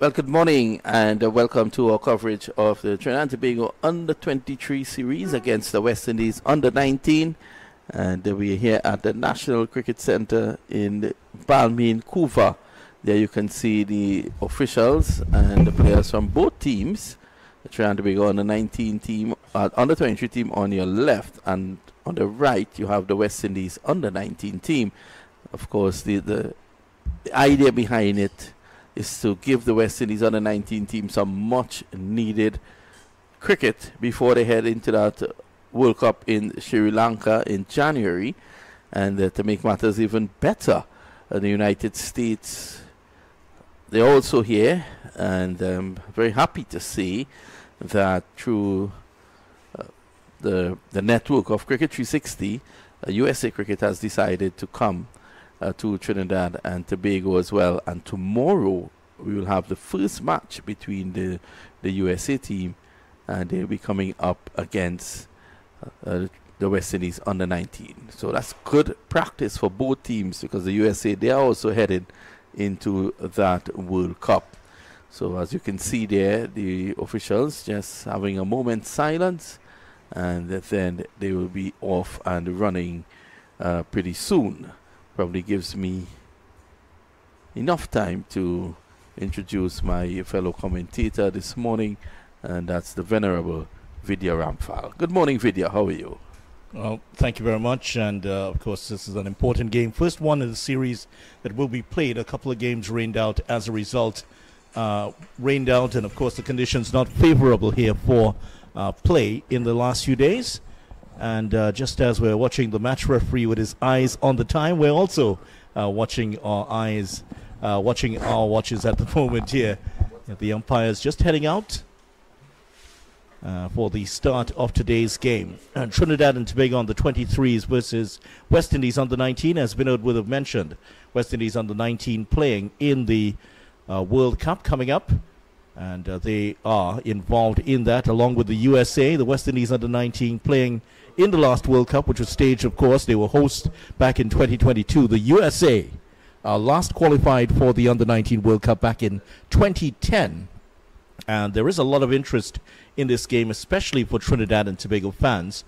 Well, good morning and welcome to our coverage of the Trinidad and Tobago Under-23 series against the West Indies Under-19. And we're here at the National Cricket Centre in Balmain, Couva. There you can see the officials and the players from both teams. The Trinidad and Tobago Under-19 team, Under-23 team on your left, and on the right you have the West Indies Under-19 team. Of course, the idea behind it is to give the West Indies Under-19 team some much needed cricket before they head into that World Cup in Sri Lanka in January. And to make matters even better, the United States, they're also here, and I'm very happy to see that through the network of Cricket 360, USA Cricket has decided to come to Trinidad and Tobago as well. And tomorrow we will have the first match between the USA team, and they'll be coming up against the West Indies Under-19. So that's good practice for both teams, because the USA, they are also headed into that World Cup. So as you can see there, the officials just having a moment's silence, and then they will be off and running pretty soon. Probably gives me enough time to introduce my fellow commentator this morning, and that's the venerable Vidya Ramphal. Good morning, Vidya. How are you? Well, thank you very much. And of course, this is an important game. First one in the series that will be played. A couple of games rained out as a result. And of course, the conditions not favorable here for play in the last few days. And just as we're watching the match referee with his eyes on the time, we're also watching our watches at the moment here. The umpires just heading out for the start of today's game. And Trinidad and Tobago on the 23s versus West Indies Under-19, as Vinod would have mentioned. West Indies Under-19 playing in the World Cup coming up. And they are involved in that along with the USA. The West Indies Under-19 playing in the last World Cup, which was staged, of course. They were host back in 2022. The USA last qualified for the Under-19 World Cup back in 2010. And there is a lot of interest in this game, especially for Trinidad and Tobago fans.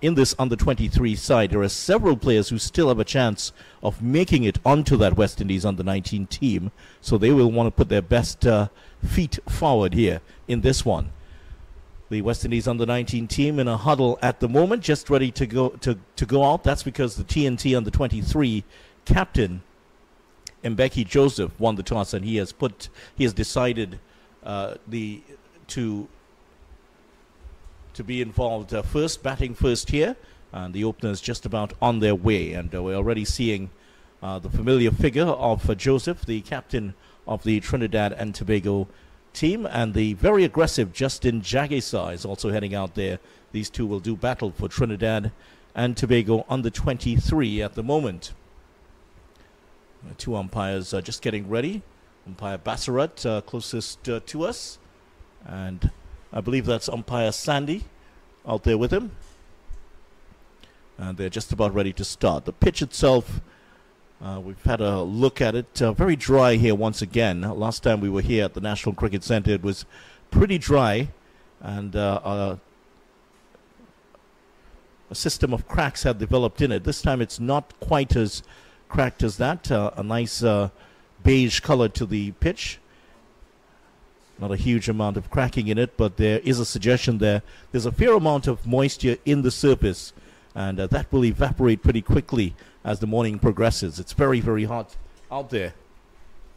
In this Under-23 side, there are several players who still have a chance of making it onto that West Indies Under-19 team. So they will want to put their best feet forward here in this one. The West Indies Under-19 team in a huddle at the moment, just ready to go out. That's because the T&T Under-23 captain, Mbeki Joseph, won the toss, and he has decided to be involved first, batting first here. And the openers just about on their way. And we're already seeing the familiar figure of Joseph, the captain of the Trinidad and Tobago team, and the very aggressive Justin Jagesa is also heading out there. These two will do battle for Trinidad and Tobago Under-23 at the moment. Two umpires are just getting ready. Umpire Bassarat closest to us, and I believe that's umpire Sandy out there with him. And they're just about ready to start. The pitch itself, we've had a look at it. Very dry here once again. Last time we were here at the National Cricket Centre, it was pretty dry, and a system of cracks had developed in it. This time it's not quite as cracked as that. A nice beige color to the pitch. Not a huge amount of cracking in it, but there is a suggestion there. There's a fair amount of moisture in the surface, and that will evaporate pretty quickly as the morning progresses. It's very, very hot out there.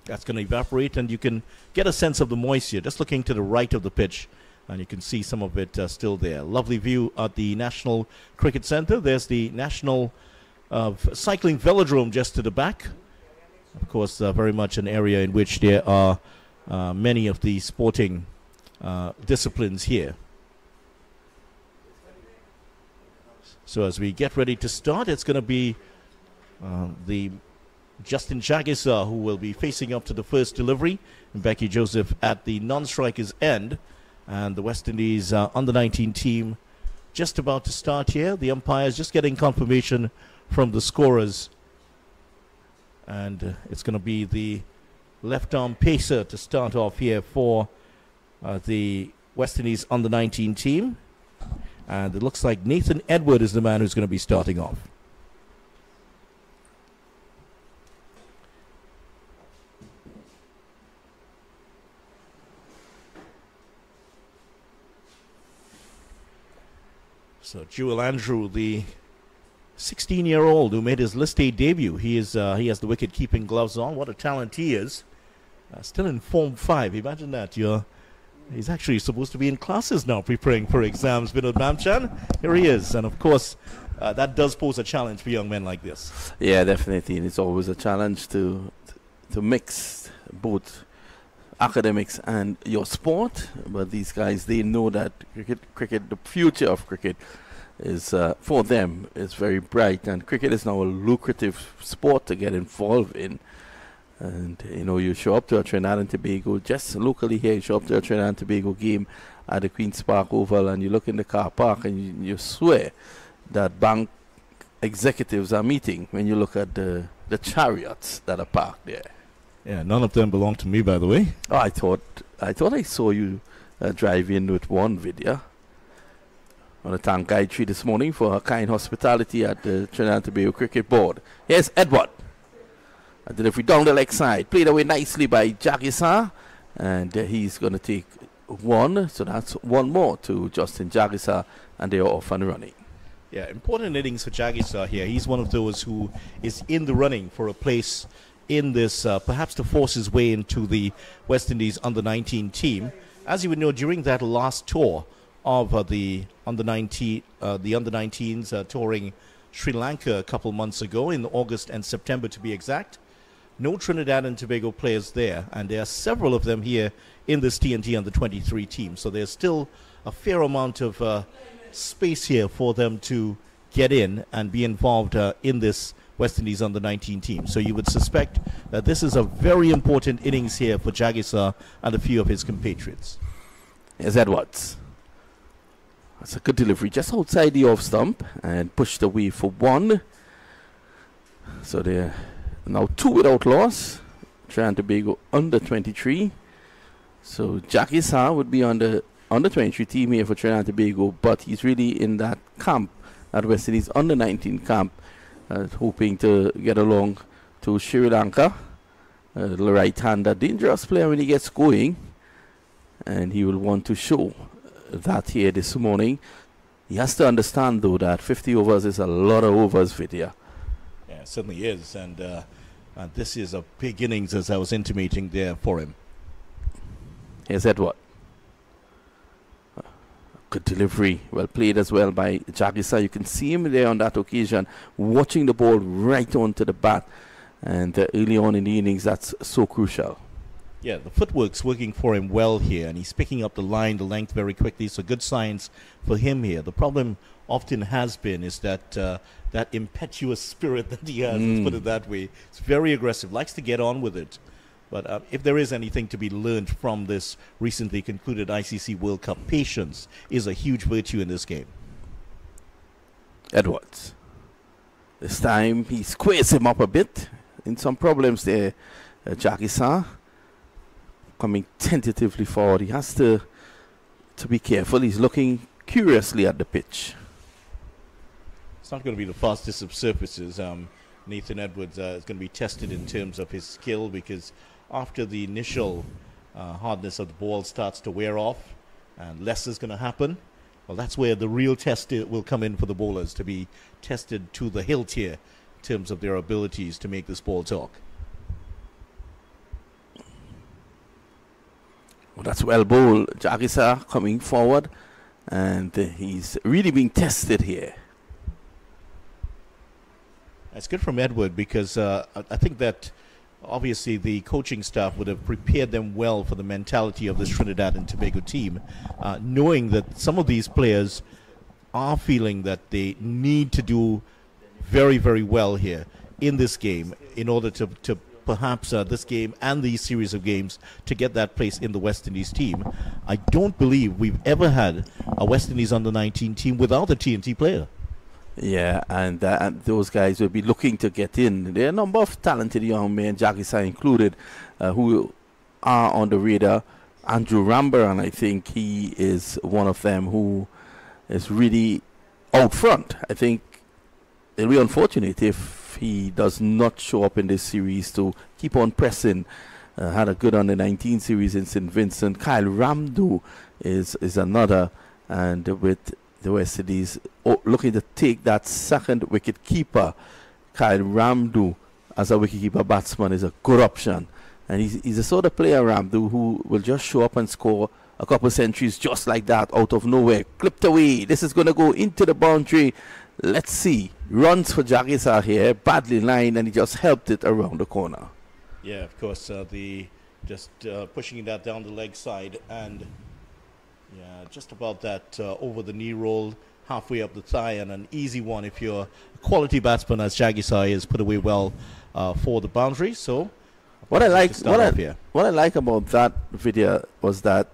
That's going to evaporate, and you can get a sense of the moisture just looking to the right of the pitch, and you can see some of it still there. Lovely view at the National Cricket Centre. There's the National Cycling Velodrome just to the back. Of course, very much an area in which there are many of the sporting disciplines here. So as we get ready to start, it's going to be the Justin Jagesa who will be facing up to the first delivery. Mbeki Joseph at the non-striker's end. And the West Indies Under-19 team just about to start here. The umpires just getting confirmation from the scorers. And it's going to be the left-arm pacer to start off here for the West Indies under-19 team. And it looks like Nathan Edward is the man who's going to be starting off. So Jewel Andrew, the 16-year-old who made his List A debut, he has the wicket-keeping gloves on. What a talent he is! Still in Form 5. Imagine that. He's actually supposed to be in classes now, preparing for exams. Vinod Mamchan, here he is, and of course, that does pose a challenge for young men like this. Yeah, definitely, and it's always a challenge to mix both academics and your sport. But these guys, they know that cricket, the future of cricket is for them is very bright, and cricket is now a lucrative sport to get involved in. And you show up to a Trinidad and Tobago, just locally here, you show up to a Trinidad and Tobago game at the Queen's Park Oval, and you look in the car park and you swear that bank executives are meeting when you look at the chariots that are parked there. Yeah, none of them belong to me, by the way. Oh, I thought I saw you drive in with one video. I want to thank Gayatri this morning for her kind hospitality at the Trinidad and Tobago Cricket Board. Here's Edward. A delivery down the leg side. Played away nicely by Jagisar. And he's going to take one. So that's one more to Justin Jagisar. And they are off and running. Yeah, important innings for Jagisar here. He's one of those who is in the running for a place in this, perhaps to force his way into the West Indies under-19 team. As you would know, during that last tour of the under-19s touring Sri Lanka a couple months ago, in August and September to be exact, no Trinidad and Tobago players there, and there are several of them here in this T&T under-23 team. So there's still a fair amount of space here for them to get in and be involved in this West Indies under-19 team. So you would suspect that this is a very important innings here for Jagisar and a few of his compatriots. Here's Edwards. That's a good delivery just outside the off stump and pushed away for one. So they're now 2 without loss. Trinidad and Tobago under-23. So Jagisar would be on the under-23 team here for Trinidad and Tobago, but he's really in that camp, that West Indies under-19 camp, hoping to get along to Sri Lanka. The right-hander, dangerous player when he gets going, and he will want to show that here this morning. He has to understand, though, that 50 overs is a lot of overs, Vidya. Yeah, it certainly is, and this is a big innings, as I was intimating there for him. Here's Edward. Good delivery, well played as well by Jagisar. You can see him there on that occasion, watching the ball right onto the bat. And early on in the innings, that's so crucial. Yeah, the footwork's working for him well here, and he's picking up the line, the length very quickly. So good signs for him here. The problem often has been is that that impetuous spirit that he has, let's put it that way. It's very aggressive, likes to get on with it. But if there is anything to be learned from this recently concluded ICC World Cup, patience is a huge virtue in this game. Edwards. This time he squares him up a bit. In some problems there, Jagisar coming tentatively forward. He has to be careful. He's looking curiously at the pitch. It's not going to be the fastest of surfaces. Nathan Edwards is going to be tested in terms of his skill, because after the initial hardness of the ball starts to wear off and less is going to happen, well, that's where the real test will come in for the bowlers, to be tested to the hilt here in terms of their abilities to make this ball talk. Well, that's well bowled. Jagisar coming forward, and he's really being tested here. It's good from Edward, because I think that obviously the coaching staff would have prepared them well for the mentality of this Trinidad and Tobago team, knowing that some of these players are feeling that they need to do very, very well here in this game in order to perhaps this game and these series of games to get that place in the West Indies team. I don't believe we've ever had a West Indies under-19 team without a T&T player. Yeah, and those guys will be looking to get in. There are a number of talented young men, Jagisa included, who are on the radar. Andrew Rambaran, I think he is one of them who is really out front. I think it'll be unfortunate if he does not show up in this series to keep on pressing. Had a good under 19 series in St. Vincent. Kyle Ramdu is another, and with the West Indies looking to take that second wicket keeper, Kyle Ramdu as a wicket keeper batsman is a good option. And he's a sort of player, Ramdu, who will just show up and score a couple centuries just like that out of nowhere. Clipped away. This is going to go into the boundary. Let's see. Runs for Jagisa here. Badly lined, and he just helped it around the corner. Yeah, of course, pushing that down the leg side, and yeah, just about that over the knee roll, halfway up the thigh, and an easy one if you're a quality batsman as Jagisa is, put away well for the boundary. So what I like about that video was that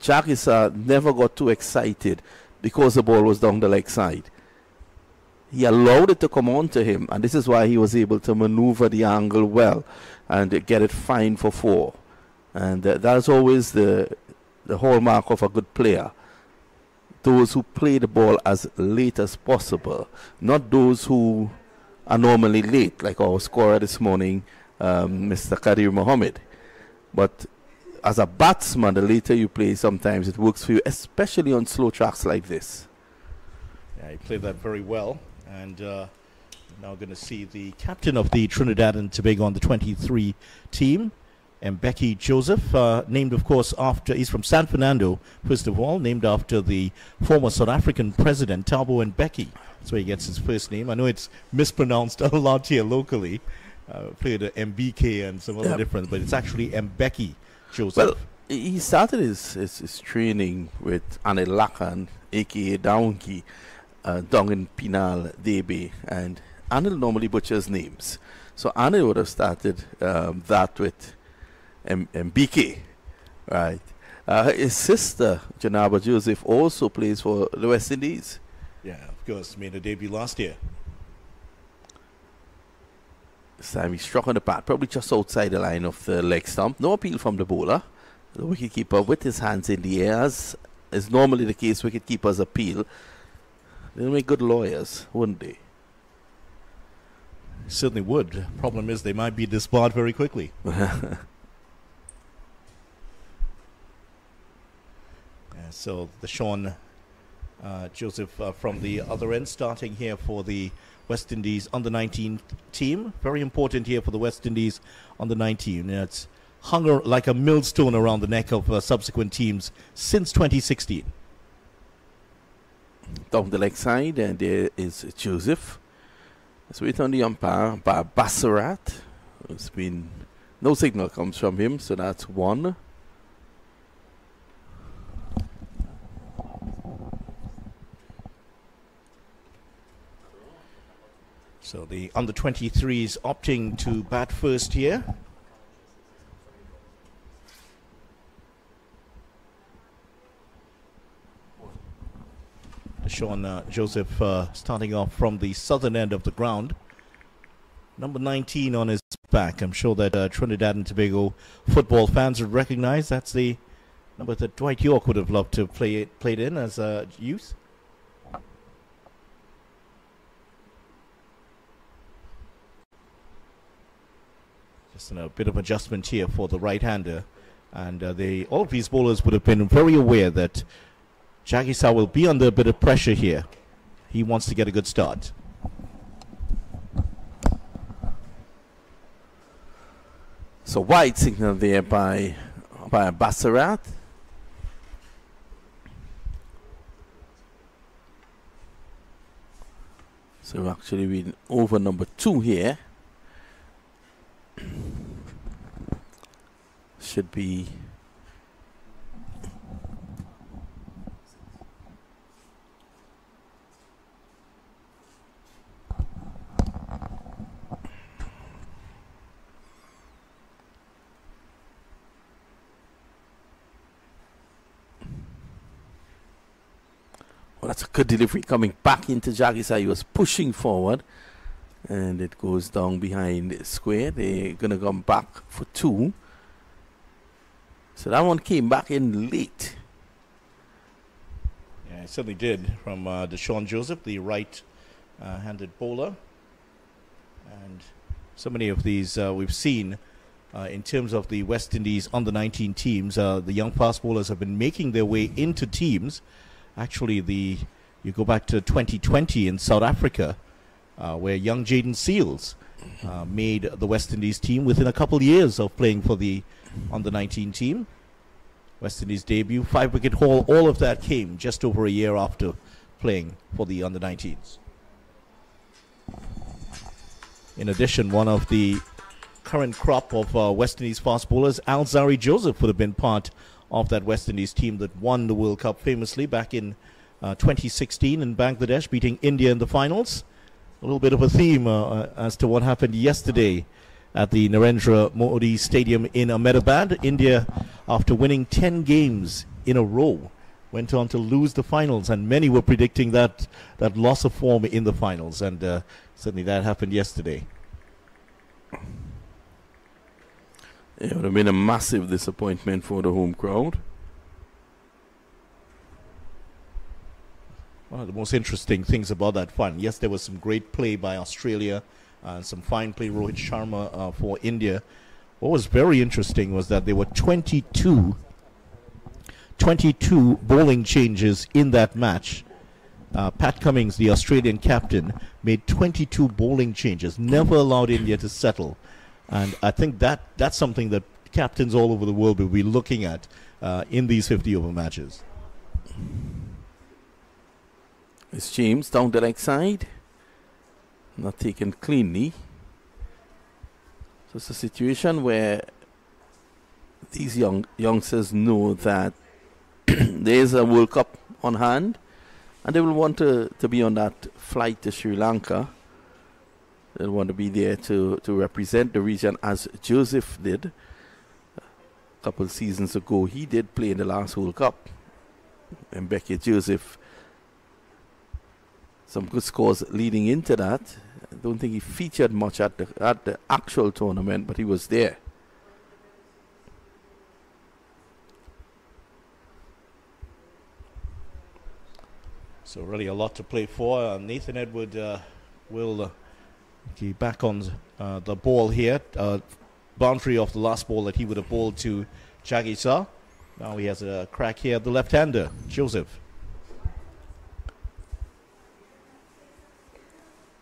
Jagisa never got too excited because the ball was down the leg side. He allowed it to come on to him, and this is why he was able to maneuver the angle well and get it fine for 4. And that's always the hallmark of a good player. Those who play the ball as late as possible, not those who are normally late, like our scorer this morning, Mr. Kadir Mohammed. But as a batsman, the later you play, sometimes it works for you, especially on slow tracks like this. Yeah, he played that very well. And now going to see the captain of the Trinidad and Tobago on the 23 team, Mbeki Joseph, named, of course, after, he's from San Fernando, first of all, named after the former South African president, Thabo Mbeki. That's where he gets his first name. I know it's mispronounced a lot here locally. Played MBK and some other different, but it's actually Mbeki Joseph. Well, he started his training with Anil Lakan, a.k.a. Donkey, down in Pinal, Debe, and Anil normally butchers names. So Anil would have started that with MBK, right? His sister, Janaba Joseph, also plays for the West Indies. Yeah, of course, made a debut last year. This time he struck on the pad, probably just outside the line of the leg stump. No appeal from the bowler. The wicketkeeper with his hands in the air, as is normally the case, wicketkeepers appeal. They'll make good lawyers, wouldn't they? Certainly would. Problem is they might be disbarred very quickly. So the Sean Joseph from the other end, starting here for the West Indies under-19 team. Very important here for the West Indies under-19. It's hung like a millstone around the neck of subsequent teams since 2016. Down the leg side, and there is Joseph. Let's wait on the umpire by Bassarat. It's been no signal comes from him, so that's 1. So the under-23s opting to bat first here. Sean Joseph starting off from the southern end of the ground. Number 19 on his back. I'm sure that Trinidad and Tobago football fans would recognize. That's the number that Dwight York would have loved to played in as a youth. Just a bit of adjustment here for the right-hander. And all of these bowlers would have been very aware that Jagisa will be under a bit of pressure here. He wants to get a good start. So wide signal there by Bassarat. So we're actually been over number 2 here. Should be that's a good delivery coming back into Jagisa. He was pushing forward. And it goes down behind the square. They're going to come back for 2. So that one came back in late. Yeah, it certainly did from Deshaun Joseph, the right-handed bowler. And so many of these we've seen in terms of the West Indies under-19 teams. The young fast bowlers have been making their way into teams. Actually, you go back to 2020 in South Africa, where young Jaden Seals made the West Indies team within a couple years of playing for the under-19 team. West Indies debut, 5-wicket haul, all of that came just over a year after playing for the under-19s. In addition, one of the current crop of West Indies fast bowlers, Alzari Joseph, would have been part of that West Indies team that won the World Cup famously back in 2016 in Bangladesh, beating India in the finals. A little bit of a theme as to what happened yesterday at the Narendra Modi Stadium in Ahmedabad. India, after winning 10 games in a row, went on to lose the finals, and many were predicting that loss of form in the finals, and certainly that happened yesterday. It would have been a massive disappointment for the home crowd. One of the most interesting things about that fun, yes, there was some great play by Australia and some fine play Rohit Sharma for India. What was very interesting was that there were 22 bowling changes in that match. Pat Cummins, the Australian captain, made 22 bowling changes, never allowed India to settle. And I think that's something that captains all over the world will be looking at in these 50-over matches. It's James down the leg side. Not taken cleanly. So it's a situation where these youngsters know that there is a World Cup on hand, and they will want to be on that flight to Sri Lanka. They'll want to be there to represent the region, as Joseph did a couple of seasons ago. He did play in the last World Cup. And Becky Joseph, some good scores leading into that. I don't think he featured much at the actual tournament, but he was there. So really a lot to play for. Nathan Edward will be back on the ball here. Boundary of the last ball that he would have bowled to Jagisa. Now he has a crack here at the left-hander, Joseph.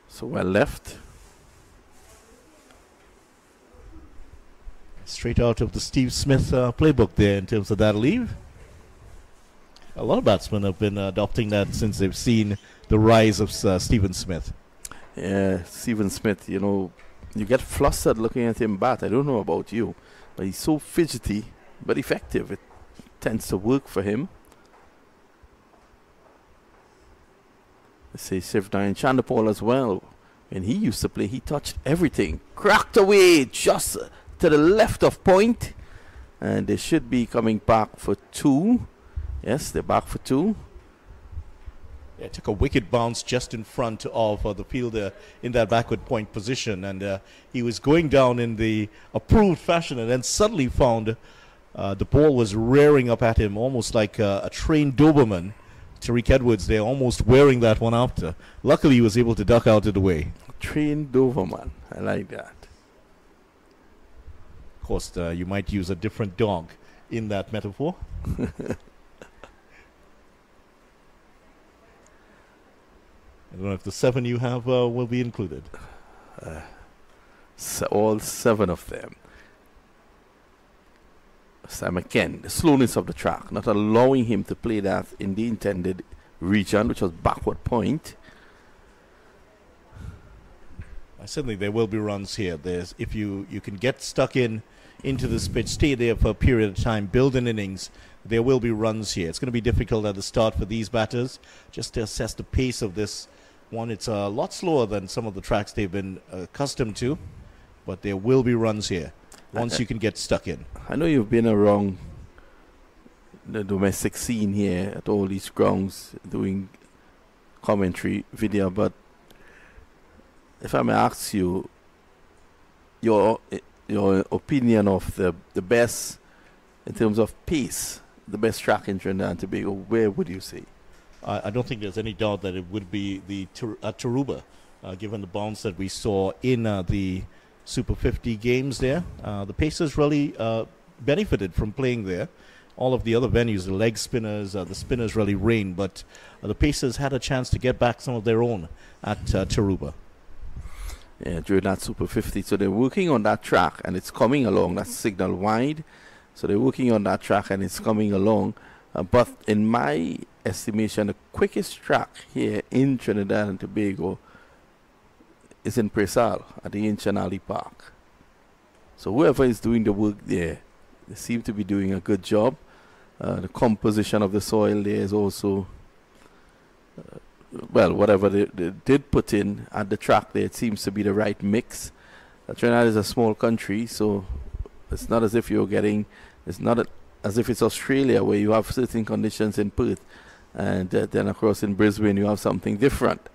So well left. Straight out of the Steve Smith playbook there in terms of that leave. A lot of batsmen have been adopting that since they've seen the rise of Stephen Smith. Yeah, Stephen Smith, you know, you get flustered looking at him bat. I don't know about you, but he's so fidgety, but effective. It tends to work for him. Let's say Shivnarine Chanderpaul as well. When he used to play, he touched everything. Cracked away just to the left of point. And they should be coming back for 2. Yes, they're back for 2. Yeah, it took a wicket bounce just in front of the fielder in that backward point position. And he was going down in the approved fashion, and then suddenly found the ball was rearing up at him almost like a trained Doberman. Tariq Edwards there almost wearing that one after. Luckily, he was able to duck out of the way. Trained Doberman. I like that. Of course, you might use a different dog in that metaphor. I don't know if the 7 you have will be included. So all 7 of them. Sam again, the slowness of the track, not allowing him to play that in the intended region, which was backward point. Certainly there will be runs here. There's if you can get stuck into this pitch, stay there for a period of time, build an innings, there will be runs here. It's going to be difficult at the start for these batters just to assess the pace of this one. It's a lot slower than some of the tracks they've been accustomed to, but there will be runs here once you can get stuck in. I know you've been around the domestic scene here at all these grounds doing commentary video, but if I may ask you your opinion of the best in terms of pace, the best track in Trinidad and Tobago, where would you say? I don't think there's any doubt that it would be the Taruba, given the bounce that we saw in the Super 50 games there. The Pacers really benefited from playing there. All of the other venues, the leg spinners, the spinners really reigned, but the Pacers had a chance to get back some of their own at Taruba. Yeah, during that Super 50. So they're working on that track, and it's coming along. That's signal wide. So they're working on that track, and it's coming along. But in my estimation, the quickest track here in Trinidad and Tobago is in Presal at the Ancient Alley Park. So whoever is doing the work there, they seem to be doing a good job. The composition of the soil there is also, well, whatever they did put in at the track there, it seems to be the right mix. Trinidad is a small country, so it's not as if you're getting, it's not as if it's Australia where you have certain conditions in Perth, and then across in Brisbane you have something different.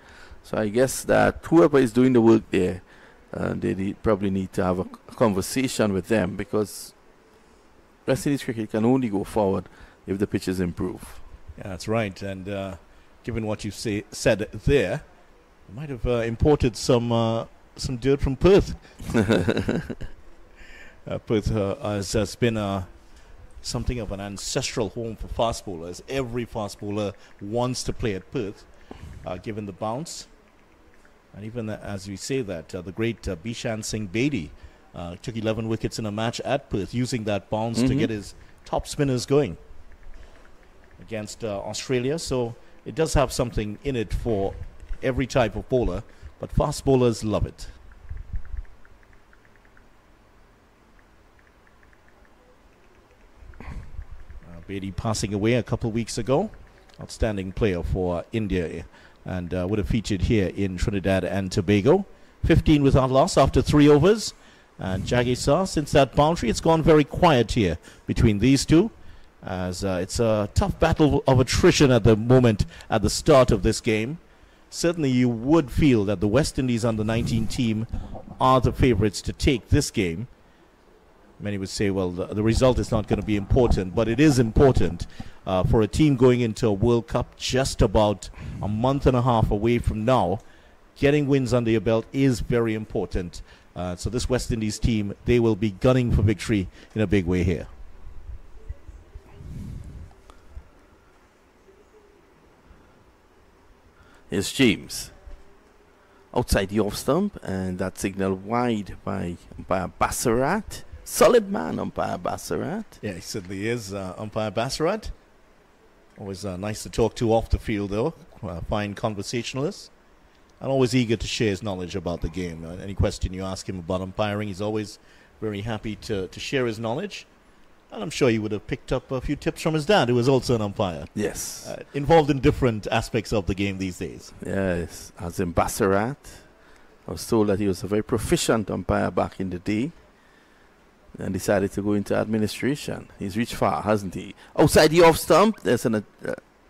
So I guess that whoever is doing the work there, they probably need to have a conversation with them, because West Indies cricket can only go forward if the pitches improve. Yeah, that's right. And given what you said there, you might have imported some dirt from Perth. Perth has been something of an ancestral home for fast bowlers. Every fast bowler wants to play at Perth, given the bounce. And even as we say that, the great Bishan Singh Bedi took 11 wickets in a match at Perth, using that bounce to get his top spinners going against Australia. So it does have something in it for every type of bowler, but fast bowlers love it. Bedi passing away a couple of weeks ago. Outstanding player for India, and would have featured here in Trinidad and Tobago. 15 without loss after 3 overs. And Jagisar, since that boundary, it's gone very quiet here between these two, as it's a tough battle of attrition at the moment at the start of this game. Certainly you would feel that the West Indies under-19 team are the favorites to take this game. Many would say, well, the result is not going to be important, but it is important for a team going into a World Cup just about a month and a half away from now. Getting wins under your belt is very important. So this West Indies team, they will be gunning for victory in a big way here. Here's James outside the off stump, and that signal wide by umpire Bassarat. Solid man, umpire Bassarat. Yeah, he certainly is, umpire Bassarat. Always nice to talk to off the field, though. Fine conversationalist. And always eager to share his knowledge about the game. Any question you ask him about umpiring, he's always very happy to share his knowledge. And I'm sure he would have picked up a few tips from his dad, who was also an umpire. Yes. Involved in different aspects of the game these days. Yes, as in Bassarat. I was told that he was a very proficient umpire back in the day, and decided to go into administration. He's reached far, hasn't he? Outside the off stump, there's an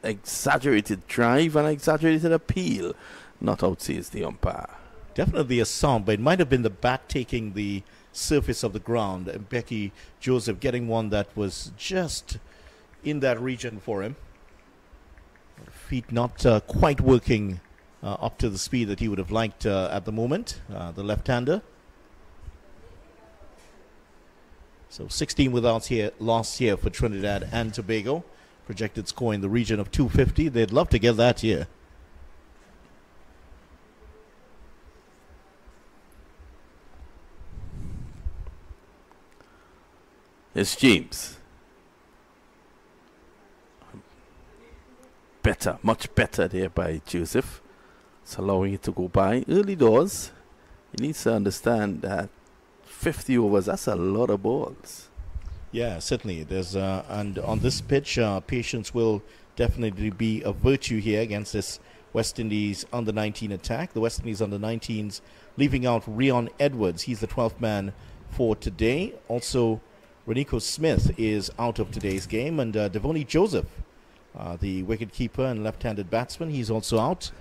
exaggerated drive and exaggerated appeal. Not out, says the umpire. Definitely a sound, but it might have been the bat taking the surface of the ground, and Becky Joseph getting one that was just in that region for him. Feet not quite working up to the speed that he would have liked at the moment, the left-hander. So 16 without here, lost here for Trinidad and Tobago. Projected score in the region of 250. They'd love to get that here. It's James. Better, much better there by Joseph. It's allowing it to go by. Early doors. He needs to understand that 50 overs, that's a lot of balls. Yeah, certainly. There's and on this pitch, patience will definitely be a virtue here against this West Indies under-19 attack. The West Indies under-19s leaving out Rerun Edwards. He's the 12th man for today. Also, Renico Smith is out of today's game, and Devoni Joseph, the wicketkeeper and left-handed batsman, he's also out.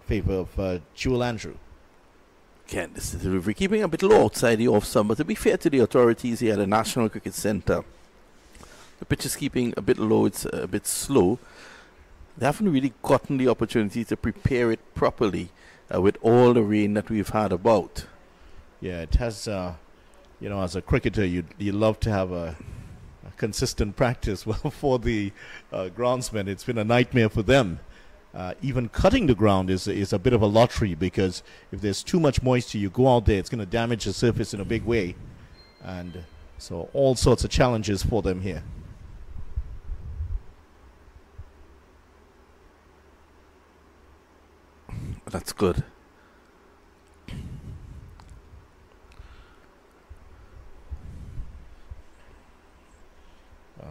favor of Jewel Andrew. Again, this is delivery keeping a bit low outside the off stump, but to be fair to the authorities here at the National Cricket Centre, the pitch is keeping a bit low, it's a bit slow. They haven't really gotten the opportunity to prepare it properly with all the rain that we've had about. Yeah, it has, you know, as a cricketer, you love to have a consistent practice. Well, for the groundsmen, it's been a nightmare for them. Even cutting the ground is a bit of a lottery, because if there's too much moisture, you go out there, it's going to damage the surface in a big way. And so all sorts of challenges for them here. That's good.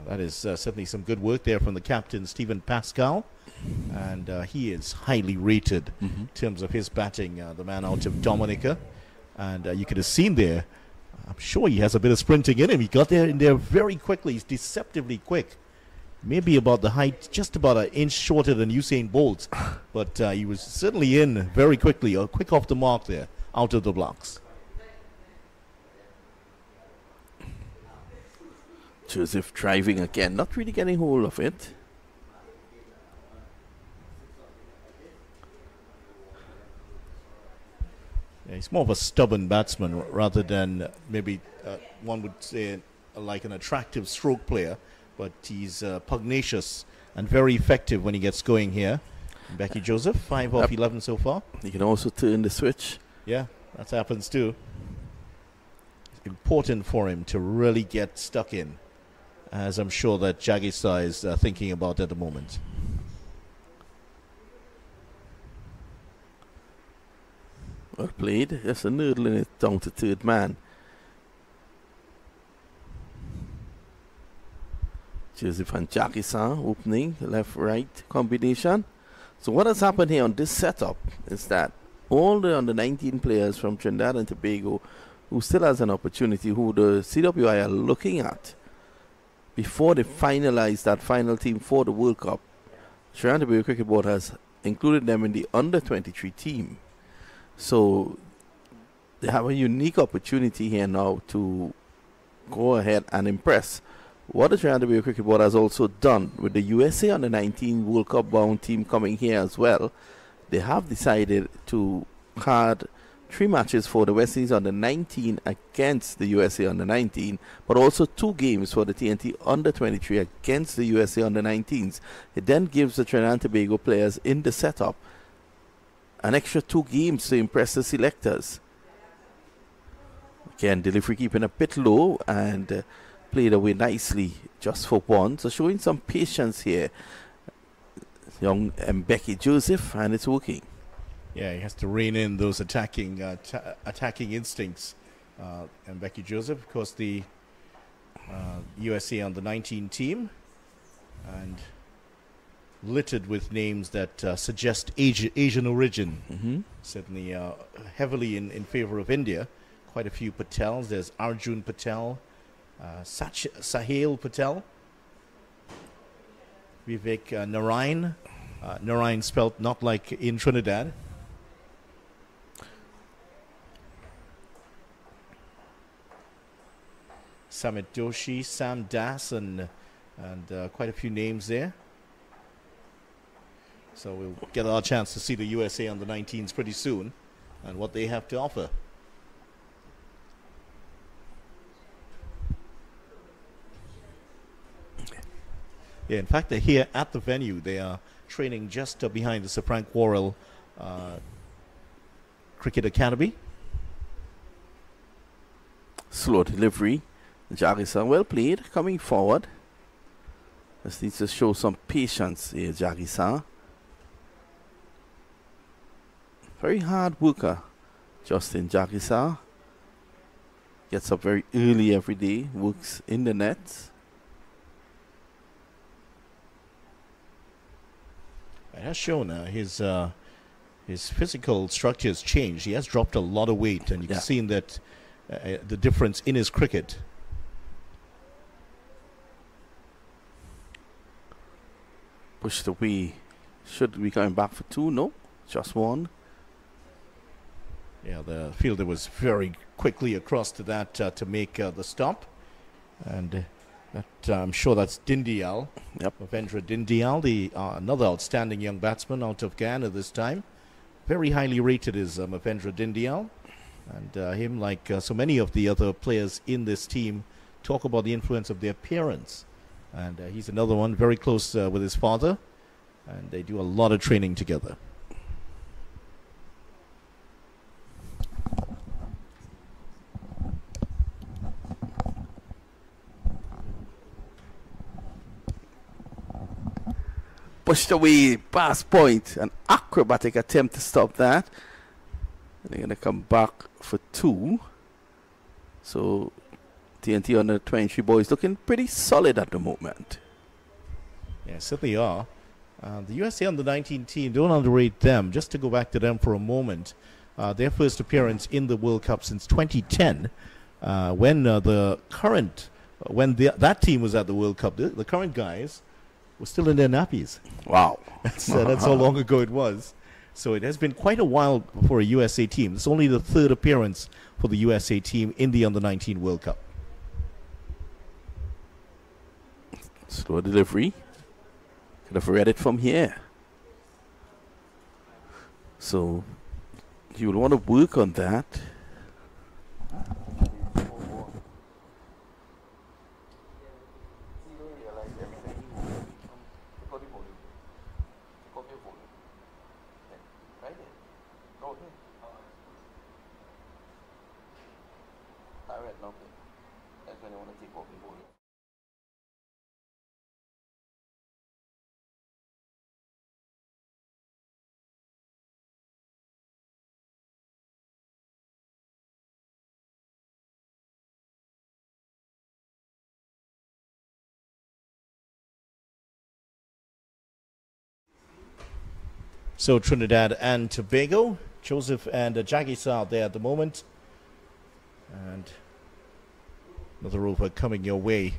That is certainly some good work there from the captain, Stephen Pascal. And he is highly rated in terms of his batting, the man out of Dominica. And you could have seen there, I'm sure he has a bit of sprinting in him. He got there in there very quickly. He's deceptively quick. Maybe about the height, just about an inch shorter than Usain Bolt. But he was certainly in very quickly, quick off the mark there, out of the blocks. Joseph driving again, not really getting hold of it. Yeah, he's more of a stubborn batsman rather than maybe one would say like an attractive stroke player. But he's pugnacious and very effective when he gets going here. Becky Joseph, 5 off 11 so far. He can also turn the switch. Yeah, that happens too. It's important for him to really get stuck in, as I'm sure that Jagisa is thinking about at the moment. Well played. Just a noodle in it down to third man. Joseph and Jagisa opening, left-right combination. So what has happened here on this setup is that all the under-19 players from Trinidad and Tobago who still has an opportunity, who the CWI are looking at before they finalize that final team for the World Cup, Trinidad and Tobago Cricket Board has included them in the under-23 team. So they have a unique opportunity here now to go ahead and impress. What the Trinidad and Tobago Cricket Board has also done with the USA under-19 World Cup bound team coming here as well, they have decided to card 3 matches for the West Indies under-19 against the USA under-19, but also 2 games for the T&T under-23 against the USA under-19s. It then gives the Trinidad and Tobago players in the setup an extra 2 games to impress the selectors. Again, delivery keeping a bit low and played away nicely just for 1. So showing some patience here, young Becky Joseph, and it's working. Yeah, he has to rein in those attacking instincts. And Becky Joseph, of course, the USA under-19 team, and littered with names that suggest Asian origin. Certainly heavily in favor of India. Quite a few Patels. There's Arjun Patel, Sahil Patel, Vivek Narayan. Narayan spelt not like in Trinidad. Samit Doshi, Sam Das, and quite a few names there. So we'll get our chance to see the USA under-19s pretty soon and what they have to offer. Yeah, in fact, they're here at the venue. They are training just behind the Sir Frank Worrell Cricket Academy. Slow delivery. Jagisa, well played, coming forward. Just needs to show some patience here, Jagisa. Very hard worker, Justin Jagisa. Gets up very early every day, works in the nets. It has shown his physical structure has changed. He has dropped a lot of weight, and you can see that the difference in his cricket. Pushed away should be coming back for 2. No, just 1. Yeah, the fielder was very quickly across to that to make the stop. And I'm sure that's Dindial. Yep. Mavendra Dindial, the another outstanding young batsman out of Ghana this time. Very highly rated is Mavendra Dindial. And him, like so many of the other players in this team, talk about the influence of their parents. And he's another one, very close with his father. And they do a lot of training together. Pushed away, pass point, an acrobatic attempt to stop that. And they're going to come back for 2. So T&T U23 boys looking pretty solid at the moment. Yeah, certainly are. The USA under-19 team, don't underrate them. Just to go back to them for a moment, their first appearance in the World Cup since 2010, when that team was at the World Cup, the current guys were still in their nappies. Wow. That's how long ago it was. So it has been quite a while for a USA team. It's only the 3rd appearance for the USA team in the Under-19 World Cup. Slow delivery. Could have read it from here. So you will want to work on that. So Trinidad and Tobago, Joseph and Jagisa out there at the moment. And another over coming your way.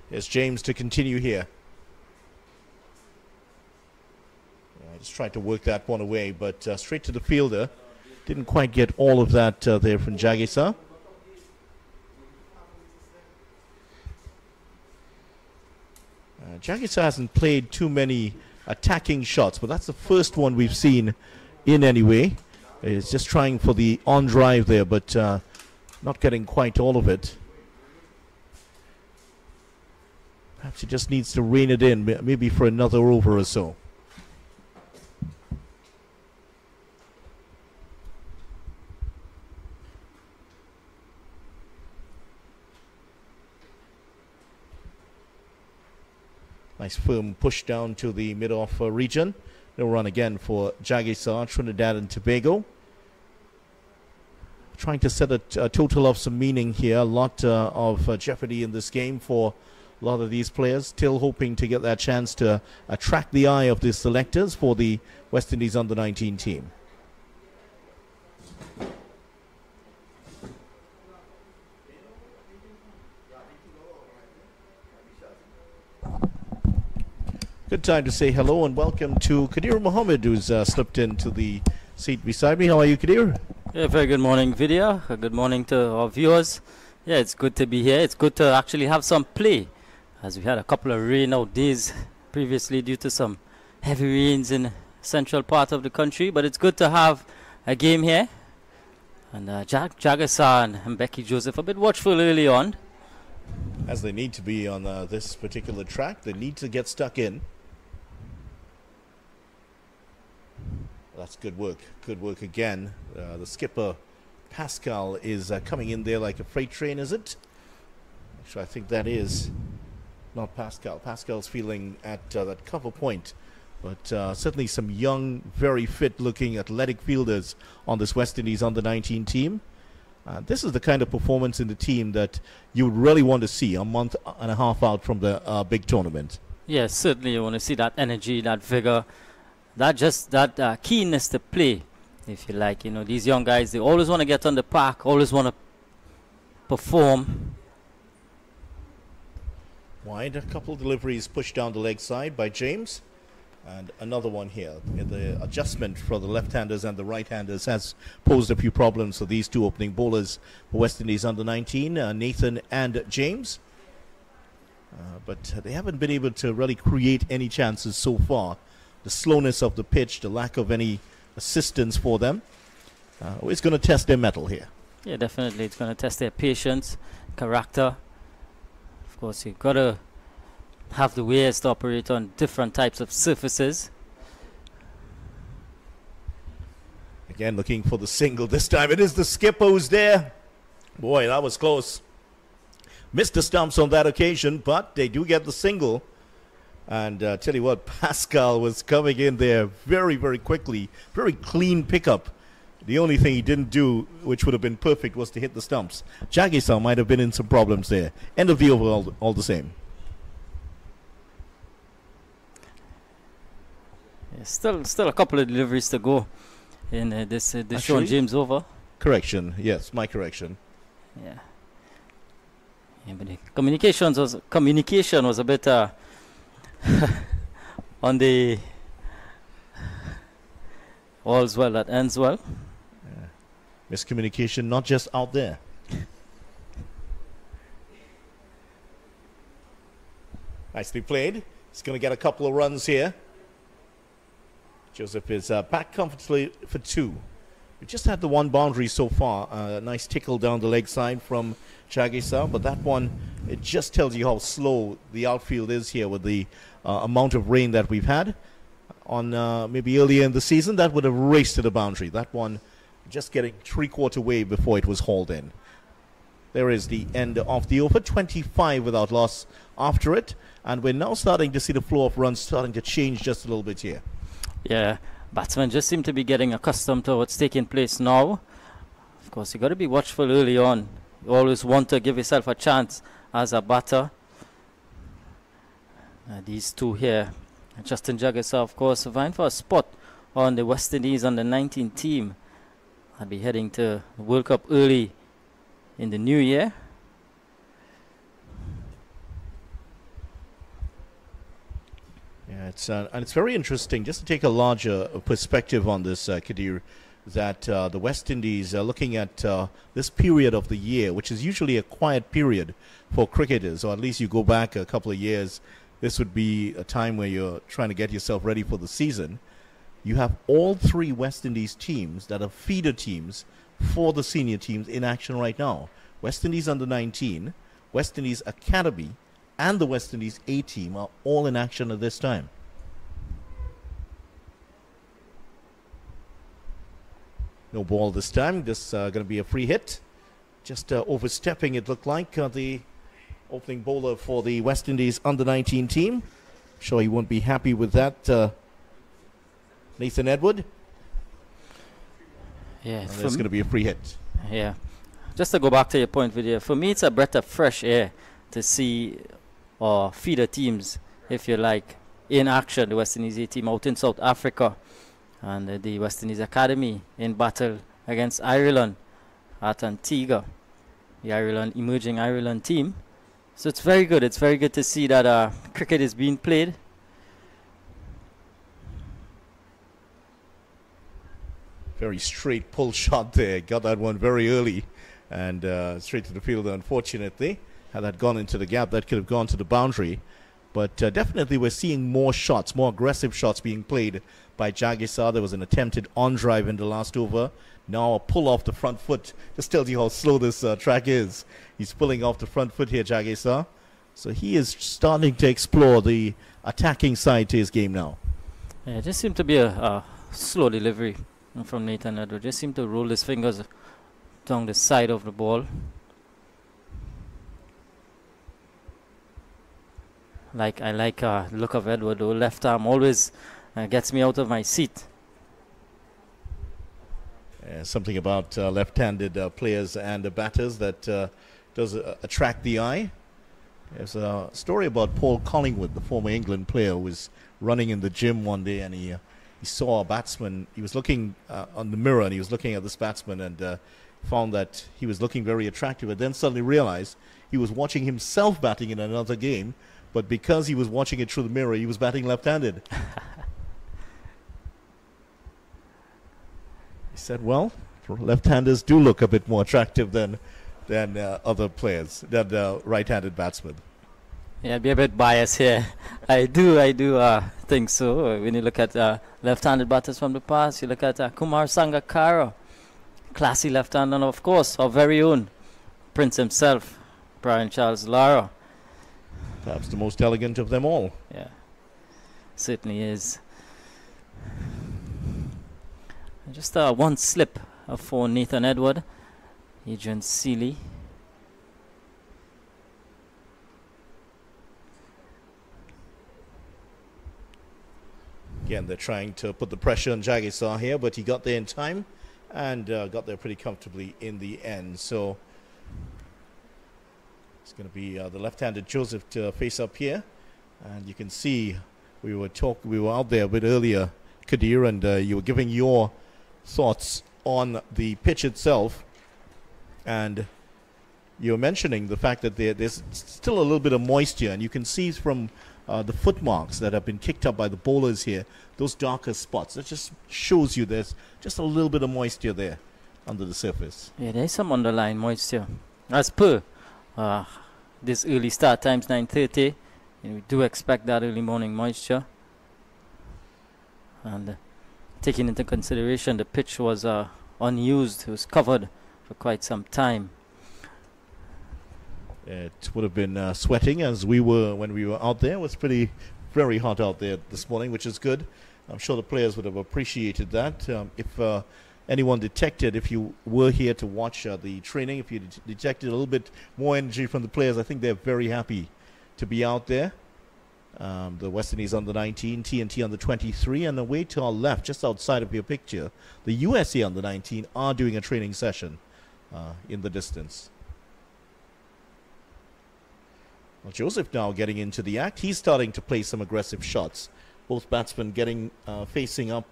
Here's James to continue here. Yeah, just tried to work that one away, but straight to the fielder. Didn't quite get all of that there from Jagisa. Jagisa hasn't played too many attacking shots, but that's the first one we've seen in any way. He's just trying for the on drive there, but not getting quite all of it. Perhaps he just needs to rein it in, maybe for another over or so. Nice firm push down to the mid-off region. No run again for Jagisa, Trinidad and Tobago. Trying to set a total of some meaning here. A lot of jeopardy in this game for a lot of these players. Still hoping to get that chance to attract the eye of the selectors for the West Indies under-19 team. Good time to say hello and welcome to Kadir Mohammed, who's slipped into the seat beside me. How are you, Kadir? Yeah, very good morning, Vidya. Good morning to our viewers. Yeah, it's good to be here. It's good to actually have some play, as we had a couple of rain-out days previously due to some heavy rains in the central part of the country. But it's good to have a game here. And Jagasa and Becky Joseph a bit watchful early on. As they need to be on this particular track. They need to get stuck in. That's good work. Good work again. The skipper, Pascal, is coming in there like a freight train, is it? Actually, I think that is not Pascal. Pascal's feeling at that cover point. But certainly some young, very fit-looking athletic fielders on this West Indies under-19 team. This is the kind of performance in the team that you would really want to see a month and a half out from the big tournament. Yes, certainly you want to see that energy, that vigor, that keenness to play, if you like. You know, these young guys, they always want to get on the park, always want to perform. Wide, a couple deliveries pushed down the leg side by James. And another one here. The adjustment for the left-handers and the right-handers has posed a few problems for these two opening bowlers for West Indies under-19, Nathan and James. But they haven't been able to really create any chances so far. The slowness of the pitch, the lack of any assistance for them, it's going to test their mettle here. Yeah, definitely. It's going to test their patience, character. Of course, you've got to have the ways to operate on different types of surfaces. Again, looking for the single this time. It is the skipper who's there. Boy, that was close. Missed the stumps on that occasion, but they do get the single. And tell you what, Pascal was coming in there very, very quickly. Very clean pickup. The only thing he didn't do, which would have been perfect, was to hit the stumps. Jagisar might have been in some problems there. End of the over all the same. Yeah, still a couple of deliveries to go in this Sean James over. Correction, yes, my correction. Yeah. Yeah, but the communication was a bit on the all's well that ends well. Yeah. Miscommunication, not just out there. Nicely played. He's going to get a couple of runs here. Joseph is back comfortably for two. We just had the one boundary so far. A nice tickle down the leg side from Jagisar, but that one, it just tells you how slow the outfield is here with the amount of rain that we've had. On maybe earlier in the season, that would have raced to the boundary. That one just getting three-quarter way before it was hauled in. There is the end of the over, 25 without loss after it, and we're now starting to see the flow of runs starting to change just a little bit here. Yeah, batsmen just seem to be getting accustomed to what's taking place now. Of course, you got to be watchful early on. You always want to give yourself a chance as a batter. These two here, Justin Jagisar, of course, vying for a spot on the West Indies under-19 team. I'll be heading to the World Cup early in the new year. Yeah, and it's very interesting, just to take a larger perspective on this, Kadir, that the West Indies are looking at this period of the year, which is usually a quiet period for cricketers, or at least you go back a couple of years, this would be a time where you're trying to get yourself ready for the season. You have all three West Indies teams that are feeder teams for the senior teams in action right now. West Indies under-19, West Indies Academy, and the West Indies A team are all in action at this time. No ball this time. This going to be a free hit. Just overstepping, it looked like, the opening bowler for the West Indies under-19 team. Sure he won't be happy with that, Nathan Edward. Yeah, it's going to be a free hit. Yeah. Just to go back to your point, Vidya, for me it's a breath of fresh air to see feeder teams, if you like, in action. The West Indies A team out in South Africa, and the West Indies Academy in battle against Ireland at Antigua, the emerging Ireland team. So it's very good. It's very good to see that cricket is being played. Very straight pull shot there. Got that one very early and straight to the field, unfortunately. Had that gone into the gap, that could have gone to the boundary. But definitely we're seeing more shots, more aggressive shots being played by Jagisar. There was an attempted on-drive in the last over. Now a pull off the front foot. Just tells you how slow this track is. He's pulling off the front foot here, Jagisar. So he is starting to explore the attacking side to his game now. Yeah, it just seemed to be a slow delivery from Nathan Edward. Just seemed to roll his fingers down the side of the ball. I like the look of Edward, though. Left arm always gets me out of my seat. Something about left-handed players and batters that does attract the eye. There's a story about Paul Collingwood, the former England player, who was running in the gym one day, and he saw a batsman. He was looking on the mirror, and he was looking at this batsman, and found that he was looking very attractive, and then suddenly realized he was watching himself batting in another game, but because he was watching it through the mirror, he was batting left-handed. He said, well, left-handers do look a bit more attractive than other players, than right-handed batsmen. Yeah, I'd be a bit biased here. I do think so. When you look at left-handed batters from the past, you look at Kumar Sangakkara, classy left-hander, and of course, our very own Prince himself, Brian Charles Lara. Perhaps the most elegant of them all. Yeah, certainly is. Just one slip for Nathan Edward, Adrian Seeley. Again, they're trying to put the pressure on Jagisar here, but he got there in time and got there pretty comfortably in the end. So it's going to be the left-handed Joseph to face up here. And you can see we were out there a bit earlier, Kadir, and you were giving your thoughts on the pitch itself. And you're mentioning the fact that there's still a little bit of moisture, and you can see from the footmarks that have been kicked up by the bowlers here, those darker spots. That just shows you there's just a little bit of moisture there under the surface. Yeah, there's some underlying moisture. As per this early start times, 9:30, we do expect that early morning moisture. And taking into consideration the pitch was unused, it was covered for quite some time. It would have been sweating as we were when we were out there. It was very hot out there this morning, which is good. I'm sure the players would have appreciated that. If anyone detected, if you were here to watch the training, if you detected a little bit more energy from the players, I think they're very happy to be out there. The West Indies under-19, T&T U23, and away to our left, just outside of your picture, the USA under-19 are doing a training session in the distance. Well, Joseph now getting into the act. He's starting to play some aggressive shots. Both batsmen facing up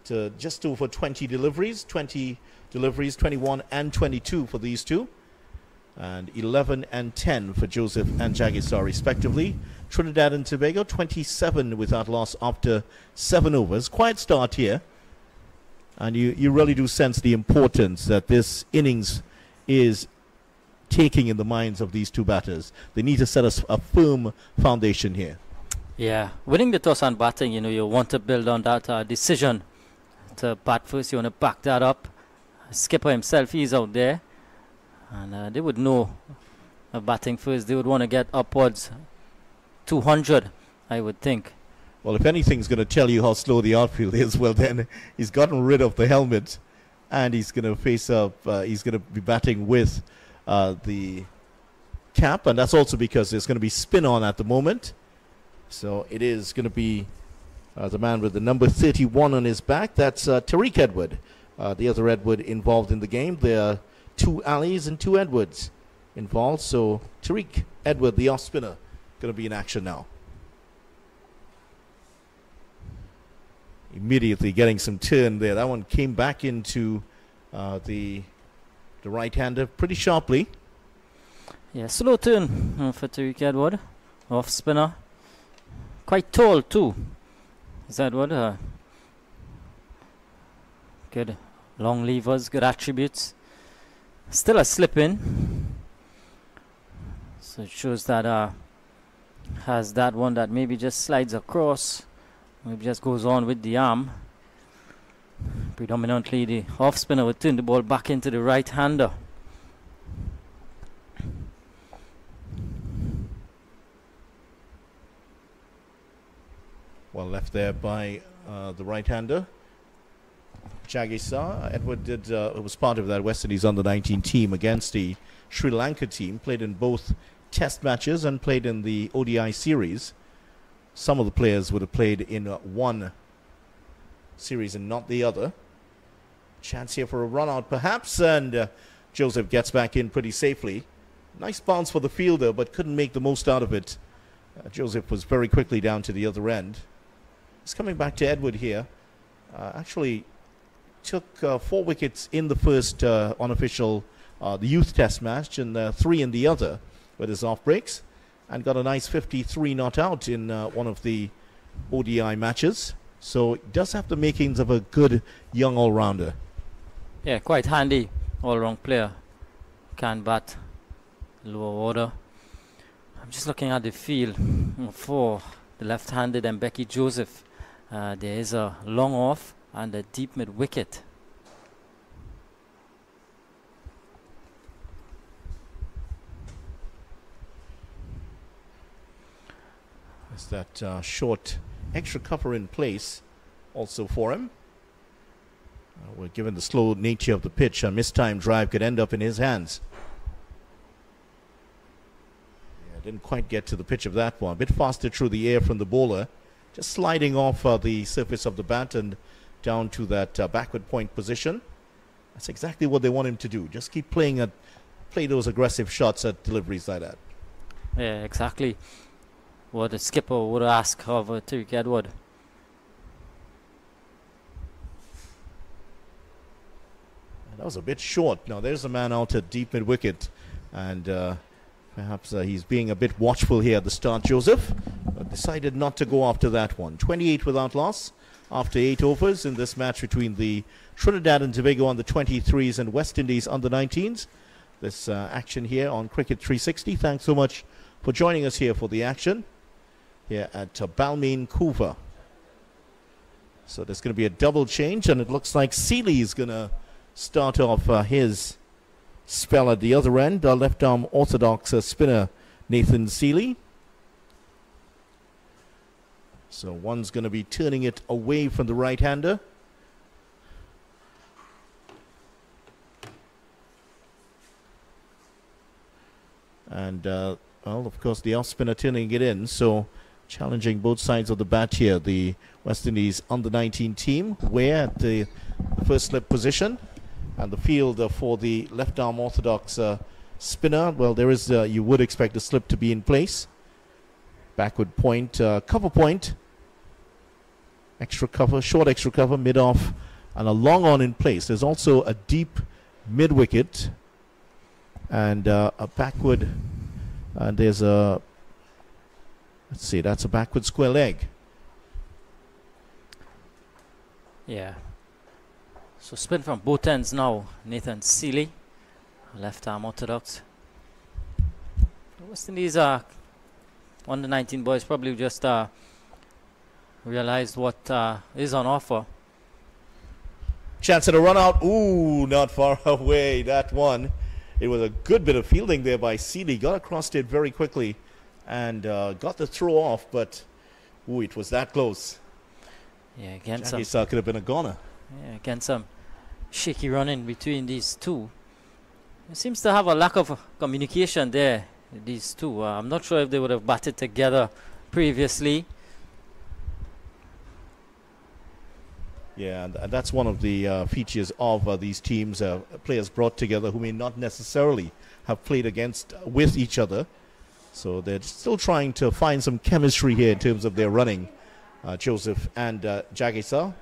to just over 20 deliveries. 21 and 22 for these two. And 11 and 10 for Joseph and Jagisar respectively. Trinidad and Tobago 27 without loss after 7 overs. Quiet start here. And you really do sense the importance that this innings is taking in the minds of these two batters. They need to set a firm foundation here. Yeah, winning the toss and batting, you want to build on that decision to bat first. You want to back that up. Skipper himself, he's out there. And they would know batting first. They would want to get upwards 200, I would think. Well, if anything's going to tell you how slow the outfield is, well, then he's gotten rid of the helmet. And he's going to face up, he's going to be batting with the cap, and that's also because there's going to be spin on at the moment. So it is going to be the man with the number 31 on his back. That's Tariq Edward, the other Edward involved in the game. There are 2 Alis and 2 Edwards involved. So Tariq Edward, the off spinner, going to be in action now. Immediately getting some turn there. That one came back into the right-hander pretty sharply. Yeah, slow turn for Tariq Edward, off spinner. Quite tall too. Is Edward good long levers, good attributes. Still a slip in. So it shows that has that one that maybe just slides across, maybe just goes on with the arm. Predominantly the off spinner would turn the ball back into the right hander. Well left there by the right hander Jagisar. Edward was part of that West Indies under-19 team against the Sri Lanka team, played in both test matches and played in the ODI series. Some of the players would have played in one series and not the other. Chance here for a run out perhaps, and Joseph gets back in pretty safely. Nice bounce for the fielder, but couldn't make the most out of it. Joseph was very quickly down to the other end. He's coming back to Edward here. Actually, took 4 wickets in the first unofficial the youth test match and 3 in the other with his off breaks, and got a nice 53 not out in one of the ODI matches. So it does have the makings of a good young all-rounder. Yeah, quite handy all-round player. Can bat lower order. I'm just looking at the field for the left-handed and Becky Joseph. There is a long off and a deep mid wicket. There's that short extra cover in place also for him. Well, given the slow nature of the pitch, a mistimed drive could end up in his hands. Yeah, didn't quite get to the pitch of that one. A bit faster through the air from the bowler. Just sliding off the surface of the bat and down to that backward point position. That's exactly what they want him to do. Just keep play those aggressive shots at deliveries like that. Yeah, exactly what the skipper would ask of Tariq Edward. That was a bit short. Now there's a man out at deep mid wicket, and perhaps he's being a bit watchful here at the start, Joseph, but decided not to go after that one. 28 without loss after 8 overs in this match between the Trinidad and Tobago under 23s and West Indies under 19s. This action here on Cricket 360. Thanks so much for joining us here for the action here at Balmain Couva. So there's going to be a double change, and it looks like Seeley is going to start off his spell at the other end. Left arm orthodox spinner Nathan Seeley. So one's going to be turning it away from the right-hander. And, well, of course, the off-spinner turning it in. So challenging both sides of the bat here. The West Indies under-19 team. We're at the first slip position. And the field for the left-arm orthodox spinner, well, there is, you would expect the slip to be in place. Backward point, cover point. Extra cover, short extra cover, mid-off, and a long on in place. There's also a deep mid-wicket and a backward, and there's a, let's see, that's a backward square leg. Yeah. So spin from both ends now. Nathan Seeley, left arm orthodox. West Indies are under 19 boys probably just realized what is on offer. Chance at a run out. Ooh, not far away. That one. It was a good bit of fielding there by Seeley. Got across it very quickly and got the throw off, but ooh, it was that close. Yeah, again Jackie Sar could have been a goner. Yeah, again some shaky running between these two. It seems to have a lack of communication there, these two. I'm not sure if they would have batted together previously. Yeah, and that's one of the features of these teams, players brought together who may not necessarily have played with each other. So they're still trying to find some chemistry here in terms of their running, Joseph and Jagisar.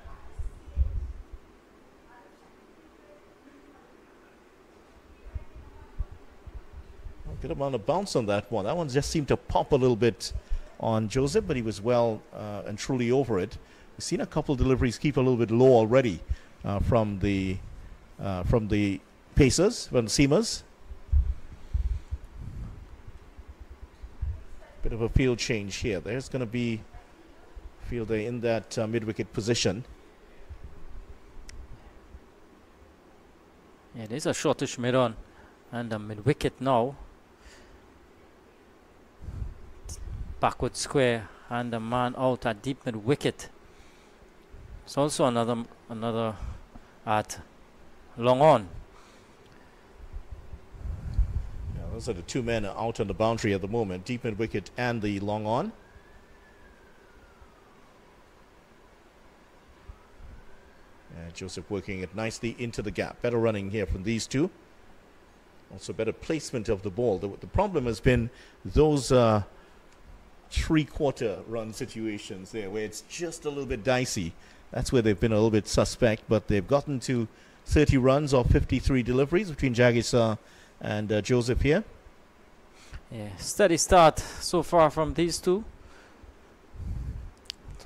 Good amount of bounce on that one. That one just seemed to pop a little bit on Joseph, but he was well and truly over it. We've seen a couple deliveries keep a little bit low already from the pacers, from the seamers. Bit of a field change here. There's going to be fielder in that mid-wicket position. Yeah, there's a shortish mid-on and a mid-wicket now. Backward square and a man out at deep mid-wicket. It's also another at long on. Yeah, those are the two men out on the boundary at the moment, deep mid-wicket and the long on. Joseph working it nicely into the gap. Better running here from these two. Also better placement of the ball. The problem has been those three-quarter run situations there where it's just a little bit dicey That's where they've been a little bit suspect, but they've gotten to 30 runs off 53 deliveries between Jagisar and Joseph here. Yeah, steady start so far from these two.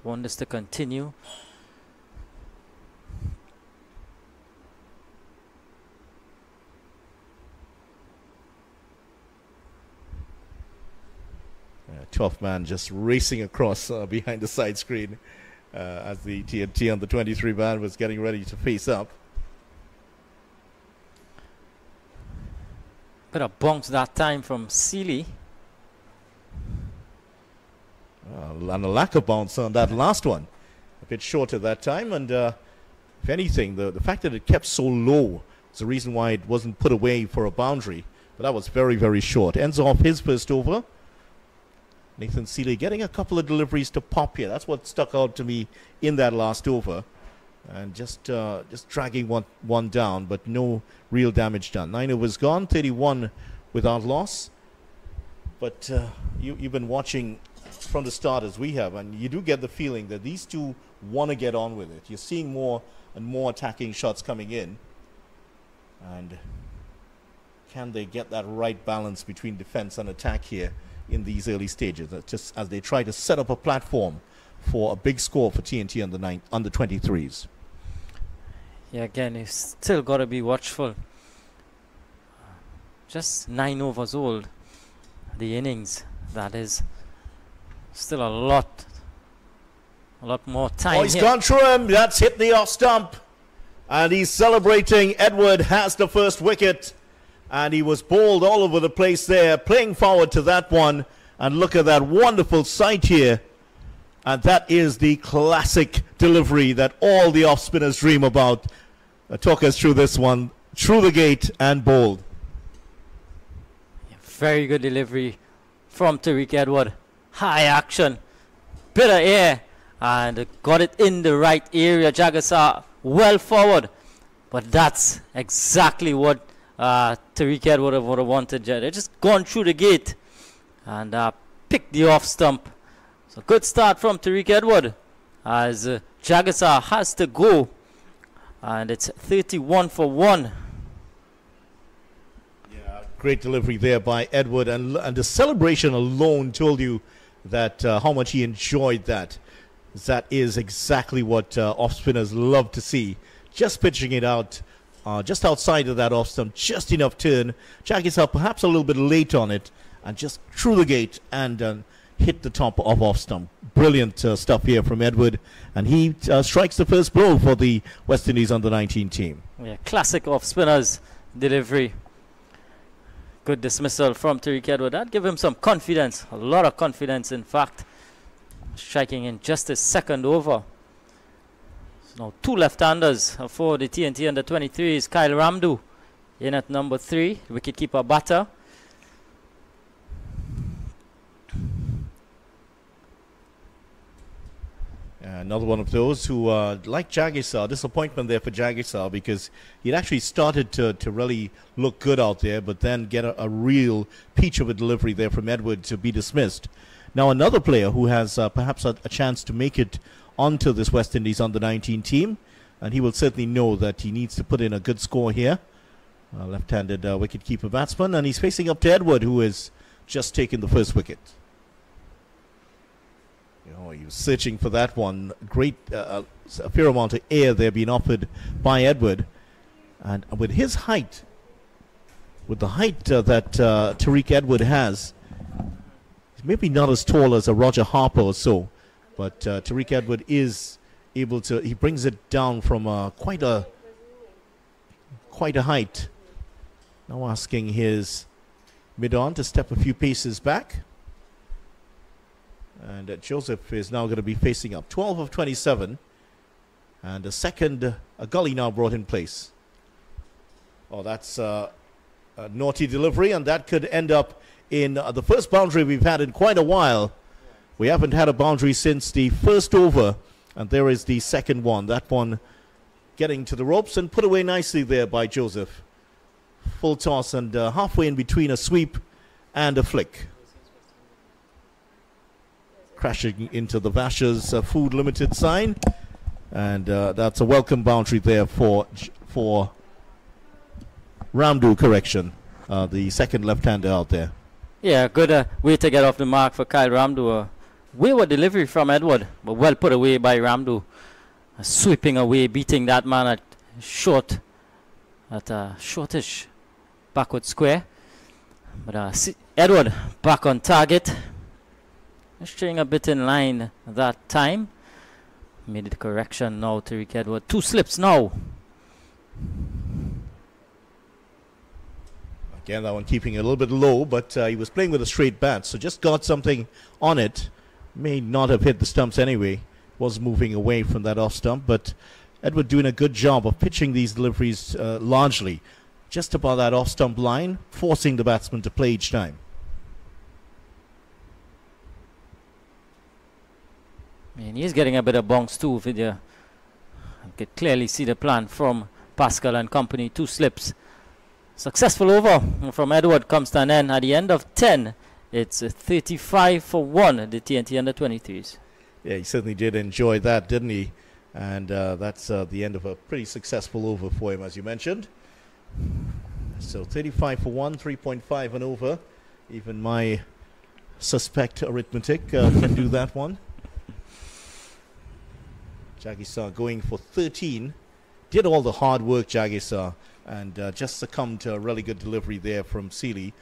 Want this to continue. 12th man just racing across behind the side screen as the T&T on the 23 band was getting ready to face up. Bit of bounce that time from Seeley. And a lack of bounce on that last one. A bit shorter that time, and if anything, the fact that it kept so low is the reason why it wasn't put away for a boundary. But that was very, very short. Ends off his first over. Nathan Seeley getting a couple of deliveries to pop here. That's what stuck out to me in that last over. And just dragging one down, but no real damage done. 9 overs gone, 31 without loss. But you've been watching from the start as we have, and you do get the feeling that these two want to get on with it. You're seeing more and more attacking shots coming in, and can they get that right balance between defense and attack here in these early stages, just as they try to set up a platform for a big score for T&T on the 23s. Yeah, again, you've still got to be watchful. Just 9 overs old, the innings, that is. Still a lot more time. Oh, he's gone through him. That's hit the off stump. And he's celebrating. Edward has the first wicket. And he was bowled all over the place there, playing forward to that one. And look at that wonderful sight here. And that is the classic delivery that all the off spinners dream about. Talk us through this one. Through the gate and bowled. Very good delivery from Tariq Edward. High action, bit of air, and got it in the right area. Jagisar well forward, but that's exactly what Tariq Edward would have wanted. They just gone through the gate and picked the off stump. So good start from Tariq Edward as Jagisar has to go, and it's 31 for 1. Yeah, great delivery there by Edward, and the celebration alone told you that how much he enjoyed that. That is exactly what off spinners love to see. Just pitching it out just outside of that off stump, just enough turn. Jagisar perhaps a little bit late on it, and just through the gate and hit the top of off stump. Brilliant stuff here from Edward, and he strikes the first blow for the West Indies under-19 team. Yeah, classic off spinners delivery. Good dismissal from Tariq Edward. That give him some confidence, a lot of confidence in fact. Striking in just his second over. So now 2 left-handers for the T&T under-23s. Kyle Ramdu in at number 3, wicketkeeper batter. Another one of those who, like Jagisar, disappointment there for Jagisar, because he'd actually started to really look good out there, but then get a real peach of a delivery there from Edward to be dismissed. Now another player who has perhaps a chance to make it onto this West Indies under-19 team, and he will certainly know that he needs to put in a good score here. Left-handed wicket-keeper batsman, and he's facing up to Edward, who has just taken the first wicket. He was searching for that one. Great, a fair amount of air there being offered by Edward. And with his height, with the height that Tariq Edward has, he's maybe not as tall as a Roger Harper or so, but Tariq Edward is able to, he brings it down from quite a height. Now asking his mid-on to step a few paces back. And Joseph is now going to be facing up. 12 of 27. And a second gully now brought in place. Oh, that's a naughty delivery, and that could end up in the first boundary we've had in quite a while. We haven't had a boundary since the first over, and there is the second one. That one getting to the ropes and put away nicely there by Joseph. Full toss and halfway in between a sweep and a flick. Crashing into the Vashers Food Limited sign. And that's a welcome boundary there for Ramdu, correction. The second left-hander out there. Yeah, good way to get off the mark for Kyle Ramdu. Wayward delivery from Edward, but well put away by Ramdu. Sweeping away, beating that man at a shortish backward square. But Edward back on target. Staying a bit in line that time. Made the correction now, Tariq Edward. 2 slips now. Again, that one keeping it a little bit low, but he was playing with a straight bat, so just got something on it. May not have hit the stumps anyway. Was moving away from that off stump, but Edward doing a good job of pitching these deliveries largely just above that off stump line, forcing the batsman to play each time. And he's getting a bit of bounce too, Vidya. You could clearly see the plan from Pascal and company. 2 slips. Successful over from Edward comes to an end. At the end of 10, it's 35 for 1, the T&T under-23s. Yeah, he certainly did enjoy that, didn't he? And that's the end of a pretty successful over for him, as you mentioned. So 35 for 1, 3.5 and over. Even my suspect arithmetic can do that one. Jagisar going for 13. Did all the hard work, Jagisar, and just succumbed to a really good delivery there from Seeley.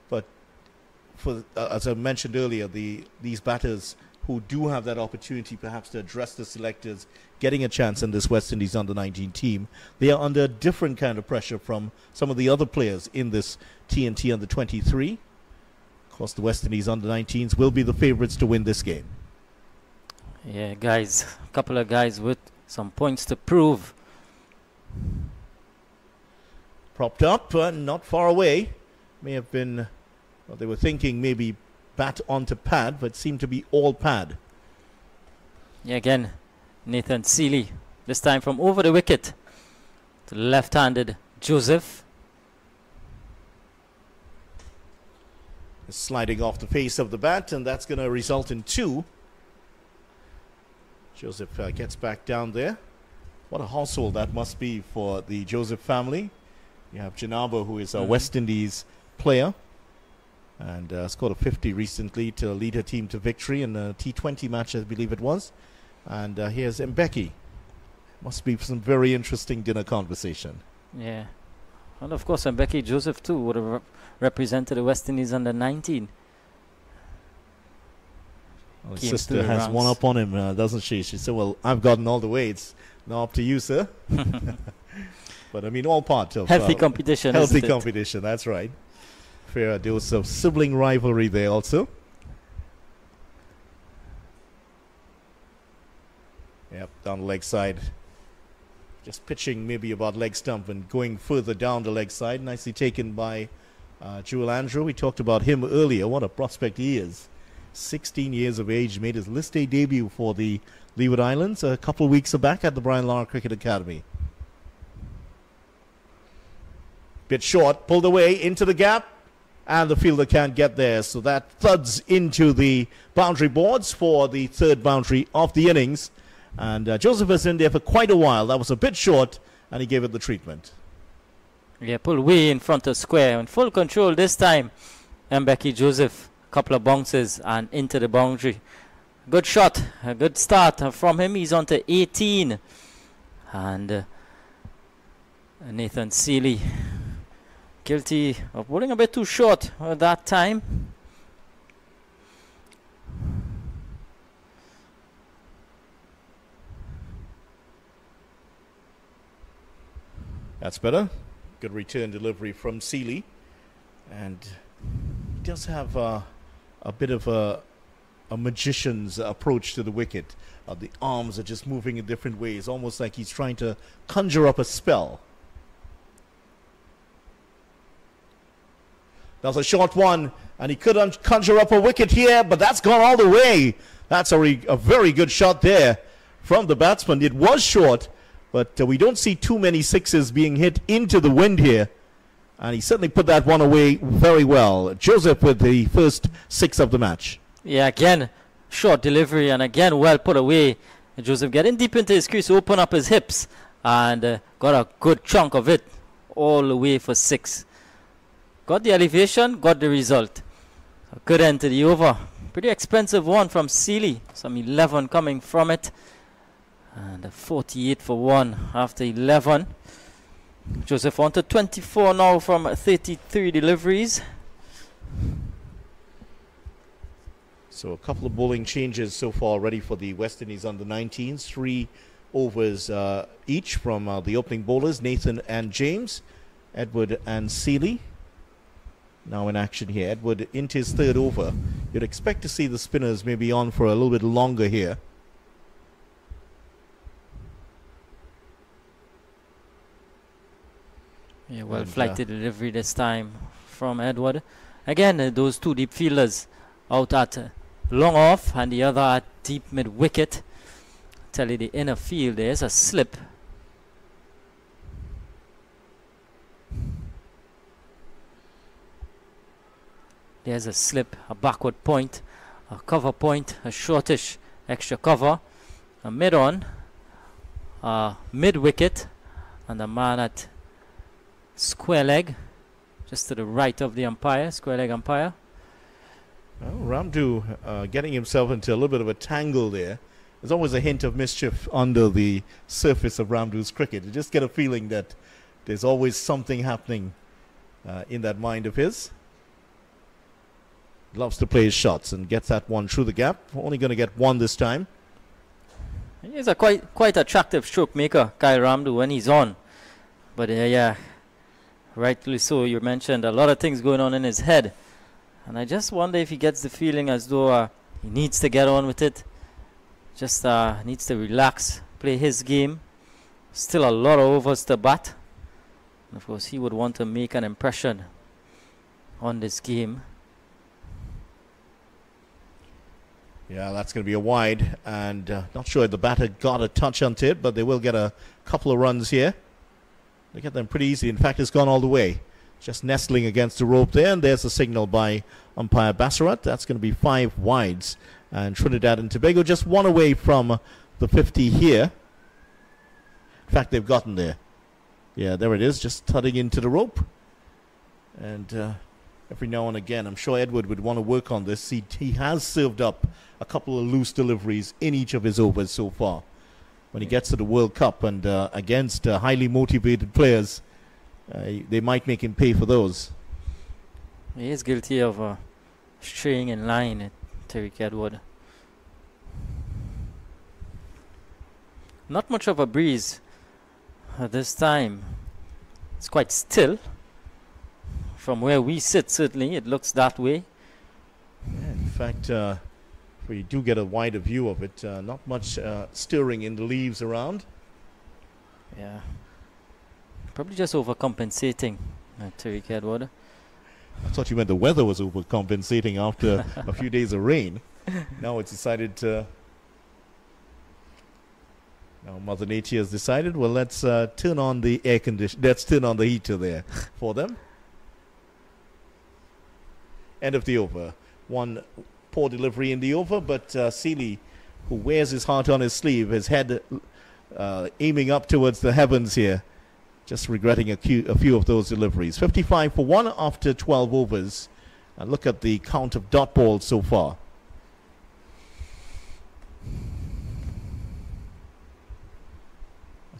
But for as I mentioned earlier, these batters who do have that opportunity perhaps to address the selectors getting a chance in this West Indies under-19 team, they are under a different kind of pressure from some of the other players in this T&T under-23. Of course, the West Indies under-19s will be the favorites to win this game. Yeah, guys, a couple of guys with some points to prove. Propped up, not far away. May have been, well, they were thinking maybe bat onto pad, but seemed to be all pad. Yeah, again, Nathan Seeley, this time from over the wicket to left-handed Joseph. Sliding off the face of the bat, and that's going to result in 2. Joseph gets back down there. What a household that must be for the Joseph family. You have Janaba, who is a West Indies player, and scored a 50 recently to lead her team to victory in a T20 match, I believe it was. And here's Mbeki. Must be some very interesting dinner conversation. Yeah. And of course, Mbeki Joseph too would have represented the West Indies under-19. Well, his sister has one up on him, doesn't she? She said, well, I've gotten all the way. It's now up to you, sir. But, I mean, all part of... healthy competition, healthy competition, that's right. Fair dose of sibling rivalry there also. Yep, down the leg side. Just pitching maybe about leg stump and going further down the leg side. Nicely taken by Jewel Andrew. We talked about him earlier. What a prospect he is. 16 years of age, made his list A debut for the Leeward Islands a couple of weeks back at the Brian Lara Cricket Academy. Bit short, pulled away into the gap, and the fielder can't get there. So that thuds into the boundary boards for the third boundary of the innings. And Joseph was in there for quite a while. That was a bit short, and he gave it the treatment. Yeah, pulled way in front of square. In full control this time. Mbeki Joseph, a couple of bounces and into the boundary. Good shot, a good start from him. He's on to 18. And Nathan Seeley, guilty of bowling a bit too short at that time. That's better. Good return delivery from Seeley. And he does have a bit of a magician's approach to the wicket. The arms are just moving in different ways, almost like he's trying to conjure up a spell. That's a short one, and he could conjure up a wicket here, but that's gone all the way. That's a very good shot there from the batsman. It was short, but we don't see too many sixes being hit into the wind here. And he certainly put that one away very well. Joseph with the first 6 of the match. Yeah, again, short delivery and again well put away. Joseph getting deep into his crease, open up his hips, and got a good chunk of it all the way for 6. Got the elevation, got the result. A good end to the over. Pretty expensive one from Sealy. Some 11 coming from it. And a 48 for 1 after 11. Joseph on to 24 now from 33 deliveries. So a couple of bowling changes so far ready for the West Indies under-19s. 3 overs each from the opening bowlers, Nathan and James, Edward and Sealy. Now in action here. Edward into his 3rd over. You'd expect to see the spinners maybe on for a little bit longer here. Yeah, well flighted delivery this time from Edward. Again, those 2 deep fielders out at long off and the other at deep mid wicket. Tell you the inner field, there's a slip. There's a slip, a backward point, a cover point, a shortish extra cover, a mid on, a mid wicket, and a man at square leg, just to the right of the umpire, square leg umpire. Well, Ramdu getting himself into a little bit of a tangle there. There's always a hint of mischief under the surface of Ramdu's cricket. You just get a feeling that there's always something happening in that mind of his. Loves to play his shots and gets that one through the gap. Only going to get 1 this time. He's a quite attractive stroke maker, Kyle Ramdu, when he's on. But yeah, rightly so. You mentioned a lot of things going on in his head. And I just wonder if he gets the feeling as though he needs to get on with it. Just needs to relax, play his game. Still a lot of overs to bat. And of course, he would want to make an impression on this game. Yeah, that's going to be a wide, and not sure if the batter got a touch onto it, but they will get a couple of runs here. They get them pretty easy. In fact, it's gone all the way. Just nestling against the rope there, and there's a signal by umpire Bassarat. That's going to be 5 wides, and Trinidad and Tobago just 1 away from the 50 here. In fact, they've gotten there. Yeah, there it is, just thudding into the rope. And every now and again, I'm sure Edward would want to work on this. He has served up a couple of loose deliveries in each of his overs so far. When he gets to the World Cup and against highly motivated players, they might make him pay for those. He is guilty of straying in line at Tariq Edward. Not much of a breeze this time. It's quite still. From where we sit, certainly, it looks that way. Yeah, in fact, we do get a wider view of it. Not much stirring in the leaves around. Yeah. Probably just overcompensating, Tariq Edward. I thought you meant the weather was overcompensating after a few days of rain. Now it's decided to... Now Mother Nature has decided, well, let's turn on the air condition. Let's turn on the heater there for them. End of the over. 1 poor delivery in the over, but Sealy, who wears his heart on his sleeve, his head aiming up towards the heavens here, just regretting a few of those deliveries. 55 for 1 after 12 overs. And look at the count of dot balls so far. I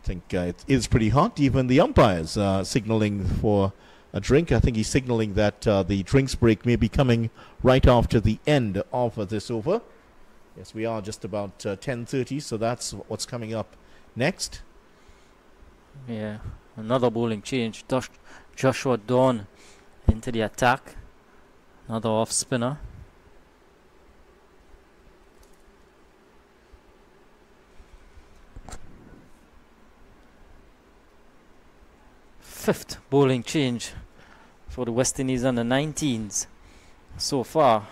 think it is pretty hot. Even the umpires signaling for a drink. I think he's signaling that the drinks break may be coming right after the end of this over. Yes, we are just about 10:30, so that's what's coming up next. Yeah, another bowling change. Joshua Dawn into the attack. Another off spinner. Fifth bowling change for the West Indies under 19s so far.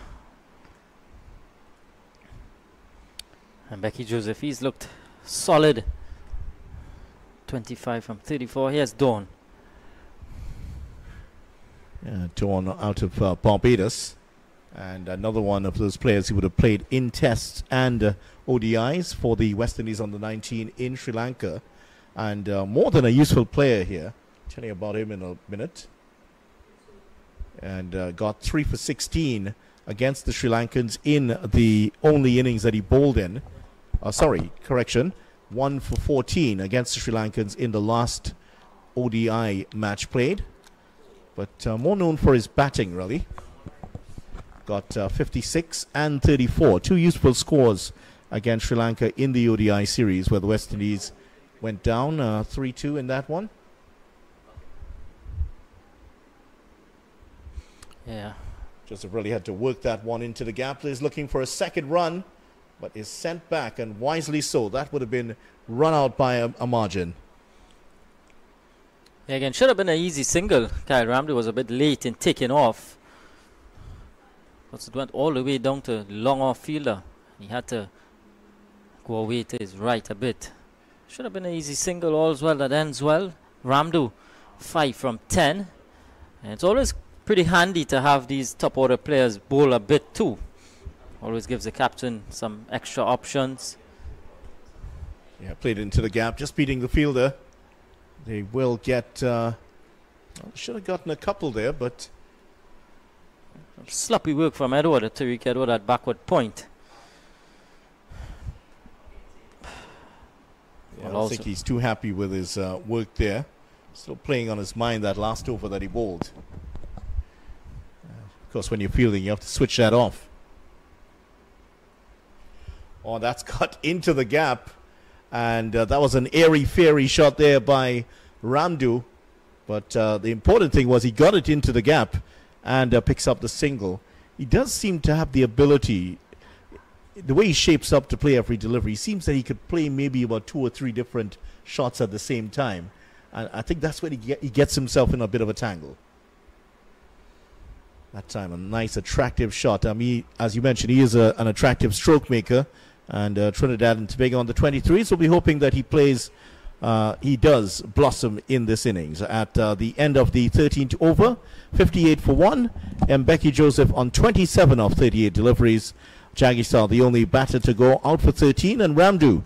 And Becky Joseph, he's looked solid. 25 from 34. Here's Dawn. Dawn out of Barbados. And another one of those players who would have played in tests and ODIs for the West Indies under-19 in Sri Lanka. And more than a useful player here. I'll tell you about him in a minute. And got 3 for 16 against the Sri Lankans in the only innings that he bowled in. 1 for 14 against the Sri Lankans in the last ODI match played. But more known for his batting, really. Got 56 and 34. 2 useful scores against Sri Lanka in the ODI series, where the West Indies went down 3-2 in that one. Yeah. Joseph really had to work that one into the gap. He's looking for a second run, but is sent back, and wisely so. That would have been run out by a margin. Yeah, again, should have been an easy single. Kyle Ramsey was a bit late in taking off. But it went all the way down to long off fielder. He had to go away to his right a bit. Should have been an easy single. All's well that ends well. Ramdu 5 from 10. And it's always pretty handy to have these top order players bowl a bit too. Always gives the captain some extra options. Yeah, played into the gap, just beating the fielder. They will get... should have gotten a couple there, but... Sloppy work from Edward, Tariq Edward at backward point. Yeah, I don't think he's too happy with his work there. Still playing on his mind that last over that he bowled. Of course, when you're fielding, you have to switch that off. Oh, that's cut into the gap. And that was an airy-fairy shot there by Ramdu. But the important thing was he got it into the gap and picks up the single. He does seem to have the ability, the way he shapes up to play every delivery, he seems that he could play maybe about 2 or 3 different shots at the same time. And I think that's when he gets himself in a bit of a tangle. That time, a nice, attractive shot. I mean, as you mentioned, he is an attractive stroke maker. And Trinidad and Tobago on the 23s will be hoping that he does blossom in this innings. At the end of the 13th over, 58 for 1. Mbeki Joseph on 27 of 38 deliveries. Jagistar, the only batter to go, out for 13. And Ramdu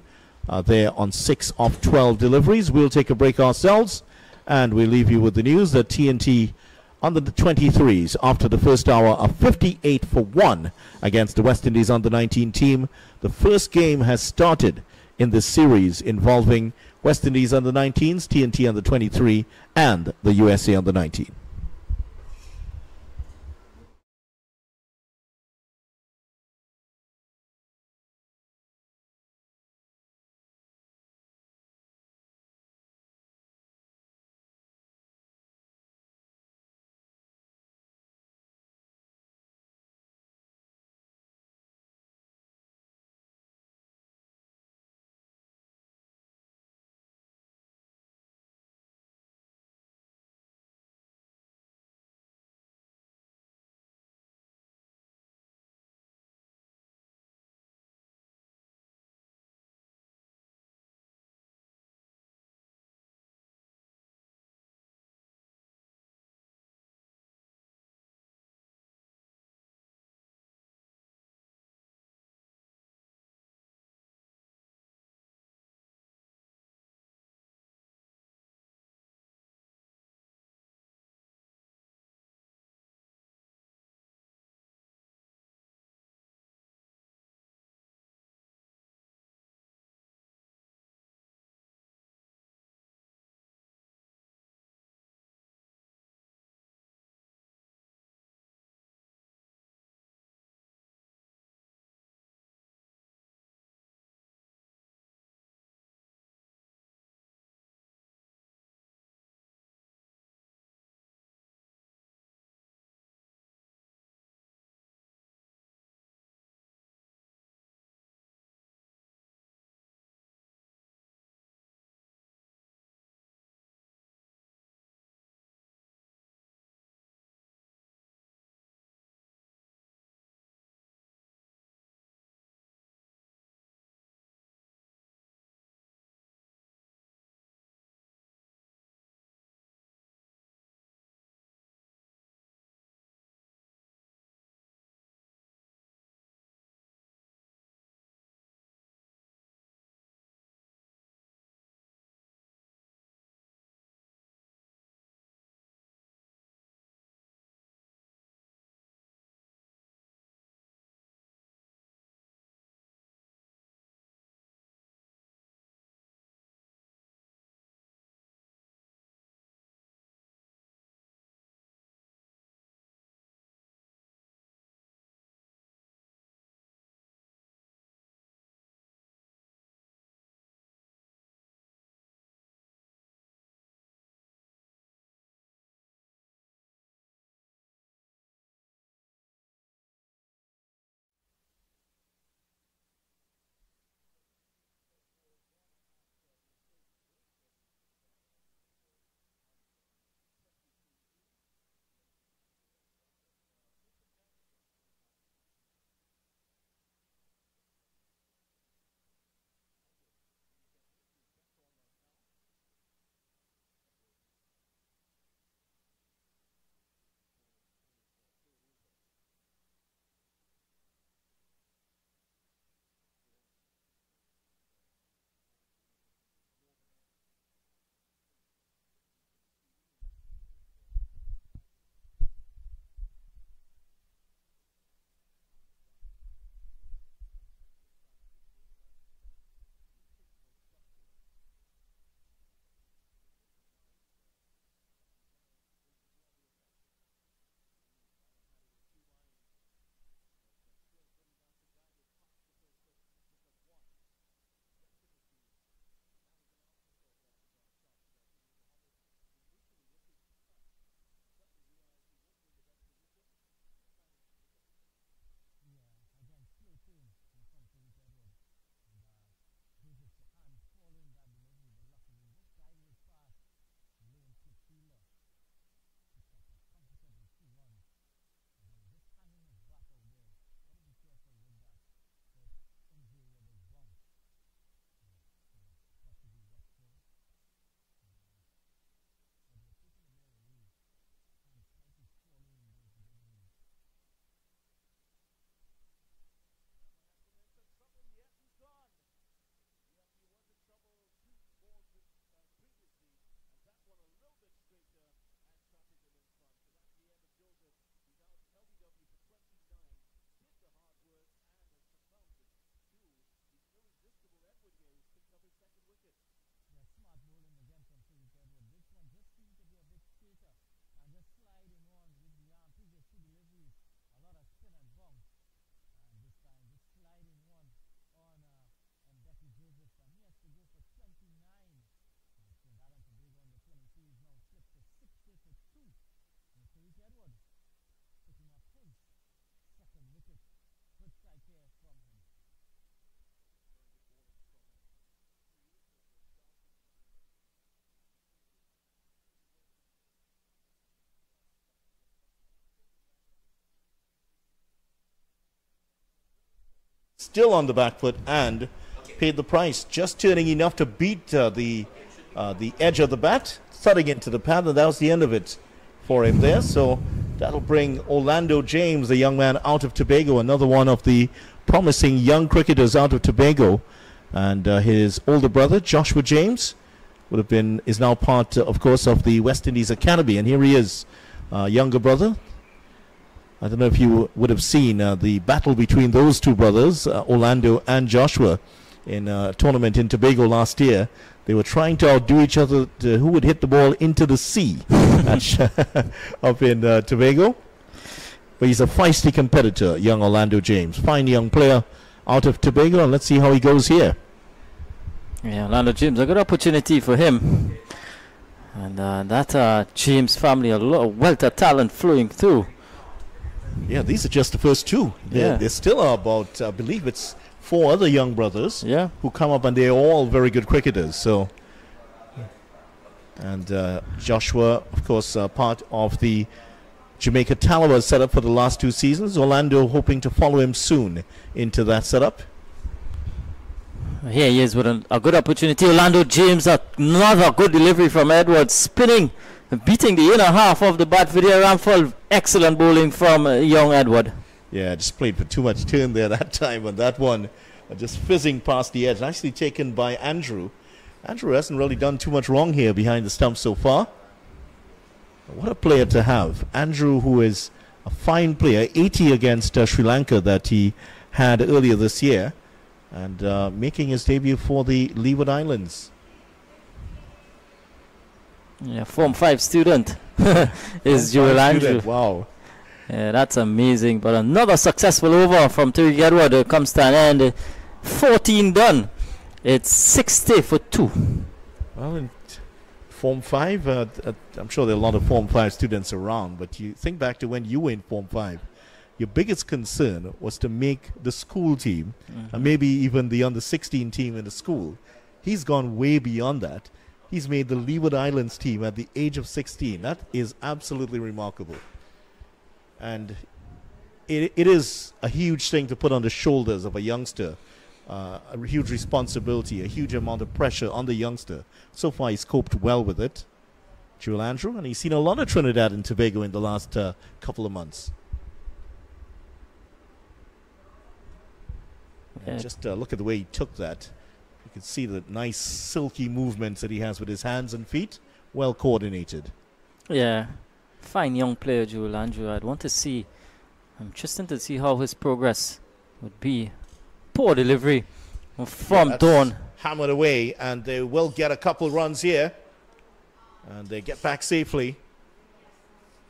there on 6 of 12 deliveries. We'll take a break ourselves. And we'll leave you with the news that T&T under the 23s after the first hour of 58 for 1 against the West Indies under-19 team. The first game has started in this series involving West Indies under-19s, T&T under-23, and the USA under-19. still on the back foot and paid the price. Just turning enough to beat the edge of the bat, thudding into the pad, and that was the end of it for him there. So that'll bring Orlando James, the young man out of Tobago, another one of the promising young cricketers out of Tobago. And his older brother, Joshua James, is now part, of course, of the West Indies Academy. And here he is, younger brother. I don't know if you would have seen the battle between those two brothers, Orlando and Joshua, in a tournament in Tobago last year. They were trying to outdo each other to who would hit the ball into the sea up in Tobago. But he's a feisty competitor, young Orlando James. Fine young player out of Tobago, and let's see how he goes here. Yeah, Orlando James, a good opportunity for him. And that James family, a lot of wealth of talent flowing through. Yeah, these are just the first two. There still are about, I believe it's 4 other young brothers who come up, and they're all very good cricketers. So, and Joshua, of course, part of the Jamaica Tallawahs setup for the last 2 seasons. Orlando hoping to follow him soon into that setup. Here he is with a good opportunity. Orlando James, another good delivery from Edwards, spinning, beating the inner half of the bat for the ramful. Excellent bowling from young Edward. Yeah, just played for too much turn there that time, and that one just fizzing past the edge. Nicely taken by Andrew. Andrew hasn't really done too much wrong here behind the stump so far. What a player to have. Andrew, who is a fine player, 80 against Sri Lanka that he had earlier this year, and making his debut for the Leeward Islands. Yeah, Form 5 student is Joel Andrew. Wow. Yeah, that's amazing. But another successful over from Tariq Edward comes to an end. 14 done. It's 60 for 2. Well, in Form 5, I'm sure there are a lot of Form 5 students around, but you think back to when you were in Form 5. Your biggest concern was to make the school team, and maybe even the under-16 team in the school. He's gone way beyond that. He's made the Leeward Islands team at the age of 16. That is absolutely remarkable. And it is a huge thing to put on the shoulders of a youngster. A huge responsibility, a huge amount of pressure on the youngster. So far, he's coped well with it, Joel Andrew, and he's seen a lot of Trinidad and Tobago in the last couple of months. Just look at the way he took that. You can see the nice silky movements that he has with his hands and feet. Well coordinated. Yeah. Fine young player, Joel Andrew. I'd want to see. I'm interested to see how his progress would be. Poor delivery from Dawn. Hammered away, and they will get a couple runs here. And they get back safely.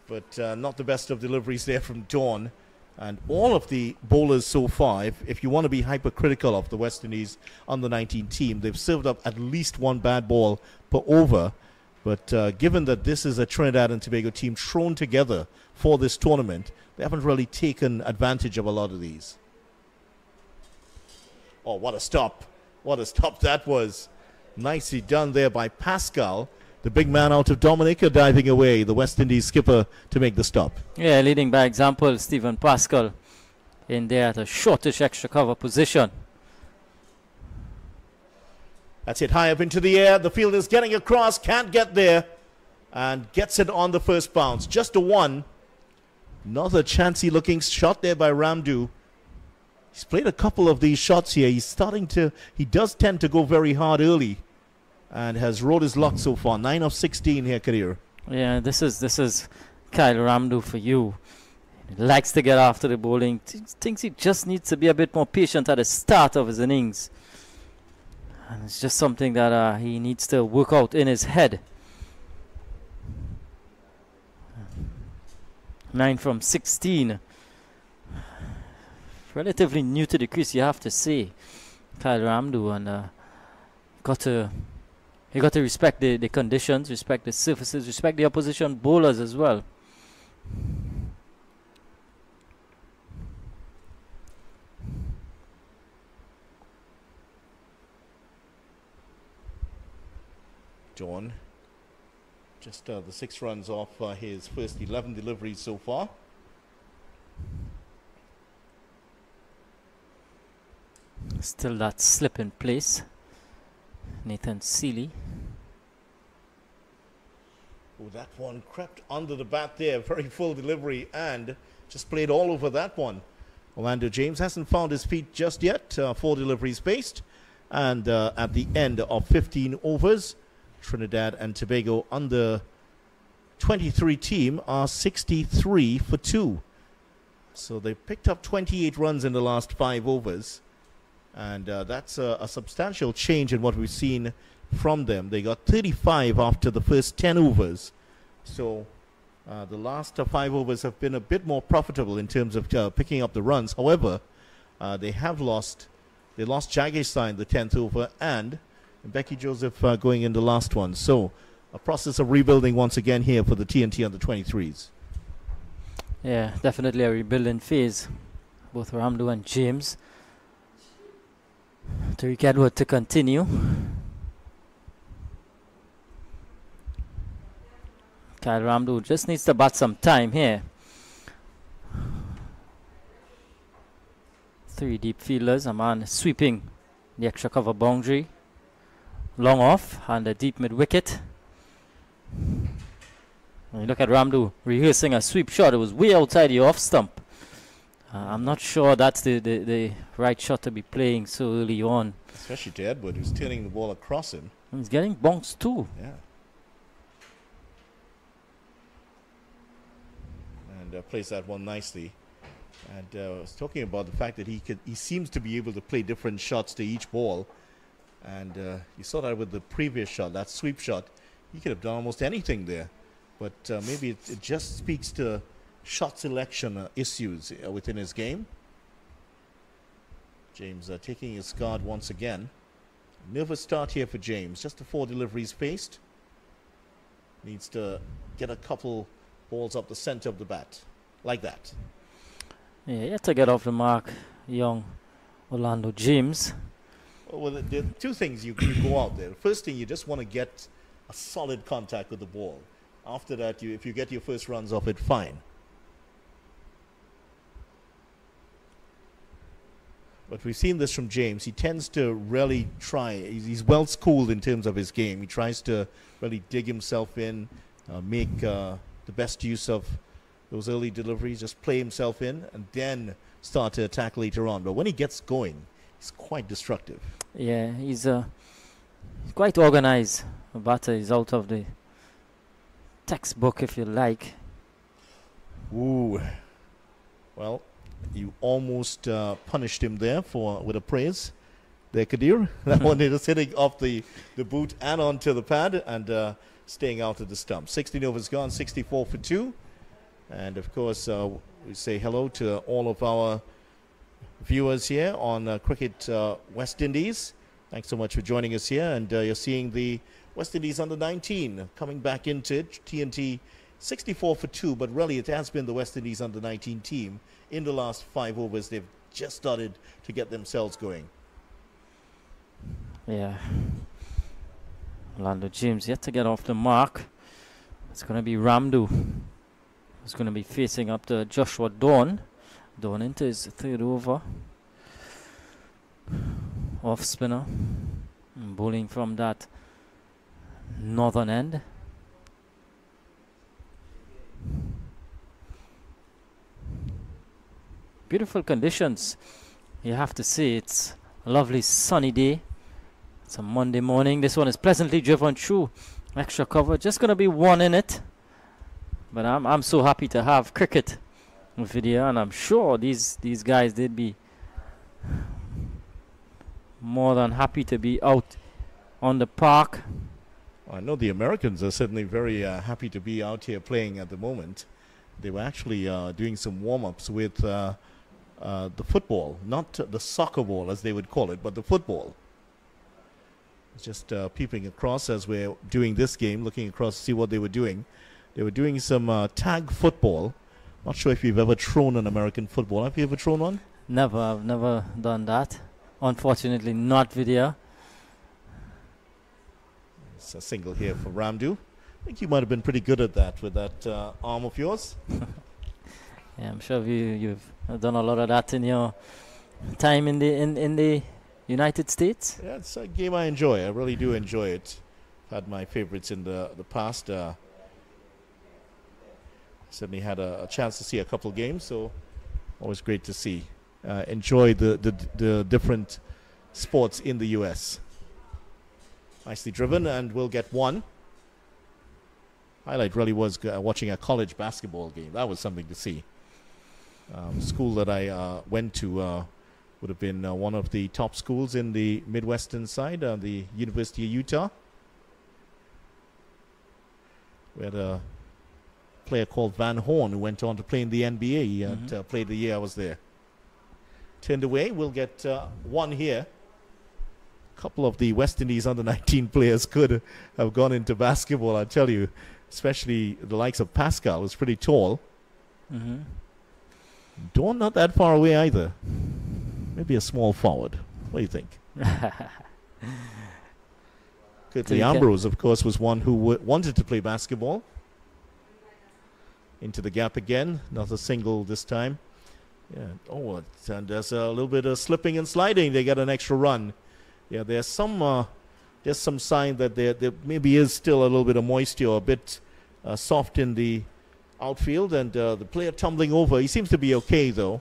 But not the best of deliveries there from Dawn. And all of the bowlers so far, if you want to be hypercritical of the West Indies under-19 team, they've served up at least 1 bad ball per over. But given that this is a Trinidad and Tobago team thrown together for this tournament, they haven't really taken advantage of a lot of these. Oh, what a stop. What a stop that was. Nicely done there by Pascal. The big man out of Dominica diving away, the West Indies skipper, to make the stop. Yeah, leading by example, Stephen Pascal in there at a shortish extra cover position. That's it high up into the air. The fielder's getting across, can't get there, and gets it on the first bounce. Just a 1. Another chancy looking shot there by Ramdu. He's played a couple of these shots here. He does tend to go very hard early. And has rode his luck so far. 9 of 16 here, Kadir. Yeah, this is Kyle Ramdu for you. He likes to get after the bowling. Thinks he just needs to be a bit more patient at the start of his innings. And it's just something that he needs to work out in his head. 9 from 16. Relatively new to the crease, you have to say, Kyle Ramdu, and you got to respect the conditions, respect the surfaces, respect the opposition bowlers as well. Dawn, just the 6 runs off his first 11 deliveries so far. Still that slip in place. Nathan Seeley. Oh, that one crept under the bat there. Very full delivery and just played all over that one. Orlando James hasn't found his feet just yet. 4 deliveries paced. And at the end of 15 overs, Trinidad and Tobago under 23 team are 63 for 2. So they picked up 28 runs in the last 5 overs. And that's a substantial change in what we've seen from them. They got 35 after the first 10 overs. So the last 5 overs have been a bit more profitable in terms of picking up the runs. However, they lost Jageistar in the 10th over and Becky Joseph going in the last one. So a process of rebuilding once again here for the T&T under 23s. Yeah, definitely a rebuilding phase. Both Ramdu and James. Tariq Edward to continue. Kyle Ramdu just needs to bat some time here. 3 deep fielders. A man sweeping the extra cover boundary. Long off and a deep mid wicket. And you look at Ramdu rehearsing a sweep shot. It was way outside the off stump. I'm not sure that's the right shot to be playing so early on. Especially to Edward, who's turning the ball across him. And he's getting bounced too. Yeah. And plays that one nicely. And I was talking about the fact that he seems to be able to play different shots to each ball. And you saw that with the previous shot, that sweep shot. He could have done almost anything there. But maybe it just speaks to shot selection issues within his game. James taking his guard once again. Nervous start here for James. Just the 4 deliveries paced. Needs to get a couple balls up the center of the bat. Like that. Yeah, you have to get off the mark, young Orlando James. Well, there are 2 things you go out there. The first thing, you just want to get a solid contact with the ball. After that, if you get your first runs off it, fine. But we've seen this from James. He tends to really try. He's well schooled in terms of his game. He tries to really dig himself in, make the best use of those early deliveries, just play himself in, and then start to attack later on. But when he gets going, he's quite destructive. Yeah, he's quite organized. The batter is out of the textbook, if you like. Ooh. Well, you almost punished him there with a praise. There, Kadir. That one is hitting off the boot and onto the pad and staying out of the stump. 16 overs gone, 64 for 2. And, of course, we say hello to all of our viewers here on Cricket West Indies. Thanks so much for joining us here. And you're seeing the West Indies under 19 coming back into it. T&T 64 for 2, but really it has been the West Indies under 19 team. In the last 5 overs, they've just started to get themselves going. Yeah. Orlando James yet to get off the mark. It's going to be Ramdu. He's going to be facing up to Joshua Dawn. Dawn into his 3rd over. Off spinner. And bowling from that northern end. Beautiful conditions. You have to say it's a lovely sunny day. It's a Monday morning. This one is pleasantly driven through. Extra cover. Just going to be 1 in it. But I'm so happy to have cricket video, and I'm sure these guys, they'd be more than happy to be out on the park. I know the Americans are certainly very happy to be out here playing at the moment. They were actually doing some warm-ups with the football, not the soccer ball as they would call it, but the football. Just peeping across as we're doing this game, looking across to see what they were doing. They were doing some tag football. Not sure if you've ever thrown an American football. Have you ever thrown one? Never. I've never done that. Unfortunately, not video. It's a single here for Ramdu. I think you might have been pretty good at that with that arm of yours. Yeah, I'm sure you've done a lot of that in your time in the United States? Yeah, it's a game I enjoy. I really do enjoy it. Had my favorites in the past. Certainly had a chance to see a couple games, so always great to see. Enjoy the different sports in the U.S. Nicely driven, and we'll get one. Highlight really was watching a college basketball game. That was something to see. School that I went to would have been one of the top schools in the Midwestern side, the University of Utah. We had a player called Van Horn who went on to play in the NBA. He had played the year I was there. Turned away. We'll get one here. A couple of the West Indies under-19 players could have gone into basketball, I tell you. Especially the likes of Pascal, who's pretty tall. Dawn not that far away either. Maybe a small forward. What do you think? Curtly Ambrose, of course, was one who wanted to play basketball. Into the gap again. Not a single this time. Yeah. Oh, and there's a little bit of slipping and sliding. They got an extra run. Yeah, there's some sign that there maybe is still a little bit of moisture, a bit soft in the outfield, and the player tumbling over. He seems to be okay, though.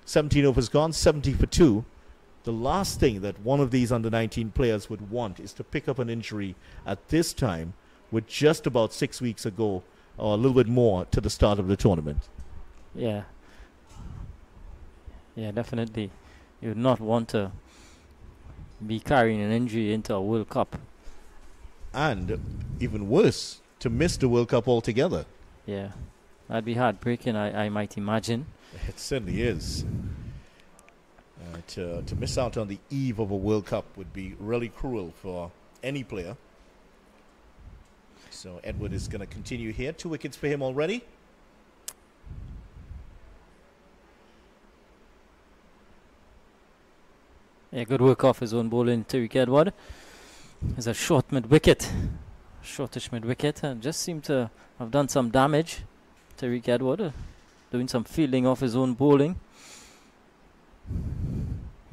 17 overs gone, 70 for 2. The last thing that one of these under-19 players would want is to pick up an injury at this time, with just about 6 weeks ago, or a little bit more, to the start of the tournament. Yeah. Yeah, definitely. You would not want to be carrying an injury into a World Cup. And even worse, to miss the World Cup altogether. Yeah. That'd be heartbreaking, I might imagine. It certainly is. To miss out on the eve of a World Cup would be really cruel for any player. So Edward is going to continue here. 2 wickets for him already. Yeah, good work off his own bowling, Tariq Edward. There's a short mid-wicket. Shortish mid-wicket. And just seemed to have done some damage. Tariq Edward doing some fielding off his own bowling.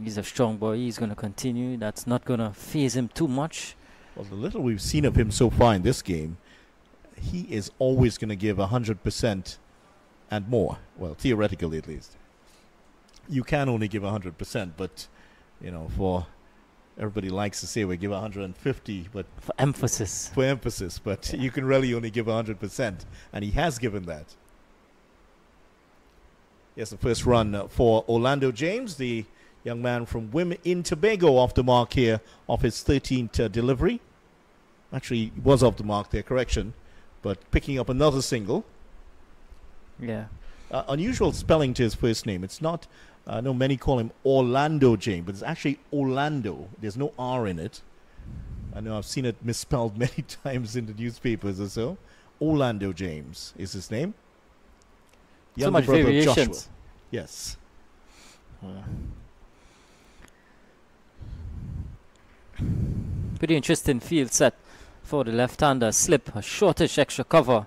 He's a strong boy. He's going to continue. That's not going to faze him too much. Well, the little we've seen of him so far in this game, he is always going to give 100% and more. Well, theoretically at least. You can only give 100%, but, you know, for everybody likes to say we give 150, but for emphasis. For emphasis, but you can really only give 100%, and he has given that. Yes, the first run for Orlando James, the young man from Wim in Tobago, off the mark here, off his 13th delivery. Actually, he was off the mark there, correction, but picking up another single. Yeah. Unusual spelling to his first name. It's not, I know many call him Orlando James, but it's actually Orlando. There's no R in it. I know I've seen it misspelled many times in the newspapers or so. Orlando James is his name. So much variations. Joshua. Yes. Pretty interesting field set for the left-hander. Slip, a shortish extra cover.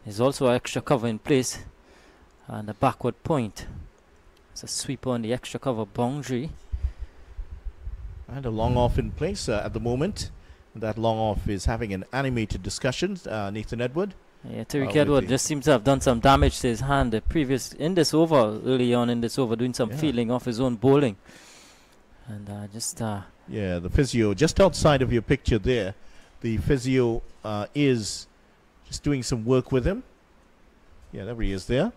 There's also an extra cover in place. And a backward point. It's a sweep on the extra cover boundary. And a long off in place at the moment. That long off is having an animated discussion. Nathan Edward. Yeah, Tariq Edward just seems to have done some damage to his hand in this over, early on in this over, doing some fielding off his own bowling. And yeah, the physio, just outside of your picture there, the physio is just doing some work with him. Yeah, there he is there.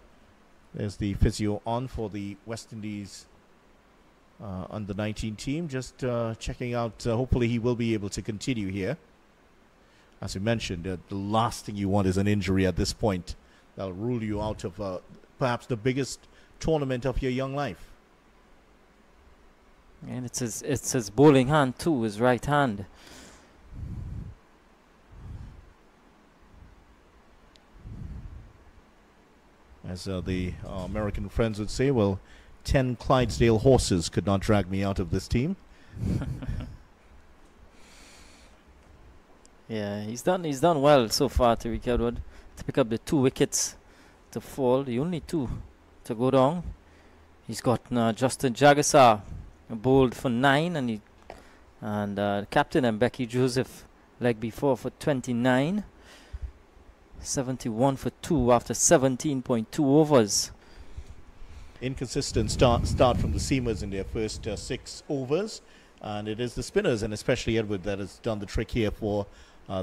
There's the physio on for the West Indies under-19 team. Just checking out, hopefully he will be able to continue here. As we mentioned, the last thing you want is an injury at this point. That'll rule you out of perhaps the biggest tournament of your young life. And it's his bowling hand too, his right hand. As the American friends would say, well, 10 Clydesdale horses could not drag me out of this team. Yeah, he's done well so far, Tariq Edward, to pick up the 2 wickets to fall, the only 2 to go down. He's got Justin Jagasar bowled for 9, and he And captain and Becky Joseph leg before for 29. 71 for 2 after 17.2 overs. Inconsistent start from the seamers in their first 6 overs. And it is the spinners, and especially Edward, that has done the trick here for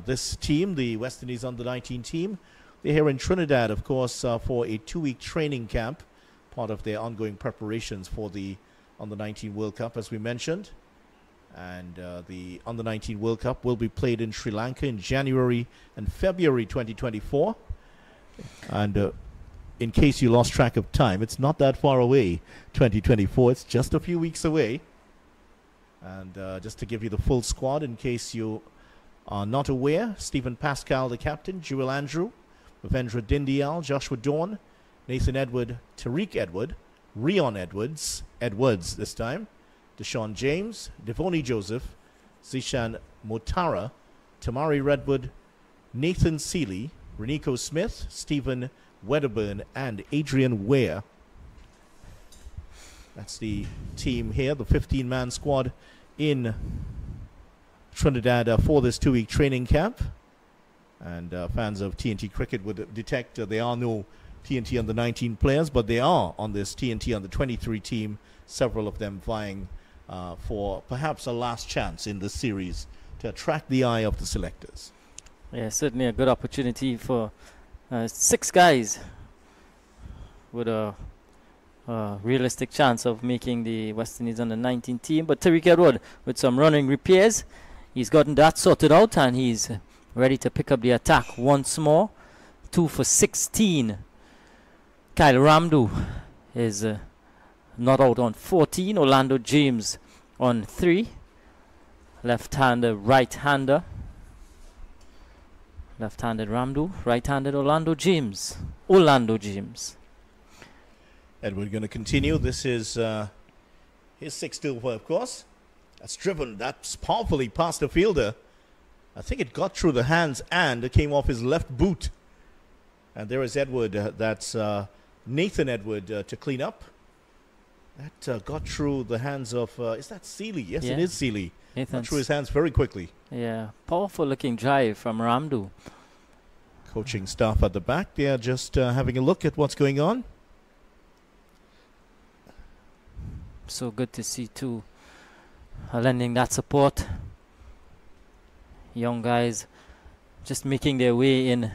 this team, the West Indies under-19 team. They're here in Trinidad, of course, for a 2-week training camp, part of their ongoing preparations for the under-19 World Cup, as we mentioned. And the under-19 World Cup will be played in Sri Lanka in January and February 2024. And in case you lost track of time, it's not that far away, 2024. It's just a few weeks away. And just to give you the full squad, in case you are not aware, Stephen Pascal, the captain, Jewel Andrew, Ravendra Dindial, Joshua Dawn, Nathan Edward, Tariq Edward, Rion Edwards this time, Deshaun James, Devoni Joseph, Zishan Motara, Tamari Redwood, Nathan Seeley, Renico Smith, Stephen Wedderburn, and Adrian Ware. That's the team here, the 15-man squad in Trinidad for this 2-week training camp. And fans of T&T cricket would detect there are no T&T under-19 players, but they are on this T&T under-23 team, several of them vying for perhaps a last chance in this series to attract the eye of the selectors. Yeah, certainly a good opportunity for 6 guys with a realistic chance of making the West Indies under-19 team. But Tariq Edward with some running repairs, he's gotten that sorted out and he's ready to pick up the attack once more. 2 for 16. Kyle Ramdu is not out on 14. Orlando James on 3. Left-hander, right-hander. Left-handed Ramdu, right-handed Orlando James. Edward going to continue. This is his 6th over, of course. That's powerfully past the fielder. I think it got through the hands and it came off his left boot. And there is Edward. That's Nathan Edward to clean up. That got through the hands of, is that Seeley? Yes, yeah. It is Seeley. Got through his hands very quickly. Yeah, powerful looking drive from Ramdu. Coaching staff at the back, they are just having a look at what's going on. So good to see too, lending that support. Young guys just making their way in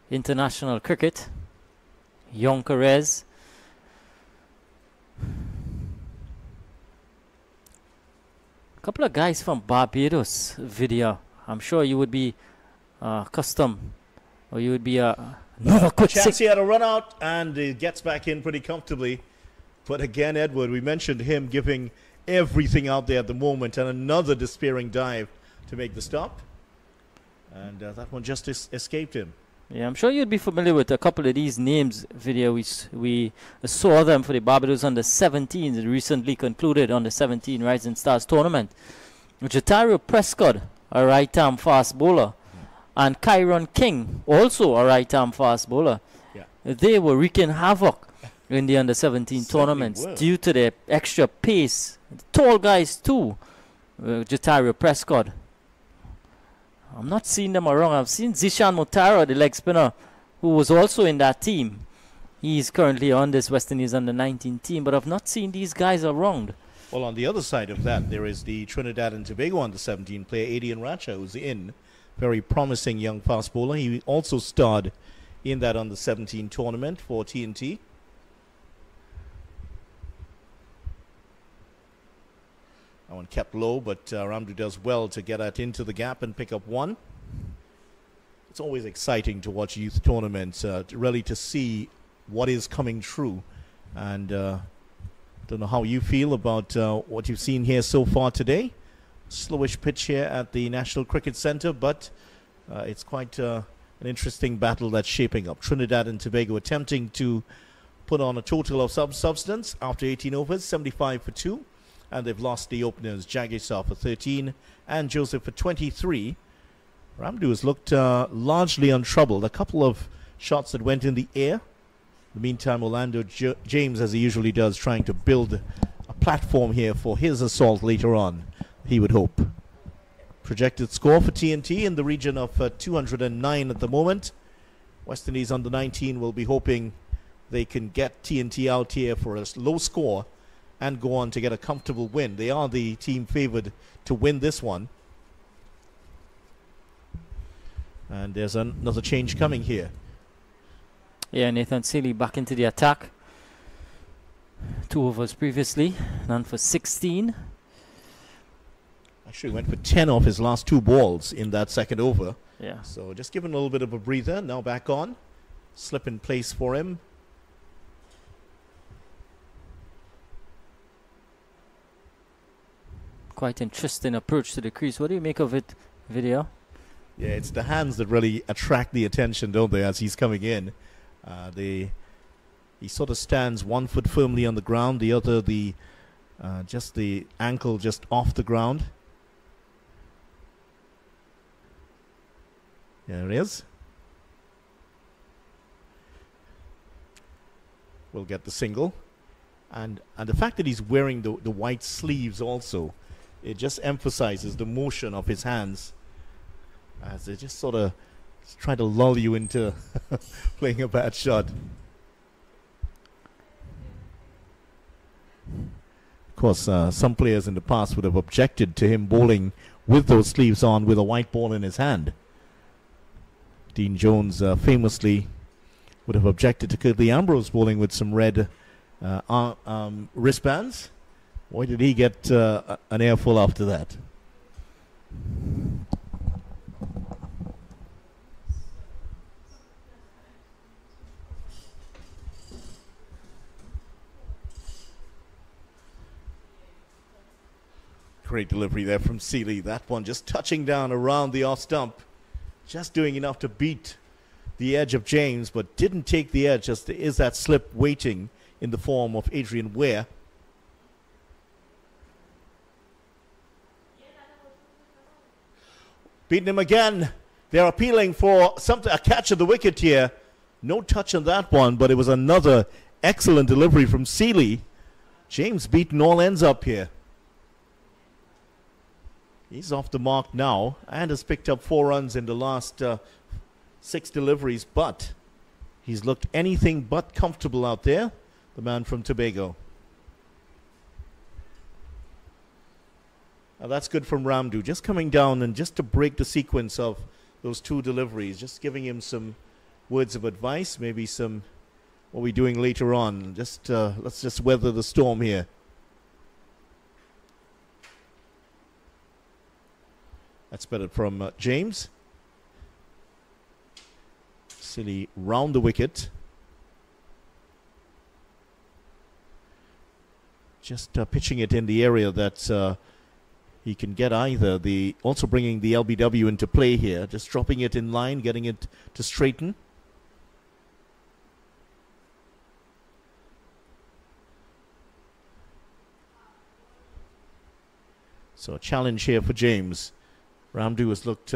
international cricket. Young careers. A couple of guys from Barbados, Vidya. I'm sure you would be accustomed, or you would be another quick chance. He had a run out and he gets back in pretty comfortably. But again, Edward, we mentioned him giving everything out there at the moment, and another despairing dive to make the stop. And that one just escaped him. Yeah, I'm sure you'd be familiar with a couple of these names, Video. We saw them for the Barbados under-17, the recently concluded under-17 Rising Stars tournament. Jatario Prescott, a right-arm fast bowler, and Kyron King, also a right-arm fast bowler. Yeah. They were wreaking havoc in the under-17 tournaments due to their extra pace. Tall guys too, Jatario Prescott. I'm not seeing them around. I've seen Zishan Motara, the leg spinner, who was also in that team. He's currently on this West Indies under-19 team, but I've not seen these guys around. Well, on the other side of that, there is the Trinidad and Tobago under-17 player, Adian Racha, who's in. Very promising young fast bowler. He also starred in that under-17 tournament for T&T. That one kept low, but Ramdu does well to get it into the gap and pick up 1. It's always exciting to watch youth tournaments, really to see what is coming true. And don't know how you feel about what you've seen here so far today. Slowish pitch here at the National Cricket Centre, but it's quite an interesting battle that's shaping up. Trinidad and Tobago attempting to put on a total of substance after 18 overs, 75 for 2. And they've lost the openers, Jagisar for 13 and Joseph for 23. Ramdu has looked largely untroubled. A couple of shots that went in the air. In the meantime, Orlando James, as he usually does, trying to build a platform here for his assault later on. he would hope. Projected score for T&T in the region of 209 at the moment. West Indies under 19 will be hoping they can get T&T out here for a low score and go on to get a comfortable win. They are the team favored to win this one. And there's another change coming here. Yeah, Nathan Seeley back into the attack. 2 overs previously, none for 16. Actually went for 10 off his last 2 balls in that second over. Yeah. So just giving a little bit of a breather. Now back on. Slip in place for him. Quite interesting approach to the crease. What do you make of it, Video? Yeah, it's the hands that really attract the attention, don't they, as he's coming in. He sort of stands 1 foot firmly on the ground, the other just the ankle just off the ground. There it is. We'll get the single. And the fact that he's wearing the white sleeves also, it just emphasizes the motion of his hands as they just sort of try to lull you into playing a bad shot. Of course, some players in the past would have objected to him bowling with those sleeves on with a white ball in his hand. Dean Jones famously would have objected to Curtly Ambrose bowling with some red wristbands. Boy, did he get an airful after that. Great delivery there from Seeley. That one just touching down around the off stump. Just doing enough to beat the edge of James, but didn't take the edge. Just there is that slip waiting in the form of Adrian Ware. Beating him again. They're appealing for a catch of the wicket here. No touch on that one, but it was another excellent delivery from Seeley. James beaten all ends up here. He's off the mark now and has picked up 4 runs in the last 6 deliveries, but he's looked anything but comfortable out there, the man from Tobago. Now that's good from Ramdu, just coming down and just to break the sequence of those 2 deliveries, just giving him some words of advice, maybe some what we're doing later on. Just let's just weather the storm here. That's better from James. Silly round the wicket. Just pitching it in the area that he can get either. Also bringing the LBW into play here. Just dropping it in line, getting it to straighten. So a challenge here for James. Ramdu has looked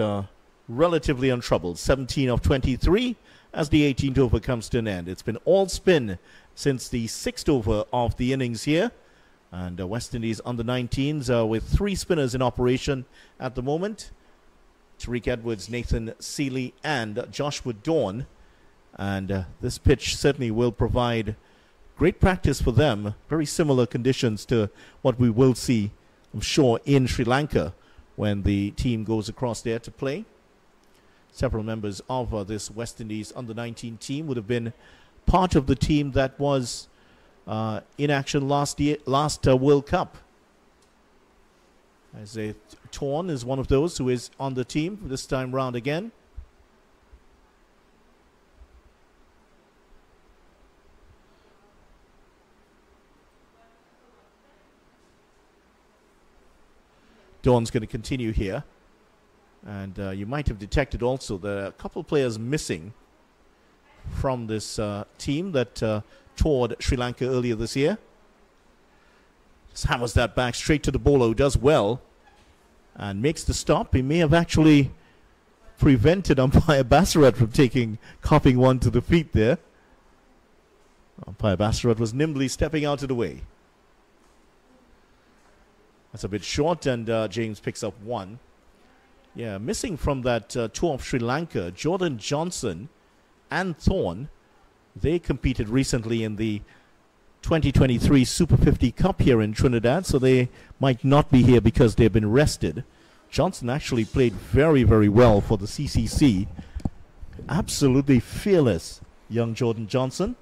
relatively untroubled. 17 of 23 as the 18th over comes to an end. It's been all spin since the 6th over of the innings here. And West Indies under 19s with 3 spinners in operation at the moment. Tariq Edwards, Nathan Seeley, and Joshua Dawn. And this pitch certainly will provide great practice for them. Very similar conditions to what we will see, I'm sure, in Sri Lanka when the team goes across there to play. Several members of this West Indies under-19 team would have been part of the team that was in action last World Cup. Isaiah Torn is one of those who is on the team this time round again. Dawn's going to continue here. And you might have detected also there are a couple of players missing from this team that toured Sri Lanka earlier this year. Just hammers that back straight to the bowler, who does well and makes the stop. He may have actually prevented umpire Bassarat from copping one to the feet there. Umpire Bassarat was nimbly stepping out of the way. That's a bit short, and James picks up 1. Yeah, missing from that tour of Sri Lanka, Jordan Johnson and Thorne. They competed recently in the 2023 Super 50 Cup here in Trinidad, so they might not be here because they've been rested. Johnson actually played very, very well for the CCC. Absolutely fearless, young Jordan Johnson.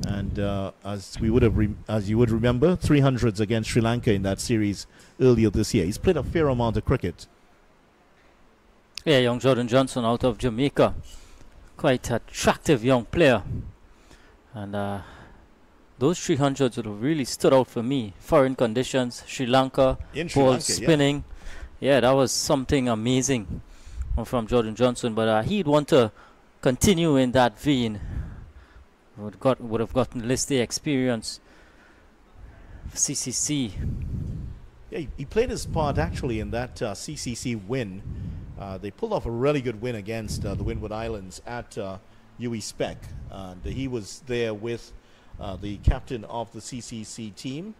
And as you would remember, 300s against Sri Lanka in that series earlier this year. He's played a fair amount of cricket. Yeah, young Jordan Johnson out of Jamaica. Quite attractive young player. And those 300s would have really stood out for me. Foreign conditions, Sri Lanka, ball spinning. Yeah, that was something amazing from Jordan Johnson. But he'd want to continue in that vein. Would have gotten list A experience. CCC. Yeah, he played his part actually in that CCC win. They pulled off a really good win against the Windward Islands at UE Spec. And he was there with the captain of the CCC team,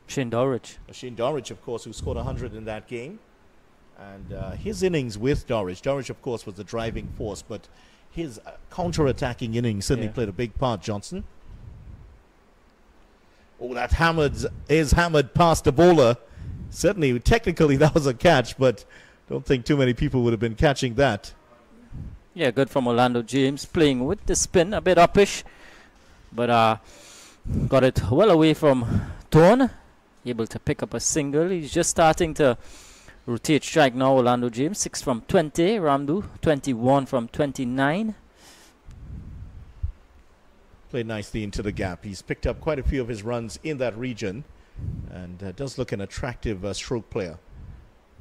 Shane Dorridge. Shane Dorridge, of course, who scored 100 in that game. And his innings with Dorridge, of course, was the driving force, but his counter-attacking innings certainly played a big part, Johnson. Oh, that hammered past the bowler. Certainly, technically, that was a catch, but don't think too many people would have been catching that. Yeah, good from Orlando James, playing with the spin, a bit uppish, but got it well away from Thorne, able to pick up a single. He's just starting to rotate strike now, Orlando James. 6 from 20, Ramdu 21 from 29. Played nicely into the gap. He's picked up quite a few of his runs in that region, and does look an attractive stroke player.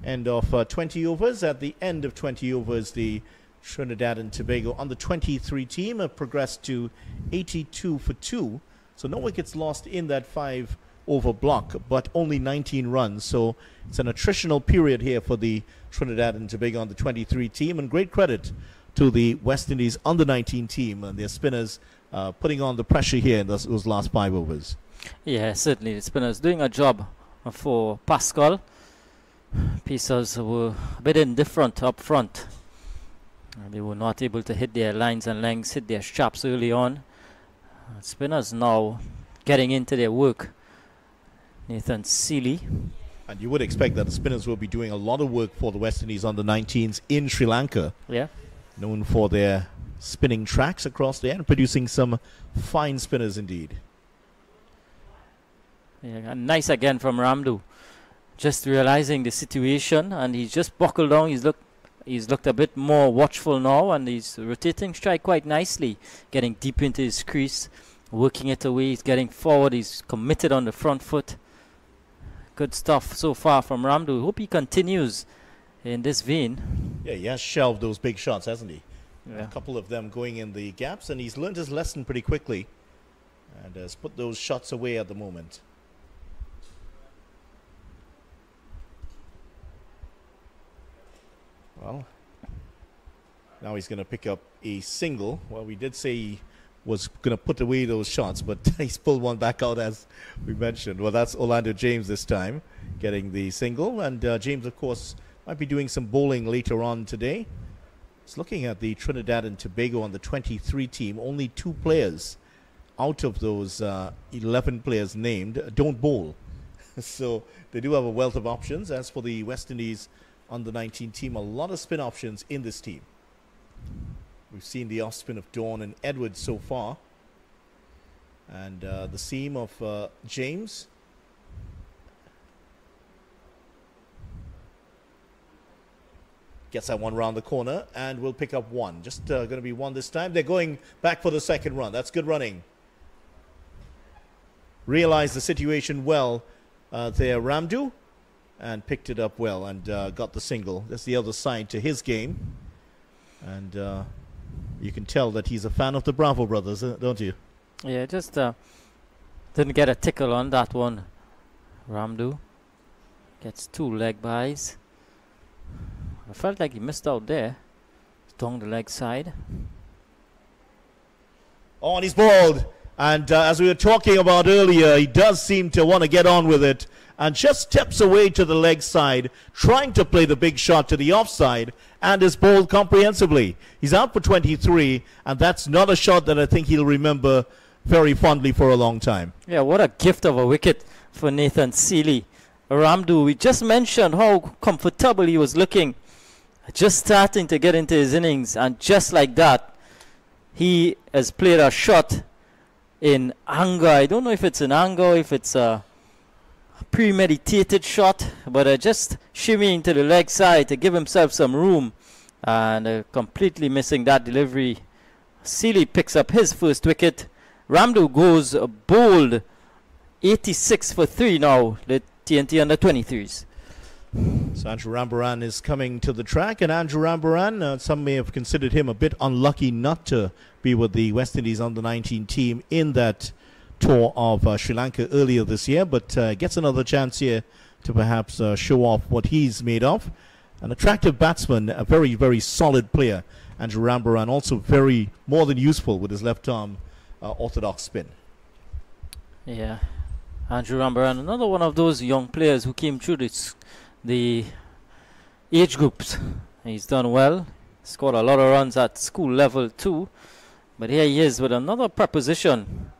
End of 20 overs. At the end of 20 overs, the Trinidad and Tobago on the 23 team have progressed to 82 for 2. So no wickets lost in that 5-over block, but only 19 runs. So it's an attritional period here for the Trinidad and Tobago on the 23 team. And great credit to the West Indies under 19 team and their spinners putting on the pressure here in those last 5 overs. Yeah, certainly. The spinners doing a job for Pascal. Pacers were a bit indifferent up front. They were not able to hit their lines and lengths, hit their straps early on. Spinners now getting into their work. Nathan Seeley. And you would expect that the spinners will be doing a lot of work for the West Indies under 19s in Sri Lanka. Yeah. Known for their spinning tracks across there and producing some fine spinners indeed. Yeah, and nice again from Ramdu. Just realizing the situation, and he's just buckled down. He's looked a bit more watchful now, and he's rotating strike quite nicely, getting deep into his crease, working it away. He's getting forward. He's committed on the front foot. Good stuff so far from Ramdu. Hope he continues in this vein. Yeah, he has shelved those big shots, hasn't he? Yeah. A couple of them going in the gaps, and he's learned his lesson pretty quickly and has put those shots away at the moment. Well, now he's going to pick up a single. Well, we did say he was going to put away those shots, but he's pulled one back out, as we mentioned. Well, that's Orlando James this time getting the single. And James, of course, might be doing some bowling later on today. It's looking at the Trinidad and Tobago on the 23 team. Only 2 players out of those 11 players named don't bowl. So they do have a wealth of options. As for the West Indies on the 19 team, a lot of spin options in this team. We've seen the off spin of Dawn and Edwards so far, and the seam of James. Gets that one round the corner, and we'll pick up 1. Just going to be 1 this time. They're going back for the second run. That's good running. Realized the situation well there, Ramdu, and picked it up well and got the single. That's the other side to his game. And you can tell that he's a fan of the Bravo brothers, don't you? Yeah, just didn't get a tickle on that one. Ramdu gets 2 leg buys. I felt like he missed out there. Down the leg side. Oh, and he's bowled. And as we were talking about earlier, he does seem to want to get on with it and just steps away to the leg side, trying to play the big shot to the offside, and is bowled comprehensively. He's out for 23, and that's not a shot that I think he'll remember very fondly for a long time. Yeah, what a gift of a wicket for Nathan Seeley. Ramdu, we just mentioned how comfortable he was looking, just starting to get into his innings, and just like that, he has played a shot in anger. I don't know if it's in anger, if it's a premeditated shot, but just shimmying to the leg side to give himself some room, and completely missing that delivery. Seeley picks up his first wicket. Ramdu goes bowled 86 for 3 now, the T&T under 23s. So Andrew Rambaran is coming to the track, and Andrew Rambaran, some may have considered him a bit unlucky not to be with the West Indies under-19 team in that tour of Sri Lanka earlier this year, but gets another chance here to perhaps show off what he's made of. An attractive batsman, a very, very solid player. Andrew Rambaran also very more than useful with his left arm orthodox spin. Yeah, Andrew Rambaran, another one of those young players who came through the age groups. He's done well, scored a lot of runs at school level too, but here he is with another proposition.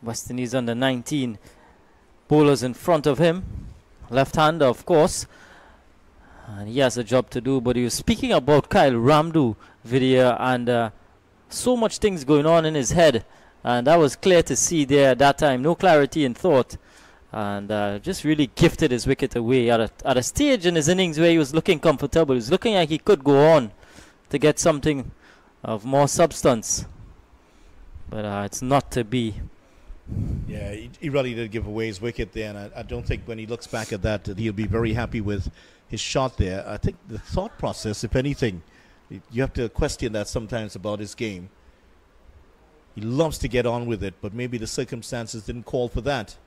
West Indies under 19 bowlers in front of him, left-hander of course, and he has a job to do. But he was speaking about Kyle Ramdu video, and so much things going on in his head, and that was clear to see there at that time. No clarity in thought, and just really gifted his wicket away at a stage in his innings where he was looking comfortable. He was looking like he could go on to get something of more substance, but it's not to be. Yeah, he really did give away his wicket there, and I don't think when he looks back at that he'll be very happy with his shot there. I think the thought process, if anything, you have to question that sometimes about his game. He loves to get on with it, but maybe the circumstances didn't call for that.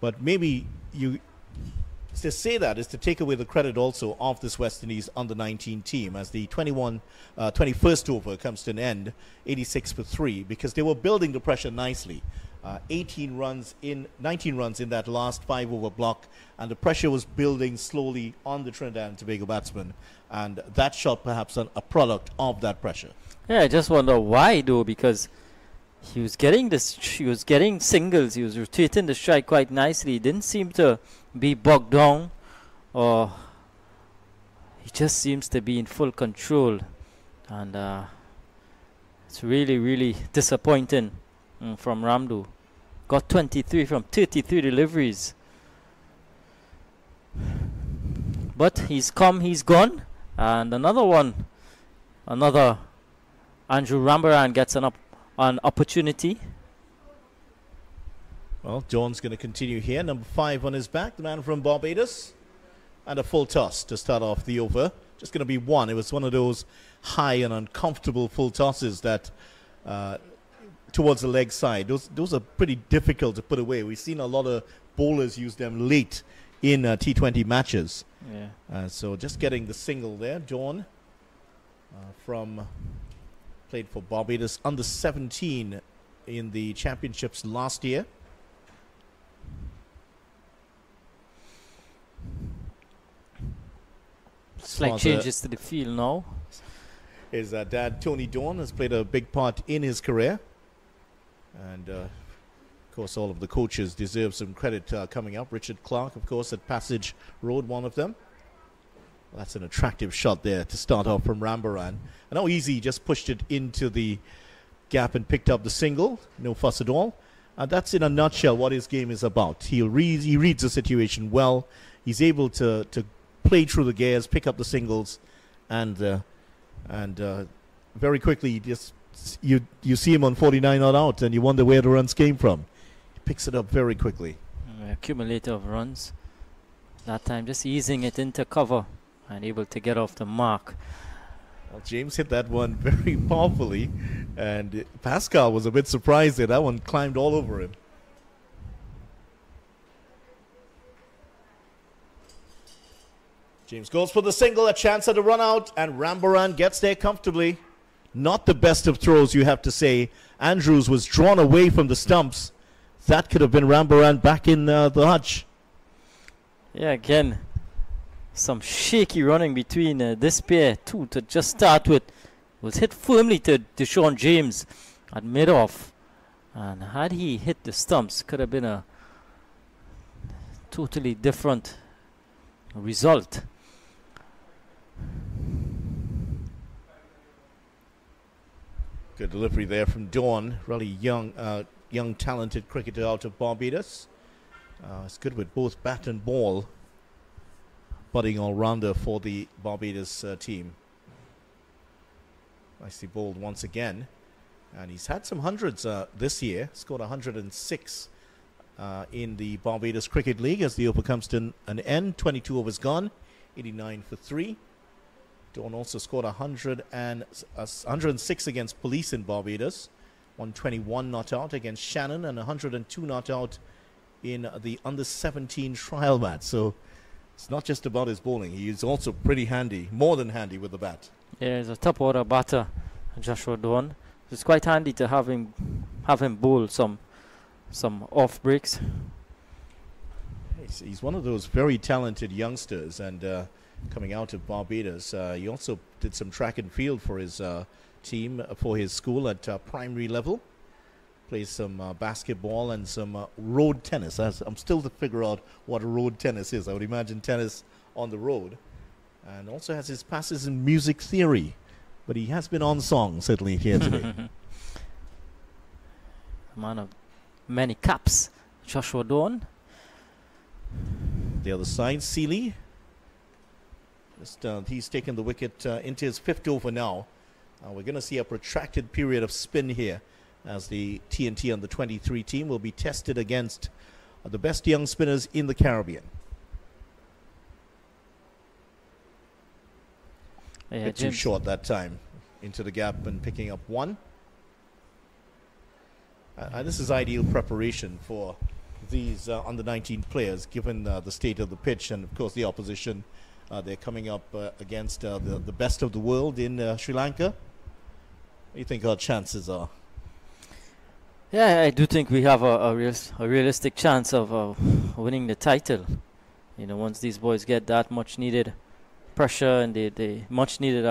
But maybe to say that is to take away the credit also of this West Indies under-19 team, as the 21st over comes to an end, 86 for 3, because they were building the pressure nicely. 19 runs in that last 5-over block, and the pressure was building slowly on the Trinidad and Tobago batsman, and that shot perhaps a product of that pressure. Yeah, I just wonder why though, because he was getting singles, he was rotating the strike quite nicely. He didn't seem to be bogged down, or he just seems to be in full control, and it's really, really disappointing from Ramdu. Got 23 from 33 deliveries, but he's come, he's gone, and another Andrew Rambaran gets an opportunity. Well, Jones going to continue here. Number 5 on his back, the man from Barbados. And a full toss to start off the over. Just going to be one. It was one of those high and uncomfortable full tosses that towards the leg side. Those are pretty difficult to put away. We've seen a lot of bowlers use them late in T20 matches. Yeah. So just getting the single there. Dawn played for Barbados under 17 in the championships last year. Slight changes to the field now. His dad, Tony Dawn, has played a big part in his career. And, of course, all of the coaches deserve some credit coming up. Richard Clark, of course, at Passage Road, one of them. Well, that's an attractive shot there to start off from Rambaran. And how easy, he just pushed it into the gap and picked up the single. No fuss at all. And that's in a nutshell what his game is about. He reads the situation well. He's able to play through the gears, pick up the singles, and very quickly you see him on 49 not out, and you wonder where the runs came from. He picks it up very quickly. Accumulator of runs. That time just easing it into cover and able to get off the mark. Well, James hit that one very powerfully, and Pascal was a bit surprised that one climbed all over him. James goes for the single, a chance at a run out, and Rambaran gets there comfortably. Not the best of throws, you have to say. Andrews was drawn away from the stumps. That could have been Rambaran back in the hutch. Yeah, again, some shaky running between this pair too to just start with. Was hit firmly to Deshaun James at mid-off. And had he hit the stumps, could have been a totally different result. Good delivery there from Dawn. Really young, talented cricketer out of Barbados. It's good with both bat and ball. Budding all-rounder for the Barbados team. Nicely bowled once again. And he's had some hundreds this year. Scored 106 in the Barbados Cricket League as the over comes to an end. 22 overs gone. 89 for 3. Dawn also scored 106 against Police in Barbados. 121 not out against Shannon and 102 not out in the under-17 trial match. So it's not just about his bowling. He is also pretty handy, more than handy with the bat. Yeah, he's a top order batter, Joshua Dawn. It's quite handy to have him bowl some off breaks. He's one of those very talented youngsters, and coming out of Barbados, he also did some track and field for his team, for his school at primary level. Plays some basketball and some road tennis. I'm still to figure out what road tennis is. I would imagine tennis on the road. And also has his passes in music theory. But he has been on song, certainly, here today. A man of many caps, Joshua Dawn. The other side, Seeley. He's taken the wicket into his 5th over now. We're going to see a protracted period of spin here as the T&T U23 team will be tested against the best young spinners in the Caribbean. Yeah, a bit too short that time. Into the gap and picking up 1. This is ideal preparation for these under-19 players, given the state of the pitch and, of course, the opposition. They're coming up against the best of the world in Sri Lanka. What do you think our chances are? Yeah, I do think we have a realistic chance of winning the title. You know, once these boys get that much needed pressure and they much needed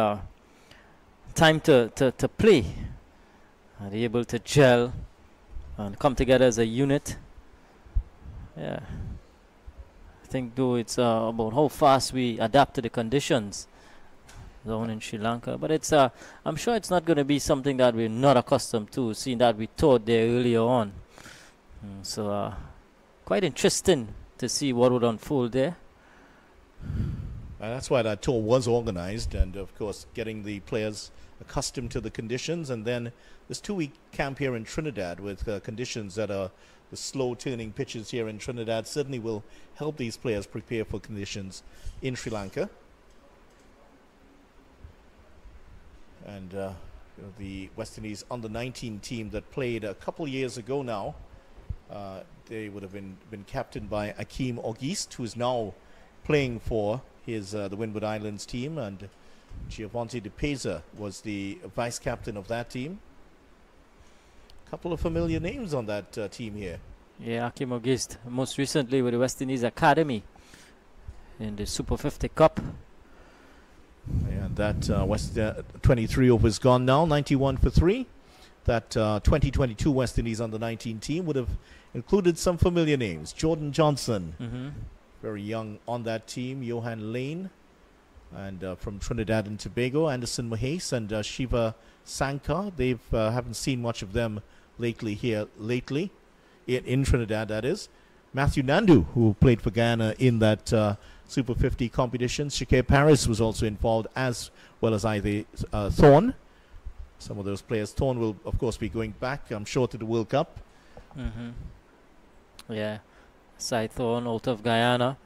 time to play, they're able to gel and come together as a unit. Yeah, I think though it's about how fast we adapt to the conditions down in Sri Lanka, but it's I'm sure it's not going to be something that we're not accustomed to, seeing that we taught there earlier on. So quite interesting to see what would unfold there. That's why that tour was organized, and of course getting the players accustomed to the conditions, and then this 2-week camp here in Trinidad with conditions that are the slow turning pitches here in Trinidad certainly will help these players prepare for conditions in Sri Lanka. And the West Indies under-19 team that played a couple years ago now, they would have been captained by Akeem Auguste, who is now playing for the Windward Islands team, and Giovanni De Peza was the vice captain of that team. A couple of familiar names on that team here. Yeah, Akeem Auguste, most recently with the West Indies Academy in the Super 50 Cup. And that 23 overs gone now, 91 for 3. That 2022 West Indies under-19 team would have included some familiar names. Jordan Johnson, very young on that team. Johan Lane, and from Trinidad and Tobago, Anderson Mahace and Shiva Sankar. They haven't seen much of them lately in Trinidad, that is. Matthew Nandu, who played for Guyana in that Super 50 competition. Shakir Paris was also involved, as well as Ivy Thorne. Some of those players. Thorne will, of course, be going back, I'm sure, to the World Cup. Yeah. Cy Thorne out of Guyana.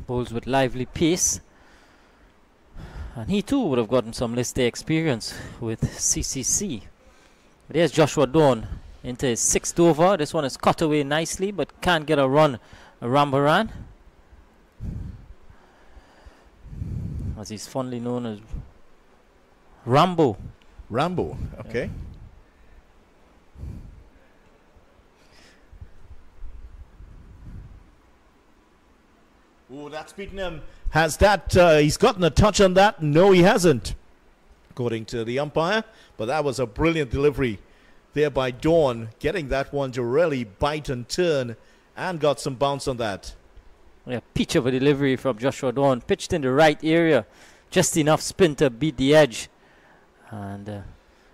Bowls with lively pace. And he too would have gotten some list day experience with CCC. But here's Joshua Dawn into his 6th over. This one is cut away nicely, but can't get a run. Rambaran, as he's fondly known as Rambo. Rambo, okay. Oh, that's beaten him. Has that, he's gotten a touch on that? No, he hasn't, according to the umpire. But that was a brilliant delivery there by Dawn, getting that one to really bite and turn, and got some bounce on that. Yeah, peach of a delivery from Joshua Dawn. Pitched in the right area. Just enough spin to beat the edge. And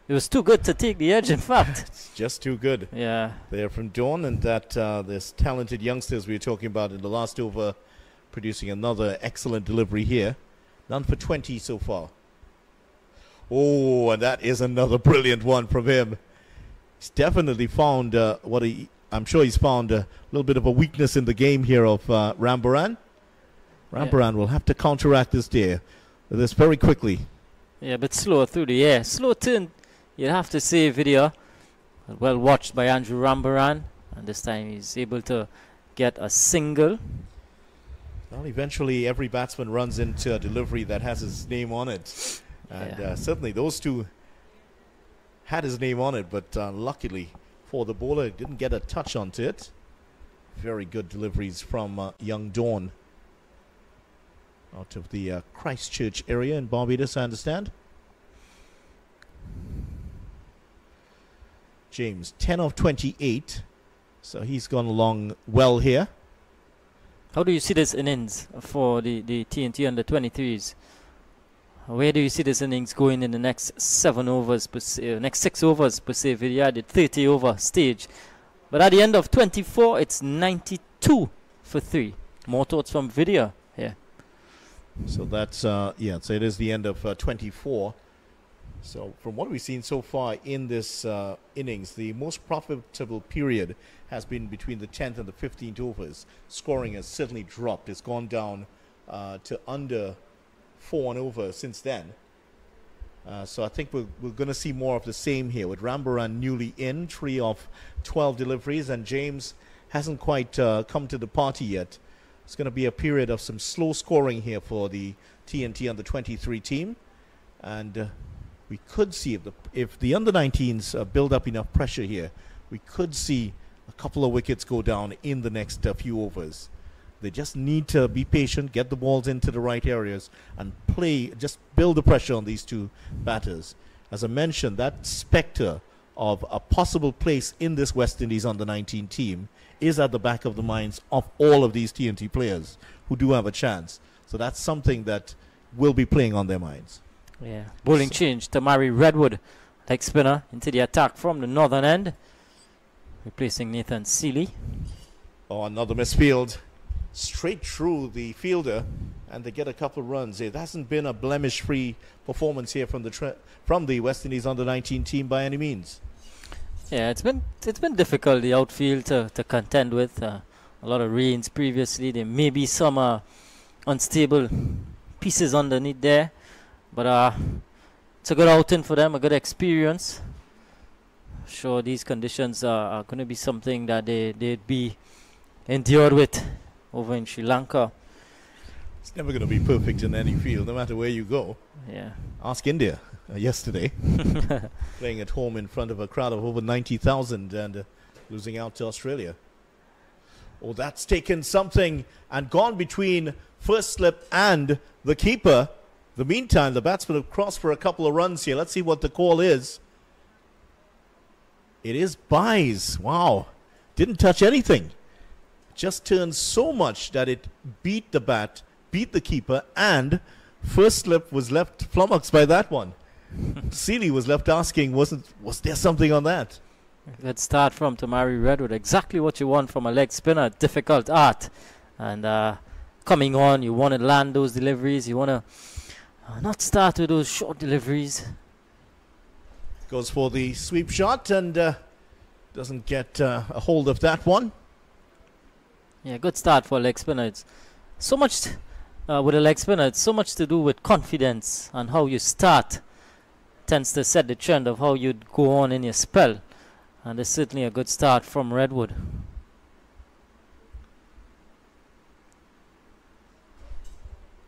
it was too good to take the edge, in fact. It's just too good. Yeah. There from Dawn, and that this talented youngsters we were talking about in the last over, producing another excellent delivery here. None for 20 so far. Oh, and that is another brilliant one from him. He's definitely found I'm sure he's found a little bit of a weakness in the game here of Rambaran. Rambaran will have to counteract this very quickly. Yeah, but slower through the air. Slow turn, you'd have to say, video. Well watched by Andrew Rambaran. And this time he's able to get a single. Well, eventually every batsman runs into a delivery that has his name on it. And certainly those two had his name on it, but luckily for the bowler, he didn't get a touch onto it. Very good deliveries from young Dawn out of the Christchurch area in Barbados, I understand. James, 10 of 28, so he's gone along well here. How do you see this innings for the T&T under 23s? Where do you see this innings going in the next 7 overs per se, next 6 overs per se? We had the 30 over stage, but at the end of 24, it's 92 for 3. More thoughts from Vidya here. So that's so it is the end of 24. So from what we've seen so far in this innings, the most profitable period has been between the 10th and the 15th overs. Scoring has certainly dropped. It's gone down to under 4 and over since then. So I think we're going to see more of the same here with Rambaran newly in, 3 of 12 deliveries, and James hasn't quite come to the party yet. It's going to be a period of some slow scoring here for the T&T under 23 team, and we could see if the under 19s build up enough pressure here, we could see a couple of wickets go down in the next few overs. They just need to be patient, get the balls into the right areas, and just build the pressure on these two batters. As I mentioned, that spectre of a possible place in this West Indies under-19 team is at the back of the minds of all of these T&T players who do have a chance. So that's something that will be playing on their minds. Yeah, bowling change to Mari Redwood, leg spinner, into the attack from the northern end, replacing Nathan Seeley. Oh, another misfield. Straight through the fielder, and they get a couple of runs. It hasn't been a blemish-free performance here from the West Indies under-19 team by any means. Yeah, it's been difficult, the outfield to contend with. A lot of rains previously. There may be some unstable pieces underneath there, but it's a good outing for them, a good experience. Sure, these conditions are going to be something that they'd be endured with over in Sri Lanka. It's never going to be perfect in any field, no matter where you go. Yeah. Ask India yesterday, playing at home in front of a crowd of over 90,000 and losing out to Australia. Oh, that's taken something and gone between first slip and the keeper. In the meantime, the batsmen have crossed for a couple of runs here. Let's see what the call is. It is byes. Wow. Didn't touch anything. Just turned so much that it beat the bat, beat the keeper, and first slip was left flummoxed by that one. Seeley was left asking, was there something on that? Good start from Tamari Redwood. Exactly what you want from a leg spinner. Difficult art. And coming on, you want to land those deliveries. You want to not start with those short deliveries. Goes for the sweep shot and doesn't get a hold of that one. Yeah, good start for a leg spinner. It's so much with a leg spinner. It's so much to do with confidence and how you start. Tends to set the trend of how you'd go on in your spell. And it's certainly a good start from Redwood.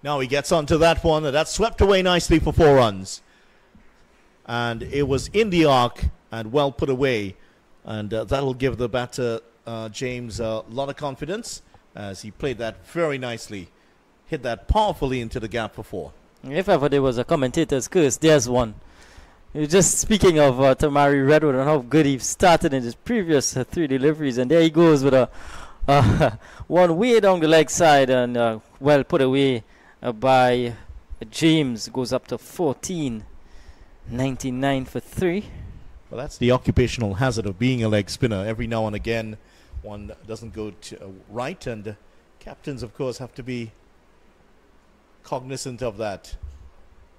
Now he gets onto that one, and that's swept away nicely for 4 runs. and it was in the arc and well put away. And that'll give the batter, James, a lot of confidence as he played that very nicely. Hit that powerfully into the gap for 4. If ever there was a commentator's curse, there's one. You're just speaking of Tamari Redwood and how good he started in his previous 3 deliveries, and there he goes with a one way down the leg side and well put away by James. Goes up to 14.99 for 3. Well, that's the occupational hazard of being a leg spinner. Every now and again, one doesn't go to, right, and captains, of course, have to be cognizant of that.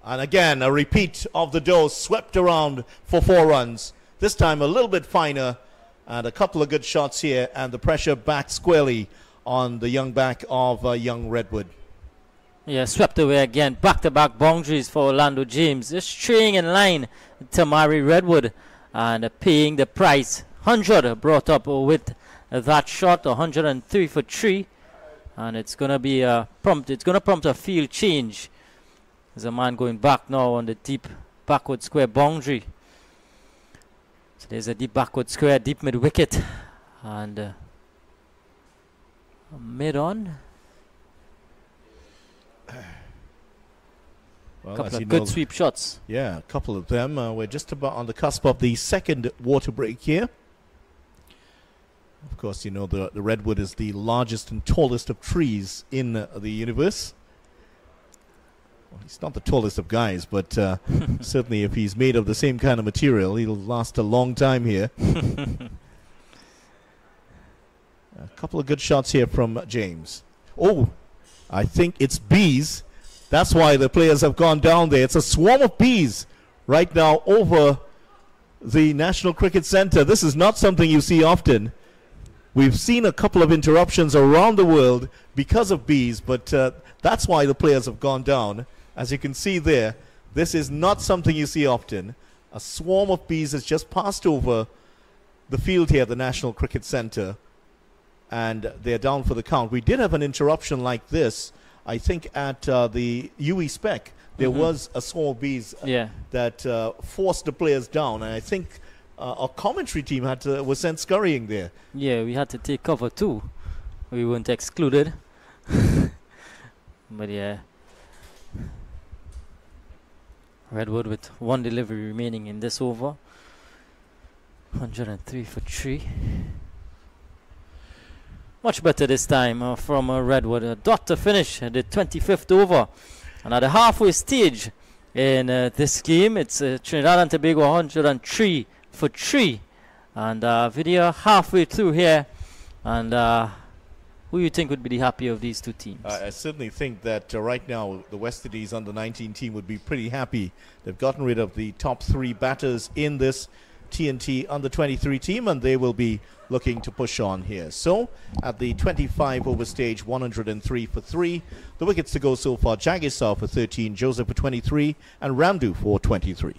And again, a repeat of the dose, swept around for 4 runs. This time a little bit finer, and a couple of good shots here, and the pressure back squarely on the young back of young Redwood. Yeah, swept away again. Back-to-back boundaries for Orlando James. Just staying in line, Tamari Redwood, and paying the price. 100 brought up with that shot, 103 for 3. And it's going to be it's going to prompt a field change. There's a man going back now on the deep backward square boundary. So there's a deep backward square, deep mid wicket, and mid on. Well, couple of good sweep shots. Yeah, a couple of them. We're just about on the cusp of the second water break here. Of course, you know the redwood is the largest and tallest of trees in the universe. Well, he's not the tallest of guys, but certainly if he's made of the same kind of material, he'll last a long time here. A couple of good shots here from James. Oh, I think it's bees. That's why the players have gone down there. It's a swarm of bees right now over the National Cricket Centre. This is not something you see often. We've seen a couple of interruptions around the world because of bees, but that's why the players have gone down. As you can see there, this is not something you see often. A swarm of bees has just passed over the field here at the National Cricket Centre, and they're down for the count. We did have an interruption like this, I think, at the UE Spec. There was a swarm of bees that forced the players down, and I think our commentary team was sent scurrying there. Yeah, we had to take cover too. We weren't excluded. But yeah, Redwood with 1 delivery remaining in this over. 103 for 3. Much better this time from Redwood. A dot to finish the 25th over. And at the halfway stage in this game, it's Trinidad and Tobago 103 for 3. And video halfway through here. And who you think would be the happier of these two teams? I certainly think that right now the West Indies under-19 team would be pretty happy. They've gotten rid of the top 3 batters in this T&T under-23 team, and they will be looking to push on here. So at the 25 over stage, 103 for 3. The wickets to go so far: Jagisar for 13, Joseph for 23, and Ramdu for 23.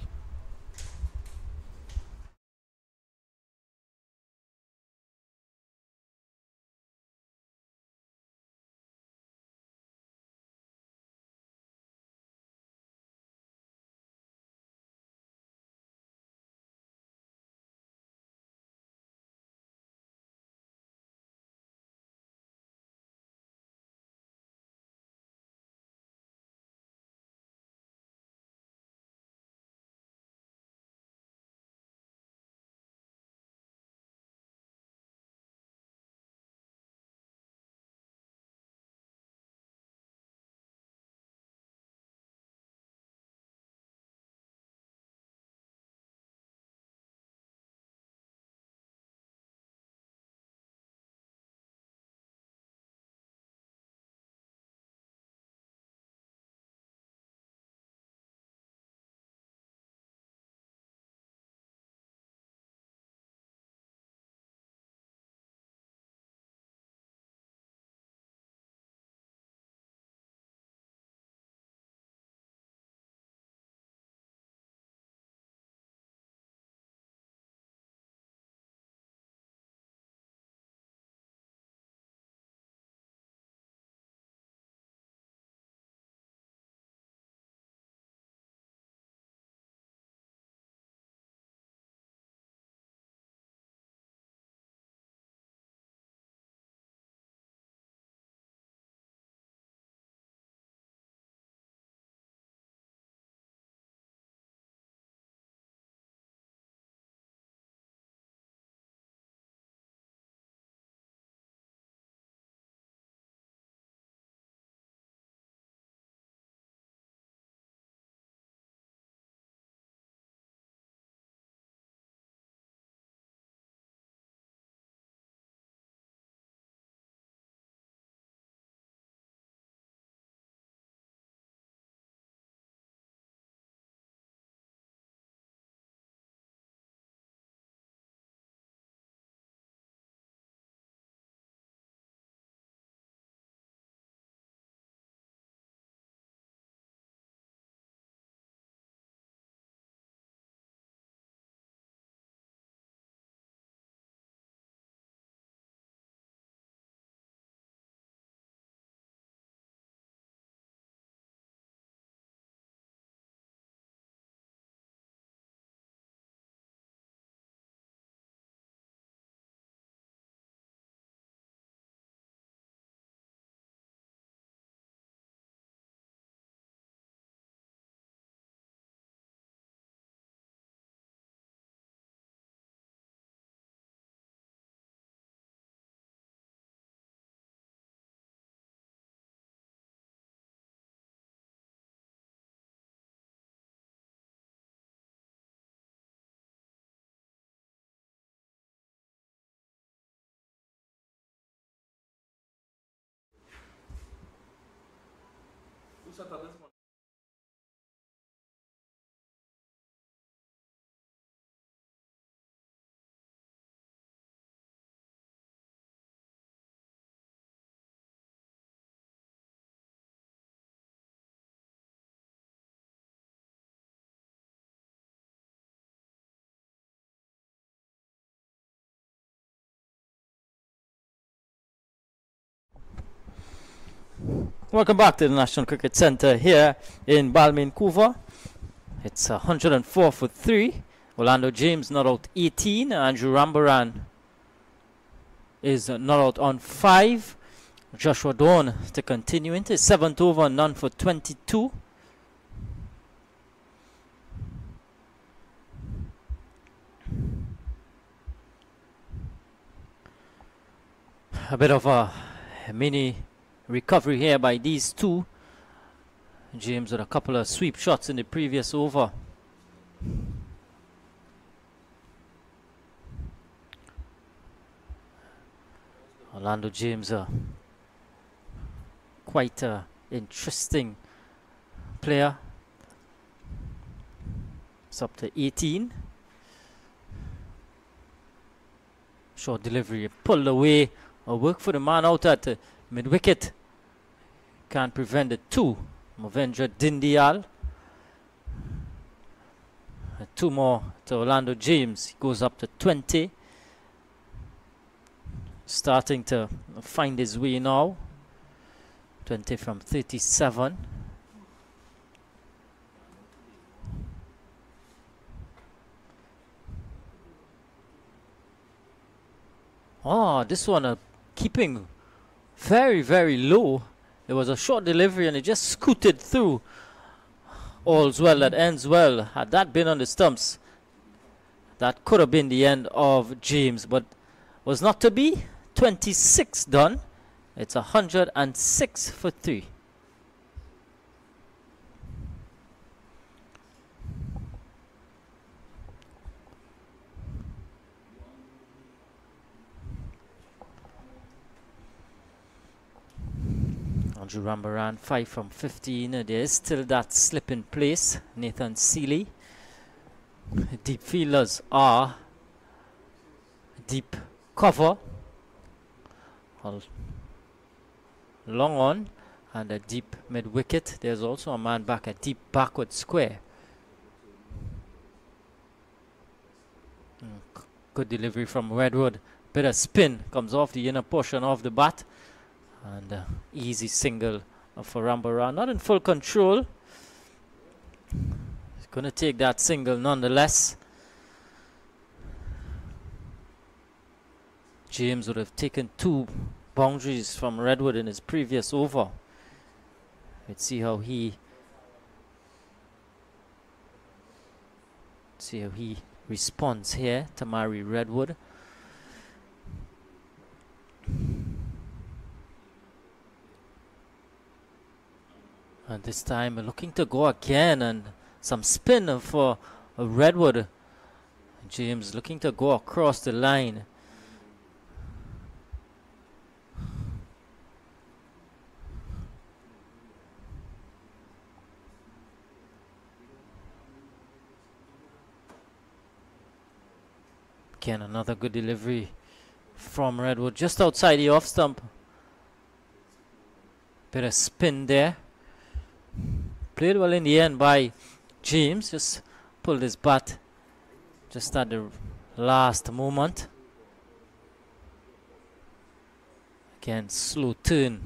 Welcome back to the National Cricket Centre here in Balmain-Couva. It's 104 for 3. Orlando James not out 18. Andrew Rambaran is not out on 5. Joshua Dawn to continue into his 7th over, none for 22. A bit of a mini recovery here by these two. James with a couple of sweep shots in the previous over. Orlando James, quite an interesting player. It's up to 18. Short delivery, pulled away. A work for the man out at the mid-wicket. Can't prevent the 2. Movendra Dindial. 2 more to Orlando James. He goes up to 20. Starting to find his way now. 20 from 37. Oh, this one keeping very, very low. There was a short delivery and it just scooted through. All's well that ends well. Had that been on the stumps, that could have been the end of James, but was not to be. 26 done. It's 106 for 3. Andrew Rambaran 5 from 15. There is still that slip in place. Nathan Seeley. Deep fielders are deep cover. Long on and a deep mid wicket. There's also a man back at deep backward square. Good delivery from Redwood. Bit of spin comes off the inner portion of the bat. And easy single for Rambaran. Not in full control. He's going to take that single nonetheless. James would have taken 2 boundaries from Redwood in his previous over. Let's see how he responds here to Mari Redwood. And this time looking to go again, and some spin for Redwood. James looking to go across the line. Again, another good delivery from Redwood just outside the off stump. Bit of spin there. Played well in the end by James. Just pulled his bat just at the last moment. Again, slow turn.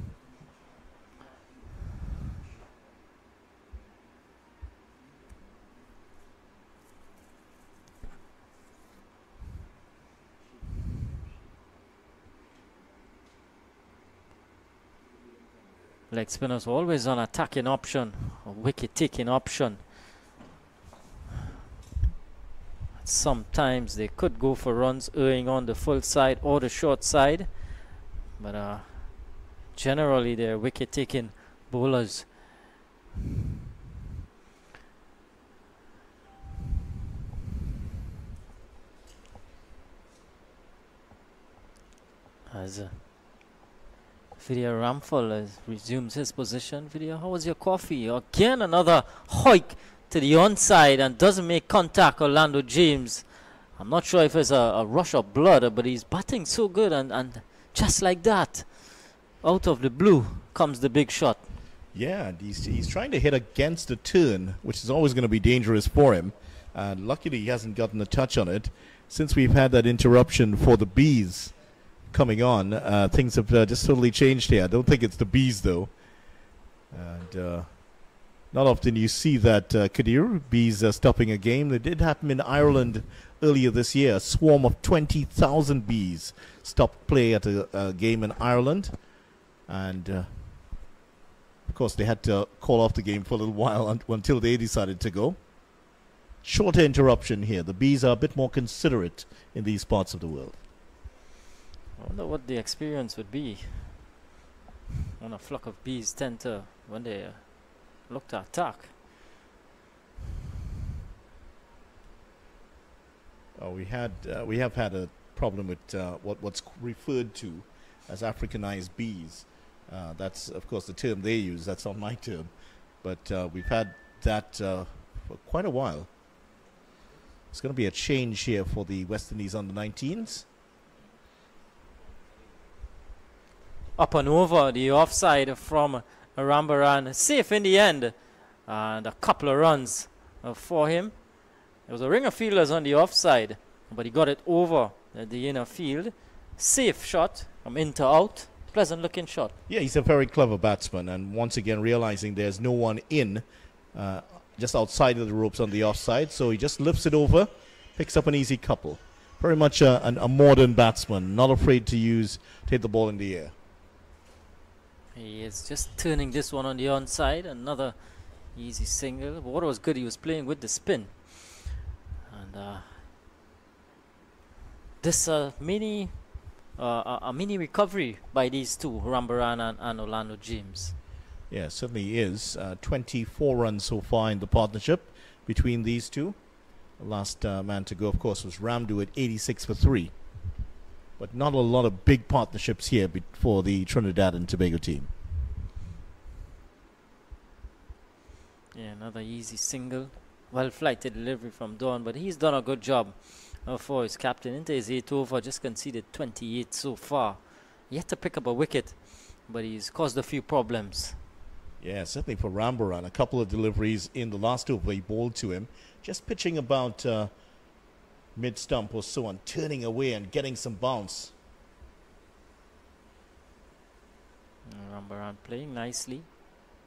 Leg spinners always on attacking option, or wicket taking option. Sometimes they could go for runs erring on the full side or the short side, but generally they're wicket taking bowlers. As Vidya Ramphal resumes his position. Vidya, how was your coffee? Again, another hoik to the onside and doesn't make contact, Orlando James. I'm not sure if it's a rush of blood, but he's batting so good, and just like that, out of the blue comes the big shot. Yeah, he's trying to hit against the turn, which is always going to be dangerous for him. And luckily, he hasn't gotten a touch on it. Since we've had that interruption for the bees coming on, things have just totally changed here. I don't think it's the bees, though. And not often you see that, Kadir, bees stopping a game. It did happen in Ireland earlier this year. A swarm of 20,000 bees stopped play at a game in Ireland. And, of course, they had to call off the game for a little while until they decided to go. Shorter interruption here. The bees are a bit more considerate in these parts of the world. I wonder what the experience would be when a flock of bees tend to, when they look to attack. We have had a problem with what's referred to as Africanized bees. That's, of course, the term they use. That's not my term. But we've had that for quite a while. It's going to be a change here for the West Indies under-19s. Up and over the offside from Rambaran. Safe in the end. And a couple of runs for him. There was a ring of fielders on the offside, but he got it over the inner field. Safe shot from in to out. Pleasant looking shot. Yeah, he's a very clever batsman, and once again realizing there's no one in, just outside of the ropes on the offside, so he just lifts it over, picks up an easy couple. Very much a modern batsman, not afraid to hit the ball in the air. He is just turning this one on the onside. Another easy single. But what was good, he was playing with the spin. And this mini recovery by these two, Rambaran and Orlando James. Yeah, certainly is. 24 runs so far in the partnership between these two. The last man to go, of course, was Ramdu at 86 for 3. But not a lot of big partnerships here for the Trinidad and Tobago team. Yeah, another easy single. Well-flighted delivery from Dawn, but he's done a good job for his captain. Into his 8th over, just conceded 28 so far. Yet to pick up a wicket, but he's caused a few problems. Yeah, certainly for Rambaran. A couple of deliveries in the last over he bowled to him. Just pitching about mid-stump or so and turning away and getting some bounce. Rambaran playing nicely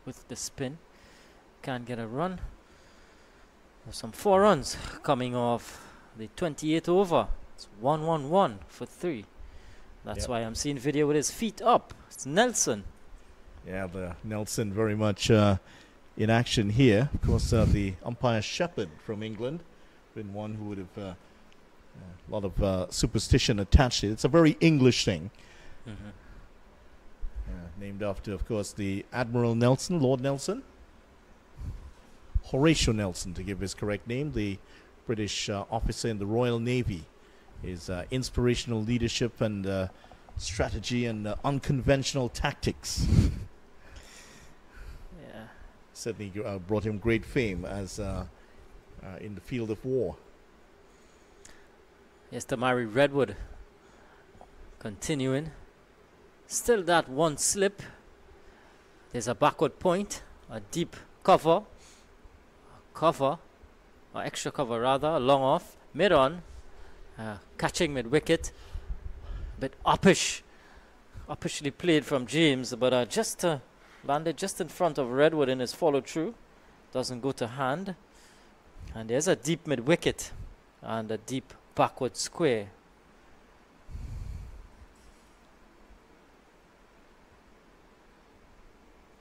with the spin. Can't get a run. There's some 4 runs coming off the 28th over. It's 1-1-1 for 3. That's why I'm seeing Video with his feet up. It's Nelson. Yeah, the Nelson very much in action here. Of course, the umpire Shepherd from England, been one who would have a lot of superstition attached to it. It's a very English thing. Named after, of course, the Admiral Nelson, Lord Nelson. Horatio Nelson, to give his correct name, the British officer in the Royal Navy. His inspirational leadership and strategy and unconventional tactics. Yeah. Certainly brought him great fame as in the field of war. Yes, Tamari Redwood continuing. Still that one slip. There's a backward point, a deep cover, or extra cover rather, long off, mid on, catching mid wicket. A bit uppishly played from James, but just landed just in front of Redwood in his follow through. Doesn't go to hand. And there's a deep mid wicket and a deep backward square.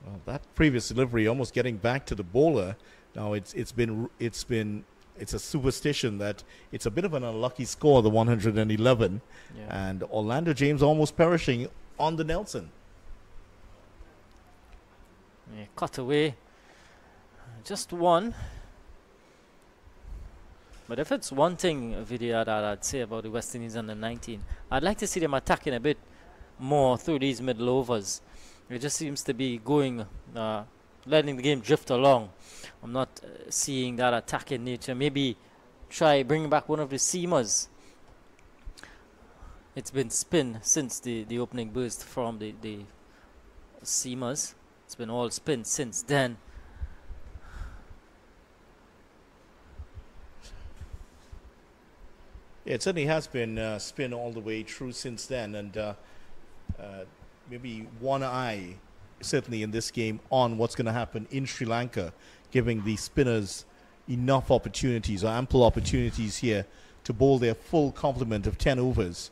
Well, that previous delivery almost getting back to the bowler. Now it's a superstition that it's a bit of an unlucky score, the 111, and Orlando James almost perishing on the Nelson. Yeah, cut away, just one. But if it's one thing, Vidya, that I'd say about the West Indies under 19, I'd like to see them attacking a bit more through these middle overs. It just seems to be going, letting the game drift along. I'm not seeing that attacking nature. Maybe try bringing back one of the seamers. It's been spin since the opening burst from the seamers. It's been all spin since then. Yeah, it certainly has been spin all the way through since then, and maybe one eye certainly in this game on what's going to happen in Sri Lanka, giving the spinners enough opportunities or ample opportunities here to bowl their full complement of 10 overs.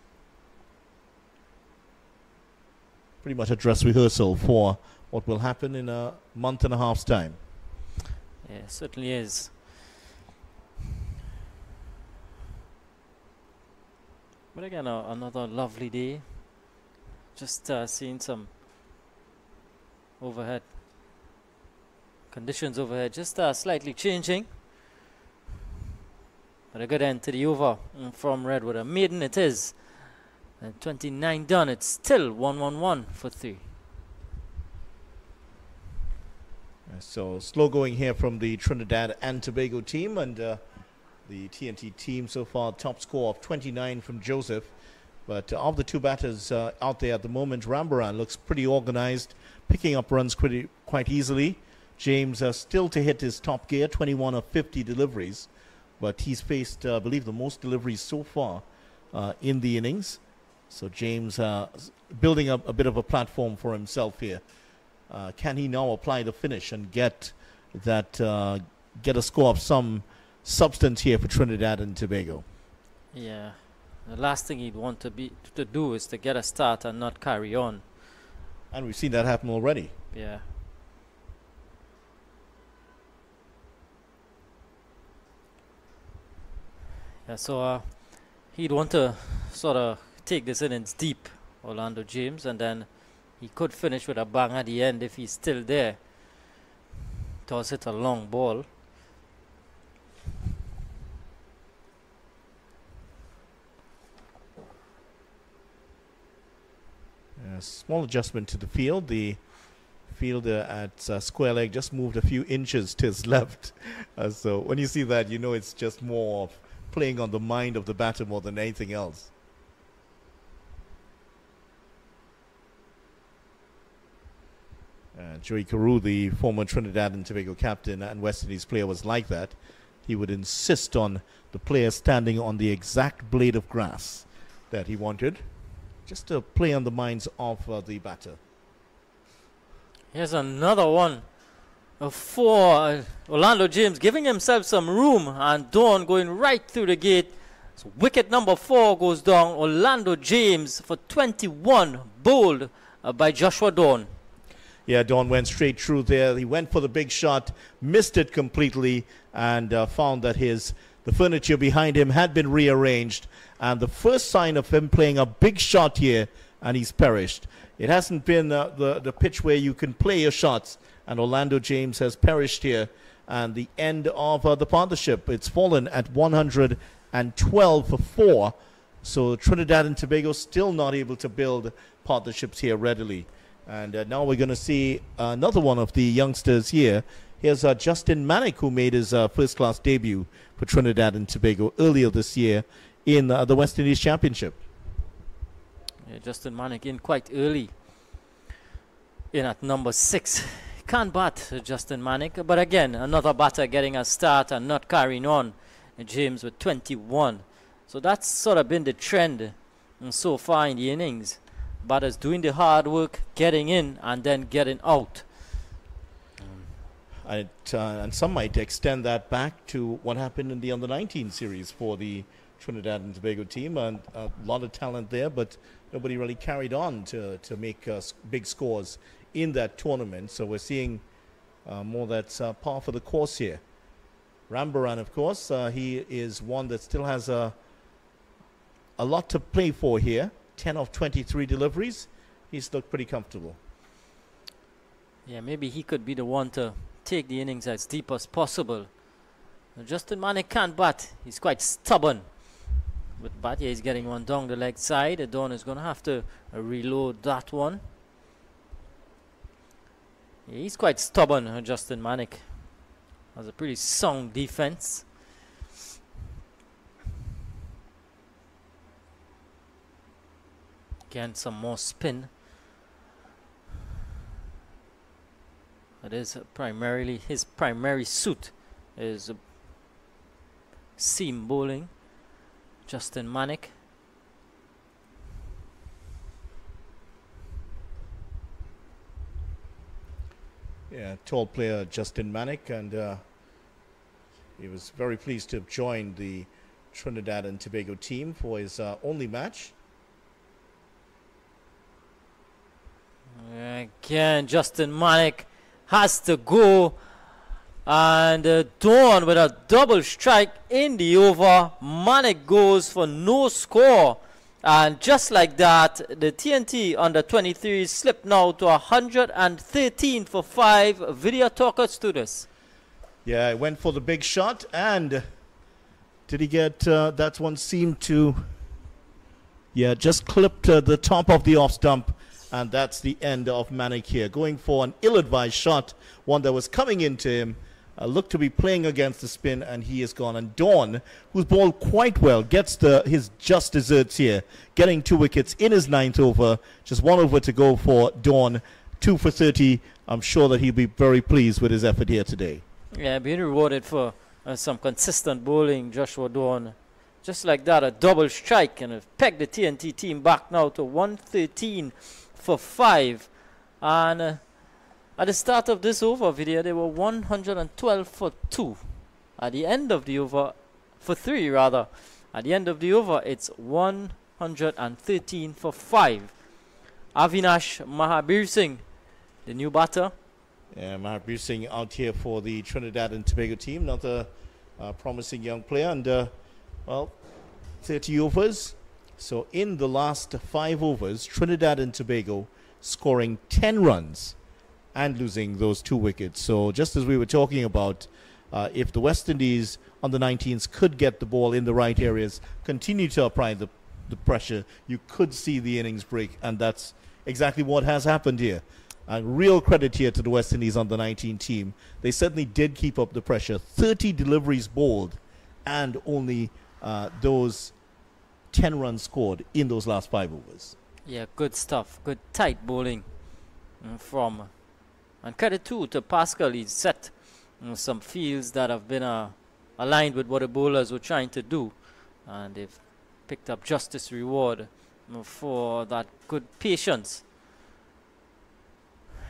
Pretty much a dress rehearsal for what will happen in a month and a half's time. Yeah, it certainly is. But again, another lovely day. Just seeing some overhead conditions overhead, just slightly changing. But a good end to the over from Redwood. A maiden it is. And 29 done. It's still 1-1-1 for 3. So slow going here from the Trinidad and Tobago team, and the T&T team so far top score of 29 from Joseph. But of the two batters out there at the moment, Rambaran looks pretty organized, picking up runs quite easily. James still to hit his top gear, 21 of 50 deliveries, but he's faced, I believe, the most deliveries so far in the innings. So James building up a bit of a platform for himself here. Can he now apply the finish and get that get a score of some substance here for Trinidad and Tobago? Yeah, the last thing he'd want to do is to get a start and not carry on. And we've seen that happen already. Yeah. Yeah, so he'd want to sort of take this innings deep, Orlando James, and then he could finish with a bang at the end if he's still there. Toss it a long ball. A small adjustment to the field. The fielder at square leg just moved a few inches to his left. So when you see that, you know it's just more of playing on the mind of the batter more than anything else. Joey Carew, the former Trinidad and Tobago captain and West Indies player, was like that. He would insist on the player standing on the exact blade of grass that he wanted, just to play on the minds of the batter. Here's another one for Orlando James, giving himself some room, and Dawn going right through the gate. So wicket number 4 goes down. Orlando James for 21, bowled by Joshua Dawn. Yeah, Dawn went straight through there. He went for the big shot, missed it completely, and found that the furniture behind him had been rearranged. And the first sign of him playing a big shot here, and he's perished. It hasn't been the pitch where you can play your shots, and Orlando James has perished here. And the end of the partnership, it's fallen at 112 for 4. So Trinidad and Tobago still not able to build partnerships here readily. And now we're going to see another one of the youngsters here. Here's Justin Manick, who made his first-class debut for Trinidad and Tobago earlier this year in the West Indies Championship. Yeah, Justin Manick in quite early, in at number 6. Can't bat Justin Manick, but again, another batter getting a start and not carrying on. James with 21. So that's sort of been the trend so far in the innings. Batters doing the hard work, getting in, and then getting out. And some might extend that back to what happened in the Under-19 series for the Trinidad and Tobago team. And a lot of talent there, but nobody really carried on to make big scores in that tournament. So we're seeing more that's par for the course here. Rambaran, of course, he is one that still has a lot to play for here. 10 of 23 deliveries. He's looked pretty comfortable. Yeah, maybe he could be the one to take the innings as deep as possible. Justin Manick can't bat. He's quite stubborn. with bat. Yeah, he's getting one down the leg side. Dawn is going to have to reload that one. Yeah, he's quite stubborn, Justin Manick. Has a pretty sound defense. Again, some more spin. It is primarily his primary suit is seam bowling. Justin Manick. Yeah, tall player Justin Manick, and he was very pleased to have joined the Trinidad and Tobago team for his only match. Again, Justin Manick has to go, and Dawn with a double strike in the over. Manick goes for no score, and just like that, the T&T under 23 slipped now to 113 for 5. Video talk us to this. Yeah, he went for the big shot, and did he get that one? Seemed to, yeah, just clipped the top of the off stump. And that's the end of Manick here. Going for an ill-advised shot, one that was coming into him. Looked to be playing against the spin, and he is gone. And Dawn, who's bowled quite well, gets his just desserts here, getting 2 wickets in his 9th over. Just 1 over to go for Dawn. 2 for 30. I'm sure that he'll be very pleased with his effort here today. Yeah, being rewarded for some consistent bowling, Joshua Dawn. Just like that, a double strike, and have pegged the T&T team back now to 113 for 5. And at the start of this over video, they were 112 for 2. At the end of the over, for 3 rather. At the end of the over, it's 113 for 5. Avinash Mahabir Singh, the new batter. Yeah, Mahabir Singh out here for the Trinidad and Tobago team. Another promising young player. And, well, 30 overs. So in the last 5 overs, Trinidad and Tobago scoring 10 runs and losing those 2 wickets. So just as we were talking about, if the West Indies under 19s could get the ball in the right areas, continue to apply the pressure, you could see the innings break. And that's exactly what has happened here. And real credit here to the West Indies under 19 team. They certainly did keep up the pressure. 30 deliveries bowled and only those 10 runs scored in those last 5 overs. Yeah, good stuff. Good tight bowling from. And credit too to Pascal. He's set some fields that have been aligned with what the bowlers were trying to do. And they've picked up justice reward for that good patience.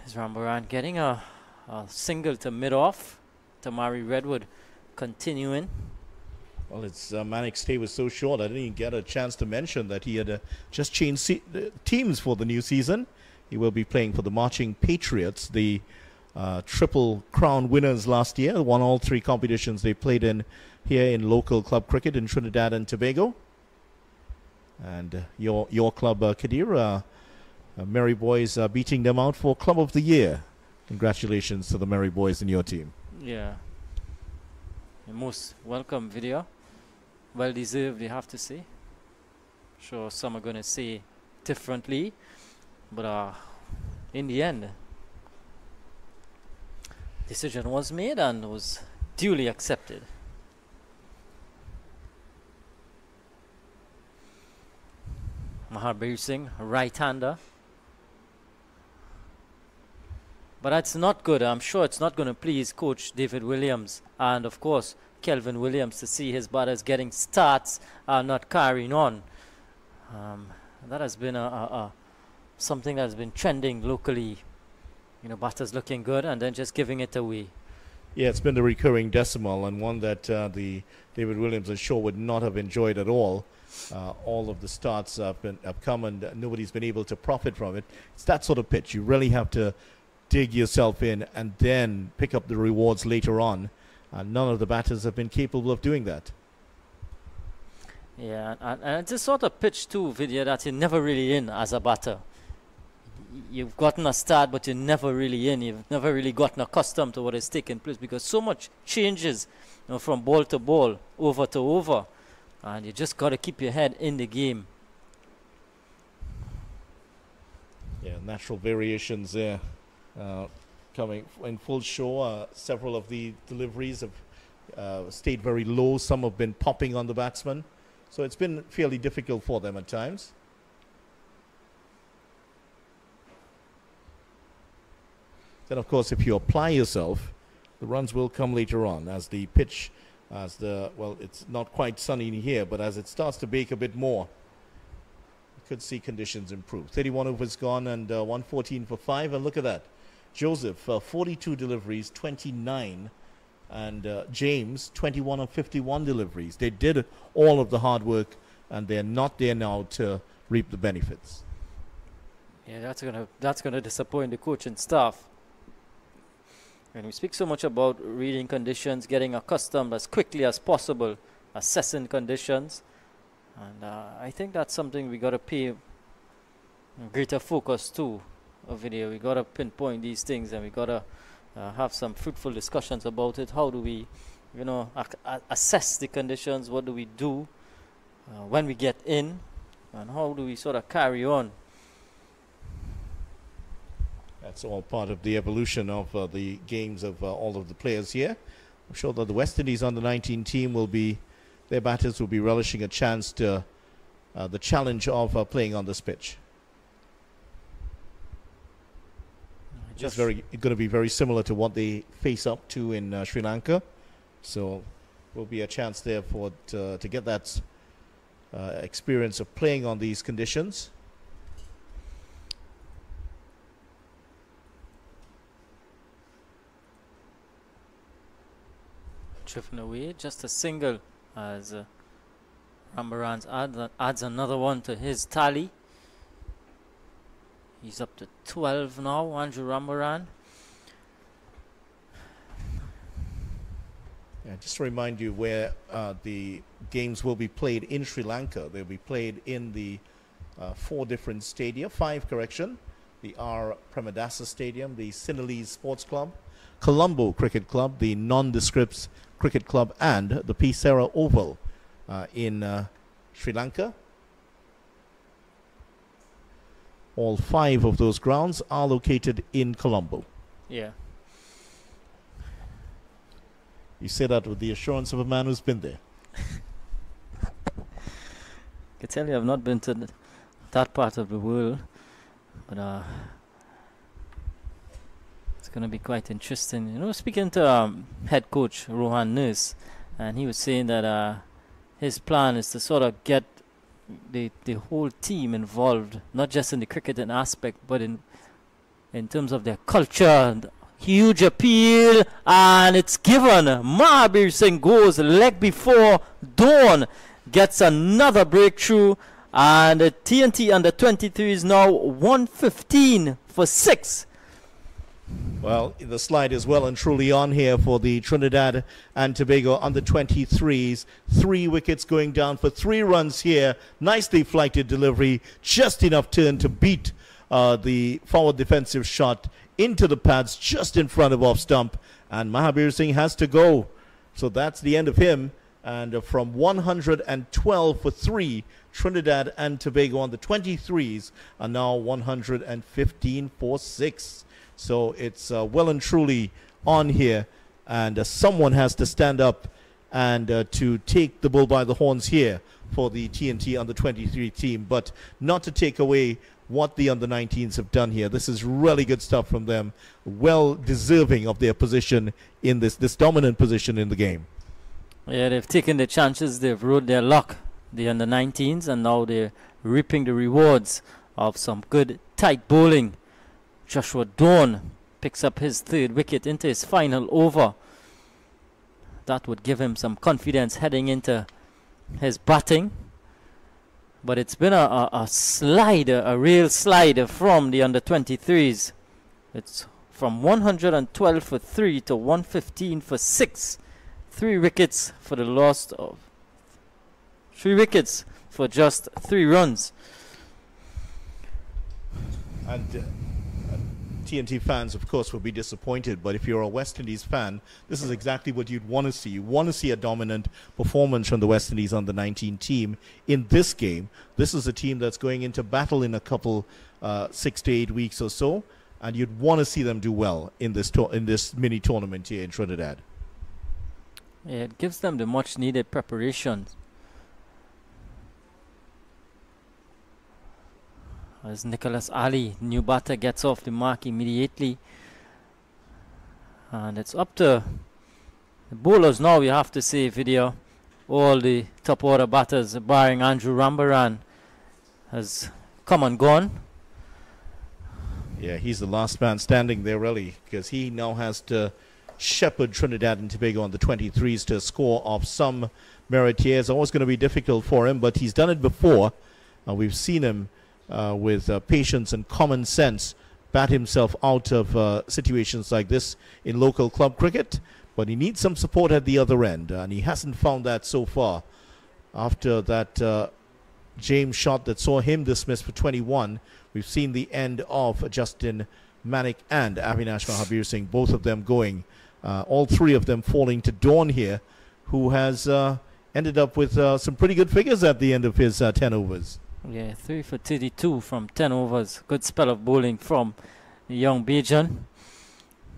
Is Rambaran getting a single to mid-off? Tamari Redwood continuing. Well, it's Manick's stay was so short, I didn't even get a chance to mention that he had just changed teams for the new season. He will be playing for the Marching Patriots, the Triple Crown winners last year, won all 3 competitions they played in here in local club cricket in Trinidad and Tobago. And your club, Kadir, Merry Boys beating them out for Club of the Year. Congratulations to the Merry Boys in your team. Yeah. A most welcome video. Well deserved, you have to say. Sure, some are going to say differently. But in the end, decision was made and was duly accepted. Mahabir Singh, right-hander. But that's not good. I'm sure it's not going to please Coach David Williams and, of course, Kelvin Williams to see his batters getting starts and not carrying on. That has been something that's been trending locally. You know, batters looking good and then just giving it away. Yeah, it's been the recurring decimal, and one that the David Williams, I'm sure, would not have enjoyed at all. All of the starts have come and nobody's been able to profit from it. It's that sort of pitch. You really have to dig yourself in and then pick up the rewards later on. None of the batters have been capable of doing that. Yeah, and it's a sort of pitch too, Vidya, that you're never really in as a batter. You've gotten a start, but you're never really in. You've never really gotten accustomed to what is taking place because so much changes, you know, from ball to ball, over to over. and you just got to keep your head in the game. Yeah, natural variations there coming in full show. Several of the deliveries have stayed very low. Some have been popping on the batsman. So it's been fairly difficult for them at times. Then, of course, if you apply yourself, the runs will come later on as the pitch, well, it's not quite sunny here, but as it starts to bake a bit more, you could see conditions improve. 31 overs gone and 114 for 5. And look at that. Joseph, 42 deliveries, 29. And James, 21 of 51 deliveries. They did all of the hard work, and they're not there now to reap the benefits. Yeah, that's gonna disappoint the coach and staff. And we speak so much about reading conditions, getting accustomed as quickly as possible, assessing conditions. And I think that's something we got to pay greater focus to over there. We got to pinpoint these things, and we got to have some fruitful discussions about it. How do we, assess the conditions? What do we do when we get in? And how do we sort of carry on? That's all part of the evolution of the games of all of the players here. I'm sure that the West Indies under-19 team will be, their batters will be relishing a chance to the challenge of playing on this pitch. It's going to be very similar to what they face up to in Sri Lanka. So will be a chance there for to get that experience of playing on these conditions. Driven away, just a single as Rambaran adds another one to his tally. He's up to 12 now, Andrew Rambaran. Yeah, just to remind you where the games will be played in Sri Lanka. They'll be played in the 4 different stadia, 5 correction. The R. Premadasa Stadium, the Sinhalese Sports Club, Colombo Cricket Club, the Nondescripts Cricket Club, and the P. Sarah Oval in Sri Lanka. All 5 of those grounds are located in Colombo. Yeah. You say that with the assurance of a man who's been there. I can tell you I've not been to that part of the world, but it's going to be quite interesting. You know, speaking to head coach Rohan Nurse, and he was saying that his plan is to sort of get the whole team involved, not just in the cricketing aspect, but in terms of their culture. Huge appeal, and it's given. Mahabir Singh goes leg before dawn, gets another breakthrough, and the T&T under-23 is now 115 for 6. Well, the slide is well and truly on here for the Trinidad and Tobago under-23s. 3 wickets going down for 3 runs here. Nicely flighted delivery, just enough turn to beat the forward defensive shot into the pads just in front of off stump. And Mahabir Singh has to go. So that's the end of him. And from 112 for 3, Trinidad and Tobago under-23s are now 115 for 6. So it's well and truly on here, and someone has to stand up and to take the bull by the horns here for the T&T under-23 team, but not to take away what the under-19s have done here. This is really good stuff from them, well deserving of their position in this dominant position in the game. Yeah, they've taken their chances, they've rode their luck, the under-19s, and now they're reaping the rewards of some good tight bowling. Joshua Dawn picks up his 3rd wicket into his final over. That would give him some confidence heading into his batting. But it's been a slide, a real slide from the under-23s. It's from 112 for 3 to 115 for 6. 3 wickets for the loss of 3 wickets for just 3 runs. And T&T fans, of course, will be disappointed, but if you're a West Indies fan, this is exactly what you'd want to see. You want to see a dominant performance from the West Indies under-19 team in this game. This is a team that's going into battle in a couple 6 to 8 weeks or so, and you'd want to see them do well in this mini tournament here in Trinidad. Yeah, it gives them the much-needed preparation. As Nicholas Ali, new batter, gets off the mark immediately. And it's up to the bowlers now, we have to say, video. All the top order batters, barring Andrew Rambaran, has come and gone. Yeah, he's the last man standing there, really, because he now has to shepherd Trinidad and Tobago on the 23s to score off some merit here. It's always going to be difficult for him, but he's done it before. We've seen him with patience and common sense bat himself out of situations like this in local club cricket, but he needs some support at the other end, and he hasn't found that so far. After that James shot that saw him dismissed for 21, we've seen the end of Justin Manik and Avinash Mahabir Singh, both of them going, all three of them falling to Dawn here, who has ended up with some pretty good figures at the end of his 10 overs. Yeah, 3 for 32 from 10 overs. Good spell of bowling from the young Bajan,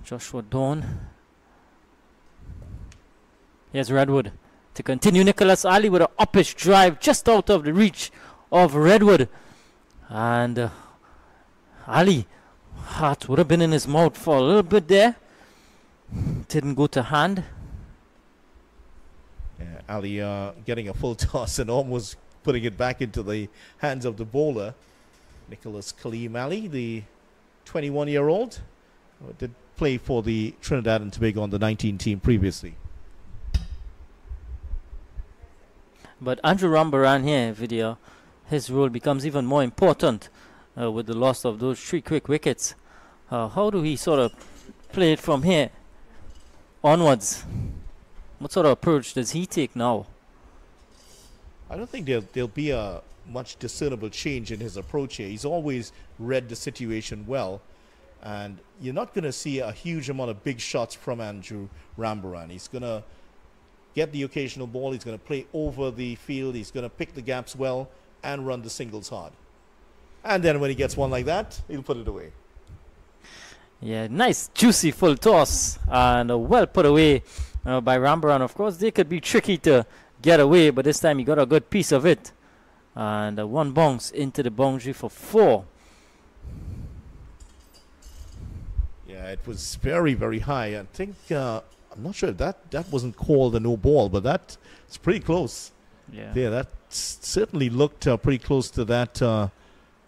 Joshua Dawn. Here's Redwood to continue. Nicholas Ali with an uppish drive just out of the reach of Redwood. And Ali, heart would have been in his mouth for a little bit there. Didn't go to hand. Yeah, Ali getting a full toss and almost putting it back into the hands of the bowler. Nicholas Kaleem Ali, the 21-year-old, did play for the Trinidad and Tobago on the 19 team previously. But Andrew Rambaran here, video, his role becomes even more important with the loss of those 3 quick wickets. How do he sort of play it from here onwards? What sort of approach does he take now? I don't think there'll be a much discernible change in his approach here. He's always read the situation well, and you're not going to see a huge amount of big shots from Andrew Rambaran. He's going to get the occasional ball, he's going to play over the field, he's going to pick the gaps well and run the singles hard. And then when he gets one like that, he'll put it away. Yeah, nice juicy full toss and well put away by Rambaran. Of course, they could be tricky to get away, but this time he got a good piece of it. And one bounce into the boundary for 4. Yeah, it was very, very high. I think, I'm not sure if that wasn't called a no ball, but that's pretty close. Yeah, that certainly looked pretty close to that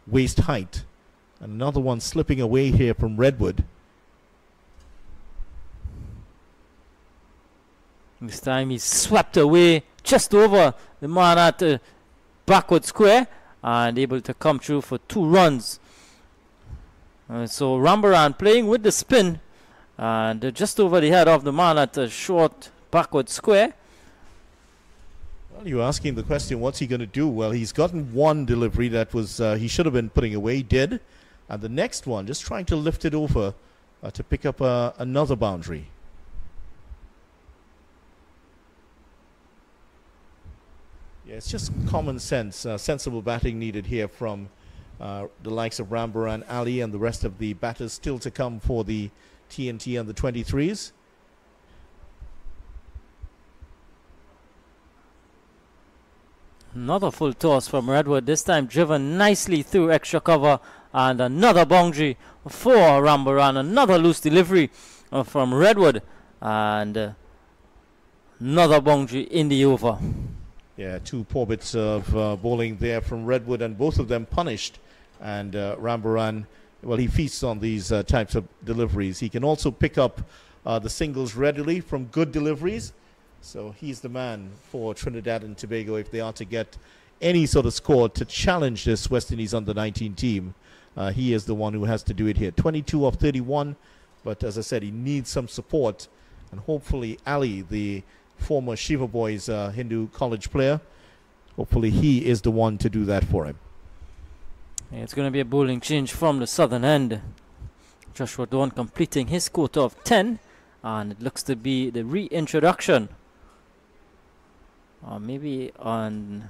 waist height. Another one slipping away here from Redwood. This time he's swept away just over the man at the backward square and able to come through for 2 runs. So Rambaran playing with the spin and just over the head of the man at the short backward square. Well, you're asking the question, what's he going to do? Well, he's gotten one delivery that was he should have been putting away, he did. And the next one, just trying to lift it over to pick up another boundary. Yeah, it's just common sense, sensible batting needed here from the likes of Rambaran, Ali, and the rest of the batters still to come for the T&T and the 23s. Another full toss from Redwood, this time driven nicely through extra cover, and another boundary for Rambaran. Another loose delivery from Redwood, and another boundary in the over. Yeah, 2 poor bits of bowling there from Redwood, and both of them punished. And Rambaran, well, he feasts on these types of deliveries. He can also pick up the singles readily from good deliveries. So he's the man for Trinidad and Tobago if they are to get any sort of score to challenge this West Indies under-19 team. He is the one who has to do it here. 22 of 31, but as I said, he needs some support. And hopefully Ali, the former Shiva Boys Hindu college player, hopefully he is the one to do that for him. Yeah, it's going to be a bowling change from the southern end. Joshua Dawn completing his quota of 10, and it looks to be the reintroduction. Or maybe on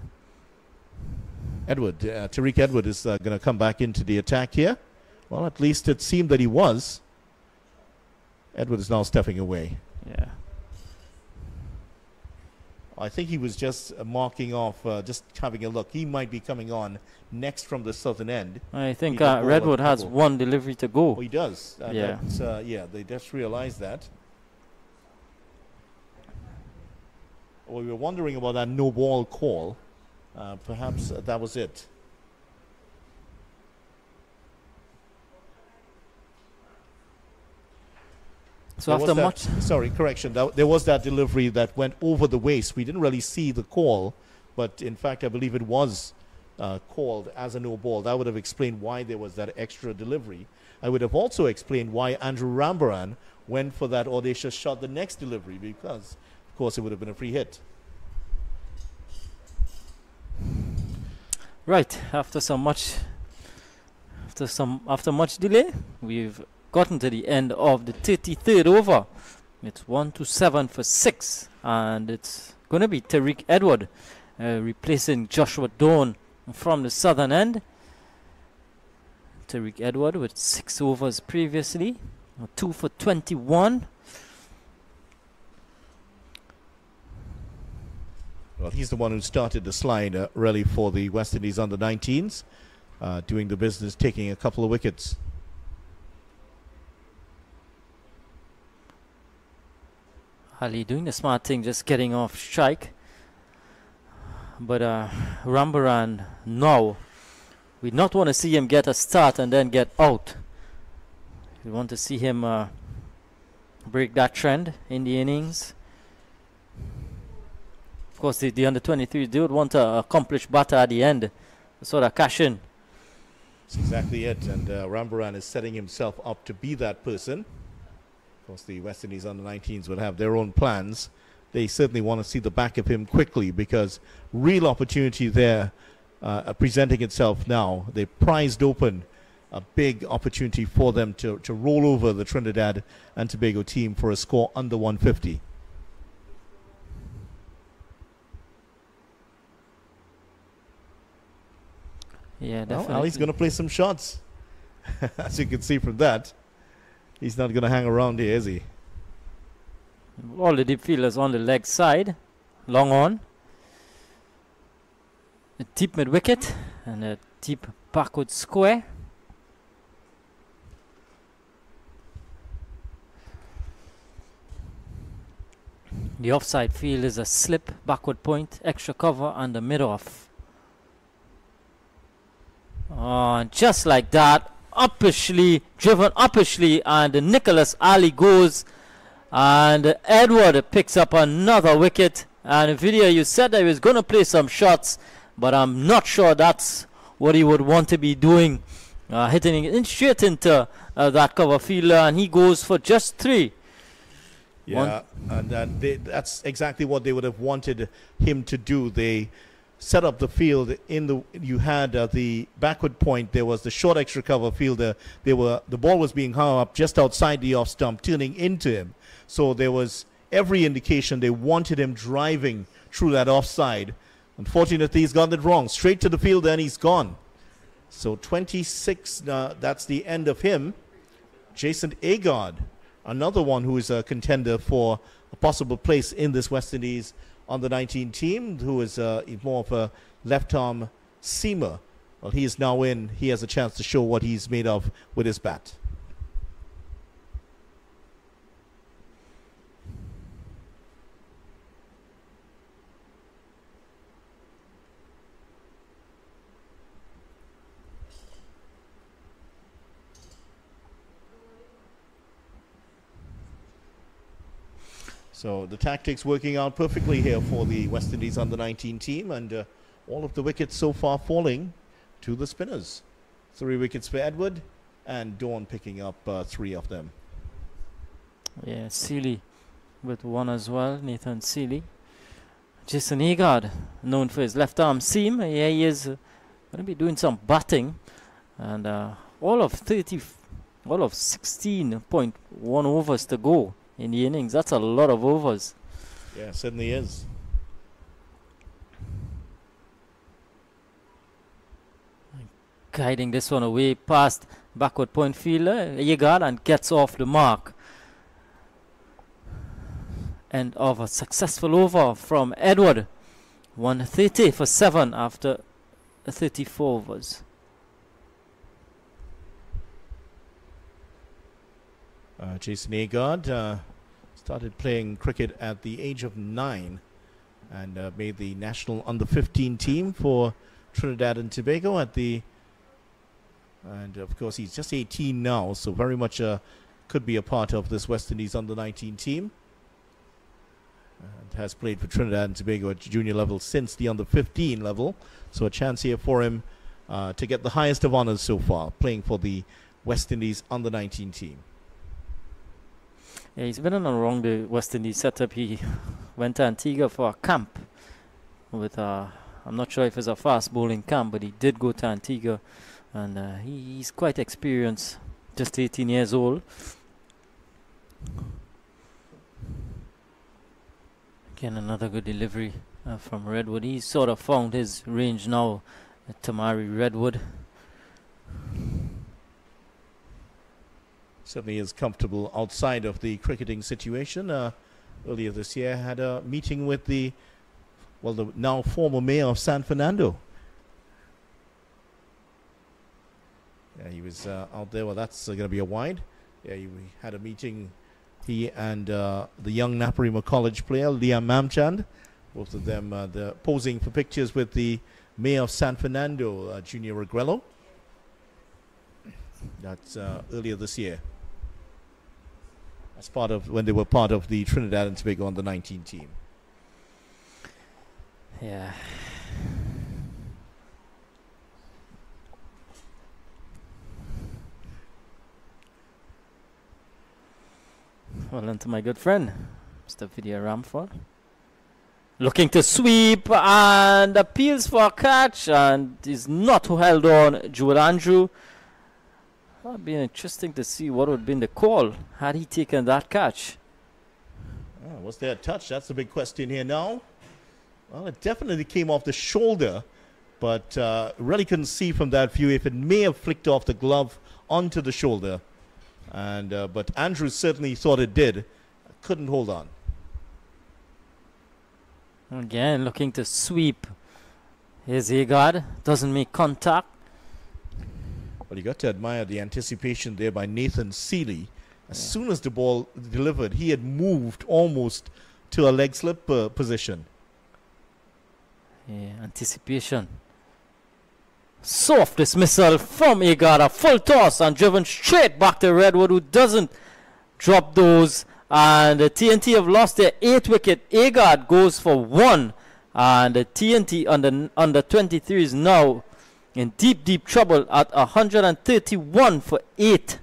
Edward, Tariq Edward is going to come back into the attack here. Well, at least it seemed that he was. Edward is now stepping away. Yeah. I think he was just marking off, just having a look. He might be coming on next from the southern end. I think Redwood has one delivery to go. Oh, he does. Yeah. Yeah, they just realized that. Well, we were wondering about that no ball call. Perhaps that was it. So after much... Sorry, correction. There was that delivery that went over the waist. We didn't really see the call, but in fact, I believe it was called as a no ball. That would have explained why there was that extra delivery. I would have also explained why Andrew Rambaran went for that audacious shot the next delivery, because, of course, it would have been a free hit. Right, after much delay, we've gotten to the end of the 33rd over. It's 1-7 for 6, and it's going to be Tariq Edward replacing Joshua Dawn from the southern end. Tariq Edward with 6 overs previously, 2 for 21. Well, he's the one who started the slide really for the West Indies under-19s, doing the business, taking a couple of wickets. Ali doing the smart thing, just getting off strike. But Rambaran, no. We not want to see him get a start and then get out. We want to see him break that trend in the innings. Of course, the under-23, they would want to accomplish batter at the end. Sort of cash in. That's exactly it. And Rambaran is setting himself up to be that person. Of course, the West Indies under-19s will have their own plans. They certainly want to see the back of him quickly, because real opportunity there presenting itself now. They prized open a big opportunity for them to roll over the Trinidad and Tobago team for a score under 150. Yeah, definitely. Well, Ali's going to play some shots. As you can see from that, he's not going to hang around here, is he? All the deep fielders on the leg side. Long on. A deep mid wicket and a deep backward square. The offside field is a slip, backward point, extra cover, and a mid-off. And just like that, driven uppishly, and Nicholas Ali goes, and Edward picks up another wicket. And in video, you said that he was going to play some shots, but I'm not sure that's what he would want to be doing. Hitting it straight into that cover fielder, and he goes for just 3. Yeah, and that's exactly what they would have wanted him to do. They set up the field you had the backward point. There was the short extra cover fielder. The ball was being hung up just outside the off stump, turning into him. So there was every indication they wanted him driving through that offside. Unfortunately, he's gotten it wrong. Straight to the fielder, and he's gone. So 26, that's the end of him. Jason Agard, another one who is a contender for a possible place in this West Indies under-19 team, who is more of a left-arm seamer. Well, he is now in. He has a chance to show what he's made of with his bat. So the tactics working out perfectly here for the West Indies under-19 team, and all of the wickets so far falling to the spinners. 3 wickets for Edward, and Dawn picking up 3 of them. Yeah, Seeley with 1 as well, Nathan Seeley. Jason Agard, known for his left arm seam. Yeah, he is going to be doing some batting, and all of All of 16.1 overs to go in the innings. That's a lot of overs. Yeah, it certainly is. Guiding this one away past backward point fielder Yegard and gets off the mark. End of a successful over from Edward. 130 for 7 after 34 overs. Jason Agard started playing cricket at the age of 9 and made the national under-15 team for Trinidad and Tobago and of course he's just 18 now, so very much could be a part of this West Indies under-19 team. And has played for Trinidad and Tobago at junior level since the under-15 level, so a chance here for him to get the highest of honors so far, playing for the West Indies under-19 team. Yeah, he's been on around the West Indies setup. He went to Antigua for a camp with I'm not sure if it's a fast bowling camp, but he did go to Antigua, and he's quite experienced, just 18 years old. Again, another good delivery from Redwood. He's sort of found his range now at Tamari Redwood. Certainly is comfortable outside of the cricketing situation. Earlier this year had a meeting with the now former mayor of San Fernando. Yeah, he was out there. Well, that's going to be a wide. Yeah, he had a meeting, he and the young Naparima College player, Liam Mamchand. Both of them posing for pictures with the mayor of San Fernando, Junior Regrello. That's earlier this year. As part of when they were part of the Trinidad and Tobago under-19 team. Yeah. Well, and to my good friend, Mr. Vidya Ramford. Looking to sweep and appeals for a catch and is not held on. Joel Andrew. That would be interesting to see what would have been the call had he taken that catch. Was there a touch? That's the big question here now. Well, it definitely came off the shoulder, but really couldn't see from that view if it may have flicked off the glove onto the shoulder. And but Andrew certainly thought it did. Couldn't hold on. Again, looking to sweep. Here's Agard. Doesn't make contact. Well, you got to admire the anticipation there by Nathan Seeley. As soon as the ball delivered, he had moved almost to a leg slip position. Yeah, anticipation. Soft dismissal from Agard. A full toss and driven straight back to Redwood, who doesn't drop those. And the T&T have lost their 8th wicket. Agard goes for 1. And the T&T under 23 is now in deep trouble at 131 for 8.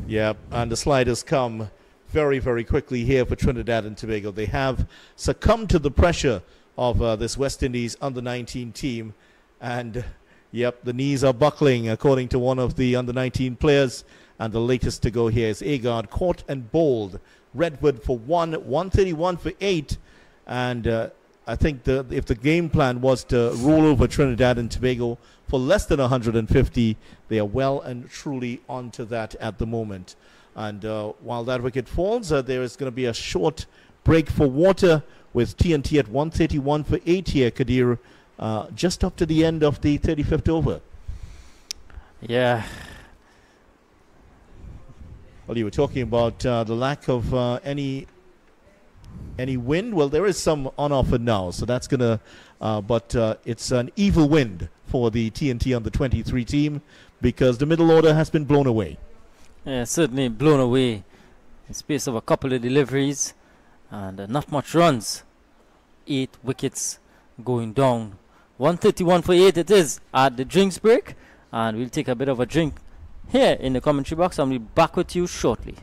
Yeah, and the sliders come very quickly here for Trinidad and Tobago. They have succumbed to the pressure of this West Indies under-19 team. And, yep, the knees are buckling, according to one of the under-19 players. And the latest to go here is Agard, caught and bowled. Redwood for 1, 131 for 8. And I think if the game plan was to roll over Trinidad and Tobago for less than 150, they are well and truly onto that at the moment. And while that wicket falls, there is going to be a short break for water with T&T at 131 for 8 here, Kadir, just up to the end of the 35th over. Yeah. Well, you were talking about the lack of any wind. Well, there is some on offer now, so that's going to but it's an evil wind for the T&T under 23 team because the middle order has been blown away. Yeah, certainly blown away in space of a couple of deliveries and not much runs. 8 wickets going down. 131 for 8 it is at the drinks break, and we'll take a bit of a drink here in the commentary box and we'll be back with you shortly.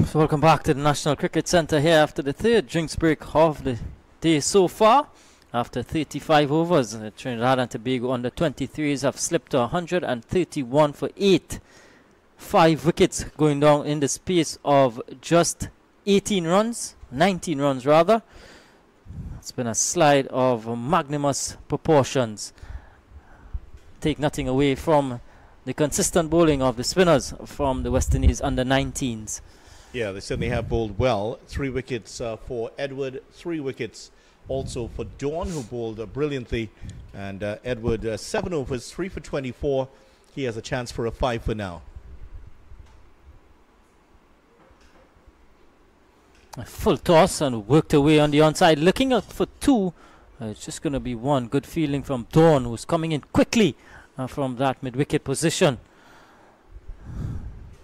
So welcome back to the National Cricket Centre here after the third drinks break of the day so far. After 35 overs, Trinidad and Tobago under 23s have slipped to 131 for 8. 5 wickets going down in the space of just 19 runs rather. It's been a slide of magnanimous proportions. Take nothing away from the consistent bowling of the spinners from the West Indies under 19s. Yeah, they certainly have bowled well. 3 wickets for Edward, 3 wickets also for Dawn, who bowled brilliantly. And Edward, 7 overs, 3 for 24. He has a chance for a 5 for now. A full toss and worked away on the onside, looking up for 2. It's just going to be 1. Good fielding from Dawn, who's coming in quickly from that mid-wicket position.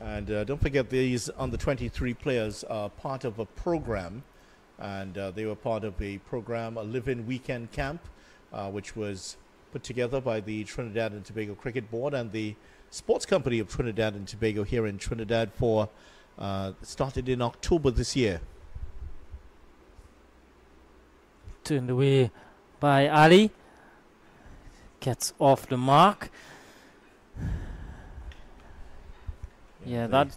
And don't forget, these under-23 players are part of a program. And they were part of a program, a live-in weekend camp, which was put together by the Trinidad and Tobago Cricket Board and the Sports Company of Trinidad and Tobago here in Trinidad for started in October this year. Turned away by Ali. Gets off the mark. Yeah, that...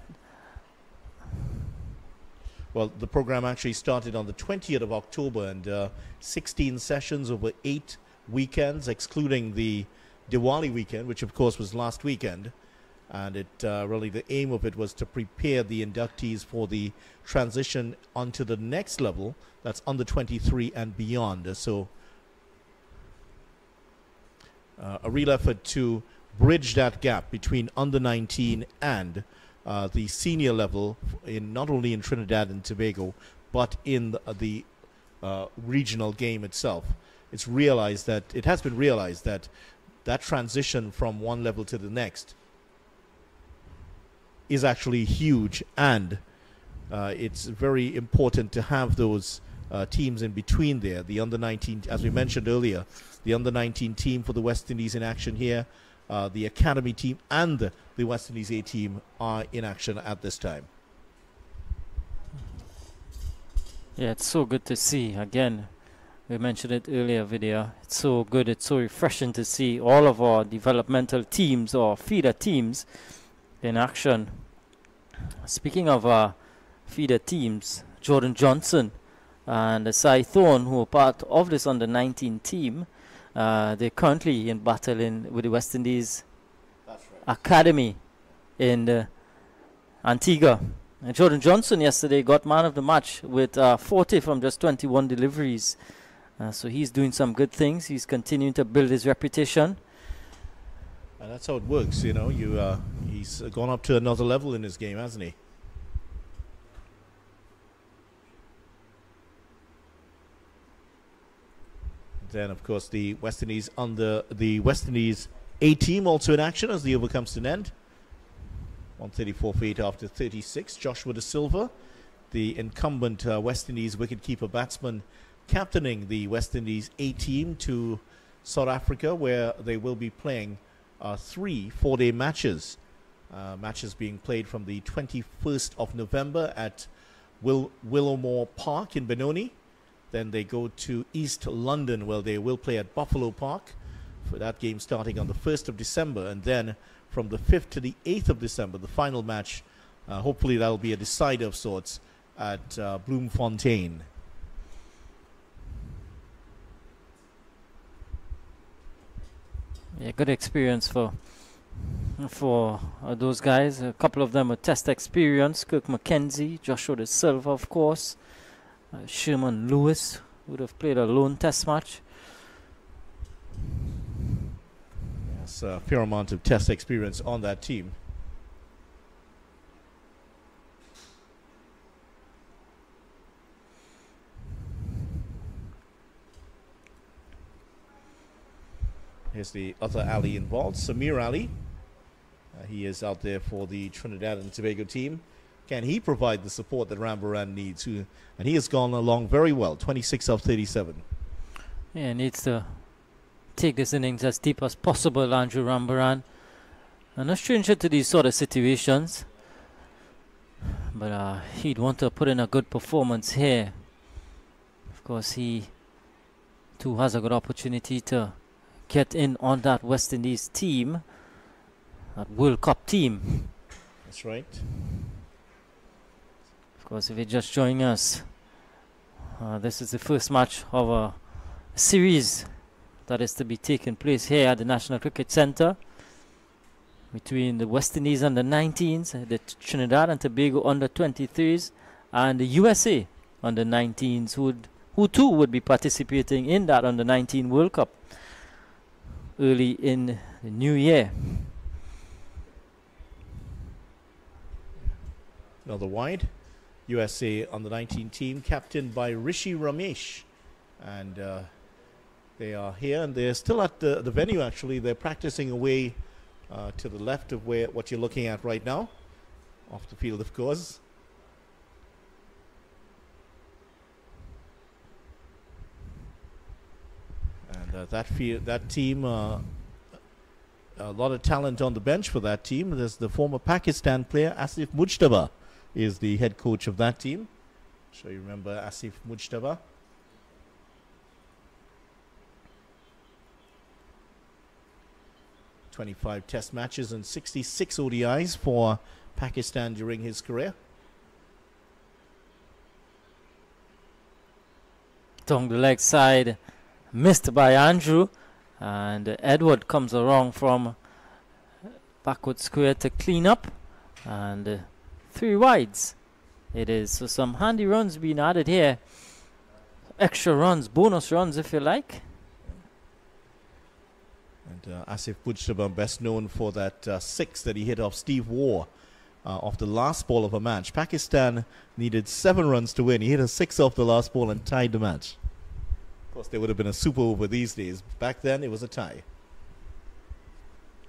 Well, the program actually started on the 20th of October and 16 sessions over 8 weekends, excluding the Diwali weekend, which of course was last weekend. And it really, the aim of it was to prepare the inductees for the transition onto the next level, that's under 23 and beyond. So a real effort to bridge that gap between under 19 and the senior level, in not only in Trinidad and Tobago, but in the regional game itself. It's realized that it has been realized that that transition from one level to the next is actually huge, and it's very important to have those teams in between there. The under 19, as we mentioned earlier, the under 19 team for the West Indies in action here. The academy team and the West Indies A team are in action at this time. Yeah, it's so good to see. Again, we mentioned it earlier video. It's so good, it's so refreshing to see all of our developmental teams or feeder teams in action. Speaking of feeder teams, Jordan Johnson and Sai Thorne, who are part of this under 19 team, they're currently in battle with the West Indies Academy in Antigua. And Jordan Johnson yesterday got man of the match with 40 from just 21 deliveries. So he's doing some good things. He's continuing to build his reputation. And that's how it works, you know. He's gone up to another level in his game, hasn't he? Then, of course, the West Indies A team also in action as the over comes to an end. 134 for 8 after 36. Joshua De Silva, the incumbent West Indies wicketkeeper batsman, captaining the West Indies A team to South Africa, where they will be playing 3 4-day matches. Matches being played from the 21st of November at Willowmore Park in Benoni. Then they go to East London, where they will play at Buffalo Park for that game starting on the 1st of December. And then from the 5th to the 8th of December, the final match, hopefully that'll be a decider of sorts, at Bloemfontein. Yeah, good experience for those guys. A couple of them with test experience. Kirk McKenzie, Joshua De Silva, of course. Sherman Lewis would have played a lone test match. Yes, a fair amount of test experience on that team. Here's the other Ali involved, Samir Ali. He is out there for the Trinidad and Tobago team. Can he provide the support that Rambaran needs? And he has gone along very well, 26 of 37. Yeah, needs to take this innings as deep as possible, Andrew Rambaran. And no stranger to these sort of situations. But he'd want to put in a good performance here. Of course, he too has a good opportunity to get in on that West Indies team, that World Cup team. That's right. Of course, if you're just joining us, this is the first match of a series that is to be taking place here at the National Cricket Centre between the West Indies under 19s, the Trinidad and Tobago under 23s, and the USA under 19s, who too would be participating in that under 19 World Cup early in the new year. Another wide. USA on the 19 team, captained by Rishi Ramesh. And they are here, and they're still at the venue, actually. They're practicing away to the left of what you're looking at right now. Off the field, of course. And that team, a lot of talent on the bench for that team. There's the former Pakistan player, Asif Mujtaba, is the head coach of that team. Sure you remember Asif Mujtaba. "25 test matches and 66 ODIs for Pakistan during his career." Down the leg side, missed by Andrew, and Edward comes along from backward square to clean up, and 3 wides it is. So some handy runs being added here, extra runs, bonus runs if you like. And Asif Mujtaba, best known for that 6 that he hit off Steve Waugh off the last ball of a match. Pakistan needed 7 runs to win. He hit a 6 off the last ball and tied the match. Of course, there would have been a super over these days. Back then, it was a tie.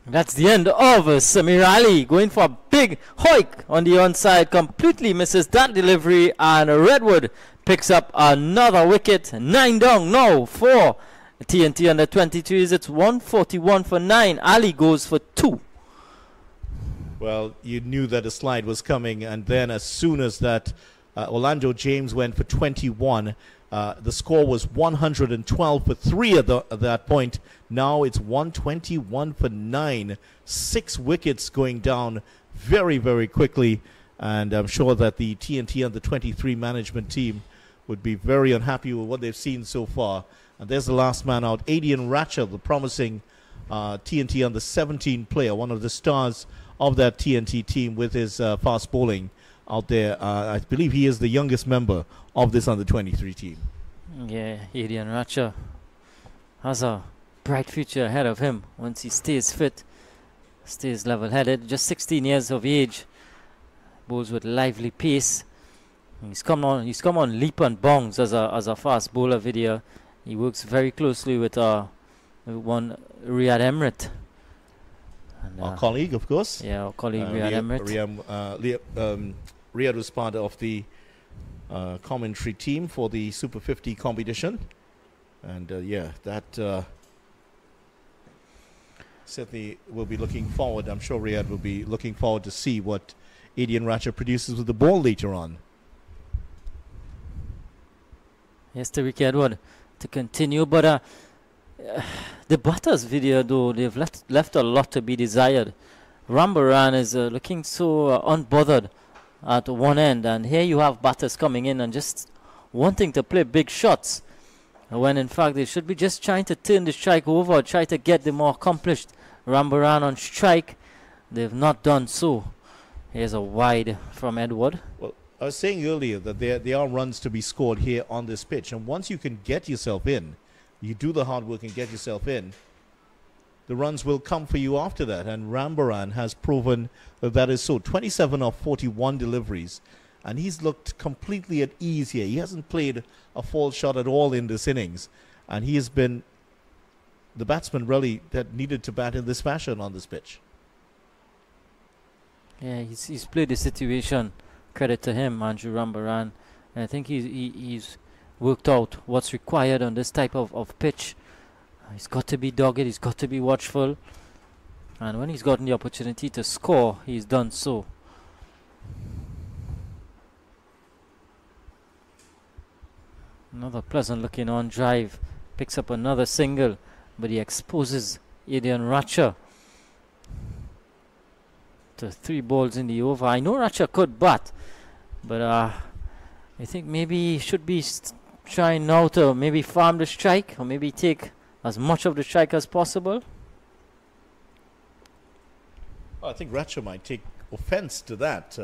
That's the end of Samir Ali going for a big hoik on the onside. Completely misses that delivery, and Redwood picks up another wicket. 9 down now for T&T under 23s. It's 141 for 9. Ali goes for 2. Well, you knew that a slide was coming, and then as soon as that Orlando James went for 21, the score was 112 for 3 at that point. Now it's 121 for 9. 6 wickets going down very, very quickly, and I'm sure that the T&T under 23 management team would be very unhappy with what they've seen so far. And there's the last man out, Adian Ratchel, the promising T&T under 17 player, one of the stars of that T&T team with his fast bowling out there. I believe he is the youngest member of this under 23 team. Yeah, Adian Ratchel has a bright future ahead of him once he stays fit, stays level-headed. Just 16 years of age, bowls with lively pace. He's come on leap and bounds as a fast bowler video. He works very closely with one Riyad Emrit. And, our colleague, of course. Yeah, our colleague Riyad Emrit. Riyad was part of the commentary team for the Super 50 competition. And that certainly will be looking forward. I'm sure Riyad will be looking forward to see what Adian Ratchel produces with the ball later on. Yes, Tariq Edward to continue, but the batters video, though, they've left a lot to be desired. Rambaran is looking so unbothered at one end, and here you have batters coming in and just wanting to play big shots, when in fact they should be just trying to turn the strike over, try to get the more accomplished Rambaran on strike. They've not done so. Here's a wide from Edward. Well, I was saying earlier that there are runs to be scored here on this pitch, and once you can get yourself in, you do the hard work and get yourself in, the runs will come for you after that. And Rambaran has proven that is so. 27 of 41 deliveries, and he's looked completely at ease here. He hasn't played a false shot at all in this innings, and he has been the batsman really that needed to bat in this fashion on this pitch. Yeah, he's played the situation. Credit to him, Andrew Rambaran. And I think he's worked out what's required on this type of pitch. He's got to be dogged, he's got to be watchful. And when he's gotten the opportunity to score, he's done so. Another pleasant looking on drive. Picks up another single, but he exposes Adrian Ratcher to 3 balls in the over. I know Ratcher could bat, but I think maybe he should be trying now to maybe farm the strike, or maybe take as much of the strike as possible. Well, I think Ratcher might take offense to that.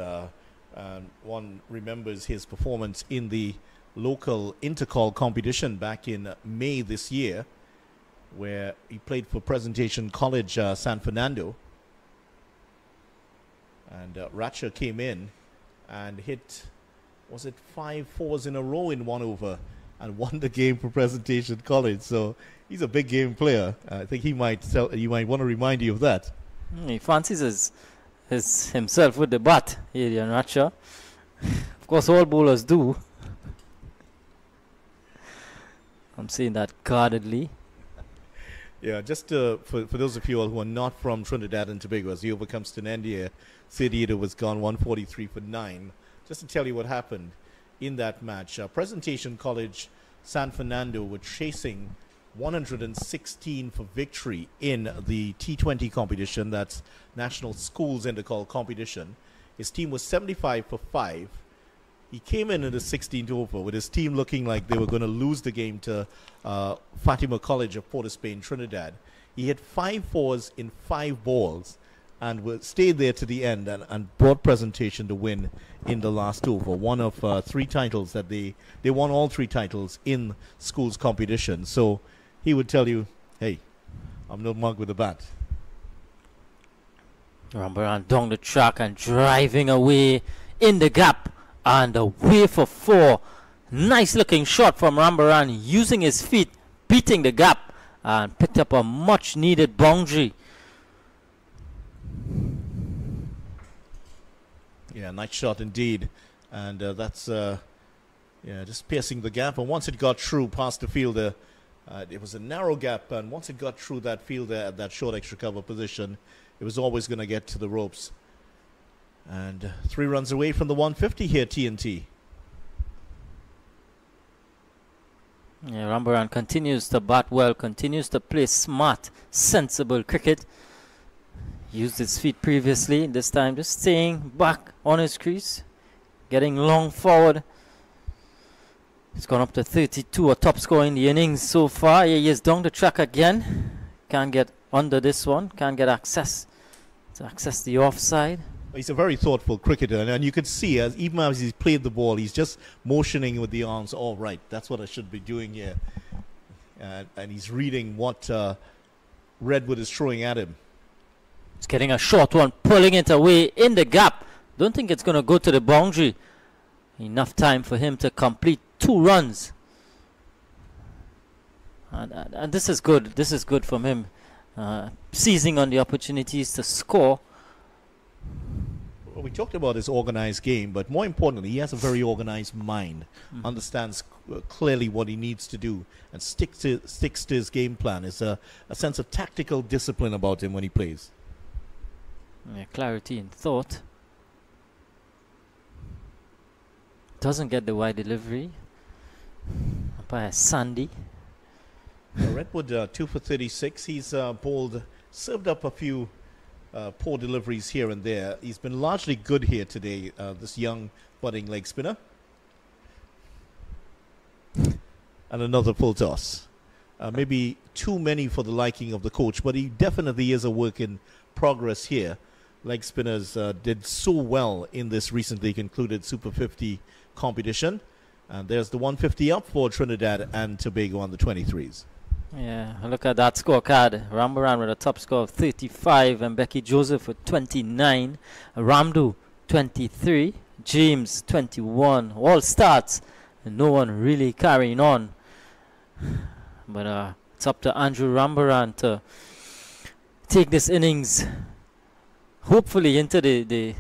One remembers his performance in the local intercall competition back in May this year, where he played for Presentation College San Fernando. And Ratcher came in and hit, was it 5 fours in a row in 1 over, and won the game for Presentation College. So he's a big game player. I think he might want to remind you of that. He fancies himself with the bat, Adrian Ratcher. Of course, all bowlers do. I'm saying that guardedly. Yeah, just for those of you all who are not from Trinidad and Tobago, as the over comes to an end here, 38 was gone, 143 for 9. Just to tell you what happened in that match. Presentation College San Fernando were chasing 116 for victory in the T20 competition. That's National Schools Intercall competition. His team was 75 for 5. He came in the 16th over with his team looking like they were going to lose the game to Fatima College of Port of Spain, Trinidad. He hit 5 fours in 5 balls and stayed there to the end and brought Presentation to win in the last over. One of 3 titles that they won, all 3 titles in schools competition. So he would tell you, hey, I'm no mug with a bat. Rambaran down the track and driving away in the gap. And away for 4. Nice looking shot from Rambaran, using his feet, beating the gap, and picked up a much needed boundary. Yeah, nice shot indeed. And that's just piercing the gap. And once it got through past the fielder, it was a narrow gap. And once it got through that fielder at that short extra cover position, it was always going to get to the ropes. And 3 runs away from the 150 here, T&T. Yeah, Rambaran continues to bat well, continues to play smart, sensible cricket. Used his feet previously, this time just staying back on his crease, getting long forward. He's gone up to 32, a top score in the innings so far. He is down the track again. Can't get under this one, can't get access the offside. He's a very thoughtful cricketer, and you could see, even as he's played the ball, he's just motioning with the arms. All right, that's what I should be doing here. And he's reading what Redwood is throwing at him. He's getting a short one, pulling it away in the gap. Don't think it's going to go to the boundary. Enough time for him to complete 2 runs. And this is good. This is good from him. Seizing on the opportunities to score. Well, we talked about his organized game, but more importantly, he has a very organized mind. Understands clearly what he needs to do and sticks to his game plan. There's a sense of tactical discipline about him when he plays. Yeah, clarity in thought. Doesn't get the wide delivery. Umpire Sandy. Redwood 2 for 36. He's served up a few poor deliveries here and there. He's been largely good here today, this young budding leg spinner. And another full toss. Maybe too many for the liking of the coach, but he definitely is a work in progress here. Leg spinners did so well in this recently concluded Super 50 competition. And there's the 150 up for Trinidad and Tobago on the 23s. Yeah, look at that scorecard. Rambaran with a top score of 35 and Becky Joseph with 29. Ramdu 23. James 21. All starts and no one really carrying on. But it's up to Andrew Rambaran to take this innings hopefully into the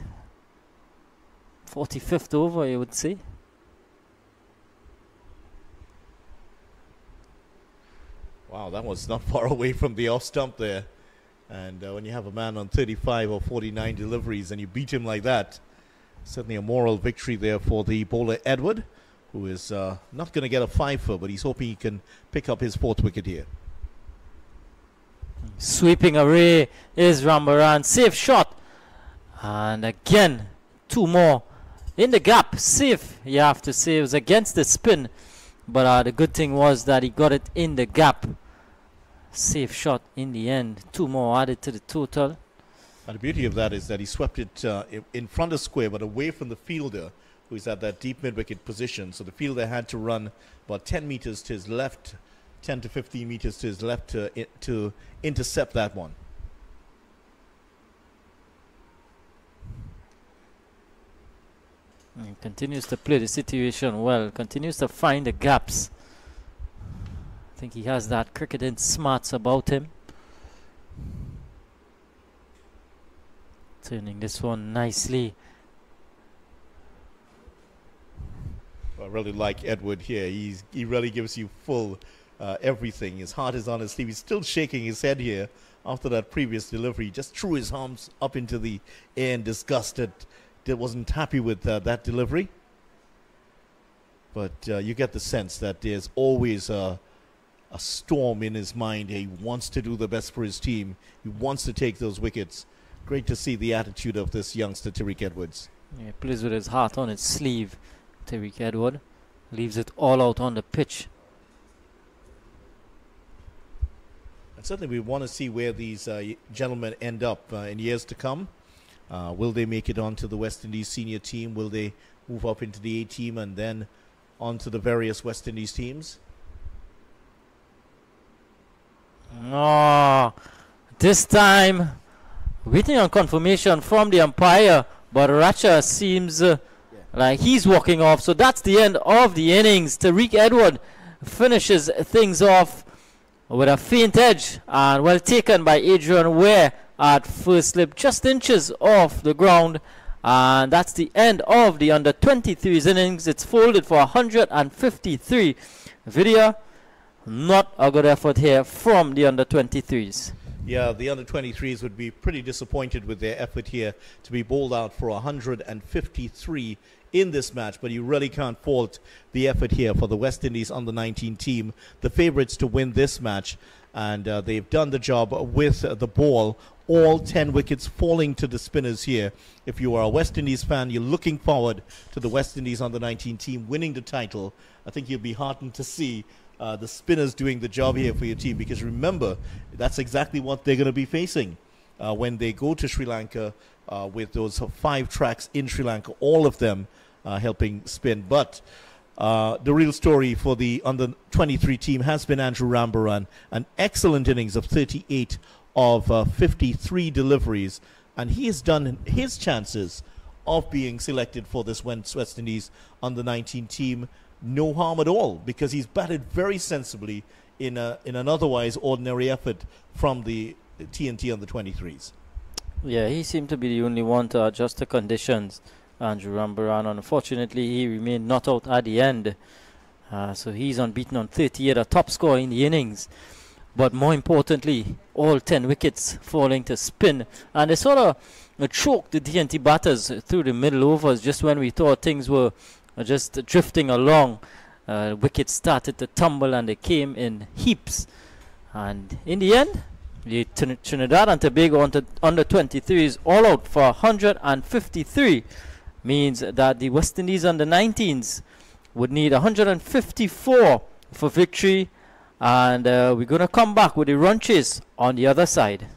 45th over, I would say. Wow, that was not far away from the off stump there. And when you have a man on 35 or 49 deliveries and you beat him like that, certainly a moral victory there for the bowler Edward, who is not going to get a fifer, but he's hoping he can pick up his 4th wicket here. Sweeping away is Rambaran. Safe shot. And again, 2 more in the gap. Safe, you have to say. It was against the spin. But the good thing was that he got it in the gap. Safe shot in the end. 2 more added to the total. And the beauty of that is that he swept it in front of square, but away from the fielder, who is at that deep mid-wicket position. So the fielder had to run about 10 meters to his left, 10 to 15 meters to his left to intercept that one. And continues to play the situation well, continues to find the gaps. I think he has that cricketing smarts about him. Turning this one nicely. I really like Edward here. He really gives you full everything. His heart is on his sleeve. He's still shaking his head here after that previous delivery. He just threw his arms up into the air in disgust. Wasn't happy with that delivery. But you get the sense that there's always a storm in his mind. He wants to do the best for his team. He wants to take those wickets. Great to see the attitude of this youngster, Tariq Edwards. Yeah, plays with his heart on his sleeve. Tariq Edward leaves it all out on the pitch. And certainly we want to see where these gentlemen end up in years to come. Will they make it onto the West Indies senior team? Will they move up into the A team and then onto the various West Indies teams? Oh, this time waiting on confirmation from the umpire, but Racha seems like he's walking off. So that's the end of the innings. Tariq Edward finishes things off with a faint edge and well taken by Adrian Ware at first slip, just inches off the ground. And that's the end of the under-23s innings. It's folded for 153. Vidya, not a good effort here from the under-23s. Yeah, the under-23s would be pretty disappointed with their effort here to be bowled out for 153 in this match, but you really can't fault the effort here for the West Indies under-19 team, the favourites to win this match, and they've done the job with the ball. All 10 wickets falling to the spinners here. If you are a West Indies fan, you're looking forward to the West Indies under-19 team winning the title. I think you'll be heartened to see the spinners doing the job here for your team, because remember, that's exactly what they're going to be facing when they go to Sri Lanka with those 5 tracks in Sri Lanka, all of them helping spin. But the real story for the under-23 team has been Andrew Rambaran, an excellent innings of 38 of 53 deliveries, and he has done his chances of being selected for this West Indies under-19 team no harm at all, because he's batted very sensibly in an otherwise ordinary effort from the T&T under-23s. Yeah, he seemed to be the only one to adjust the conditions, Andrew Rambaran. Unfortunately, he remained not out at the end. So he's unbeaten on 38, a top scorer in the innings. But more importantly, all 10 wickets falling to spin. And they sort of choked the T&T batters through the middle overs just when we thought things were just drifting along. Wickets started to tumble and they came in heaps. And in the end, the Trinidad and Tobago under-23s all out for 153. Means that the West Indies under-19s would need 154 for victory. And we're going to come back with the run chase on the other side.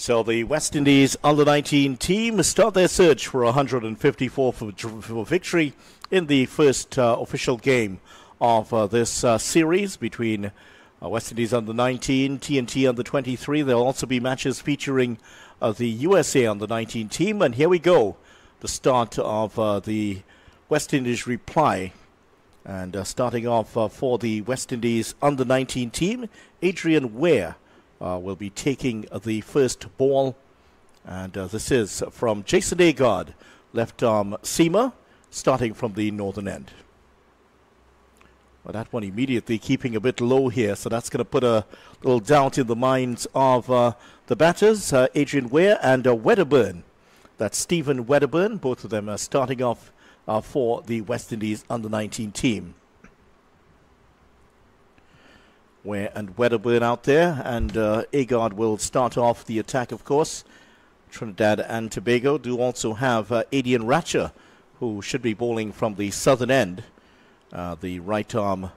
So the West Indies under-19 team start their search for 154 for victory in the first official game of this series between West Indies under-19, T&T under-23. There will also be matches featuring the USA under-19 team. And here we go, the start of the West Indies reply. And starting off for the West Indies under-19 team, Adrian Ware will be taking the first ball. And this is from Jason Agard, left arm seamer, starting from the northern end. Well, that one immediately keeping a bit low here, so that's going to put a little doubt in the minds of the batters, Adrian Ware and Wedderburn. That's Stephen Wedderburn. Both of them are starting off for the West Indies under-19 team. Ware and Wedderburn out there, and Agard will start off the attack, of course. Trinidad and Tobago do also have Adian Ratcher, who should be bowling from the southern end. The right arm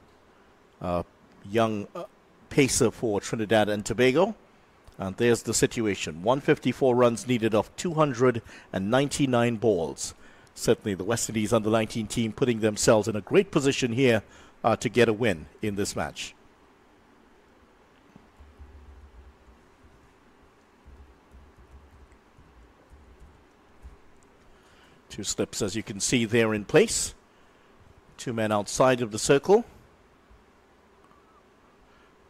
young pacer for Trinidad and Tobago. And there's the situation. 154 runs needed off 299 balls. Certainly the West Indies under-19 team putting themselves in a great position here to get a win in this match. Two slips, as you can see, there in place. Two men outside of the circle.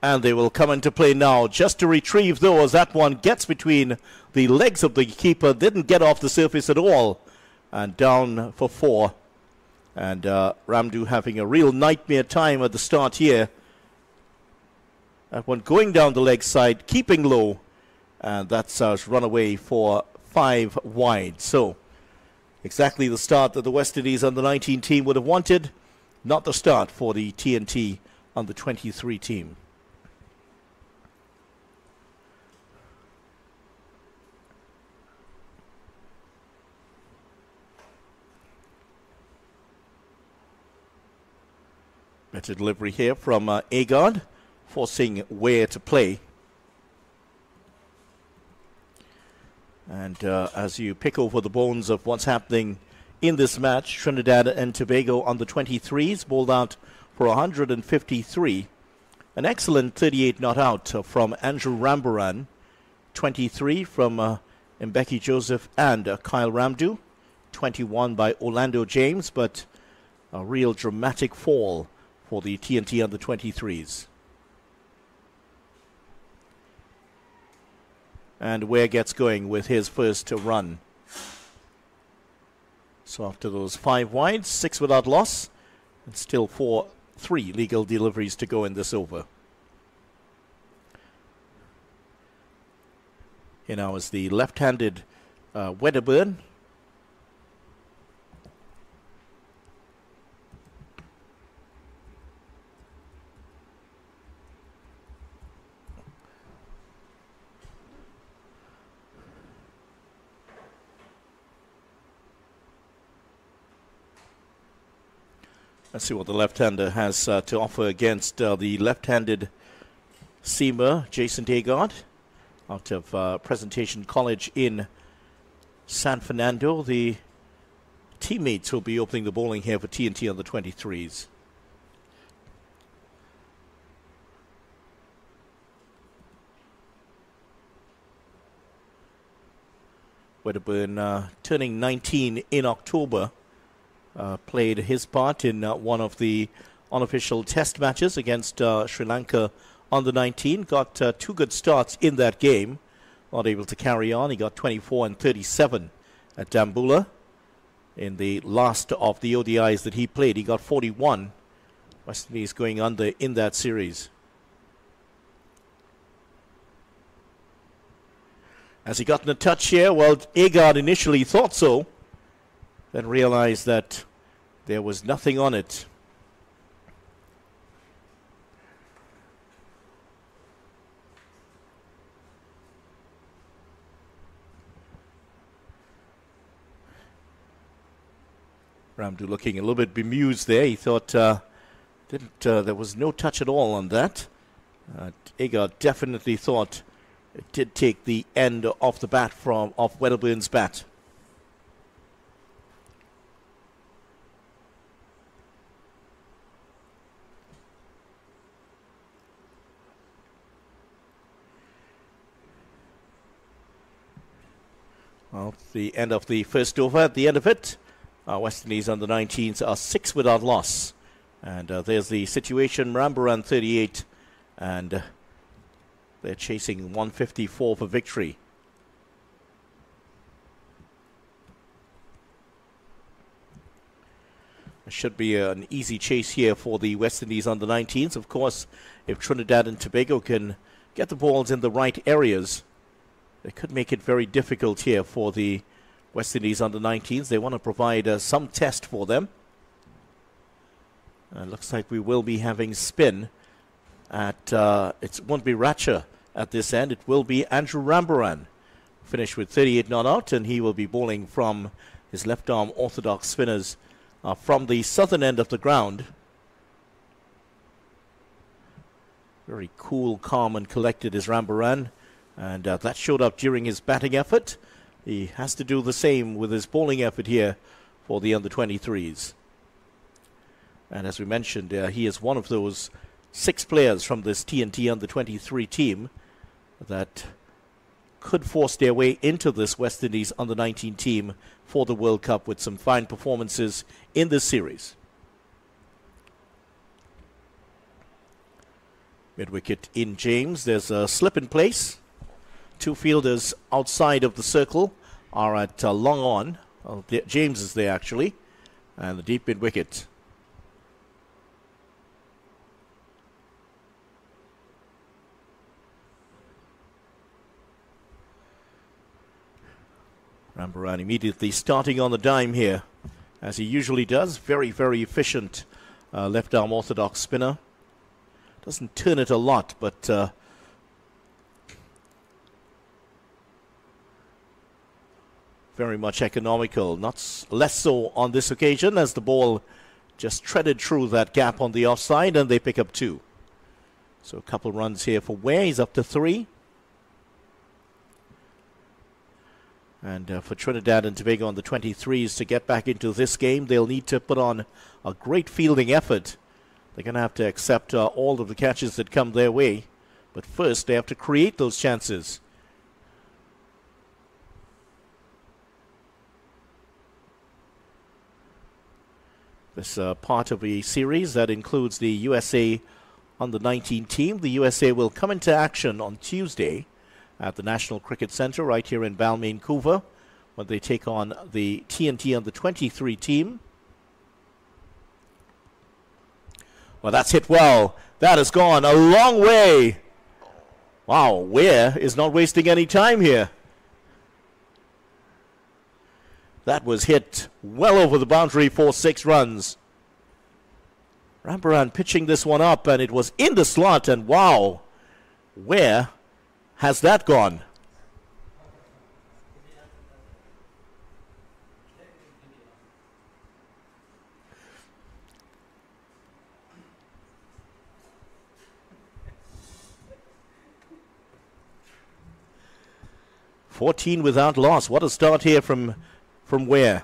And they will come into play now just to retrieve those. That one gets between the legs of the keeper, didn't get off the surface at all. And down for four. And Ramdu having a real nightmare time at the start here. That one going down the leg side, keeping low. And that's run away for 5 wide. So exactly the start that the West Indies under-19 team would have wanted. Not the start for the T&T under-23 team. Better delivery here from Agard, forcing Ware to play. And as you pick over the bones of what's happening in this match, Trinidad and Tobago under-23s bowled out for 153. An excellent 38 not out from Andrew Rambaran, 23 from Mbeki Joseph and Kyle Ramdu, 21 by Orlando James, but a real dramatic fall for the T&T under-23s. And Ware gets going with his first run. So after those 5 wides, 6 without loss, and still 3 legal deliveries to go in this over. Here now is the left-handed Wedderburn. Let's see what the left-hander has to offer against the left-handed seamer, Jason Agard, out of Presentation College in San Fernando. The teammates will be opening the bowling here for T&T on the 23s. Wedderburn turning 19 in October. Played his part in one of the unofficial test matches against Sri Lanka under-19. Got 2 good starts in that game. Not able to carry on. He got 24 and 37 at Dambulla. In the last of the ODIs that he played, he got 41. West Indies going under in that series. Has he gotten a touch here? Well, Agard initially thought so. Then realized that there was nothing on it. Ramdu looking a little bit bemused there. He thought there was no touch at all on that. Agard definitely thought It did take the end of the bat off Wedderburn's bat. Well, the end of the first over. At the end of it, West Indies under 19s are 6 without loss. And there's the situation. Rambaran 38, and they're chasing 154 for victory. It should be an easy chase here for the West Indies under 19s. Of course, if Trinidad and Tobago can get the balls in the right areas, it could make it very difficult here for the West Indies under 19s. They want to provide some test for them. Looks like we will be having spin at, it won't be Ratcher at this end. It will be Andrew Rambaran, finished with 38 not out, and he will be bowling from his left arm orthodox spinners from the southern end of the ground. Very cool, calm, and collected is Rambaran. And that showed up during his batting effort. He has to do the same with his bowling effort here for the under-23s. And as we mentioned, he is one of those 6 players from this T&T under-23 team that could force their way into this West Indies under-19 team for the World Cup with some fine performances in this series. Mid-wicket in James. There's a slip in place. 2 fielders outside of the circle are at long on. James is there actually. And the deep mid wicket. Rambaran immediately starting on the dime here, as he usually does. Very, very efficient left arm orthodox spinner. Doesn't turn it a lot, but very much economical. Not less so on this occasion, as the ball just treaded through that gap on the offside, and they pick up 2. So a couple runs here for Ware. He's up to 3. And for Trinidad and Tobago on the 23s to get back into this game, they'll need to put on a great fielding effort. They're going to have to accept all of the catches that come their way. But first, they have to create those chances. This part of a series that includes the USA under-19 team. The USA will come into action on Tuesday at the National Cricket Centre right here in Balmain, Vancouver, when they take on the T&T under-23 team. Well, that's hit well. That has gone a long way. Wow, Ware is not wasting any time here. That was hit well over the boundary for 6 runs. Rambaran pitching this one up, and it was in the slot, and wow, where has that gone? $14 without loss. What a start here from Ware.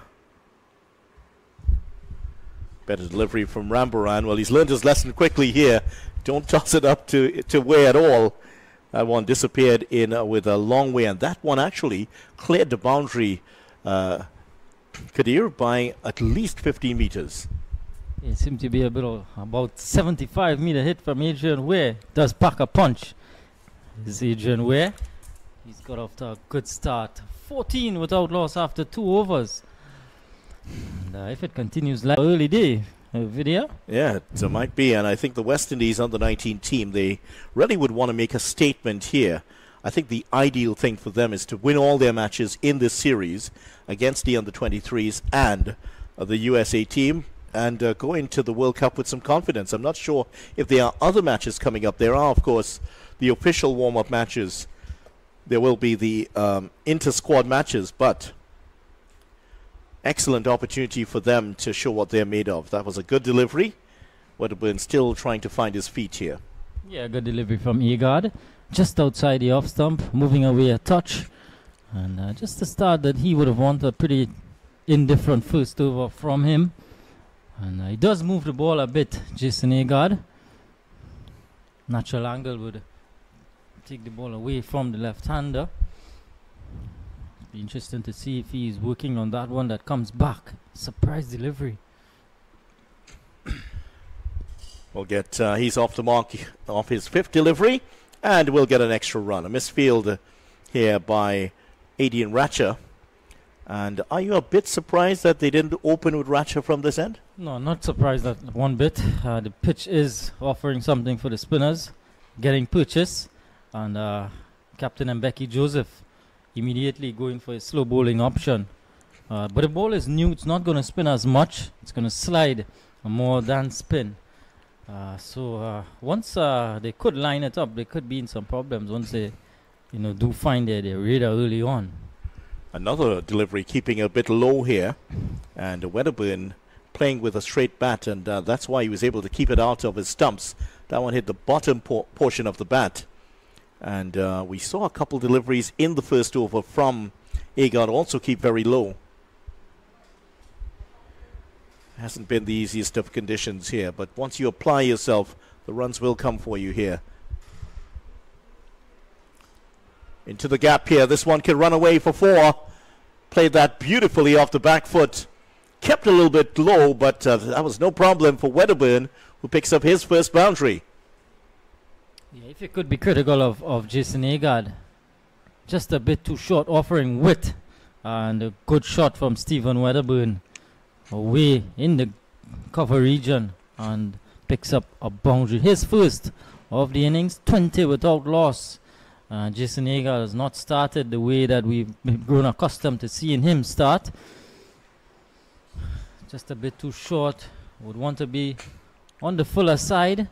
Better delivery from Rambaran. Well, he's learned his lesson quickly here. Don't toss it up to Ware at all. That one disappeared in with a long way, and that one actually cleared the boundary, Kadir, by at least 15 meters. It seemed to be about 75-meter hit from Adrian Ware. Does pack a punch. This is Adrian Ware. He's got off to a good start. 14 without loss after 2 overs. And if it continues like early day, video. Yeah, it might be. And I think the West Indies under-19 team, they really would want to make a statement here. I think the ideal thing for them is to win all their matches in this series against the under-23s and the USA team, and go into the World Cup with some confidence. I'm not sure if there are other matches coming up. There are, of course, the official warm-up matches. There will be the inter-squad matches, but excellent opportunity for them to show what they're made of. That was a good delivery. Wedderburn still trying to find his feet here. Yeah, good delivery from Egard. just outside the off stump, moving away a touch. And just a start that he would have wanted a pretty indifferent first over from him. And he does move the ball a bit, Jason Agard. Natural angle would take the ball away from the left-hander. Be interesting to see if he's working on that one that comes back. Surprise delivery. We'll get, he's off the mark off his 5th delivery, and we'll get an extra run. A misfield here by Adrian Ratcher. And are you a bit surprised that they didn't open with Ratcher from this end? No, not surprised that one bit. The pitch is offering something for the spinners, getting purchase, and Captain Mbeki Joseph immediately going for a slow bowling option. But the ball is new, it's not going to spin as much, it's going to slide more than spin. So once they could line it up, they could be in some problems once they do find their radar early on. Another delivery keeping a bit low here, and Wedderburn playing with a straight bat, and that's why he was able to keep it out of his stumps. That one hit the bottom portion of the bat. And we saw a couple deliveries in the first over from Agard also keep very low. Hasn't been the easiest of conditions here, but once you apply yourself, the runs will come for you here. Into the gap here, this one can run away for 4. Played that beautifully off the back foot. Kept a little bit low, but that was no problem for Wedderburn, who picks up his first boundary. Yeah, if you could be critical of Jason Agard, just a bit too short, offering width, and a good shot from Stephen Wedderburn away in the cover region and picks up a boundary. His first of the innings, 20 without loss. Jason Agard has not started the way that we've grown accustomed to seeing him start. Just a bit too short. Would want to be on the fuller side.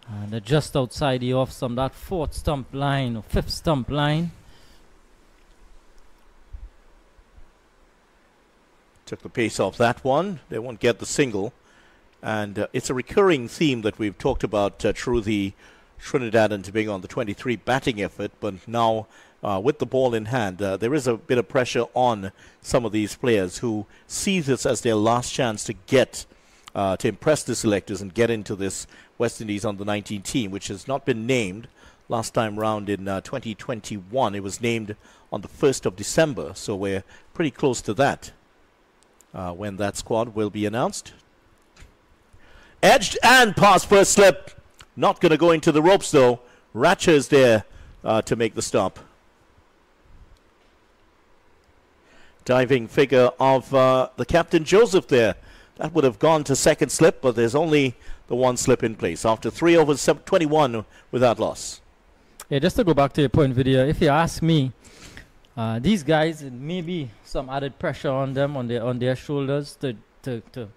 And just outside the off stump, that 4th stump line or 5th stump line. Took the pace off that one. They won't get the single. And it's a recurring theme that we've talked about through the Trinidad and Tobago on the 23 batting effort. But now with the ball in hand, there is a bit of pressure on some of these players who see this as their last chance to get to impress the selectors and get into this West Indies under-19 team, which has not been named. Last time round in 2021, it was named on the 1st of December, so we're pretty close to that when that squad will be announced. Edged and past first slip. Not going to go into the ropes, though. Ratcher is there to make the stop. Diving figure of the Captain Joseph there. That would have gone to second slip, but there's only the one slip in place after 3 overs 21 without loss. Yeah, just to go back to your point, Vidya, if you ask me, these guys, it may be some added pressure on them, on their shoulders to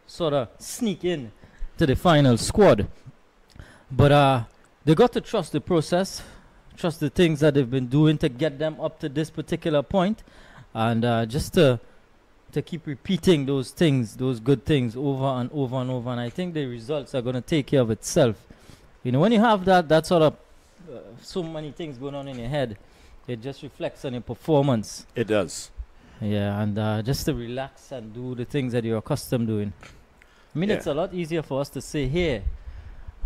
sort of sneak in to the final squad. But they got to trust the process, trust the things that they've been doing to get them up to this particular point, and just to keep repeating those things, those good things over and over and over. And I think the results are going to take care of itself. When you have that sort of so many things going on in your head, it just reflects on your performance. It does. Yeah, and just to relax and do the things that you're accustomed doing. I mean, it's a lot easier for us to say here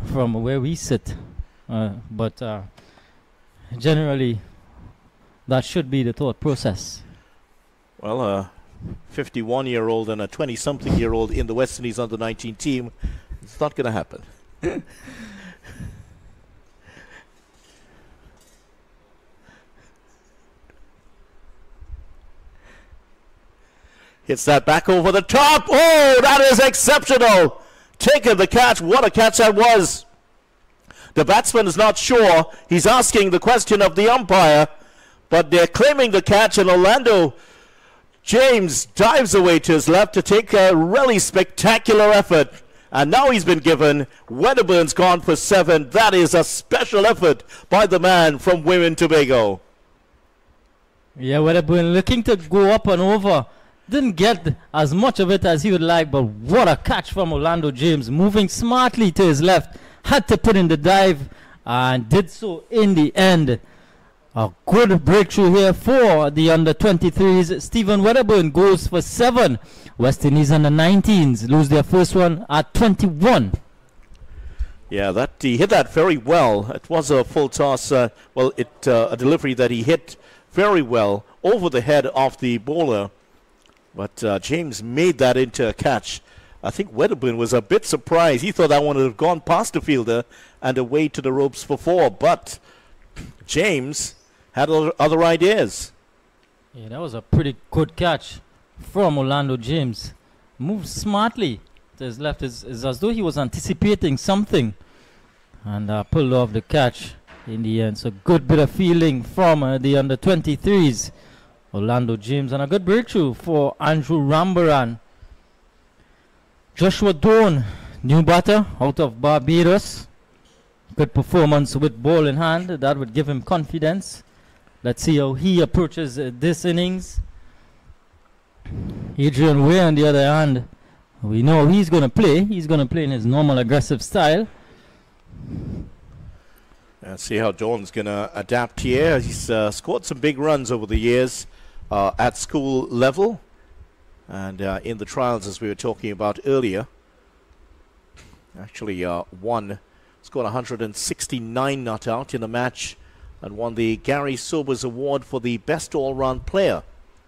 from where we sit. But generally, that should be the thought process. Well, 51-year-old and a 20-something-year-old in the West Indies under-19 team, it's not going to happen. Hits that back over the top. Oh, that is exceptional. Taken the catch. What a catch that was. The batsman is not sure. He's asking the question of the umpire, but they're claiming the catch, and Orlando James dives away to his left to take a really spectacular effort. And now he's been given. Wedderburn's gone for 7. That is a special effort by the man from Women Tobago. Yeah, Wedderburn looking to go up and over. Didn't get as much of it as he would like, but what a catch from Orlando James. Moving smartly to his left. Had to put in the dive and did so in the end. A good breakthrough here for the under-23s. Stephen Wedderburn goes for 7. West Indies under-19s lose their first one at 21. Yeah, he hit that very well. It was a full toss. A delivery that he hit very well over the head of the bowler. But James made that into a catch. I think Wedderburn was a bit surprised. He thought that one would have gone past the fielder and away to the ropes for 4. But James had other ideas. Yeah, that was a pretty good catch from Orlando James. Moved smartly to his left. It's as though he was anticipating something. And pulled off the catch in the end. So good bit of fielding from the under-23s. Orlando James, and a good breakthrough for Andrew Rambaran. Joshua Dawn, new batter out of Barbados. Good performance with ball in hand. That would give him confidence. Let's see how he approaches this innings. Adrian Way, on the other hand, we know he's going to play. He's going to play in his normal aggressive style. Let's see how Dawn's going to adapt here. He's scored some big runs over the years at school level and in the trials, as we were talking about earlier. Actually scored 169 not out in a match and won the Gary Sobers Award for the best all-round player.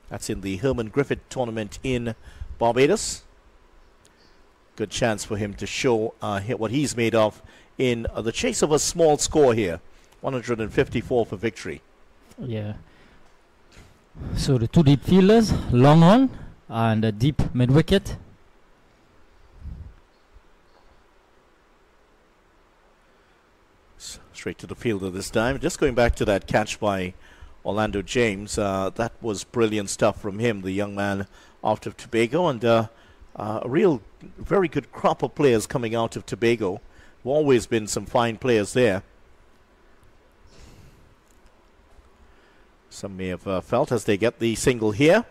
That's in the Herman Griffith tournament in Barbados. Good chance for him to show what he's made of in the chase of a small score here. 154 for victory. Yeah. So the two deep fielders, long on and a deep mid-wicket. Straight to the fielder this time. Just going back to that catch by Orlando James. That was brilliant stuff from him, the young man out of Tobago. And a real, very good crop of players coming out of Tobago. Always been some fine players there. Some may have felt as they get the single here.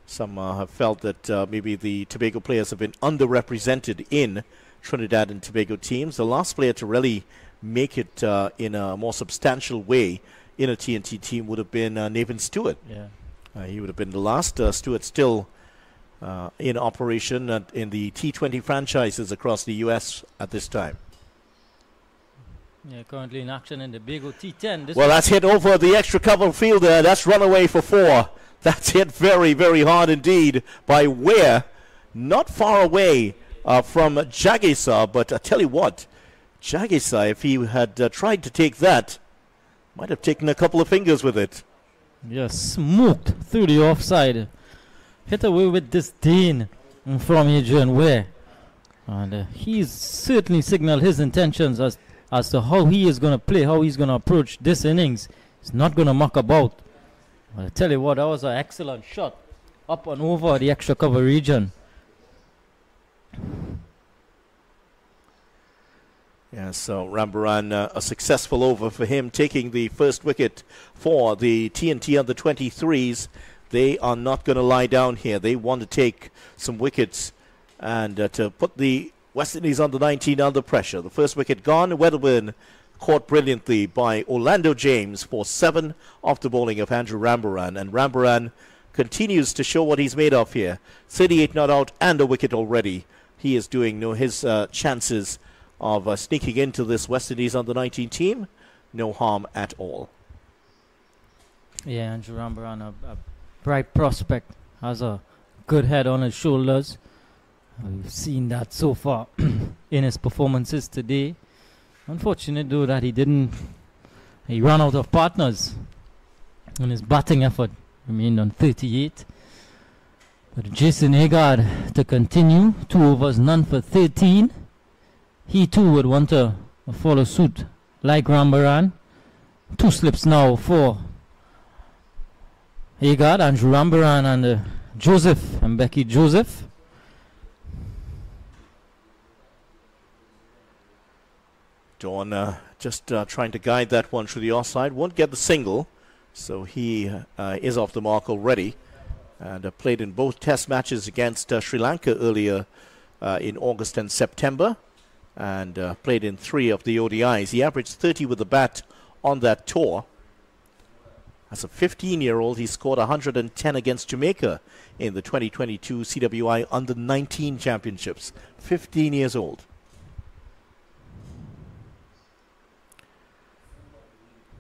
Some have felt that maybe the Tobago players have been underrepresented in Trinidad and Tobago teams. The last player to really make it in a more substantial way in a T&T team would have been Nathan Stewart. Yeah. He would have been the last. Stewart still in operation in the T20 franchises across the U.S. at this time. Yeah, currently in action in the Tobago T10. Well, that's hit over the extra cover fielder. That's run away for 4. That's hit very, very hard indeed by Ware. Not far away from Jagesa, but I tell you what, Jagesa, if he had tried to take that, might have taken a couple of fingers with it. Just smoked through the offside. Hit away with disdain from Adrian Ware. And he's certainly signaled his intentions as to how he is going to play, how he's going to approach this innings. He's not going to muck about. But I tell you what, that was an excellent shot up and over the extra cover region. Yeah, so Rambaran, a successful over for him, taking the first wicket for the T&T under-23s. They are not going to lie down here. They want to take some wickets and to put the West Indies under-19 under pressure. The first wicket gone. Wedderburn caught brilliantly by Orlando James for 7 off the bowling of Andrew Rambaran. And Rambaran continues to show what he's made of here. 38 not out and a wicket already. He is doing his chances of sneaking into this West Indies under-19 team. No harm at all. Yeah, Andrew Rambaran, a bright prospect. Has a good head on his shoulders. We've seen that so far in his performances today. Unfortunate though that he ran out of partners in his batting effort. Remained on 38. But Jason Agard to continue. 2 overs, none for 13. He too would want to follow suit like Rambaran. 2 slips now for Agard, Andrew Rambaran and Joseph and Becky Joseph. Dawn just trying to guide that one through the offside. Won't get the single, so he is off the mark already. And played in both test matches against Sri Lanka earlier in August and September. and played in 3 of the ODIs. He averaged 30 with the bat on that tour. As a 15-year-old, he scored 110 against Jamaica in the 2022 CWI Under-19 Championships. 15 years old.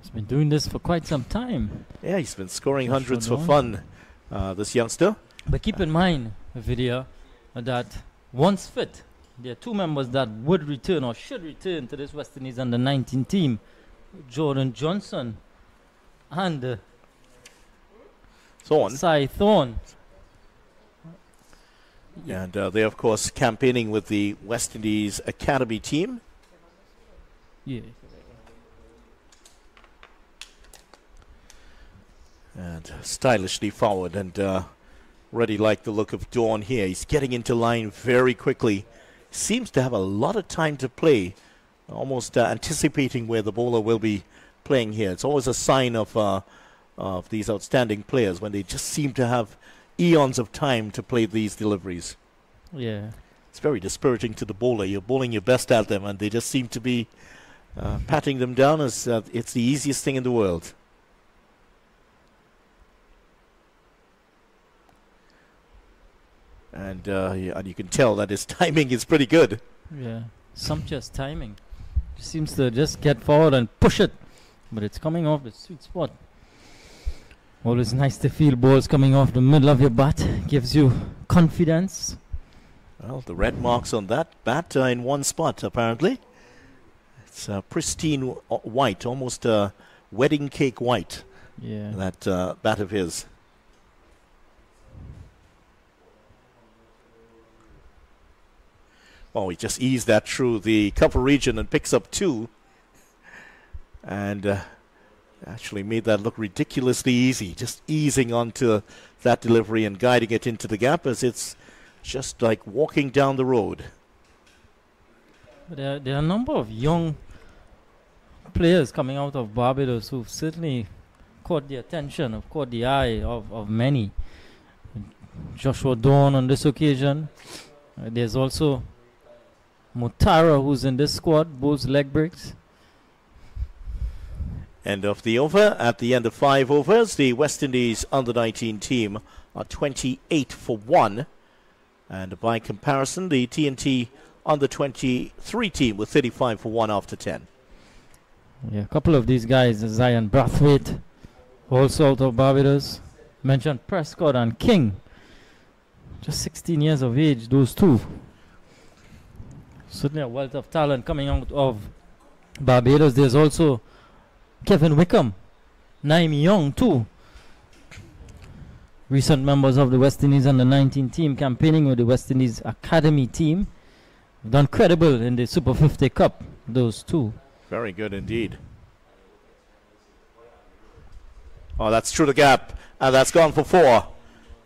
He's been doing this for quite some time. Yeah, he's been scoring hundreds for fun, this youngster. But keep in mind, Vidya, that once fit, there are 2 members that would return or should return to this West Indies Under-19 team. Jordan Johnson and Cy Thorne. And they're, of course, campaigning with the West Indies Academy team. Yeah. And stylishly forward, and really like the look of Dawn here. He's getting into line very quickly. Seems to have a lot of time to play, almost anticipating where the bowler will be playing here. It's always a sign of these outstanding players when they just seem to have eons of time to play these deliveries. Yeah. It's very dispiriting to the bowler. You're bowling your best at them, and they just seem to be patting them down as it's the easiest thing in the world. And you can tell that his timing is pretty good. Yeah, sumptuous timing. Seems to just get forward and push it, but it's coming off the sweet spot. Always nice to feel balls coming off the middle of your bat. Gives you confidence. Well, the red marks on that bat in one spot, apparently. It's pristine white, almost wedding cake white. Yeah. That bat of his. Oh, he just eased that through the cover region and picks up 2. And actually made that look ridiculously easy. Just easing onto that delivery and guiding it into the gap as it's just like walking down the road. There are a number of young players coming out of Barbados who've certainly caught the attention, have caught the eye of many. Joshua Dawn on this occasion. There's also Mutara, who's in this squad, bowls leg breaks. End of the over. At the end of 5 overs, the West Indies Under-19 team are 28 for 1. And by comparison, the T&T Under-23 team with 35 for 1 after 10. Yeah, a couple of these guys, Zion Brathwaite, also out of Barbados. Mentioned Prescott and King. Just 16 years of age, those 2. Certainly a wealth of talent coming out of Barbados. There's also Kevin Wickham, Naim Young too. Recent members of the West Indies Under-19 team campaigning with the West Indies Academy team. Done credible in the Super 50 Cup, those 2. Very good indeed. Oh, that's through the gap, and that's gone for 4.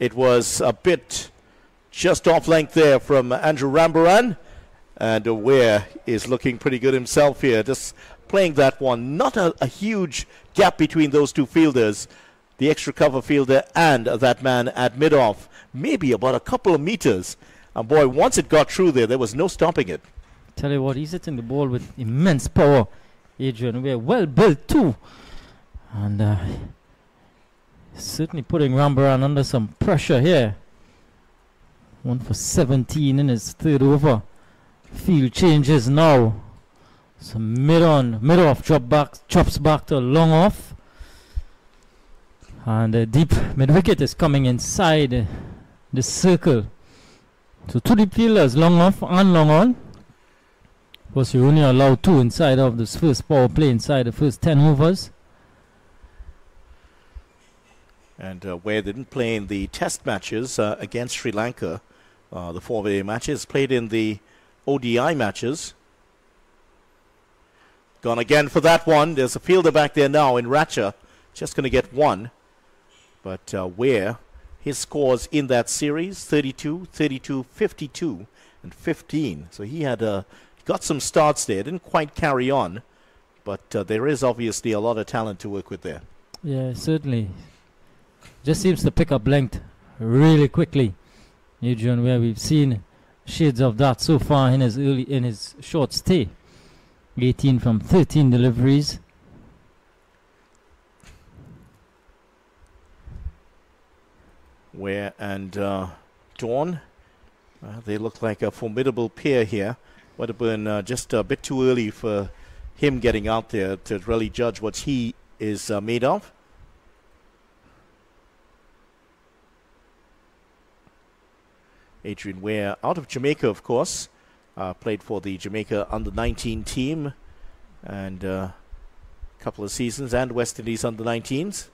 It was a bit just off length there from Andrew Rambaran. And Ware is looking pretty good himself here, just playing that one. Not a huge gap between those 2 fielders, the extra cover fielder and that man at mid-off. Maybe about a couple of meters. And boy, once it got through there was no stopping it. Tell you what, he's hitting the ball with immense power. Adrian Ware, well built too. And certainly putting Rambaran under some pressure here. 1 for 17 in his 3rd over. Field changes now. So mid-off chops back to long off. And the deep mid-wicket is coming inside the circle. So 2 deep fielders, long off and long on. Of course, you're only allowed 2 inside of this first power play, inside the first 10 overs. And Ware didn't play in the test matches against Sri Lanka. The 4-day matches, played in the ODI matches. Gone again for that one. There's a fielder back there now in Ratcha. Just going to get 1. But Ware, his scores in that series, 32, 32, 52, and 15. So he had got some starts there. Didn't quite carry on. But there is obviously a lot of talent to work with there. Yeah, certainly. Just seems to pick up length really quickly. Adrian, where we've seen shades of that so far in his short stay. 18 from 13 deliveries. Ware and Dawn, they look like a formidable pair here. Would have been just a bit too early for him getting out there to really judge what he is made of. Adrian Ware, out of Jamaica, of course, played for the Jamaica under-19 team and a couple of seasons, and West Indies under-19s.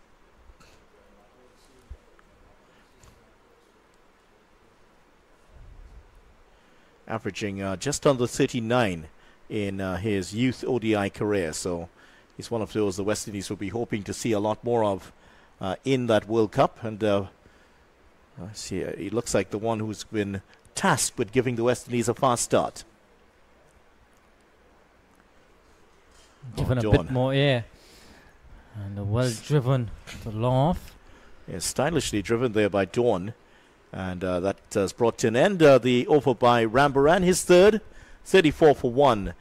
Averaging just under 39 in his youth ODI career. So he's one of those the West Indies will be hoping to see a lot more of in that World Cup. And I see he looks like the one who's been tasked with giving the West Indies a fast start. Given a bit more air. And well driven to long off. Yeah, stylishly driven there by Dawn. And that has brought to an end the over by Rambaran, his third, 34 for 1.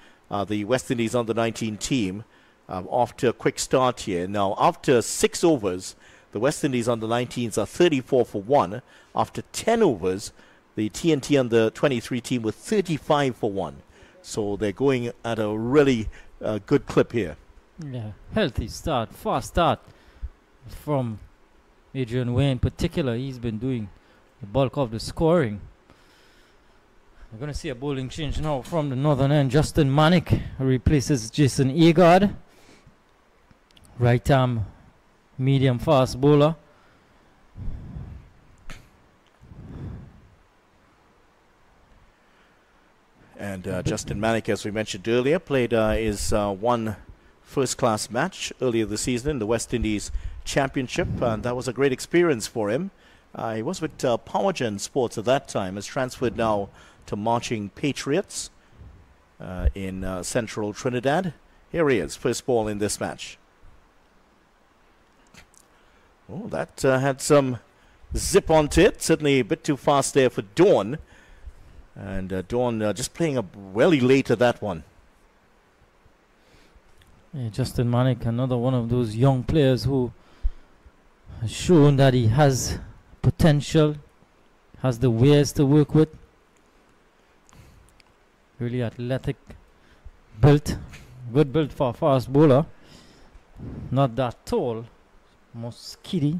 The West Indies under-19 team off to a quick start here. Now, after 6 overs, the West Indies under-19s are 34 for 1. After 10 overs, the T&T under-23 team were 35 for 1. So they're going at a really good clip here. Yeah, healthy start, fast start from Adrian Ware in particular. He's been doing the bulk of the scoring. We're going to see a bowling change now from the northern end. Justin Manick replaces Jason Agard. Right arm medium fast bowler. And Justin Manick, as we mentioned earlier, played his one first-class match earlier this season in the West Indies Championship, and that was a great experience for him. He was with Powergen Sports at that time, has transferred now to Marching Patriots in central Trinidad. Here he is, first ball in this match. Oh, that had some zip onto it. Certainly a bit too fast there for Dawn. And Dawn just playing up really late at that one. Yeah, Justin Manick, another one of those young players who has shown that he has potential, has the ways to work with. Really athletic built, good build for a fast bowler. Not that tall, more skinny.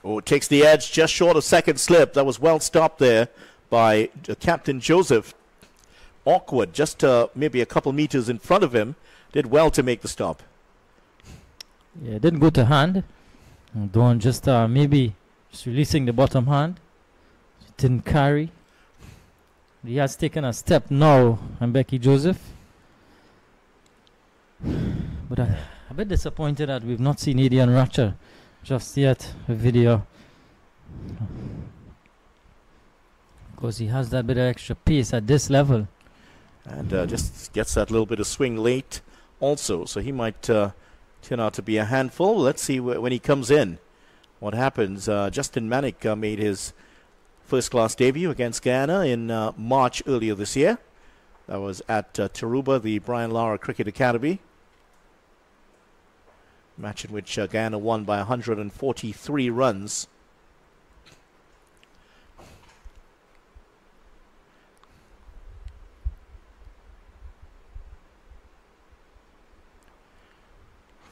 Oh, it takes the edge just short of second slip. That was well stopped there by Captain Joseph. Awkward, just maybe a couple meters in front of him. Did well to make the stop. Yeah, it didn't go to hand. Dawn just maybe just releasing the bottom hand. It didn't carry. He has taken a step now, and Becky Joseph. But I'm a bit disappointed that we've not seen Adian Ratcher just yet, a video. Because he has that bit of extra pace at this level. And just gets that little bit of swing late also. So he might turn out to be a handful. Let's see when he comes in what happens. Justin Manick made his first-class debut against Guyana in March earlier this year. That was at Taruba, the Brian Lara Cricket Academy. Match in which Guyana won by 143 runs.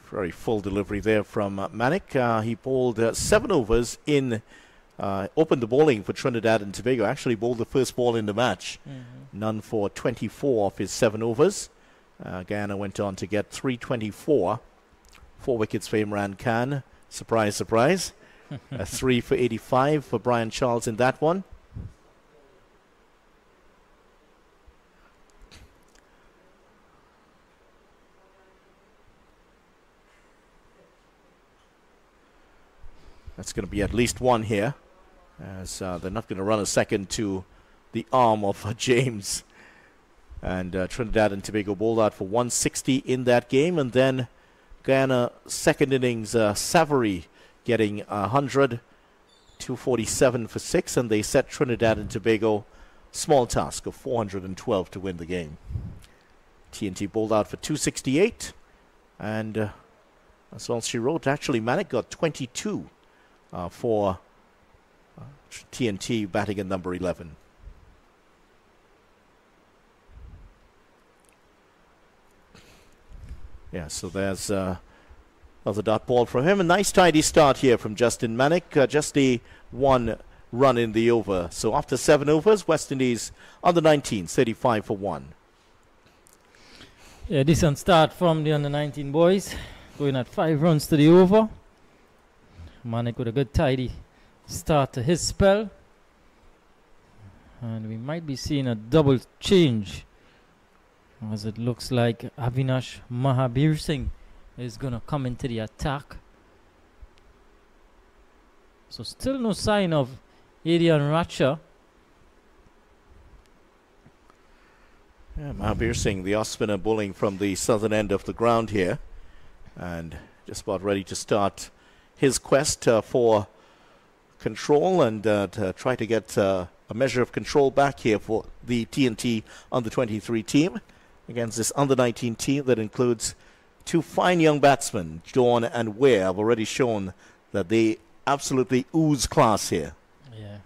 Very full delivery there from Manick. He bowled 7 overs in, opened the bowling for Trinidad and Tobago. Actually bowled the first ball in the match. None for 24 off his 7 overs. Guyana went on to get 324. 4 wickets for Imran Khan. Surprise, surprise. 3 for 85 for Brian Charles in that one. That's going to be at least 1 here, as they're not going to run a second to the arm of James. And Trinidad and Tobago bowled out for 160 in that game, and then Guyana second innings, Savary getting 100. 247 for 6, and they set Trinidad and Tobago small task of 412 to win the game. T&T bowled out for 268, and that's all she wrote. Actually, Manick got 22 for T&T batting at number 11. Yeah, so there's another dot ball from him. A nice tidy start here from Justin Manick. Just the 1 run in the over. So after 7 overs, West Indies under 19, 35 for 1. Yeah, decent start from the under 19 boys. Going at 5 runs to the over. Manick with a good tidy start to his spell. And we might be seeing a double change, as it looks like Avinash Mahabir Singh is going to come into the attack. So still no sign of Adrian Ratcha. Yeah, Mahabir Singh, the off-spinner, bowling from the southern end of the ground here. And just about ready to start his quest for control and to try to get a measure of control back here for the T&T under-23 team against this under-19 team that includes 2 fine young batsmen, Dawn and Ware. Have already shown that they absolutely ooze class here. Yeah.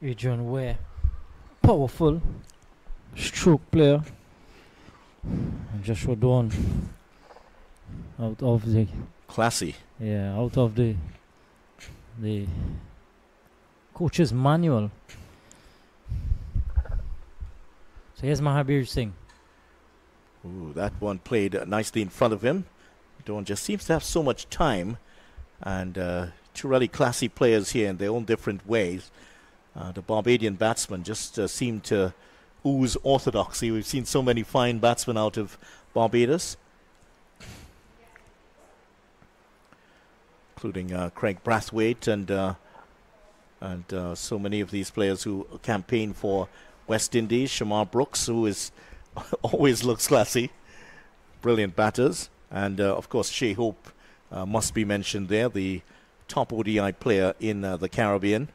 Adrian Ware, powerful stroke player. And Joshua Dawn, out of the classy. Yeah, out of the coach's manual. So here's Mahabir Singh. Ooh, that one played nicely in front of him. Dawn just seems to have so much time, and 2 really classy players here in their own different ways. The Barbadian batsmen just seem to ooze orthodoxy. We've seen so many fine batsmen out of Barbados, including Craig Brathwaite and so many of these players who campaign for West Indies. Shamar Brooks, who is always looks classy. Brilliant batters. And, of course, Shea Hope must be mentioned there, the top ODI player in the Caribbean.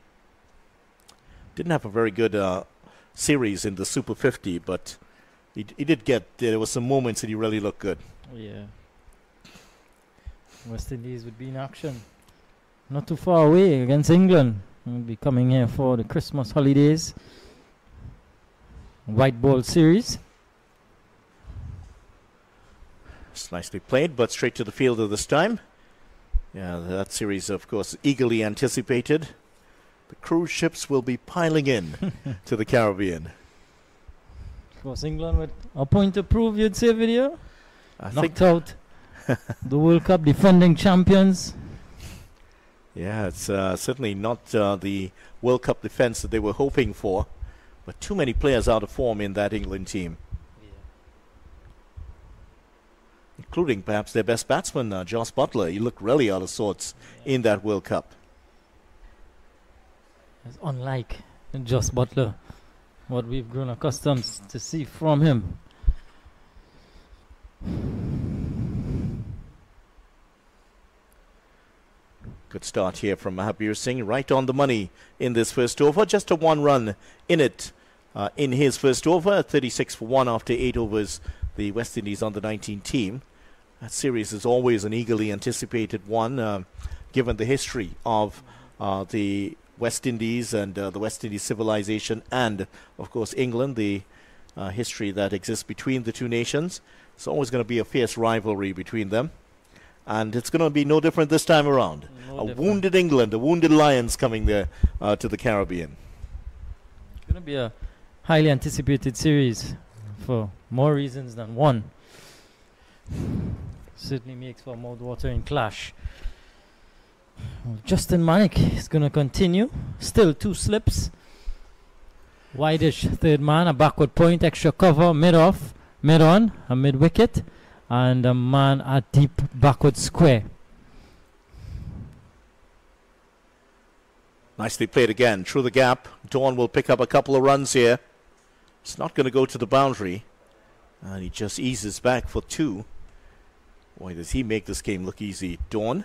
Didn't have a very good series in the Super 50, but he did get, there were some moments that he really looked good. Yeah. West Indies would be in action not too far away against England. We'll be coming here for the Christmas holidays. White ball series. It's nicely played, but straight to the fielder this time. Yeah, that series, of course, eagerly anticipated. The cruise ships will be piling in to the Caribbean. Of course, England with a point to prove, you'd say, video. Knocked out the World Cup defending champions. Yeah, it's certainly not the World Cup defense that they were hoping for, but too many players out of form in that England team. Including perhaps their best batsman, Joss Butler. He looked really out of sorts in that World Cup. It's unlike Joss Butler, what we've grown accustomed to see from him. Good start here from Mahabir Singh, right on the money in this first over. Just a 1 run in it in his first over, 36 for 1 after 8 overs. The West Indies under-19 team. That series is always an eagerly anticipated one, given the history of the West Indies and the West Indies civilization and, of course, England, the history that exists between the two nations. It's always going to be a fierce rivalry between them. And it's going to be no different this time around. Wounded England, a wounded Lions coming there to the Caribbean. It's going to be a highly anticipated series for more reasons than one. Certainly makes for a mouth-watering clash. Justin Manick is going to continue. Still 2 slips. Wide-ish third man, a backward point, extra cover, mid-off, mid-on, a mid-wicket, and a man at deep backward square. Nicely played again, through the gap. Dawn will pick up a couple of runs here. It's not going to go to the boundary. And he just eases back for 2. Boy, does he make this game look easy. Dawn.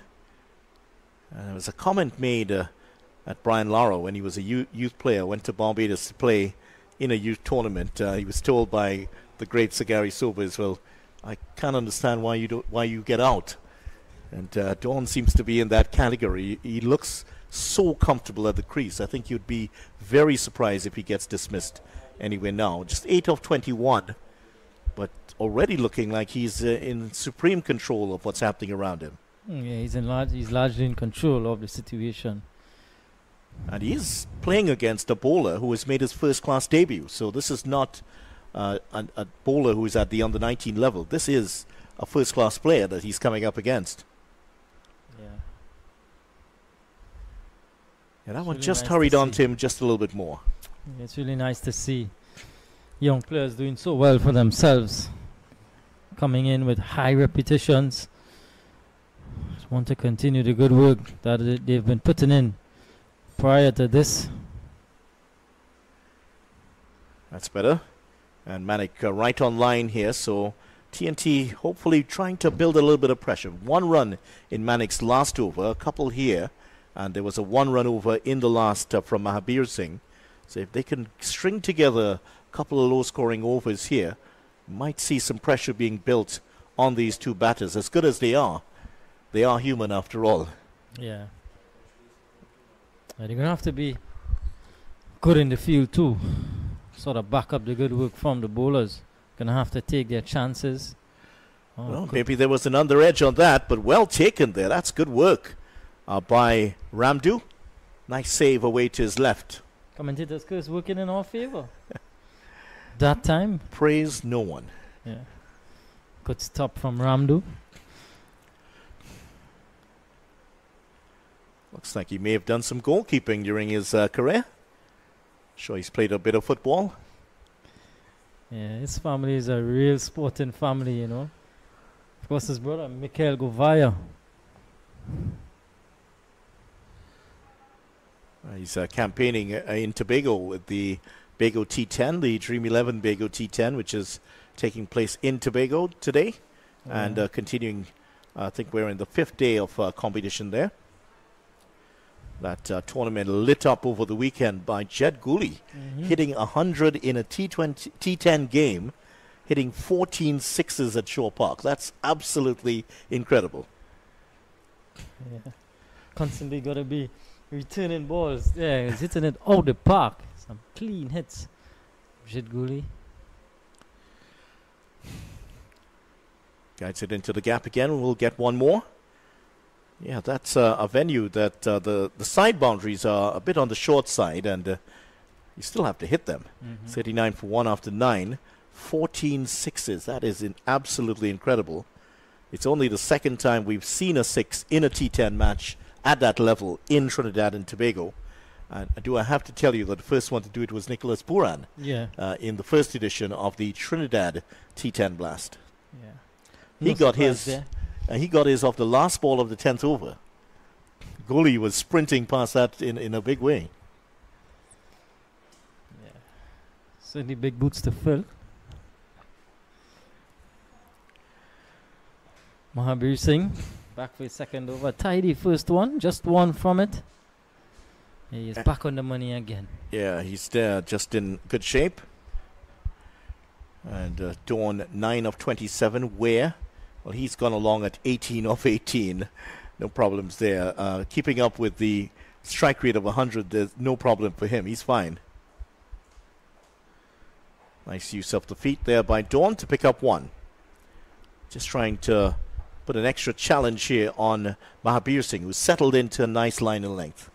There was a comment made at Brian Lara when he was a youth player, went to Barbados to play in a youth tournament. He was told by the great Sir Gary Sobers, well, I can't understand why you get out. And Dawn seems to be in that category. He looks so comfortable at the crease. I think you'd be very surprised if he gets dismissed anywhere now. Just 8 of 21, but already looking like he's in supreme control of what's happening around him. Yeah, he's largely in control of the situation. And he is playing against a bowler who has made his first-class debut. So this is not a bowler who is at the under-19 level. This is a first-class player that he's coming up against. And that one really just nice hurried to on see. to him just a little bit more. It's really nice to see young players doing so well for themselves, coming in with high reputations. Just want to continue the good work that they've been putting in prior to this. That's better. And Manik right on line here, so T&T hopefully trying to build a little bit of pressure. 1 run in Manik's last over, a couple here, and there was a 1 run over in the last from Mahabir Singh. So if they can string together a couple of low-scoring overs here, might see some pressure being built on these two batters. As good as they are human after all. Yeah. They're going to have to be good in the field too. Sort of back up the good work from the bowlers. Going to have to take their chances. Well, maybe there was an under edge on that, but well taken there. That's good work by Ramdu. Nice save away to his left. Commentator's curse working in our favor. That time. Praise no one. Yeah. Good stop from Ramdu. Looks like he may have done some goalkeeping during his career. Sure, he's played a bit of football. Yeah, his family is a real sporting family, you know. Of course, his brother, Mikhail Govaya. He's campaigning in Tobago with the Bago T10, the Dream 11 Bago T10, which is taking place in Tobago today. And continuing, I think we're in the 5th day of competition there. That tournament lit up over the weekend by Jed Gooley, hitting 100 in a T10 game, hitting 14 sixes at Shore Park. That's absolutely incredible. Yeah. Constantly got to be returning balls. Yeah, he's hitting it out the park. Some clean hits. Jed Gooley. Guides it into the gap again. We'll get one more. Yeah, that's a venue that the side boundaries are a bit on the short side, and you still have to hit them. 39 for 1 after 9. 14 sixes. That is absolutely incredible. It's only the second time we've seen a 6 in a T10 match at that level in Trinidad and Tobago. And I have to tell you that the first one to do it was Nicholas Buran in the first edition of the Trinidad T10 Blast. Yeah. He got his off the last ball of the 10th over. Gooley was sprinting past that in a big way. Yeah. Certainly big boots to fill. Mahabir Singh back for his second over. Tidy first one, just one from it. He is back on the money again. Yeah, he's there, just in good shape. And Dawn 9 of 27. Where? Well, he's gone along at 18 of 18. No problems there. Keeping up with the strike rate of 100, there's no problem for him. He's fine. Nice use of the feet there by Dawn to pick up 1. Just trying to put an extra challenge here on Mahabir Singh, who's settled into a nice line and length.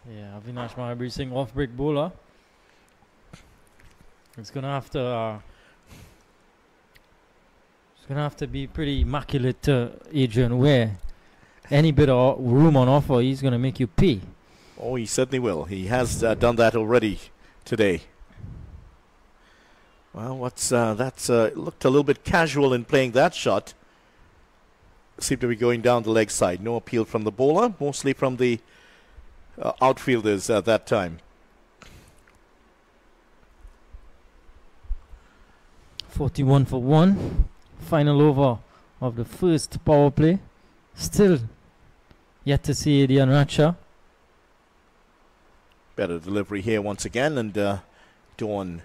Yeah, Avinash Mahabir Singh, off-break bowler. It's going to have to be pretty immaculate to Adrian Ware. Any bit of room on offer, he's going to make you pay. Oh, he certainly will. He has done that already today. Well, that's looked a little bit casual in playing that shot. Seemed to be going down the leg side. No appeal from the bowler, mostly from the outfielders at that time. 41 for 1. Final over of the first power play. Still Yet to see the Racha. Better delivery here once again, and Dawn.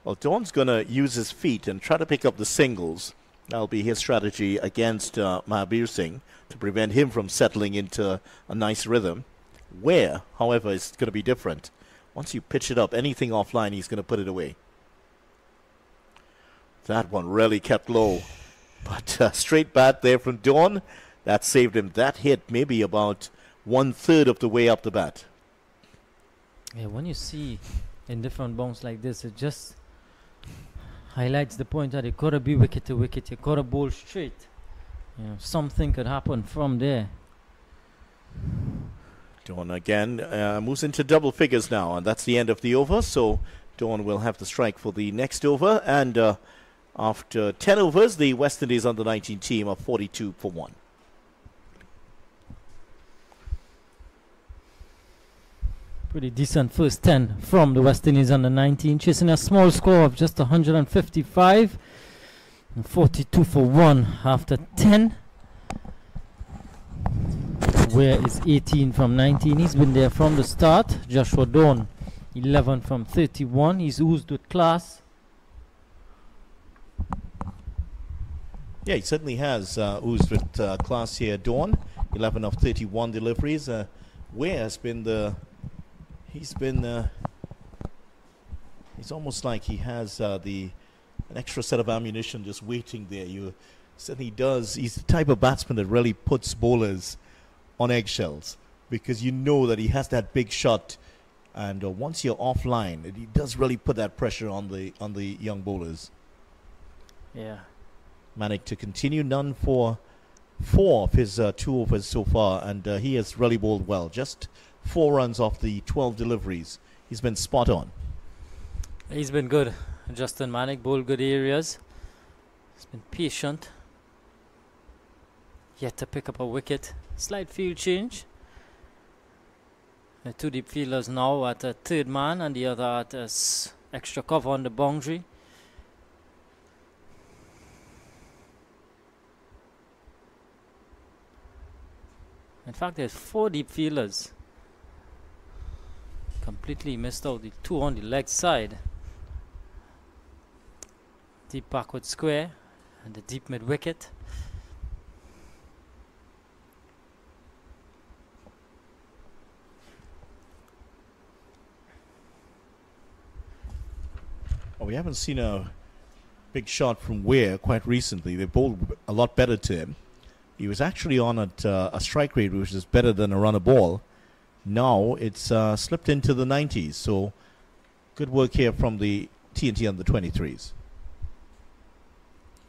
Well, Dawn's going to use his feet and try to pick up the singles. That'll be his strategy against Mahabir Singh to prevent him from settling into a nice rhythm. Where, however, is going to be different. Once you pitch it up, anything offline, he's going to put it away. That one really kept low. But straight bat there from Dawn. That saved him. That hit maybe about 1/3 of the way up the bat. Yeah, when you see in different bounce like this, it just highlights the point that it got to be wicket to wicket. You got to bowl straight. You know, something could happen from there. Dawn again moves into double figures now, and that's the end of the over. So Dawn will have the strike for the next over, and after 10 overs, the West Indies under-19 team are 42 for 1. Pretty decent first 10 from the West Indies under-19, chasing a small score of just 155, and 42 for 1 after 10. Where is 18 from 19? He's been there from the start. Joshua Dawn, 11 from 31. He's oozed with class. Yeah, he certainly has oozed with class here. Dawn, 11 of 31 deliveries. Where has been the... He's almost like he has an extra set of ammunition just waiting there. You certainly does. He's the type of batsman that really puts bowlers on eggshells, because you know that he has that big shot, and once you're offline, he does really put that pressure on the young bowlers. Yeah. Manik to continue, none for 4 of his 2 overs so far, and he has really bowled well. Just 4 runs off the 12 deliveries. He's been spot on. He's been good. Justin Manik bowled good areas. He's been patient. Yet to pick up a wicket. Slight field change. The 2 deep fielders now at a third man, and the other at extra cover on the boundary. In fact, there's 4 deep fielders. Completely missed out the 2 on the leg side. Deep backward square and the deep mid wicket. Oh, we haven't seen a big shot from Ware quite recently. They bowled a lot better to him. He was actually on at a strike rate which is better than a run a ball. Now it's slipped into the 90s. So good work here from the T&T under-23s.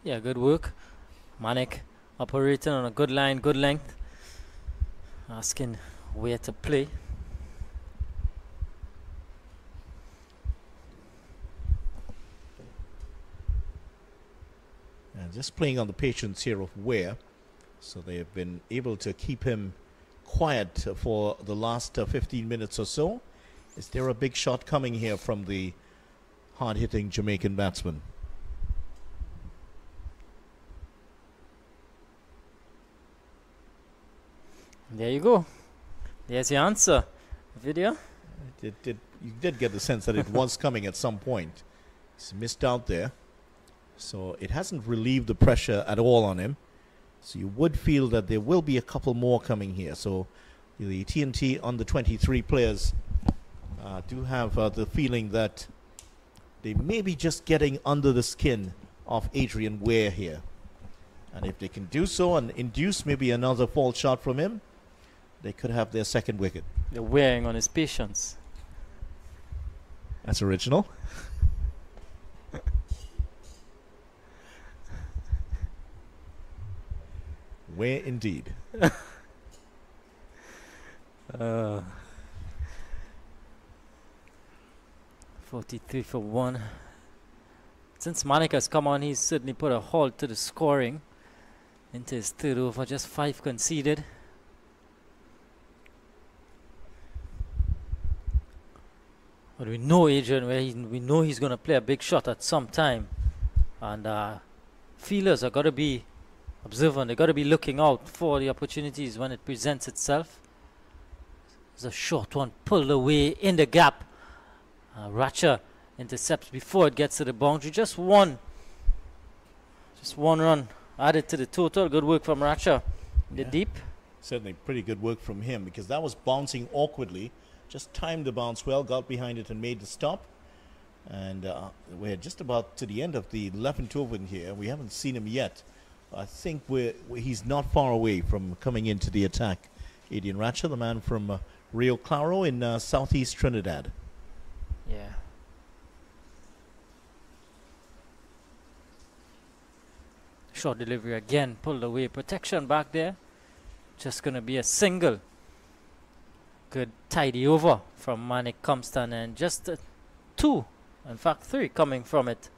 Yeah, good work. Manik operating on a good line, good length. Asking where to play. And just playing on the patience here of Ware. So they have been able to keep him quiet for the last 15 minutes or so. Is there a big shot coming here from the hard-hitting Jamaican batsman? There you go. There's the answer. Video. You did get the sense that it was coming at some point. He's missed out there. So it hasn't relieved the pressure at all on him. So you would feel that there will be a couple more coming here. So the T&T under-23 players do have the feeling that they may be just getting under the skin of Adrian Ware here. And if they can do so and induce maybe another fall shot from him, they could have their second wicket. They're wearing on his patience. That's original. Where indeed. 43 for 1. Since Manik has come on, he's certainly put a halt to the scoring. Into his third over, just 5 conceded. But we know Adrian, we know he's going to play a big shot at some time. And fielders are going to be observant. They got to be looking out for the opportunities when it presents itself. It's a short one, pulled away in the gap. Ratcher intercepts before it gets to the boundary. Just one run added to the total. Good work from Ratcher. The deep. Certainly pretty good work from him, because that was bouncing awkwardly. Just timed the bounce well, got behind it and made the stop. And we're just about to the end of the 11th over here. We haven't seen him yet. I think he's not far away from coming into the attack. Adrian Ratcher, the man from Rio Claro in southeast Trinidad. Yeah. Short delivery again, pulled away. Protection back there. Just going to be a single. Good tidy over from Manik Compton, and just 2, in fact 3 coming from it.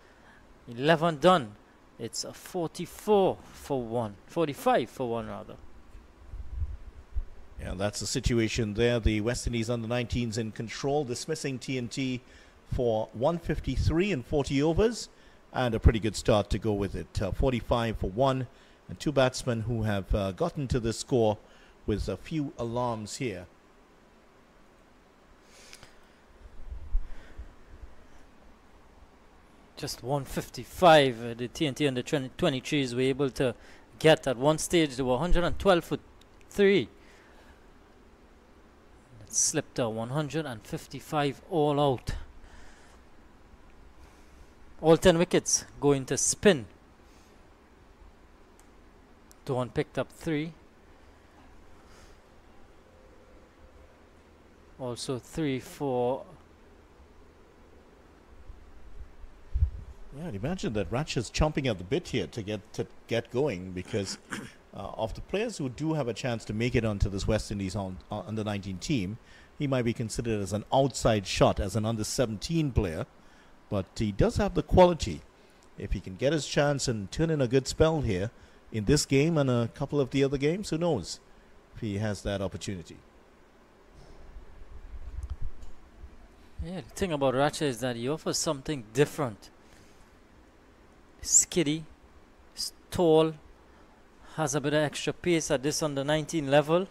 11 done. It's a 44 for 1. 45 for 1 rather. Yeah, that's the situation there. The West Indies under-19s in control, dismissing T&T for 153 in 40 overs, and a pretty good start to go with it. 45 for 1, and 2 batsmen who have gotten to the score with a few alarms here. Just 155. The T&T under 23s were able to get at one stage. They were 112 for 3. It slipped to 155 all out. All 10 wickets going to spin. Dawn picked up 3. Also 3 for... Yeah, I'd imagine that Ratcher's chomping at the bit here to get going, because of the players who do have a chance to make it onto this West Indies under-19 team, he might be considered as an outside shot, as an under-17 player, but he does have the quality. If he can get his chance and turn in a good spell here in this game and a couple of the other games, who knows if he has that opportunity. Yeah, the thing about Ratcher is that he offers something different. Skiddy, he's tall, has a bit of extra pace at this under-19 level.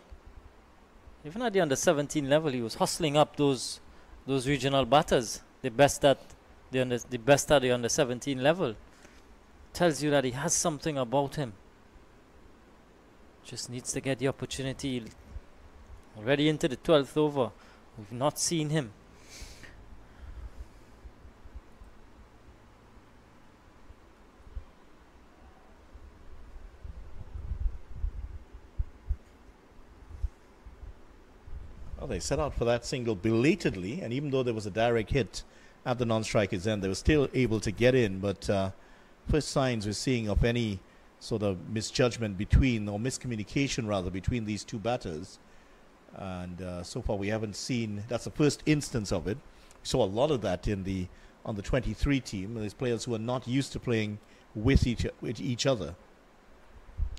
Even at the under-17 level, he was hustling up those regional batters. The best at the under-17 level. Tells you that he has something about him. Just needs to get the opportunity. Already into the 12th over. We've not seen him. Well, they set out for that single belatedly, and even though there was a direct hit at the non-strikers end, they were still able to get in. But first signs we're seeing of any sort of misjudgment between, or miscommunication rather, between these two batters. And so far we haven't seen, that's the first instance of it. We saw a lot of that on the 23 team. There's players who are not used to playing with each other.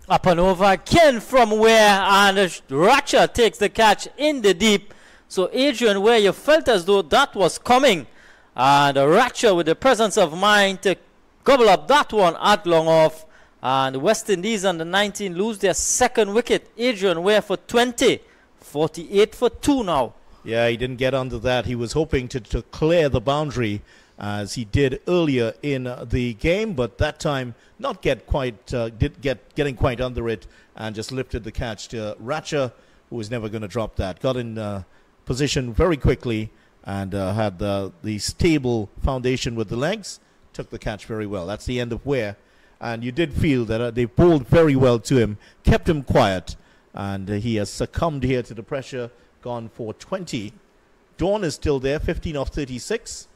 Up and over again from where, and Ratcher takes the catch in the deep. So Adrian, where you felt as though that was coming, and Ratcher with the presence of mind to gobble up that one at long off. And West Indies under 19 lose their second wicket. Adrian Ware for 20, 48 for 2 now. Yeah, he didn't get under that. He was hoping to clear the boundary as he did earlier in the game, but that time not getting quite under it, and just lifted the catch to Ratcher, who was never going to drop that. Got in position very quickly and had the stable foundation with the legs. Took the catch very well. That's the end of Ware, and you did feel that they bowled very well to him, kept him quiet, and he has succumbed here to the pressure. Gone for 20. Dawn is still there, 15 off 36.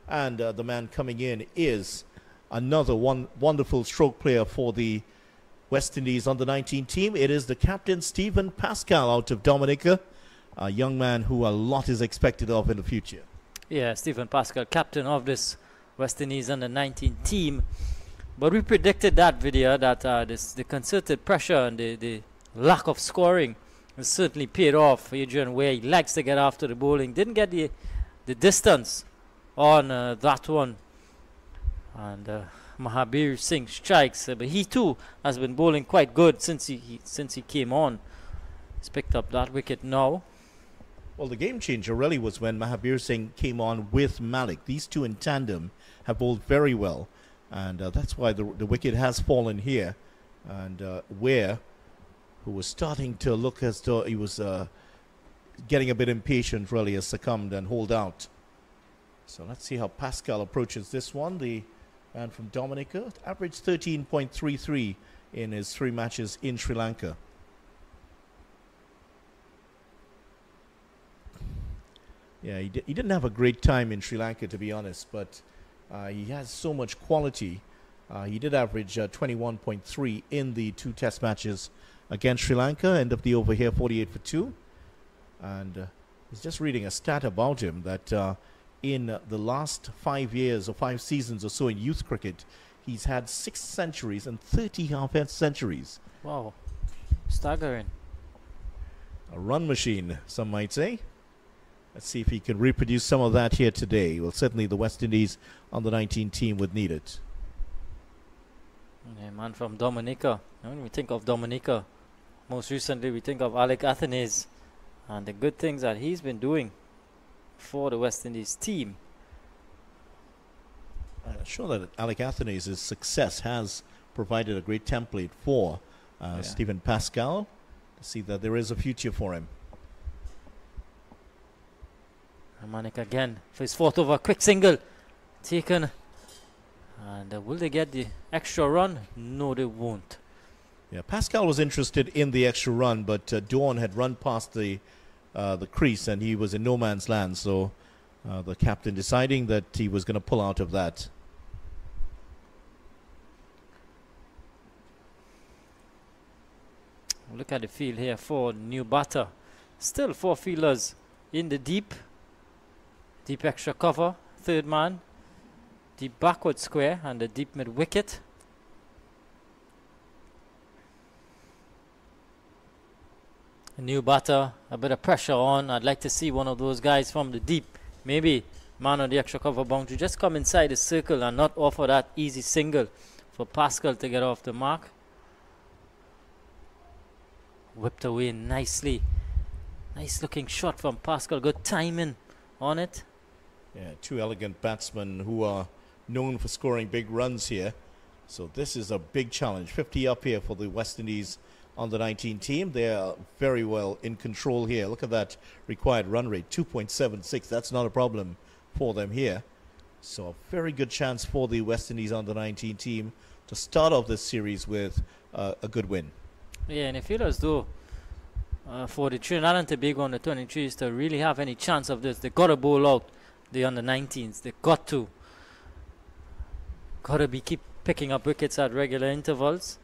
And the man coming in is another wonderful stroke player for the West Indies under-19 team. It is the captain, Stephen Pascal, out of Dominica, a young man who a lot is expected of in the future. Yeah, Stephen Pascal, captain of this West Indies under-19 team. But we predicted that video that the concerted pressure and the lack of scoring has certainly paid off. Adrian Ware, he likes to get after the bowling. Didn't get the distance on that one, and Mahabir Singh strikes, but he too has been bowling quite good since he came on. He's picked up that wicket now. Well, the game changer really was when Mahabir Singh came on with Malik. These two in tandem have bowled very well, and that's why the wicket has fallen here. And Ware, who was starting to look as though he was getting a bit impatient, really has succumbed and holed out. So let's see how Pascal approaches this one. The man from Dominica averaged 13.33 in his 3 matches in Sri Lanka. Yeah, he didn't have a great time in Sri Lanka, to be honest, but he has so much quality. He did average 21.3 in the 2 test matches against Sri Lanka. End of the over here, 48 for 2. And I was just reading a stat about him that in the last 5 years or 5 seasons or so in youth cricket, he's had 6 centuries and 30 half-end centuries. Wow, staggering. A run machine, some might say. Let's see if he can reproduce some of that here today. Well, certainly the West Indies under-19 team would need it. Yeah, man from Dominica. When we think of Dominica, most recently we think of Alec Athanaze and the good things that he's been doing for the West Indies team. I'm sure that Alec Athanaze's success has provided a great template for Stephen Pascal to see that there is a future for him. Manik again for his 4th over, quick single taken, and will they get the extra run? No, they won't. Yeah, Pascal was interested in the extra run, but Dawn had run past the crease and he was in no man's land, so the captain deciding that he was going to pull out of that. Look at the field here for new batter. Still 4 fielders in the deep extra cover, 3rd man, deep backward square and the deep mid wicket. A new batter, a bit of pressure on. I'd like to see one of those guys from the deep, maybe man on the extra cover boundary, just come inside the circle and not offer that easy single for Pascal to get off the mark. Whipped away nicely. Nice looking shot from Pascal, good timing on it. Yeah, 2 elegant batsmen who are known for scoring big runs here. So this is a big challenge. 50 up here for the West Indies under-19 team. They are very well in control here. Look at that required run rate, 2.76. That's not a problem for them here. So a very good chance for the West Indies under-19 team to start off this series with a good win. Yeah, and I feel as though for the Trinidad and Tobago under-23s to really have any chance of this, they got to bowl out the under-19s. They got to be keep picking up wickets at regular intervals.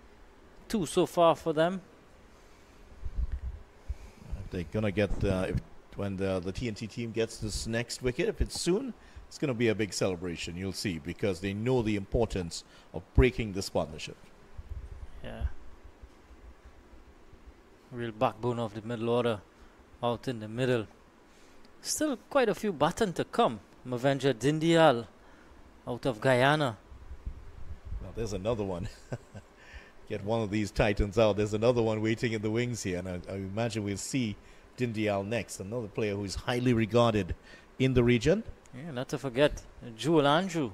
2 so far for them. They're gonna get when the T&T team gets this next wicket, if it's soon, it's gonna be a big celebration. You'll see, because they know the importance of breaking this partnership. Yeah. Real backbone of the middle order out in the middle. Still quite a few batters to come. Mavendra Dindial out of Guyana. Now there's another one. Get one of these titans out. There's another one waiting in the wings here, and I imagine we'll see Dindial next. Another player who's highly regarded in the region. Yeah, not to forget Jewel Andrew.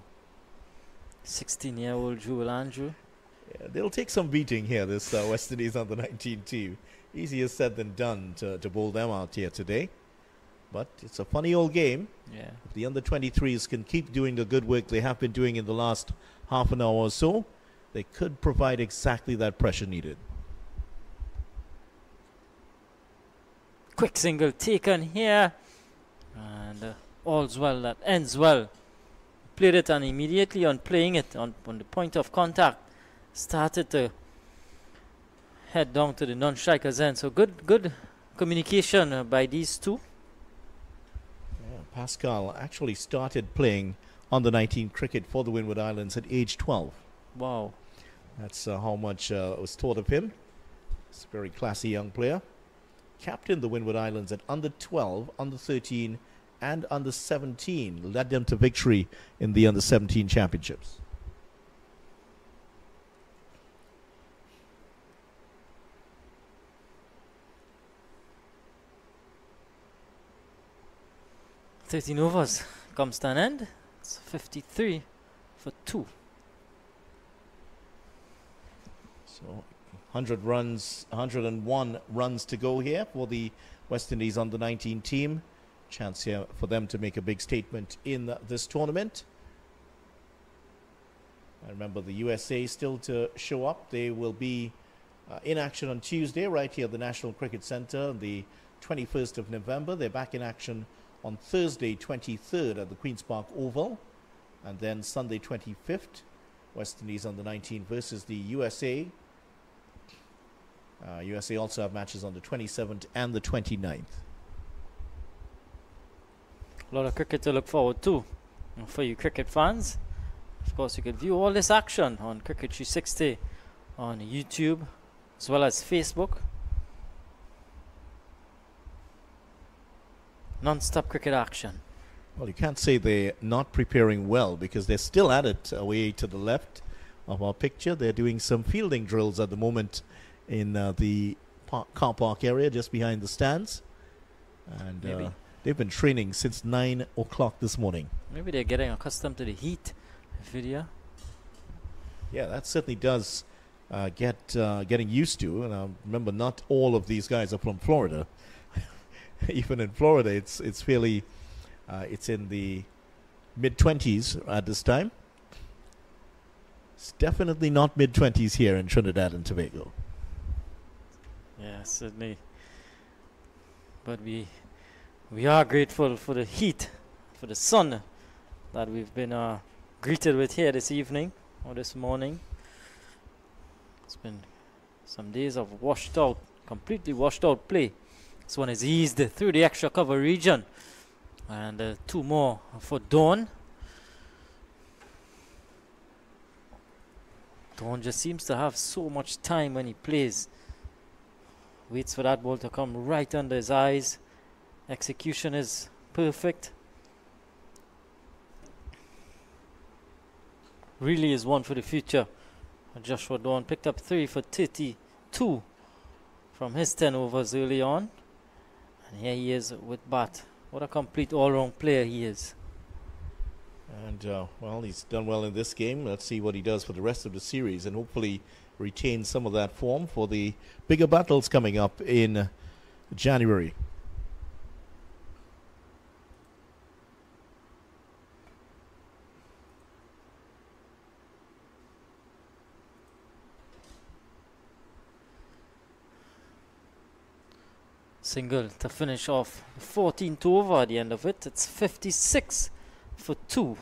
16-year-old Jewel Andrew. Yeah, they'll take some beating here, this West Indies under-19 team. Easier said than done to bowl them out here today. But it's a funny old game. Yeah. If the under-23s can keep doing the good work they have been doing in the last half an hour or so, they could provide exactly that pressure needed. Quick single taken here. And all's well that ends well. Played it, and immediately on playing it on the point of contact, started to head down to the non-striker's end. So good communication by these two. Yeah, Pascal actually started playing under-19 cricket for the Windward Islands at age 12. Wow. That's how much was taught of him. He's a very classy young player. Captained the Windward Islands at under-12, under-13 and under-17. Led them to victory in the under-17 championships. 13 overs comes to an end. It's 53 for 2. So 100 runs, 101 runs to go here for the West Indies under-19 team. Chance here for them to make a big statement in this tournament. I remember the USA still to show up. They will be in action on Tuesday right here at the National Cricket Centre on the 21st of November. They're back in action on Thursday 23rd at the Queen's Park Oval. And then Sunday 25th, West Indies under-19 versus the USA. USA also have matches on the 27th and the 29th. A lot of cricket to look forward to. And for you cricket fans, of course, you can view all this action on Cricket 360 on YouTube as well as Facebook. Non-stop cricket action. Well, you can't say they're not preparing well because they're still at it away to the left of our picture. They're doing some fielding drills at the moment in the car park area just behind the stands. And they've been training since 9 o'clock this morning. Maybe they're getting accustomed to the heat. Video. Yeah, that certainly does getting used to. And remember, not all of these guys are from Florida. Even in Florida, it's fairly, it's in the mid-20s at this time. It's definitely not mid-20s here in Trinidad and Tobago. Yeah, certainly. But we are grateful for the heat, for the sun that we've been greeted with here this evening or this morning. It's been some days of completely washed out play. This one is eased through the extra cover region. And 2 more for Dawn. Dawn just seems to have so much time when he plays. Waits for that ball to come right under his eyes. Execution is perfect. Really is one for the future. Joshua Dawn picked up 3 for 32 from his 10 overs early on. And here he is with bat. What a complete all-round player he is. And, well, he's done well in this game. Let's see what he does for the rest of the series and hopefully retain some of that form for the bigger battles coming up in January. Single to finish off 14th over at the end of it. It's 56 for 2.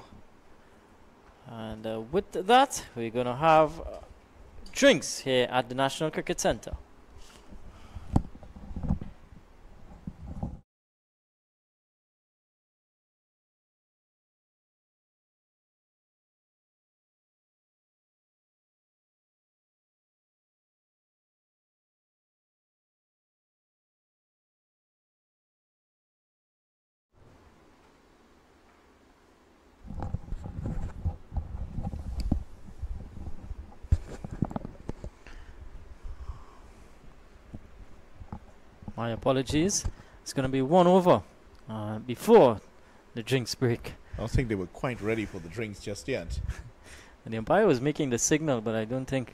And with that, we're going to have drinks here at the National Cricket Centre. My apologies. It's going to be 1 over before the drinks break. I don't think they were quite ready for the drinks just yet. And the umpire was making the signal, but I don't think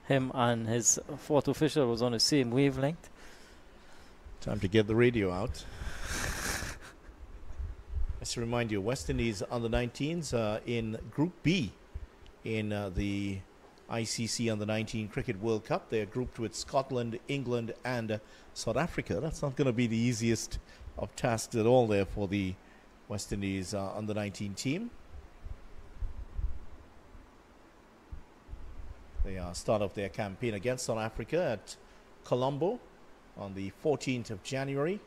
him and his 4th official was on the same wavelength. Time to get the radio out. Just to remind you, West Indies under-19s in Group B in the ICC Under-19 Cricket World Cup. They're grouped with Scotland, England and South Africa. That's not going to be the easiest of tasks at all there for the West Indies Under-19 team. They start off their campaign against South Africa at Colombo on the 14th of January.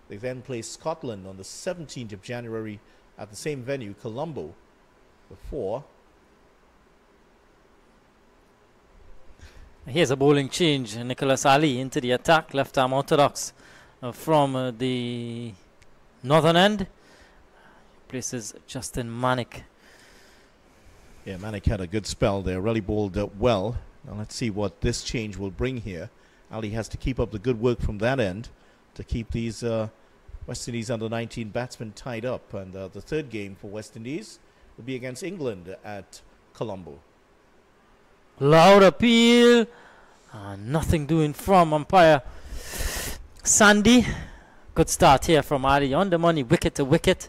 They then play Scotland on the 17th of January at the same venue, Colombo, before. Here's a bowling change. Nicholas Ali into the attack. Left arm orthodox from the northern end. Places Justin Manick. Yeah, Manick had a good spell there. Really bowled well. Now let's see what this change will bring here. Ali has to keep up the good work from that end to keep these West Indies under 19 batsmen tied up, and the third game for West Indies will be against England at Colombo. Loud appeal. Nothing doing from umpire Sandy. Good start here from Ali on the money, wicket to wicket.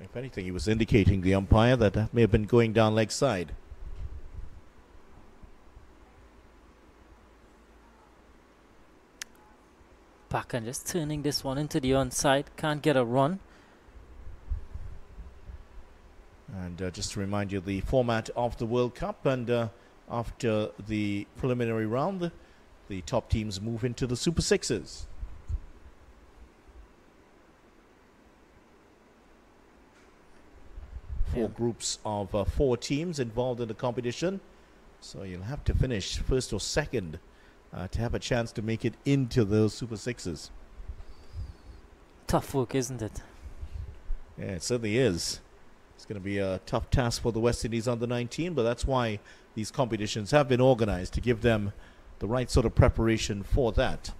If anything, he was indicating the umpire that may have been going down leg side. Back and just turning this one into the onside. Can't get a run. And just to remind you, the format of the World Cup, and after the preliminary round, the top teams move into the Super Sixes. Four groups of 4 teams involved in the competition. So you'll have to finish first or second to have a chance to make it into those Super Sixes. Tough work, isn't it? Yeah, it certainly is. It's going to be a tough task for the West Indies under 19, but that's why these competitions have been organized, to give them the right sort of preparation for that.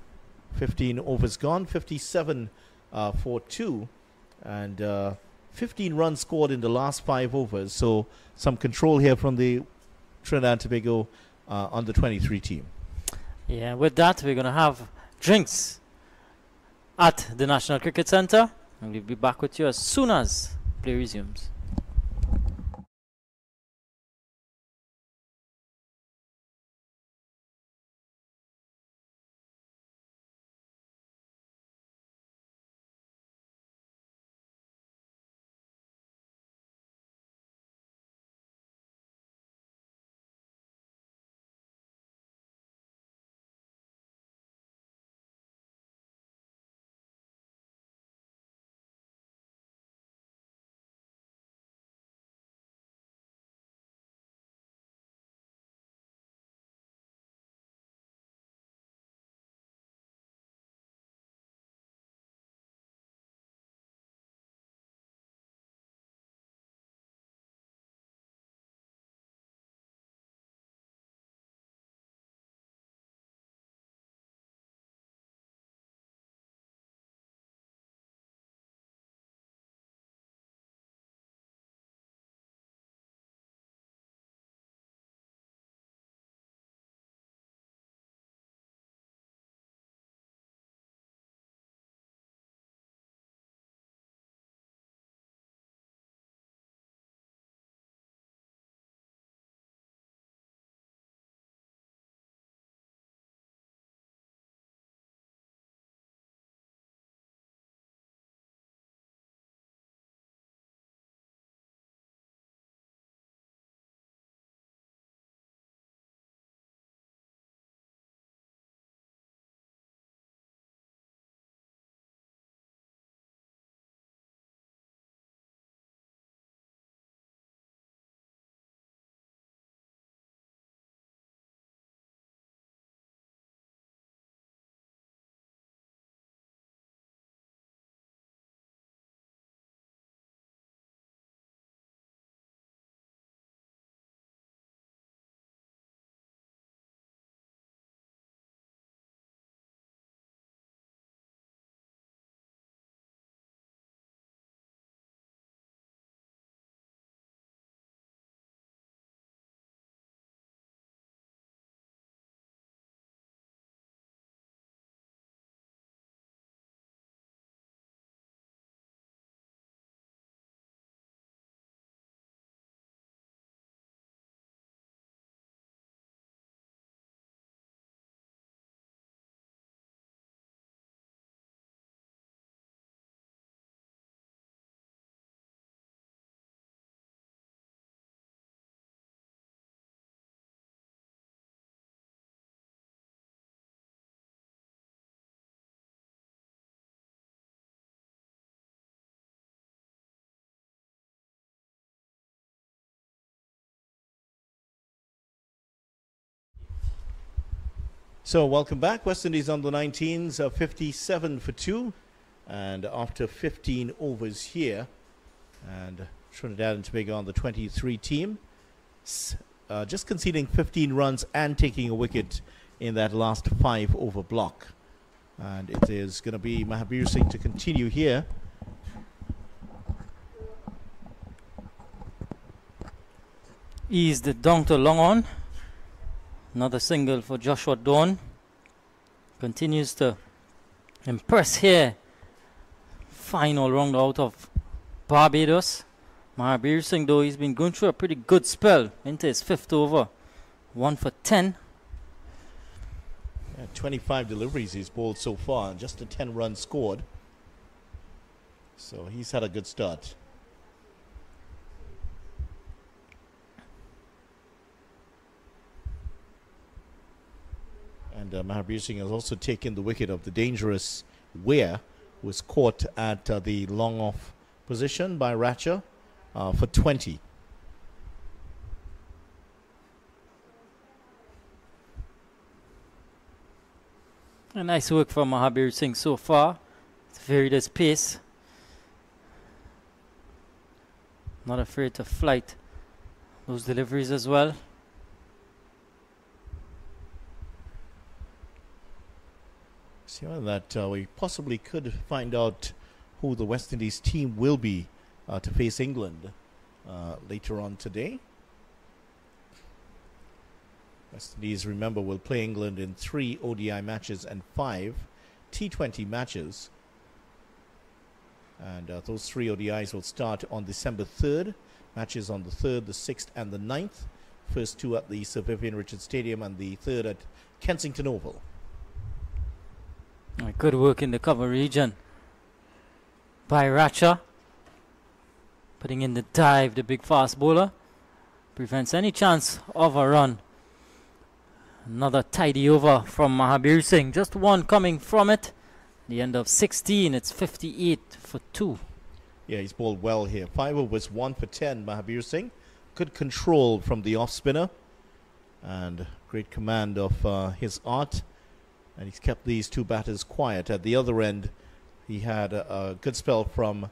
15 overs gone, 57 for 2, and 15 runs scored in the last 5 overs. So some control here from the Trinidad and Tobago under 23 team. Yeah, with that, we're going to have drinks at the National Cricket Centre, and we'll be back with you as soon as play resumes. So welcome back. West Indies under 19s, 57 for 2. And after 15 overs here, and Trinidad and Tobago on the 23 team, just conceding 15 runs and taking a wicket in that last 5 over block. And it is going to be Mahabir Singh to continue here. Eased it down to long on. Another single for Joshua Dawn. Continues to impress here. Final round out of Barbados. Mahabir Singh, though, he's been going through a pretty good spell into his 5th over. 1 for 10. Yeah, 25 deliveries he's bowled so far, and just a 10 runs scored. So he's had a good start. And Mahabir Singh has also taken the wicket of the dangerous Weir, who was caught at the long off position by Ratcher for 20. A nice work from Mahabir Singh so far. It's varied his pace. Not afraid to flight those deliveries as well. See that we possibly could find out who the West Indies team will be to face England later on today. West Indies, remember, will play England in 3 ODI matches and 5 T20 matches. And those 3 ODIs will start on December 3rd. Matches on the 3rd, the 6th, and the 9th. First 2 at the Sir Vivian Richards Stadium and the 3rd at Kensington Oval. Good work in the cover region by Ratcher. Putting in the dive, the big fast bowler. Prevents any chance of a run. Another tidy over from Mahabir Singh. Just one coming from it. The end of 16, it's 58 for 2. Yeah, he's bowled well here. 5 overs, 1 for 10, Mahabir Singh. Good control from the off-spinner. And great command of his art. And he's kept these 2 batters quiet. At the other end, he had a good spell from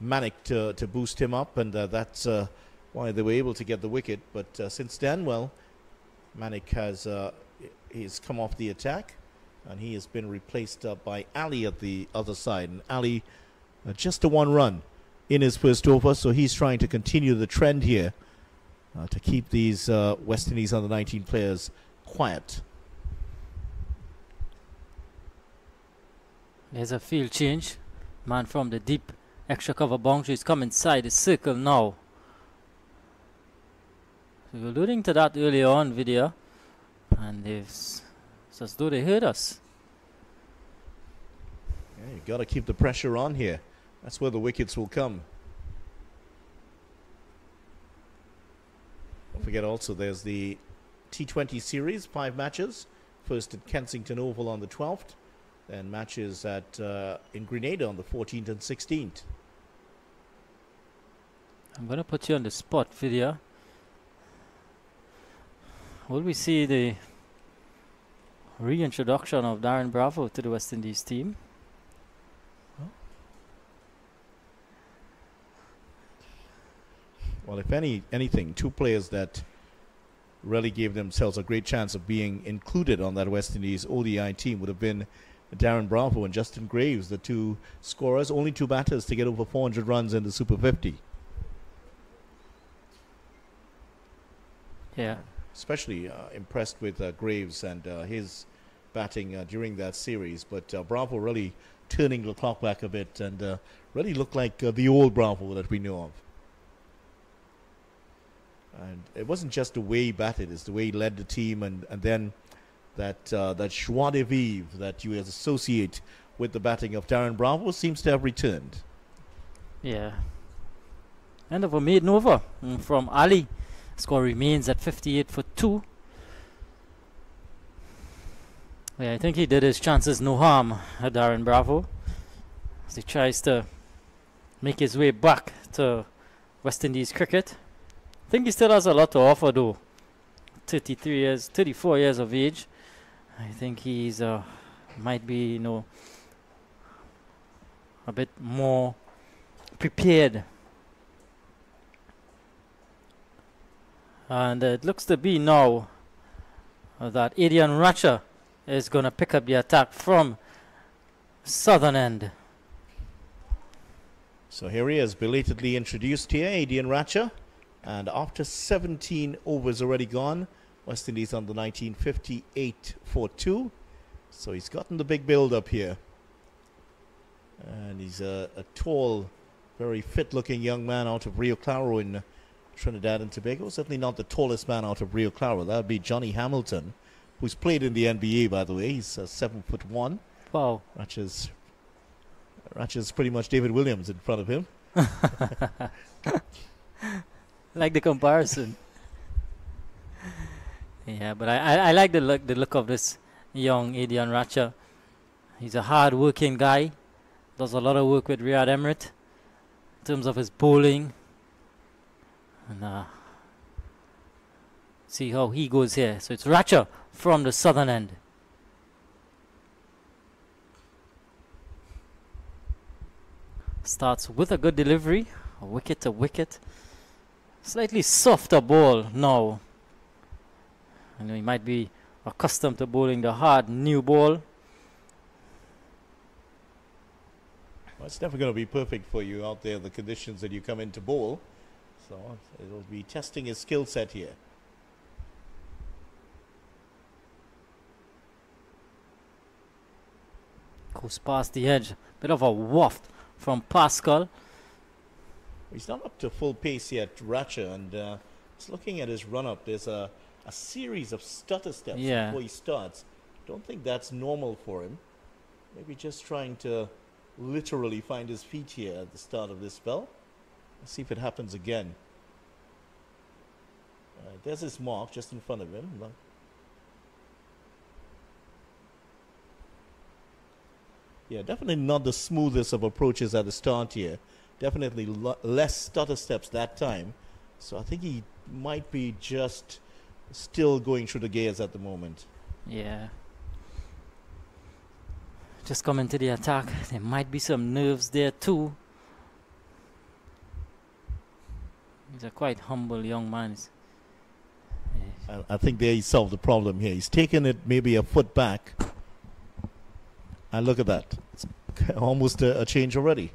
Manik to boost him up. And that's why they were able to get the wicket. But since then, well, Manik has he's come off the attack, and he has been replaced by Ali at the other side. And Ali, just a 1 run in his first over, so he's trying to continue the trend here to keep these West Indies under-19 players quiet. There's a field change. Man from the deep extra cover boundaries come inside the circle now. We were alluding to that earlier on video, and it's as though they heard us. Yeah, you've got to keep the pressure on here. That's where the wickets will come. Don't forget also there's the T20 series, 5 matches. First at Kensington Oval on the 12th, then matches at in Grenada on the 14th and 16th. I'm going to put you on the spot, video. Will we see the reintroduction of Darren Bravo to the West Indies team? Well, if anything, 2 players that really gave themselves a great chance of being included on that West Indies ODI team would have been Darren Bravo and Justin Graves, the 2 scorers, only 2 batters to get over 400 runs in the Super 50. Yeah. Especially impressed with Graves and his batting during that series. But Bravo really turning the clock back a bit and really looked like the old Bravo that we know of. And it wasn't just the way he batted, it's the way he led the team and then that joie de vivre that you associate with the batting of Darren Bravo seems to have returned. Yeah. End of a maiden over from Ali. Score remains at 58 for 2. Yeah, I think he did his chances no harm, Darren Bravo, as he tries to make his way back to West Indies cricket. I think he still has a lot to offer though. 34 years of age. I think he's might be, you know, a bit more prepared. And it looks to be now that Adrian Ratcher is going to pick up the attack from southern end. So here he is, belatedly introduced here, Adrian Ratcher. And after 17 overs already gone, West Indies under 19, 58 for 2. So he's gotten the big build up here. And he's a tall, very fit-looking young man out of Rio Claro in Trinidad and Tobago. Certainly not the tallest man out of Rio Claro. That would be Johnny Hamilton, who's played in the NBA, by the way. He's 7'1". Wow. Ratcher's pretty much David Williams in front of him. Like the comparison. Yeah, but I like the look of this young Adrian Ratcher. He's a hard-working guy. Does a lot of work with Riyad Emirates in terms of his bowling. And see how he goes here. So it's Ratcher from the southern end. Starts with a good delivery, a wicket to wicket. Slightly softer ball now. I know he might be accustomed to bowling the hard new ball. Well, it's never going to be perfect for you out there, the conditions that you come in to bowl. So it'll be testing his skill set here. Goes past the edge. Bit of a waft from Pascal. He's not up to full pace yet, Ratcher, and just looking at his run-up, there's a series of stutter steps before he starts. Don't think that's normal for him. Maybe just trying to literally find his feet here at the start of this spell. Let's see if it happens again. There's his mark just in front of him. Yeah, definitely not the smoothest of approaches at the start here. Definitely less stutter steps that time. So I think he might be just still going through the gears at the moment. Yeah. Just coming to the attack. There might be some nerves there too. He's a quite humble young man. I think there he solved the problem here. He's taken it maybe a foot back. And look at that. It's almost a change already.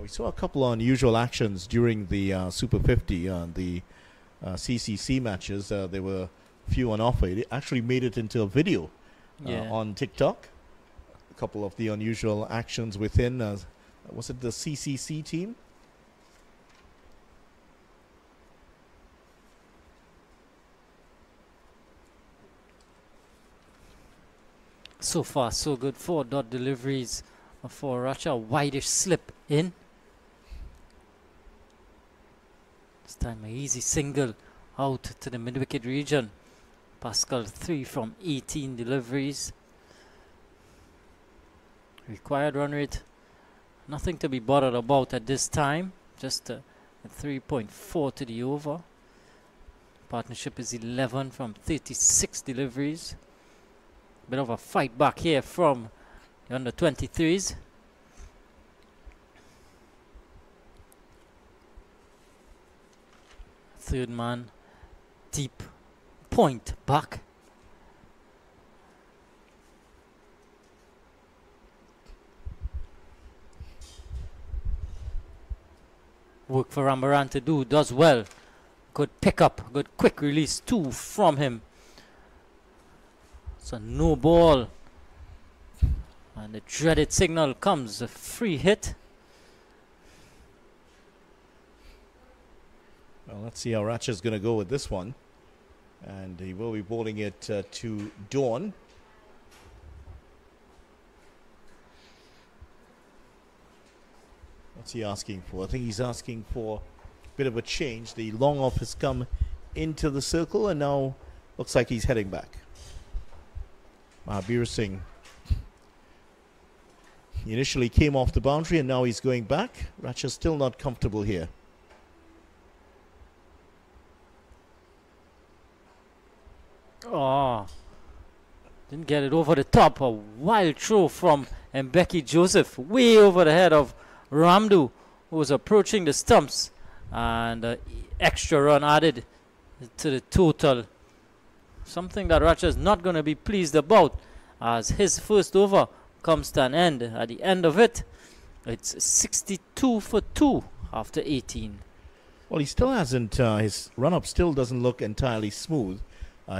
We saw a couple of unusual actions during the Super 50 on the CCC matches. There were a few on offer. It actually made it into a video on TikTok. A couple of the unusual actions within, was it the CCC team? So far, so good. 4 dot deliveries for Ratcher. Wideish slip in. This time, an easy single out to the mid-wicket region. Pascal 3 from 18 deliveries. Required run rate, nothing to be bothered about at this time. Just a 3.4 to the over. Partnership is 11 from 36 deliveries. Bit of a fight back here from the under 23s. Third man, deep point back. Work for Rambaran to do, does well. Good pickup, good quick release, 2 from him. So no ball. And the dreaded signal comes, a free hit. Well, let's see how Ratcher's going to go with this one. And he will be bowling it to Dawn. What's he asking for? I think he's asking for a bit of a change. The long off has come into the circle and now looks like he's heading back. Mahabir Singh. He initially came off the boundary and now he's going back. Ratcher's still not comfortable here. Oh, didn't get it over the top. A wild throw from Mbeki Joseph, way over the head of Ramdu, who was approaching the stumps. And extra run added to the total something that Ratcher is not going to be pleased about, as his first over comes to an end. At the end of it, it's 62 for 2 after 18. Well, he still hasn't, his run-up still doesn't look entirely smooth.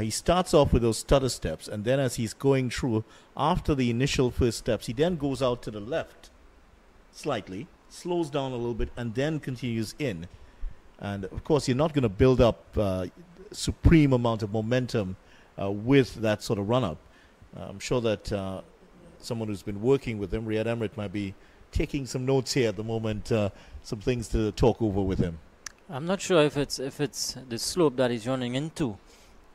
He starts off with those stutter steps, and then as he's going through, after the initial first steps, he then goes out to the left slightly, slows down a little bit, and then continues in. And, of course, you're not going to build up supreme amount of momentum with that sort of run-up. I'm sure that someone who's been working with him, Riyad Emrit, might be taking some notes here at the moment, some things to talk over with him. I'm not sure if it's the slope that he's running into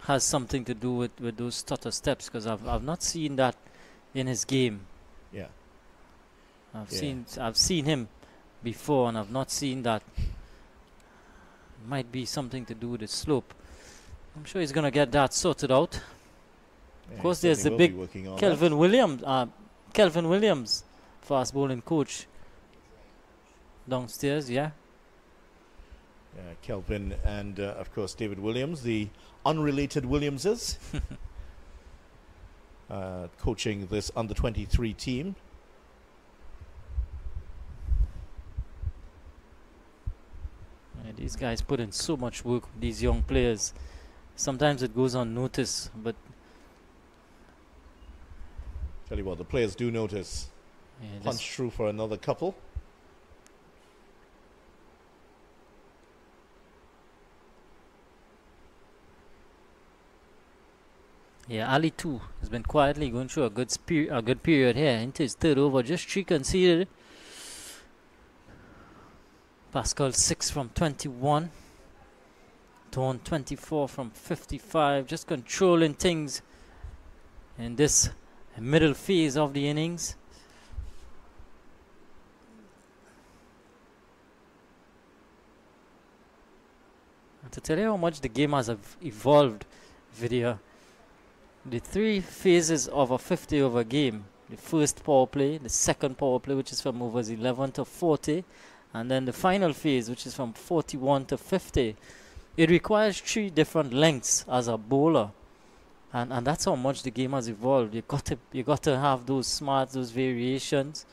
has something to do with those stutter steps, because I've not seen that in his game. Yeah. I've seen him before, and I've not seen that. Might be something to do with the slope. I'm sure he's gonna get that sorted out. Yeah, of course, there's the big Kelvin Williams, fast bowling coach downstairs. Yeah. Kelvin and, of course, David Williams, the unrelated Williamses, coaching this under-23 team. These guys put in so much work with these young players. Sometimes it goes unnoticed, but tell you what, the players do notice. Yeah, punch through for another couple. Yeah, Ali too has been quietly going through a good period here into his third over. Just 3 conceded. Pascal 6 from 21. Dawn 24 from 55. Just controlling things in this middle phase of the innings. And to tell you how much the game has evolved, Vidya, the 3 phases of a 50 over game: the first power play, the second power play, which is from overs 11 to 40, and then the final phase, which is from 41 to 50. It requires 3 different lengths as a bowler, and that's how much the game has evolved. You got to have those smarts, those variations,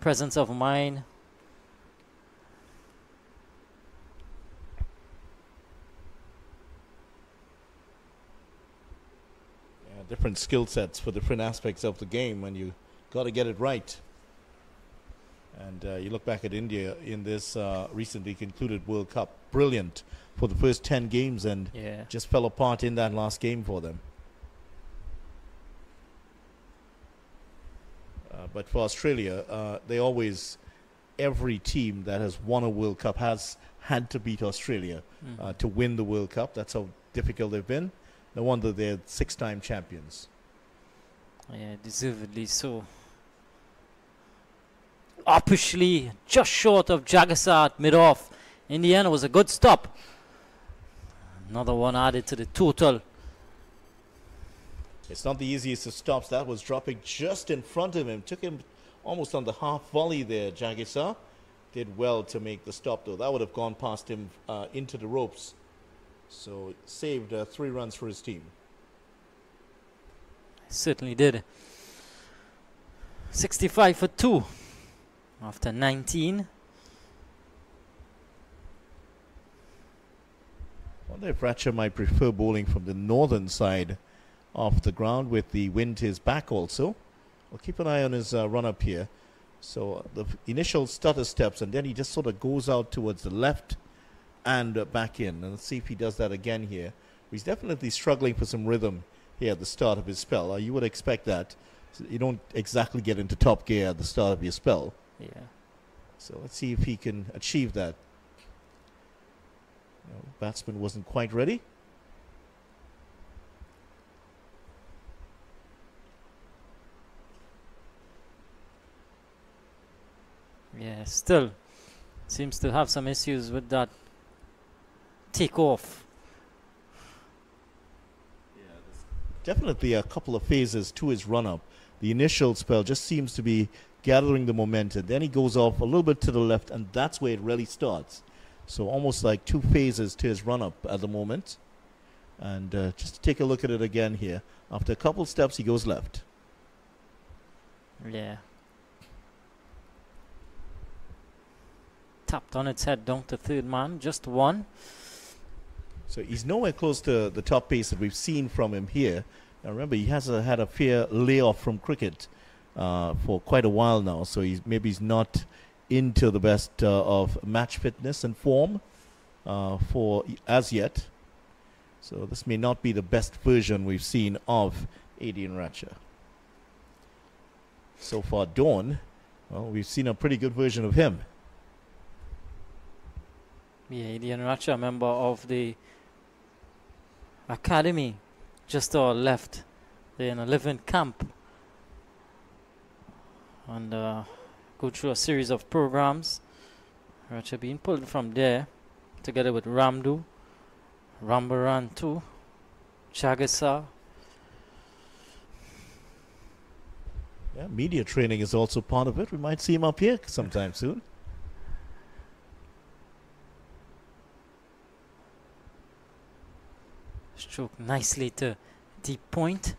presence of mind. Different skill sets for different aspects of the game, and you got to get it right. And you look back at India in this recently concluded World Cup, brilliant for the first 10 games, and just fell apart in that last game for them. But for Australia, every team that has won a World Cup has had to beat Australia to win the World Cup. That's how difficult they've been. No wonder they're 6-time champions. Yeah, deservedly so. Uppishly, just short of Jagasar at mid-off. In the end, it was a good stop. Another one added to the total. It's not the easiest of stops. That was dropping just in front of him. Took him almost on the half volley there, Jagisar. Did well to make the stop, though. That would have gone past him into the ropes. So saved 3 runs for his team. Certainly did. 65 for 2 after 19. I wonder if Ratcher might prefer bowling from the northern side of the ground with the wind to his back also. We'll keep an eye on his run up here. So the initial stutter steps, and then he just sort of goes out towards the left and back in. And let's see if he does that again here. He's definitely struggling for some rhythm here at the start of his spell. You would expect that. So you don't exactly get into top gear at the start of your spell. Yeah. So let's see if he can achieve that. Batsman wasn't quite ready. Yeah, still seems to have some issues with that takeoff. Yeah, there's definitely a couple of phases to his run-up. The initial spell just seems to be gathering the momentum. Then he goes off a little bit to the left, and that's where it really starts. So almost like 2 phases to his run-up at the moment. And just to take a look at it again here. After a couple steps, he goes left. Yeah. Tapped on its head down to third man, just one. So he's nowhere close to the top pace that we've seen from him here. Now remember, he has had a fair layoff from cricket for quite a while now, so he's not into the best of match fitness and form for as yet. So this may not be the best version we've seen of Adrian Ratcher. So far, Dawn, well, we've seen a pretty good version of him. Yeah, Adrian Ratcher, a member of the academy, just to our left. They're in a living camp and go through a series of programs. Ratcher being pulled from there together with Ramdu, Rambaran too, Chagasa. Yeah, media training is also part of it. We might see him up here sometime soon. Stroke nicely to deep point.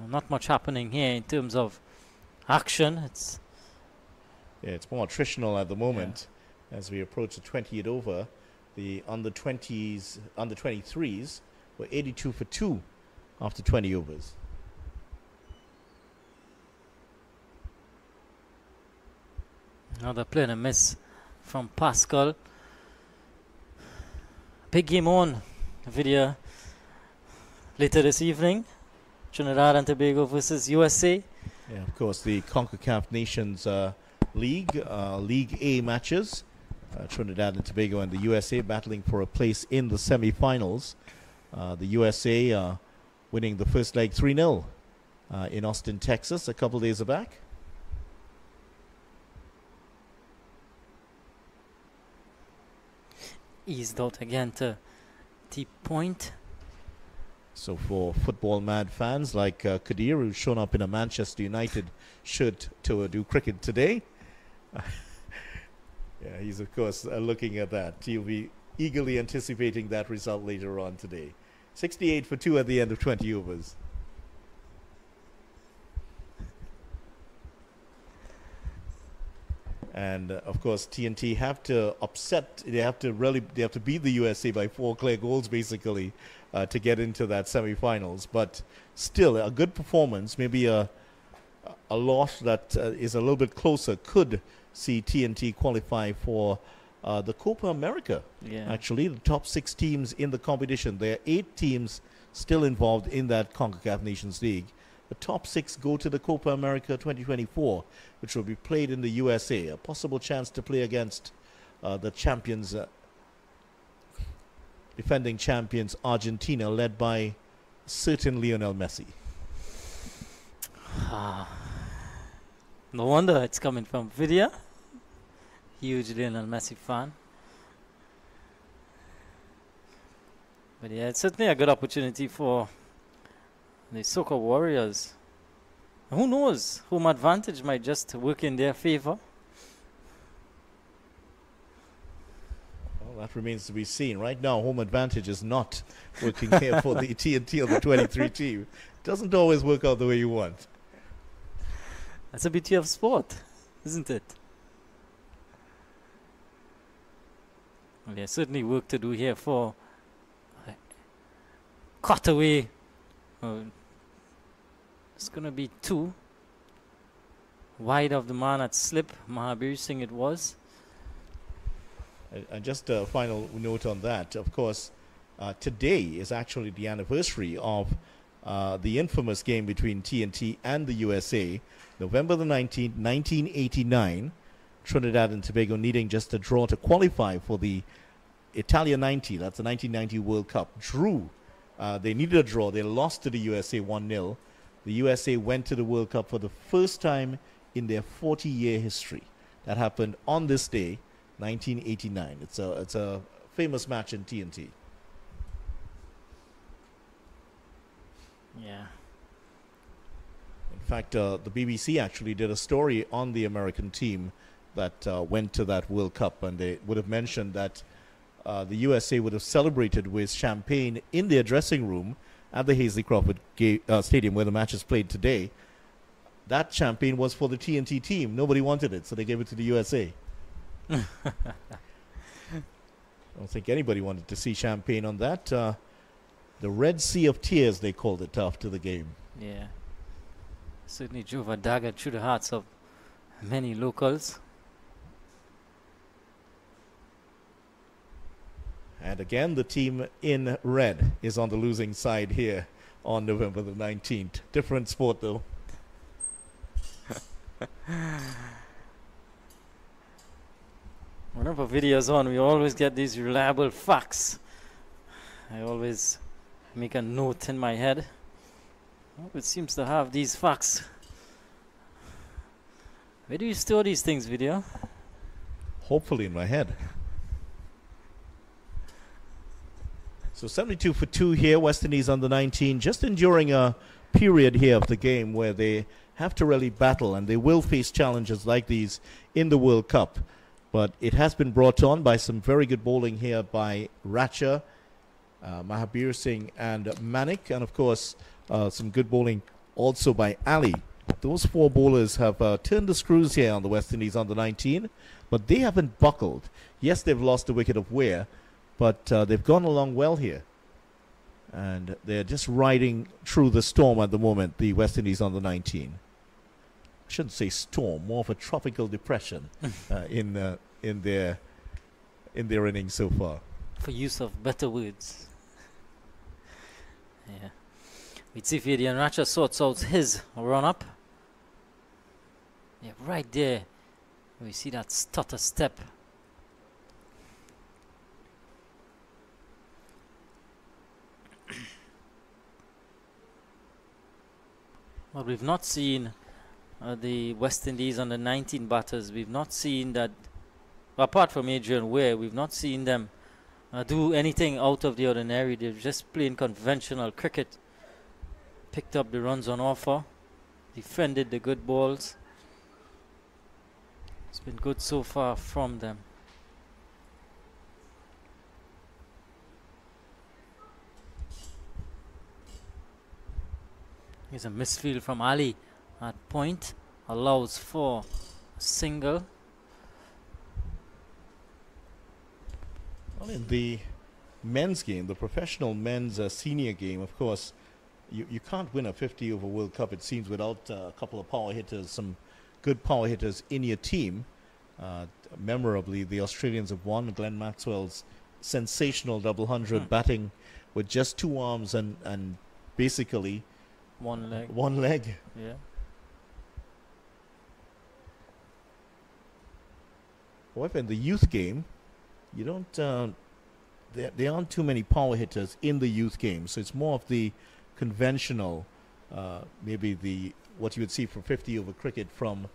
Not much happening here in terms of action. It's more attritional at the moment as we approach the 20th over. The under 23s were 82 for 2 after 20 overs. Another play and a miss from Pascal. Big game on video later this evening. Trinidad and Tobago versus USA. Yeah, of course, the CONCACAF Nations League, League A matches. Trinidad and Tobago and the USA battling for a place in the semi-finals. The USA winning the first leg 3-0 in Austin, Texas a couple days back. Eased out again to deep point. So for football-mad fans like Kadir, who's shown up in a Manchester United shirt to do cricket today, yeah, he's of course looking at that. He'll be eagerly anticipating that result later on today. 68 for 2 at the end of 20 overs. And of course, T&T have to they have to beat the USA by 4 clear goals basically to get into that semi-finals. But still, a good performance, maybe a loss that is a little bit closer, could see T&T qualify for the Copa America. Yeah. Actually, the top 6 teams in the competition. There are 8 teams still involved in that CONCACAF Nations League. The top 6 go to the Copa America 2024, which will be played in the USA. A possible chance to play against the champions, defending champions Argentina, led by certain Lionel Messi. No wonder it's coming from Vidya. Huge Lionel Messi fan. But yeah, it's certainly a good opportunity for the Soca Warriors. Who knows? Home advantage might just work in their favor. Well, that remains to be seen. Right now, home advantage is not working here for the T&T of the 23 team. Doesn't always work out the way you want. That's the beauty of sport, isn't it? Well, there's certainly work to do here for cutaway. It's going to be 2 wide of the man at slip. Mahabir Singh it was. And just a final note on that. Of course, today is actually the anniversary of the infamous game between T&T and the USA. November the 19th, 1989. Trinidad and Tobago needing just a draw to qualify for the Italia 90. That's the 1990 World Cup. Drew. They needed a draw. They lost to the USA 1-0. The USA went to the World Cup for the first time in their 40-year history. That happened on this day, 1989. It's a famous match in T&T. Yeah. In fact, the BBC actually did a story on the American team that went to that World Cup, and they would have mentioned that the USA would have celebrated with champagne in their dressing room at the Hazley Crawford Stadium where the match is played today. That champagne was for the T&T team. Nobody wanted it, so they gave it to the USA. I don't think anybody wanted to see champagne on that. The Red Sea of Tears, they called it after the game. Yeah. Certainly drove a dagger through the hearts of many locals. And again, the team in red is on the losing side here on November the 19th. Different sport, though. Whenever video's on, we always get these reliable facts. I always make a note in my head. Oh, it seems to have these facts. Where do you store these things, video? Hopefully in my head. So 72 for 2 here, West Indies under 19, just enduring a period here of the game where they have to really battle, and they will face challenges like these in the World Cup. But it has been brought on by some very good bowling here by Ratcha, Mahabir Singh and Manik, and of course some good bowling also by Ali. Those four bowlers have turned the screws here on the West Indies under 19, but they haven't buckled. Yes, they've lost the wicket of Weir, but they've gone along well here. And they're just riding through the storm at the moment, the West Indies under 19. I shouldn't say storm, more of a tropical depression in their innings so far. For use of better words. Yeah. We'd see if Adian Ratcha sorts out his run-up. Yeah, right there. We see that stutter step. Well, we've not seen the West Indies under 19 batters. We've not seen that, apart from Adrian Weir, we've not seen them do anything out of the ordinary. They're just playing conventional cricket. Picked up the runs on offer, defended the good balls. It's been good so far from them. Here's a misfield from Ali at point, allows for a single. Well, in the men's game, the professional men's senior game, of course, you can't win a 50 over World Cup, it seems, without a couple of power hitters, some good power hitters in your team. Memorably, the Australians have won. Glenn Maxwell's sensational double hundred, batting with just two arms and basically one leg. One leg. Yeah. However, in the youth game, you don't. There aren't too many power hitters in the youth game, so it's more of the conventional, maybe what you would see for 50 over cricket from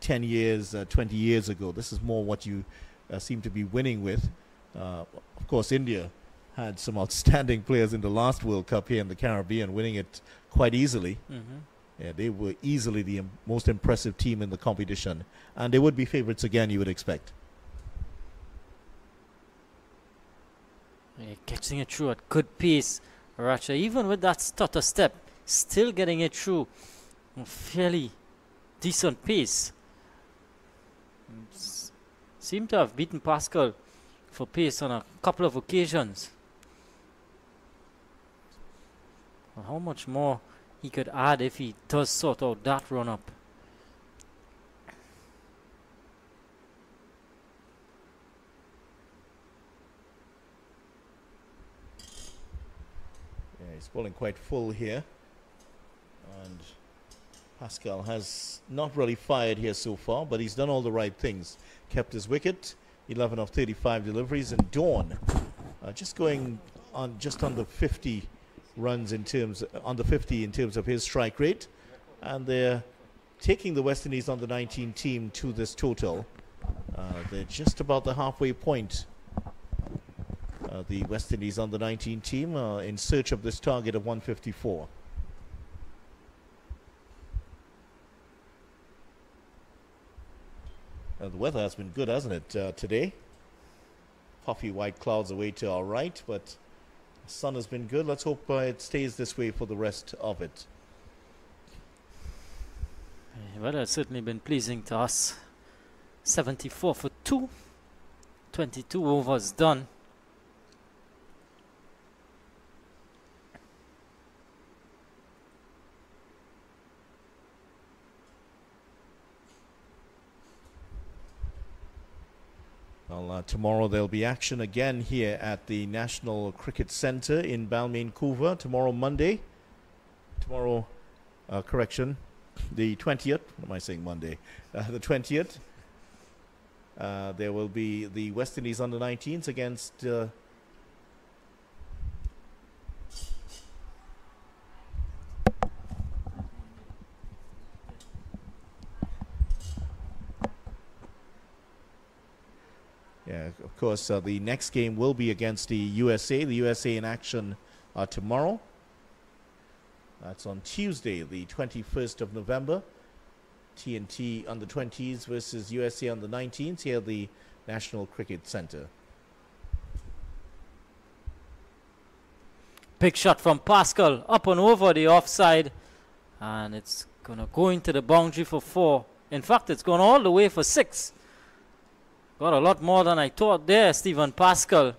10 years, 20 years ago. This is more what you seem to be winning with. Of course, India had some outstanding players in the last World Cup here in the Caribbean, winning it quite easily. Yeah, they were easily the most impressive team in the competition, and they would be favorites again, you would expect. Yeah, catching it through at good pace, Ratcha, even with that stutter step, still getting it through a fairly decent pace. Seemed to have beaten Pascal for pace on a couple of occasions. Well, how much more he could add if he does sort out that run-up. Yeah, he's bowling quite full here. And Pascal has not really fired here so far, but he's done all the right things. Kept his wicket, 11 of 35 deliveries, and Dawn just going on just under 50 runs in terms under 50 in terms of his strike rate, and they're taking the West Indies under 19 team to this total. They're just about the halfway point. The West Indies under 19 team in search of this target of 154. The weather has been good, hasn't it, today? Puffy white clouds away to our right, but the sun has been good. Let's hope it stays this way for the rest of it. Well, it's certainly been pleasing to us. 74 for 2. 22 overs done. Well, tomorrow there'll be action again here at the National Cricket Centre in Balmain, Couva. Tomorrow, Monday. Tomorrow, correction, the 20th. What am I saying, Monday? The 20th. There will be the West Indies under-19s against... Yeah, of course, the next game will be against the USA. The USA in action tomorrow. That's on Tuesday, the 21st of November. T&T under-20s versus USA under-19s here at the National Cricket Centre. Big shot from Pascal, up and over the offside. And it's going to go into the boundary for 4. In fact, it's gone all the way for 6. Got a lot more than I thought there, Stephen Pascal.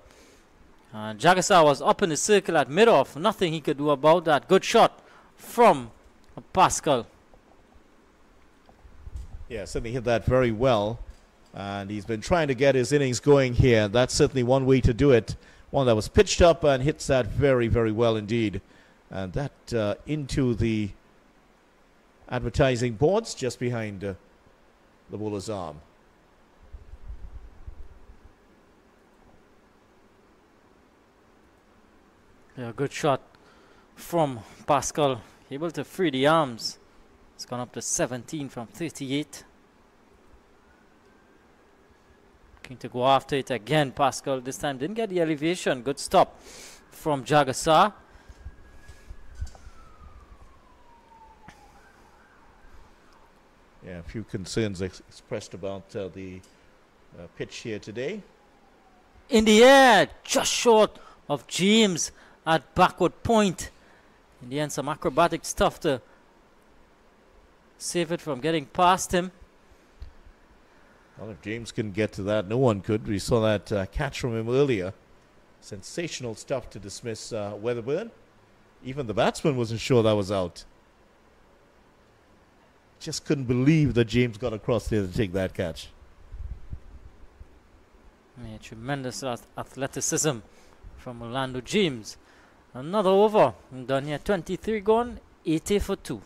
And Jagasar was up in the circle at mid-off. Nothing he could do about that. Good shot from Pascal. Yeah, certainly hit that very well. And he's been trying to get his innings going here. That's certainly one way to do it. One that was pitched up and hits that very, very well indeed. And that into the advertising boards just behind the bowler's arm. Yeah, good shot from Pascal. Able to free the arms. It's gone up to 17 from 38. Looking to go after it again. Pascal this time didn't get the elevation. Good stop from Jagasar. Yeah, a few concerns expressed about the pitch here today. In the air, just short of James at backward point. In the end, some acrobatic stuff to save it from getting past him. Well, if James couldn't get to that, no one could. We saw that catch from him earlier. Sensational stuff to dismiss Weatherburn. Even the batsman wasn't sure that was out. Just couldn't believe that James got across there to take that catch. Yeah, tremendous athleticism from Orlando James. Another over. Done here. 23 gone. 80 for 2.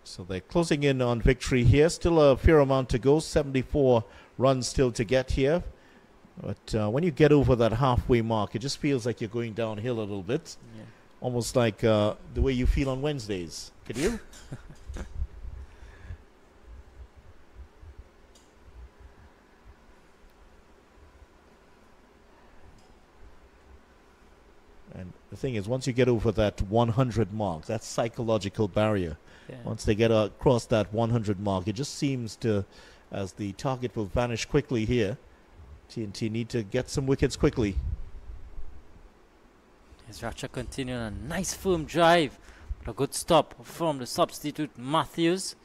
So they're closing in on victory here. Still a fair amount to go. 74 runs still to get here. But when you get over that halfway mark, it just feels like you're going downhill a little bit. Yeah. Almost like the way you feel on Wednesdays. Could you? And the thing is, once you get over that 100 mark, that psychological barrier, Yeah. once they get across that 100 mark, it just seems to, as the target will vanish quickly here, T&T need to get some wickets quickly. As Racha continuing a nice firm drive, but a good stop from the substitute Matthews.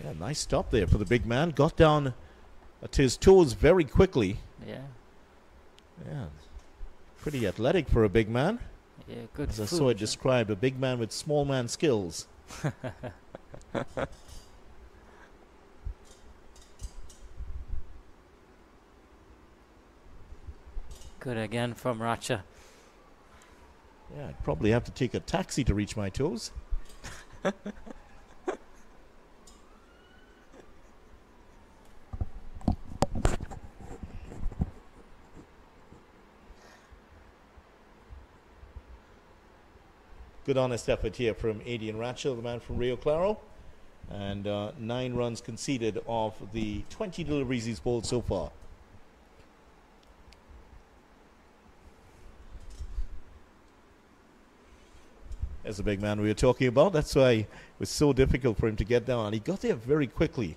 Yeah, nice stop there for the big man. Got down to his toes very quickly. Yeah, Yeah, pretty athletic for a big man. yeah, good. As I saw it described, a big man with small man skills. Good again from Racha. Yeah, I'd probably have to take a taxi to reach my toes. Good honest effort here from Adian Ratchell, the man from Rio Claro. And 9 runs conceded off the 20 deliveries he's bowled so far. As the big man we were talking about. That's why it was so difficult for him to get down. And he got there very quickly.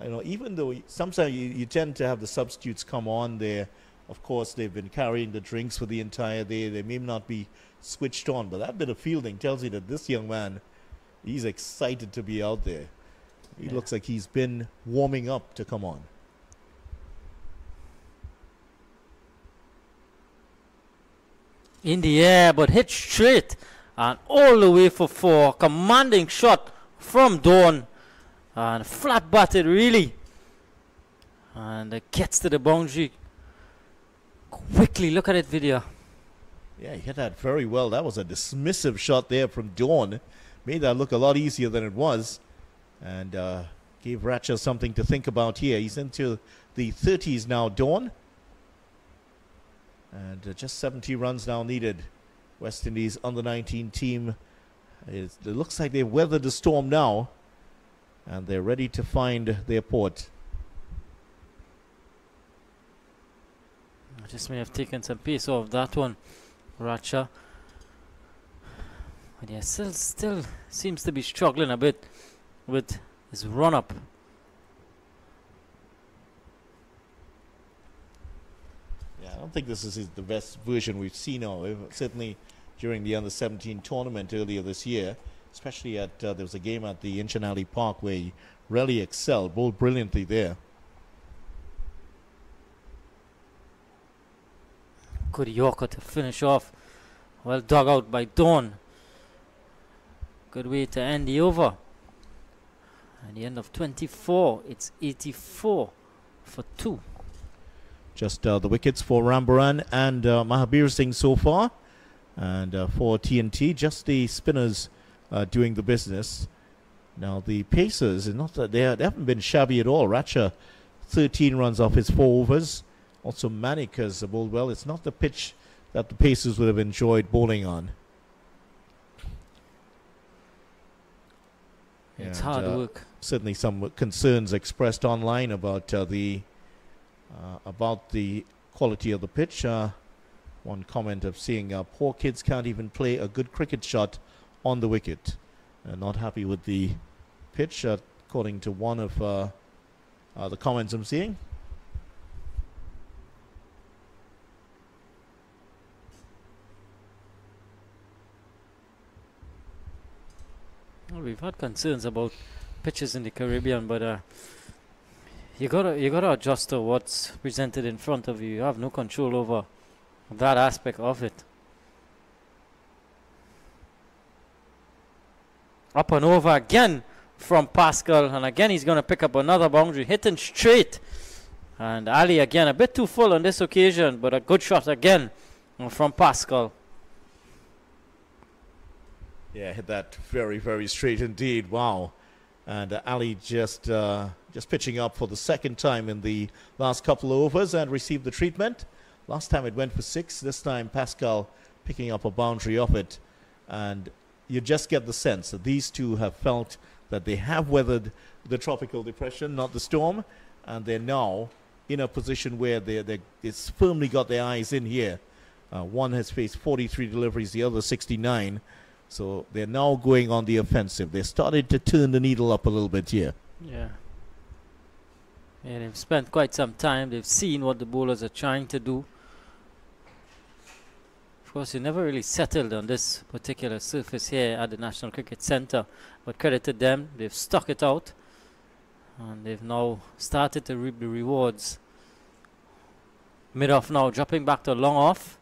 You know, even though sometimes you tend to have the substitutes come on there. Of course, they've been carrying the drinks for the entire day. They may not be switched on. But that bit of fielding tells you that this young man, he's excited to be out there. He looks like he's been warming up to come on. In the air, but hit straight and all the way for 4. Commanding shot from Dawn. And flat batted really. And it gets to the boundary. Quickly, look at it video. Yeah, he hit that very well. That was a dismissive shot there from Dawn. Made that look a lot easier than it was. And gave Ratcher something to think about here. He's into the 30s now, Dawn. And just 70 runs now needed. West Indies under-19 team. It looks like they've weathered the storm now. And they're ready to find their port. I just may have taken some pace off that one, Ratcher. But yeah, still seems to be struggling a bit with his run-up. Yeah, I don't think this is the best version we've seen of him. Certainly during the under-17 tournament earlier this year. Especially at, there was a game at the Inchinali Park where he really excelled, bowled brilliantly there. Good Yorker to finish off. Well dug out by Dawn. Good way to end the over. At the end of 24, it's 84 for 2. Just the wickets for Rambaran and Mahabir Singh so far. And for T&T, just the spinners doing the business. Now the Pacers, not that they haven't been shabby at all. Ratcher, 13 runs off his 4 overs. Also Manik has bowled well. It's not the pitch that the Pacers would have enjoyed bowling on. It's hard work. Certainly some concerns expressed online about the quality of the pitch. One comment of seeing poor kids can't even play a good cricket shot on the wicket. Not happy with the pitch, according to one of the comments I'm seeing. Well, we've had concerns about pitches in the Caribbean, but you gotta adjust to what's presented in front of you. You have no control over that aspect of it. Up and over again from Pascal, and again he's going to pick up another boundary, hitting straight. And Ali again a bit too full on this occasion, but a good shot again from Pascal. Yeah, hit that very, very straight indeed. Wow. And Ali just pitching up for the second time in the last couple of overs and received the treatment. Last time it went for 6. This time Pascal picking up a boundary off it. And you just get the sense that these two have felt that they have weathered the tropical depression, not the storm. And they're now in a position where it's firmly got their eyes in here. One has faced 43 deliveries, the other 69. So they're now going on the offensive. They started to turn the needle up a little bit here. Yeah. And they've spent quite some time. They've seen what the bowlers are trying to do. Of course, you never really settled on this particular surface here at the National Cricket Centre. But credit to them, they've stuck it out. And they've now started to reap the rewards. Mid-off now, dropping back to long off.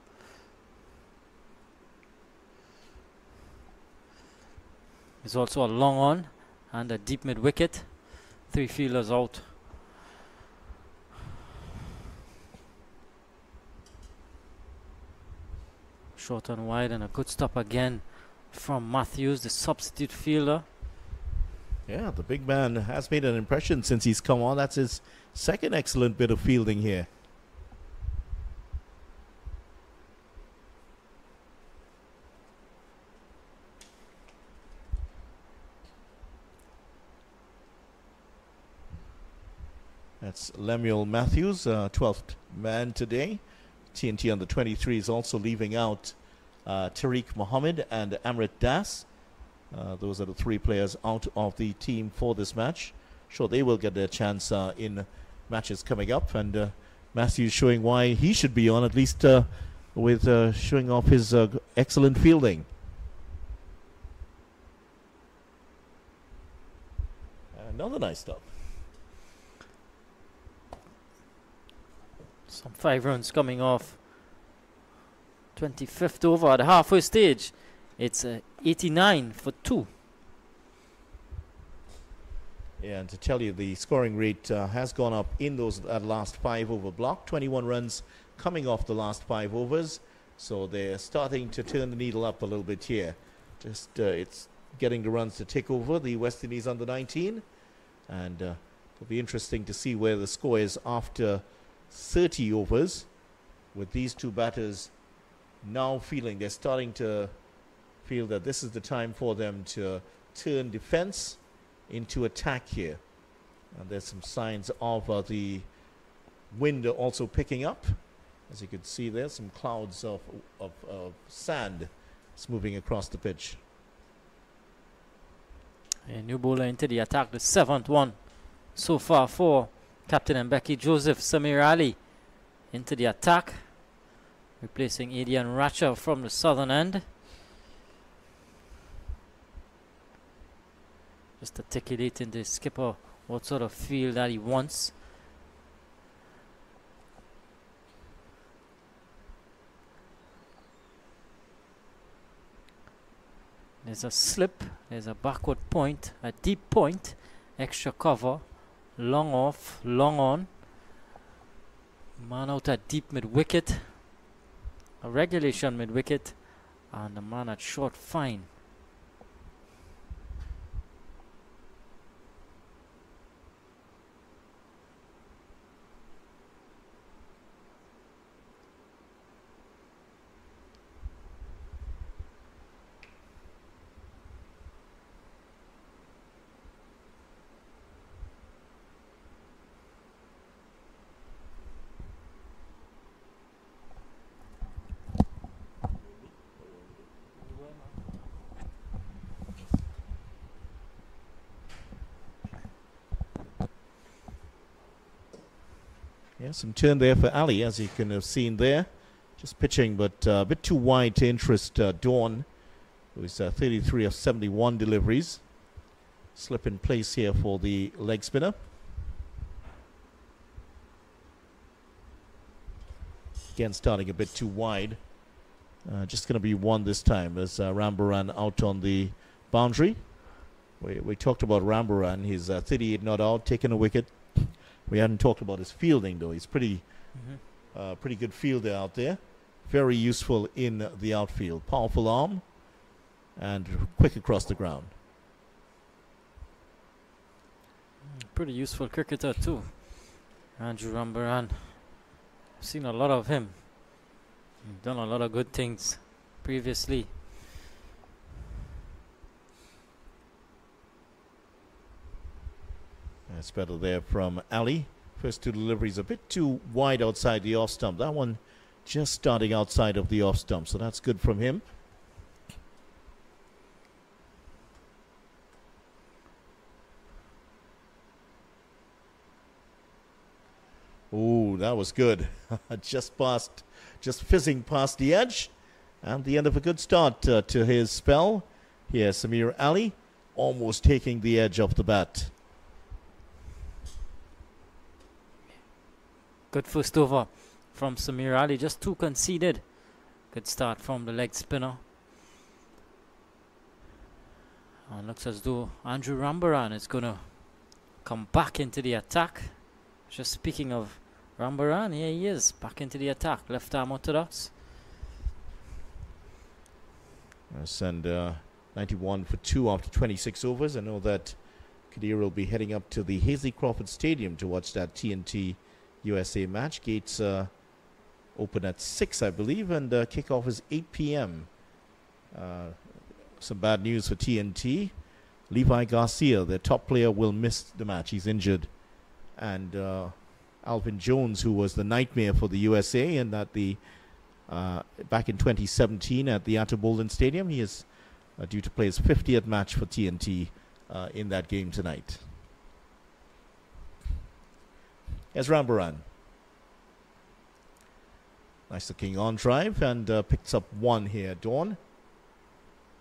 There's also a long on and a deep mid wicket. 3 fielders out. Short and wide, and a good stop again from Matthews, the substitute fielder. Yeah, the big man has made an impression since he's come on. That's his second excellent bit of fielding here. That's Lemuel Matthews, 12th man today. T&T under 23 is also leaving out Tariq Mohammed and Amrit Das. Those are the three players out of the team for this match. Sure, they will get their chance in matches coming up. And Matthew's showing why he should be on, at least with showing off his excellent fielding. Another nice stop. Some 5 runs coming off 25th over at the halfway stage. It's 89 for 2. Yeah, and to tell you, the scoring rate has gone up in those last 5 over block. 21 runs coming off the last 5 overs. So they're starting to turn the needle up a little bit here. Just it's getting the runs to tick over the West Indies under 19. And it'll be interesting to see where the score is after 30 overs, with these two batters now feeling they're starting to feel that this is the time for them to turn defense into attack here. And there's some signs of the wind also picking up. As you can see there, some clouds of sand is moving across the pitch. A new bowler into the attack, the 7th one so far for Captain and Becky Joseph. Samir Ali into the attack, replacing Adian Ratcha from the southern end. Just articulating the skipper what sort of field that he wants. There's a slip, there's a backward point, a deep point, extra cover, long off, long on. Man out at deep mid-wicket, a regulation mid-wicket, and the man at short fine. Yeah, some turn there for Ali, as you can have seen there. Just pitching, but a bit too wide to interest Dawn, who is 33 of 71 deliveries. Slip in place here for the leg spinner. Again, starting a bit too wide. Just going to be one this time as Rambaran out on the boundary. We talked about Rambaran. He's 38 not out, taking a wicket. We hadn't talked about his fielding, though. He's pretty good fielder out there. Very useful in the outfield. Powerful arm and quick across the ground. Pretty useful cricketer too, Andrew Rambaran. I've seen a lot of him. He's done a lot of good things previously. That's better there from Ali. First two deliveries a bit too wide outside the off stump. That one just starting outside of the off stump, so that's good from him. Oh, that was good. Just fizzing past the edge. And the end of a good start to his spell. Here, Samir Ali almost taking the edge of the bat. Good first over from Samir Ali, just too conceded. Good start from the leg spinner. And looks as though Andrew Rambaran is going to come back into the attack. Just speaking of Rambaran, here he is, back into the attack. Left arm orthodox. And 91 for 2 after 26 overs. I know that Kadir will be heading up to the Hazley Crawford Stadium to watch that T&T USA match. Gates open at 6, I believe, and kickoff is 8 p.m. Some bad news for T&T. Levi Garcia, their top player, will miss the match. He's injured. And Alvin Jones, who was the nightmare for the USA and that the back in 2017 at the Atterbolden Stadium. He is due to play his 50th match for T&T in that game tonight. Here's Rambaran. Nice looking on drive and picks up one here, Dawn.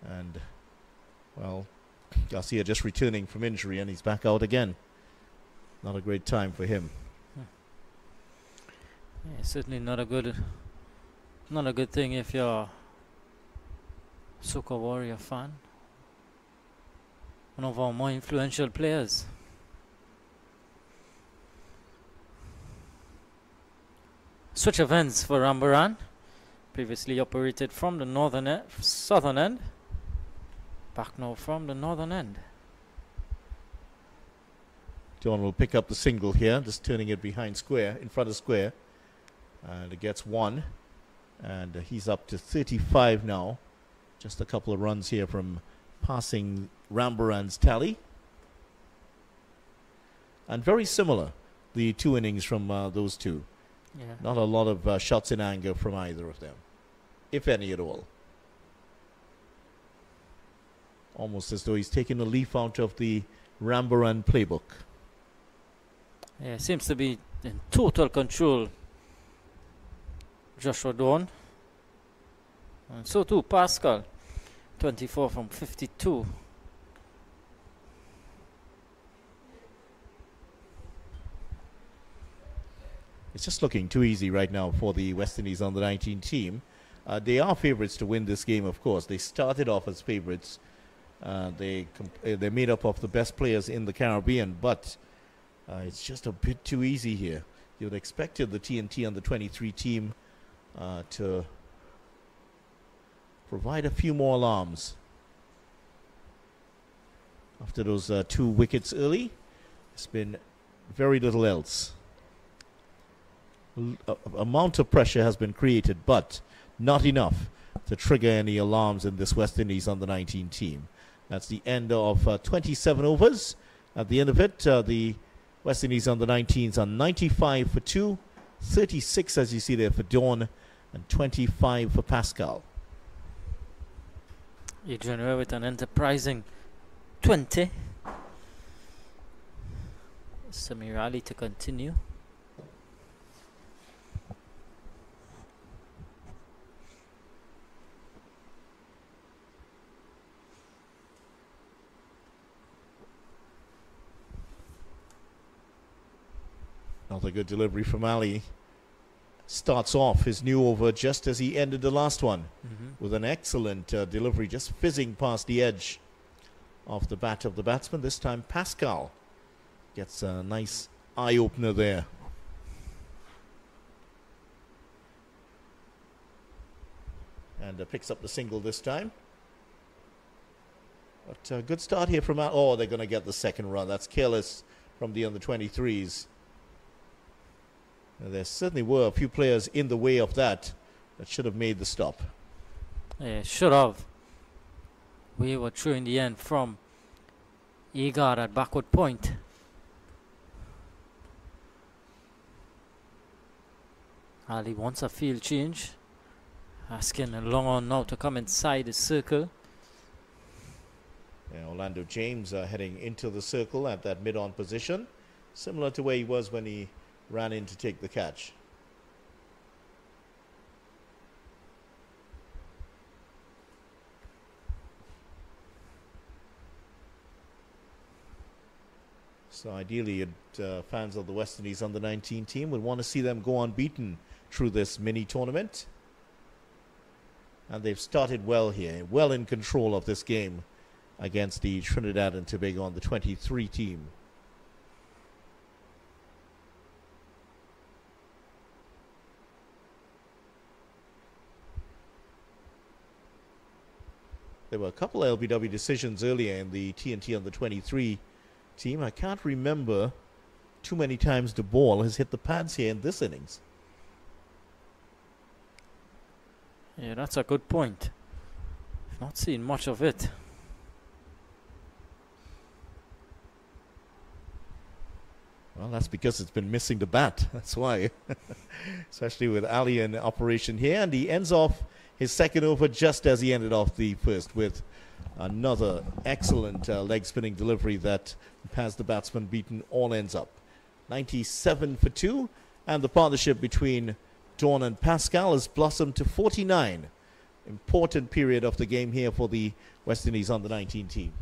And, well, Garcia just returning from injury and he's back out again. Not a great time for him. Yeah, certainly not a good thing if you're a Soca Warrior fan. One of our more influential players. Switch of ends for Rambaran. Previously operated from the southern end. Back now from the northern end. Dawn will pick up the single here, just turning it behind square, in front of square. And it gets one. And he's up to 35 now. Just a couple of runs here from passing Rambaran's tally. And very similar, the two innings from those two. Yeah. Not a lot of shots in anger from either of them, if any at all. Almost as though he's taken a leaf out of the Rambaran playbook. Yeah, seems to be in total control, Joshua Dawn. And so too Pascal, 24 from 52. It's just looking too easy right now for the West Indies under-19 team. They are favourites to win this game, of course. They started off as favourites. They're made up of the best players in the Caribbean, but it's just a bit too easy here. You would have expected the T&T under-23 team to provide a few more alarms. After those 2 wickets early, it's been very little else. Amount of pressure has been created, but not enough to trigger any alarms in this West Indies under-19 team. That's the end of 27 overs. At the end of it, the West Indies under-19s are 95 for 2, 36 as you see there for Dawn, and 25 for Pascal. Adrian Ray with an enterprising 20. Semi-rally to continue. Another good delivery from Ali. Starts off his new over just as he ended the last one with an excellent delivery, just fizzing past the edge of the bat of the batsman. This time Pascal gets a nice eye-opener there. And picks up the single this time. But a good start here from Ali. Oh, they're going to get the second run. That's careless from the under-23s. There certainly were a few players in the way of that should have made the stop. Yeah, should have. We were through in the end from Igor at backward point. Ali wants a field change. Asking a long on now to come inside the circle. Yeah, Orlando James heading into the circle at that mid-on position. Similar to where he was when he ran in to take the catch. So ideally, fans of the West Indies under-19 team would want to see them go unbeaten through this mini tournament. And they've started well here, well in control of this game against the Trinidad and Tobago on the 23 team. There were a couple of LBW decisions earlier in the T&T on the 23 team. I can't remember too many times the ball has hit the pads here in this innings. Yeah, that's a good point. I've not seen much of it. Well, that's because it's been missing the bat. That's why. Especially with Ali in operation here. And he ends off his second over just as he ended off the first with another excellent leg spinning delivery that has the batsman beaten all ends up. 97 for 2. And the partnership between Dawn and Pascal has blossomed to 49. Important period of the game here for the West Indies under-19 team.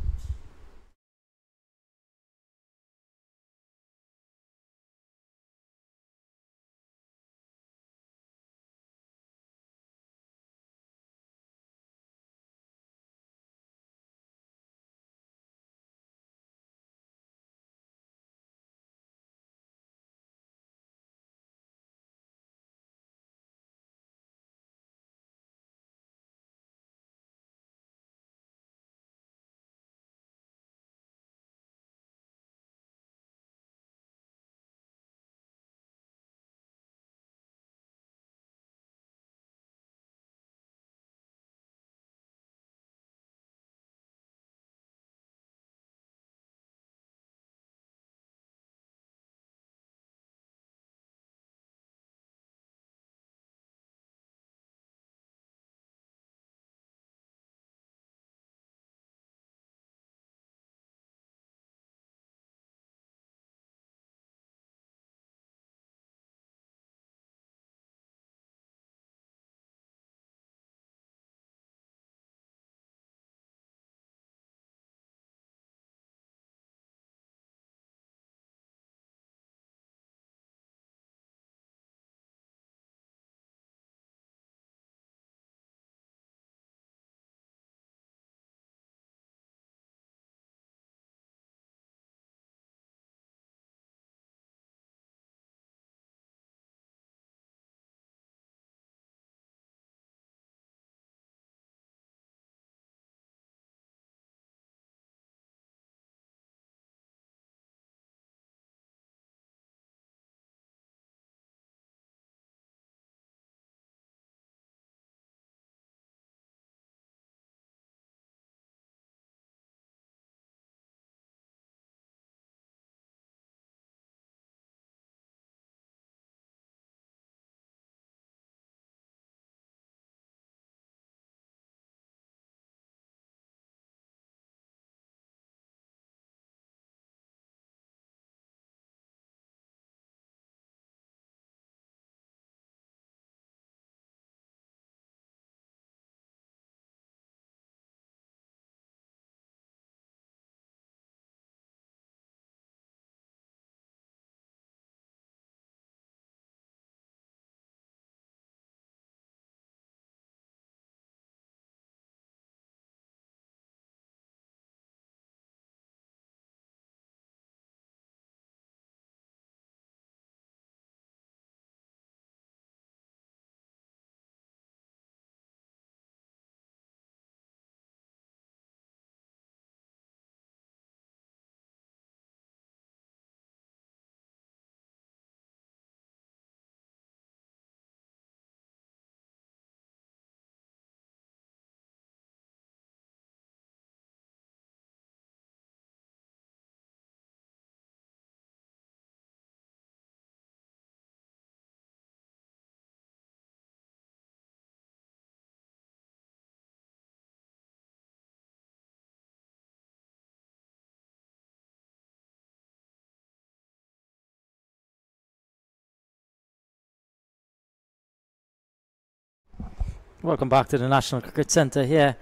Welcome back to the National Cricket Centre here.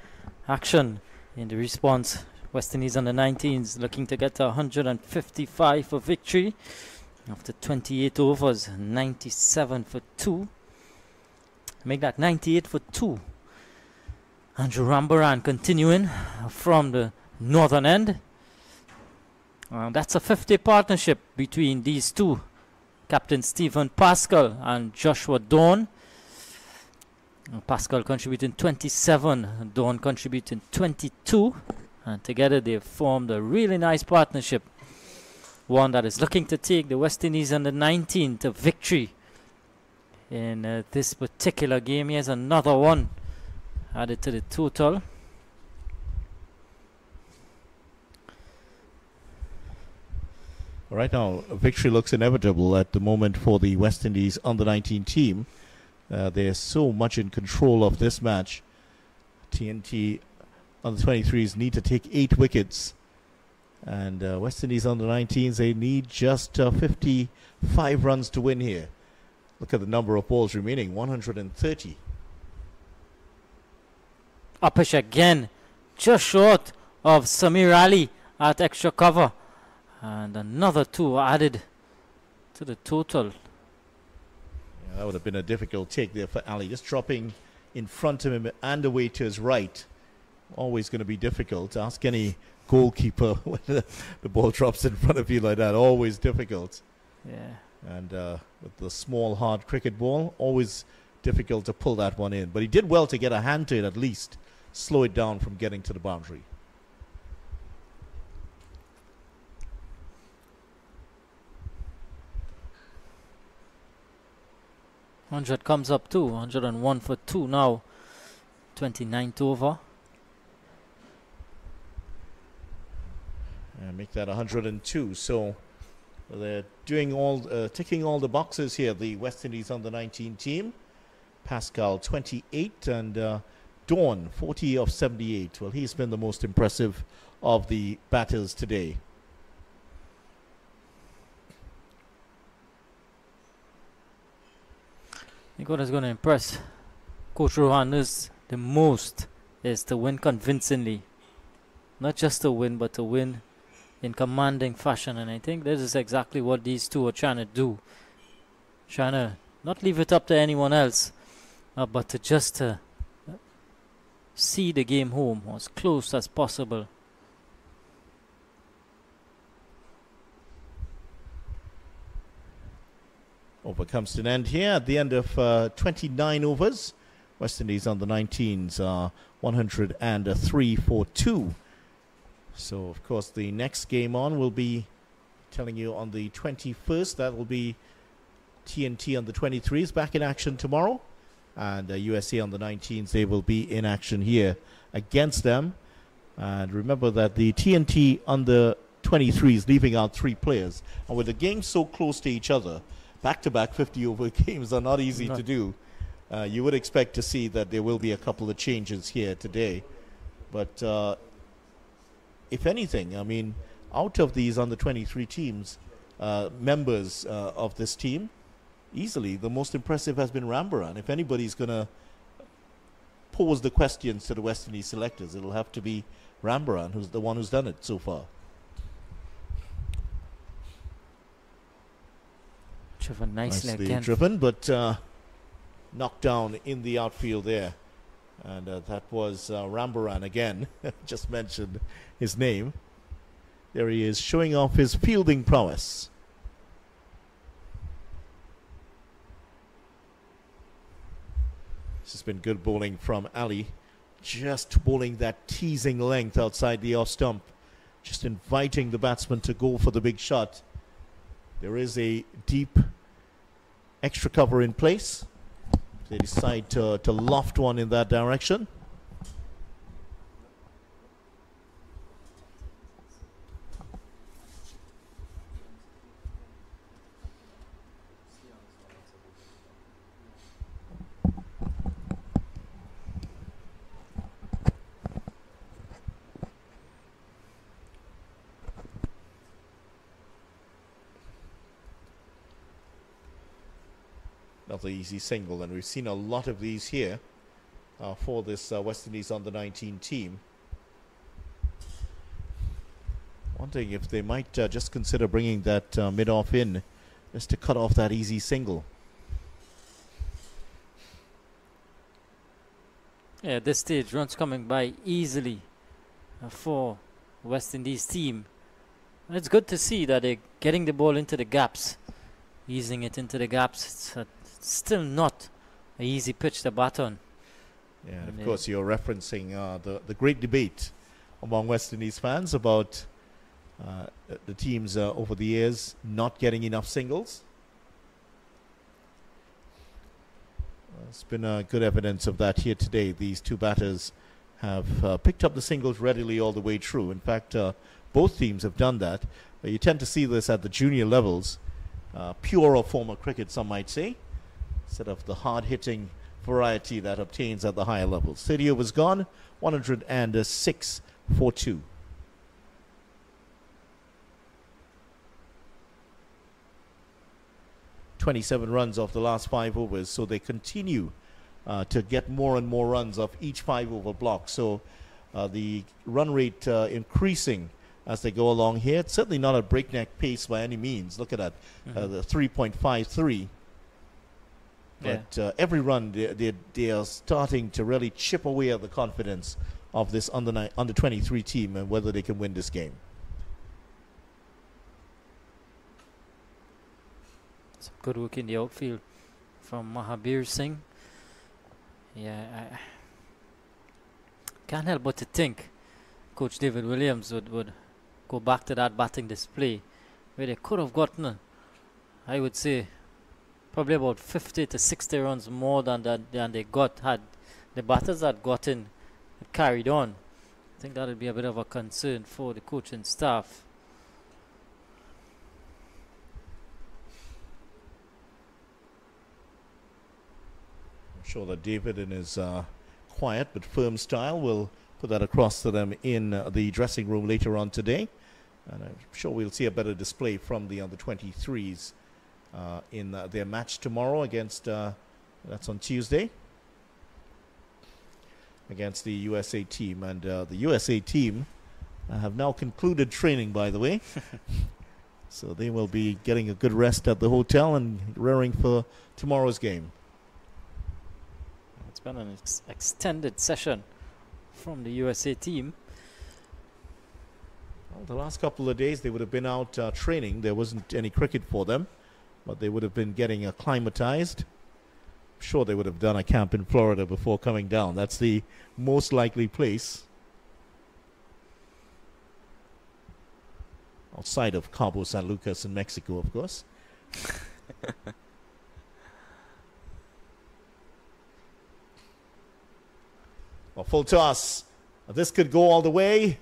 Action in the response. West Indies under-19s looking to get to 155 for victory after 28 overs, 97 for 2. Make that 98 for 2. Andrew Rambaran continuing from the northern end. That's a 50 partnership between these two. Captain Stephen Pascal and Joshua Dawn. Pascal contributing 27, Dawn contributing 22, and together they've formed a really nice partnership, one that is looking to take the West Indies under-19 to victory in this particular game. Here's another one added to the total. Right now, victory looks inevitable at the moment for the West Indies under-19 team. They're so much in control of this match. T&T under-23s need to take 8 wickets. And West Indies under-19s, they need just 55 runs to win here. Look at the number of balls remaining, 130. Uppish again, just short of Samir Ali at extra cover. And another 2 added to the total. Yeah, that would have been a difficult take there for Ali. Just dropping in front of him and away to his right. Always going to be difficult. Ask any goalkeeper when the ball drops in front of you like that. Always difficult. Yeah. And with the small, hard cricket ball, always difficult to pull that one in. But he did well to get a hand to it at least. Slow it down from getting to the boundary. $100 comes up too. 101 for 2 now. 29th over. And make that 102. So they're doing all, ticking all the boxes here. The West Indies under-19 team. Pascal 28 and Dawn 40 of 78. Well, he's been the most impressive of the batters today. I think what is going to impress Coach Rerun is the most is to win convincingly. Not just to win, but to win in commanding fashion. And I think this is exactly what these two are trying to do. Trying to not leave it up to anyone else, but to just see the game home as close as possible. Over comes to an end here at the end of 29 overs. West Indies under-19s are 103 for 2. So, of course, the next game on will be telling you on the 21st. That will be T&T under-23s back in action tomorrow. And USA under-19s, they will be in action here against them. And remember that the T&T under-23s leaving out 3 players. And with the games so close to each other, back-to-back 50-over games are not easy to do. You would expect to see that there will be a couple of changes here today. But if anything, I mean, out of these under-23 teams, members of this team, easily the most impressive has been Rambaran. If anybody's going to pose the questions to the West Indies selectors, it'll have to be Rambaran, who's the one who's done it so far. Driven nicely again. Driven, but knocked down in the outfield there. And that was Rambaran again. Just mentioned his name. There he is, showing off his fielding prowess. This has been good bowling from Ali. Just bowling that teasing length outside the off stump. Just inviting the batsman to go for the big shot. There is a deep extra cover in place. They decide to loft one in that direction. Another easy single, and we've seen a lot of these here for this West Indies under-19 team. Wondering if they might just consider bringing that mid-off in just to cut off that easy single. Yeah, at this stage, runs coming by easily for West Indies team. And it's good to see that they're getting the ball into the gaps, easing it into the gaps. It's still not an easy pitch to bat on. Yeah, of course, you're referencing the great debate among West Indies fans about the teams over the years not getting enough singles. It's been good evidence of that here today. These two batters have picked up the singles readily all the way through. In fact, both teams have done that. But you tend to see this at the junior levels, purer form of cricket, some might say, instead of the hard-hitting variety that obtains at the higher levels. 30 overs gone, 106 for 2. "27 runs off the last 5 overs, so they continue to get more and more runs off each 5-over block. So the run rate increasing as they go along here. It's certainly not a breakneck pace by any means. Look at that, the 3.53. But every run, they are starting to really chip away at the confidence of this under 23 team and whether they can win this game. Some good work in the outfield from Mahabir Singh. Yeah, I can't help but to think Coach David Williams would go back to that batting display where they could have gotten, I would say, probably about 50 to 60 runs more than they got had the batters that got in carried on. I think that would be a bit of a concern for the coaching staff. I'm sure that David, in his quiet but firm style, will put that across to them in the dressing room later on today. And I'm sure we'll see a better display from the under 23s in their match tomorrow against, that's on Tuesday, against the USA team. And the USA team have now concluded training, by the way. So they will be getting a good rest at the hotel and raring for tomorrow's game. It's been an extended session from the USA team. Well, the last couple of days they would have been out training. There wasn't any cricket for them, but they would have been getting acclimatized. I'm sure they would have done a camp in Florida before coming down. That's the most likely place, outside of Cabo San Lucas in Mexico, of course. Well, full toss. This could go all the way.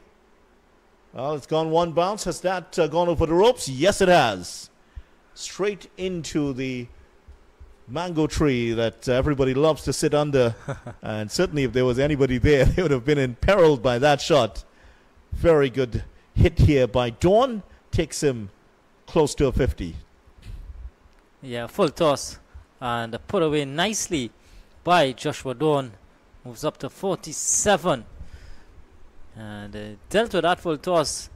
Well, it's gone one bounce. Has that gone over the ropes? Yes, it has. Straight into the mango tree that everybody loves to sit under. And certainly if there was anybody there, they would have been imperiled by that shot. Very good hit here by Dawn. Takes him close to a 50. Yeah, full toss. And put away nicely by Joshua Dawn. Moves up to 47. And dealt with that full toss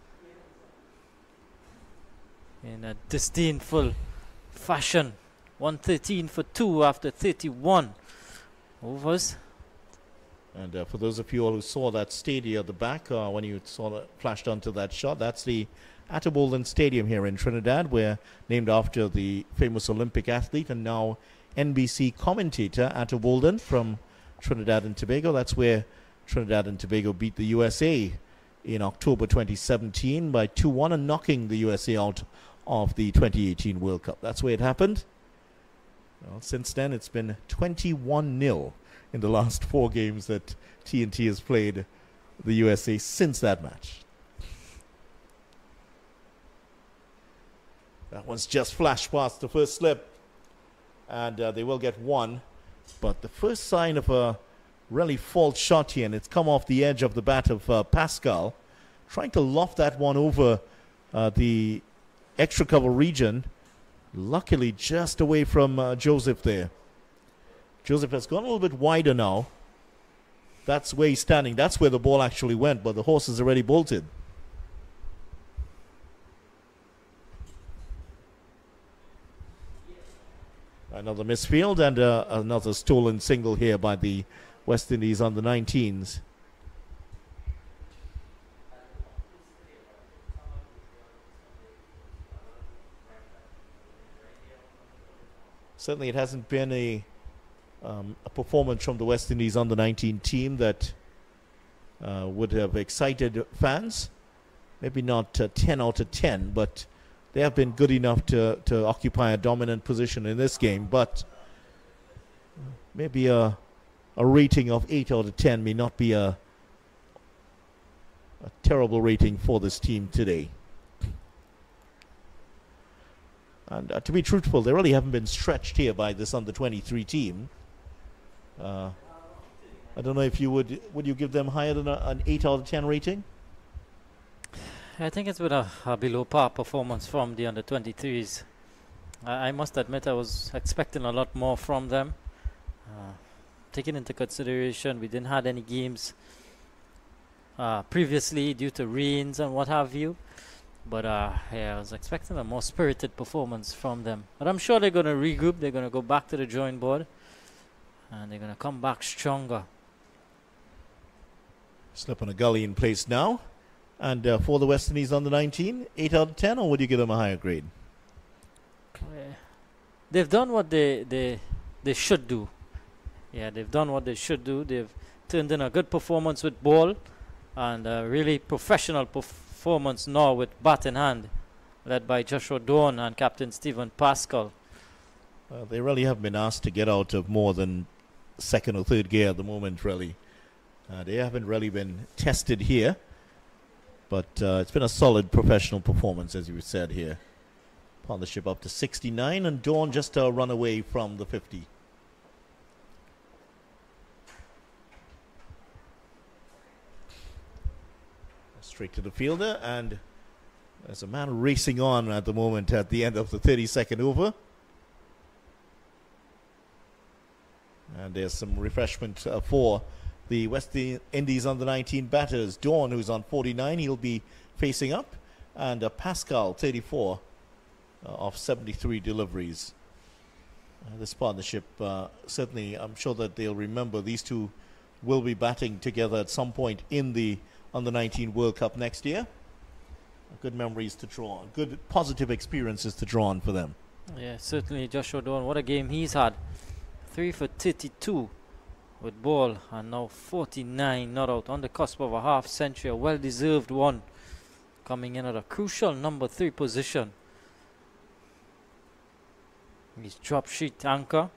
in a disdainful fashion. 113 for 2 after 31 overs. And for those of you all who saw that stadium at the back, when you saw that flashed onto that shot, that's the Atterbolden Stadium here in Trinidad, where named after the famous Olympic athlete and now NBC commentator Atterbolden from Trinidad and Tobago. That's where Trinidad and Tobago beat the USA in October 2017 by 2-1 and knocking the USA out of the 2018 World Cup. That's where it happened. Well, since then, it's been 21-0 in the last 4 games that T&T has played the USA since that match. That one's just flashed past the first slip, and they will get 1. But the first sign of a really fault shot here, and it's come off the edge of the bat of Pascal, trying to loft that one over the extra cover region. Luckily just away from Joseph there. Joseph has gone a little bit wider now. That's where he's standing. That's where the ball actually went, but the horse is already bolted. Another misfield and another stolen single here by the West Indies under 19s. Certainly it hasn't been a performance from the West Indies under 19 team that would have excited fans. Maybe not 10 out of 10, but they have been good enough to occupy a dominant position in this game. But maybe a rating of 8 out of 10 may not be a terrible rating for this team today. And to be truthful, they really haven't been stretched here by this under-23 team. I don't know if you would you give them higher than an 8 out of 10 rating? I think it's been a below par performance from the under-23s. I must admit I was expecting a lot more from them. Taking into consideration we didn't have any games previously due to rains and what have you. But yeah, I was expecting a more spirited performance from them. But I'm sure they're going to regroup. They're going to go back to the drawing board. And they're going to come back stronger. Slip on a gully in place now. And for the West Indies under-19, 8 out of 10, or would you give them a higher grade? They've done what they should do. Yeah, they've done what they should do. They've turned in a good performance with ball. And a really professional performance now with bat in hand, led by Joshua Dawn and Captain Stephen Pascal. They really haven't been asked to get out of more than second or third gear at the moment, really. They haven't really been tested here. But it's been a solid professional performance, as you said here. Partnership up to 69, and Dawn just a run away from the 50. Straight to the fielder, and there's a man racing on at the moment at the end of the 32nd over. And there's some refreshment for the West Indies under-19 batters. Dawn, who's on 49, he'll be facing up. And Pascal, 34 of 73 deliveries. This partnership, certainly, I'm sure that they'll remember these two will be batting together at some point in the under-19 World Cup next year. Good memories to draw on. Good positive experiences to draw on for them. Yeah, certainly Joshua Dawn. What a game he's had. 3 for 32 with ball, and now 49 not out, on the cusp of a half century. A well-deserved one, coming in at a crucial number 3 position. He's drop sheet anchor.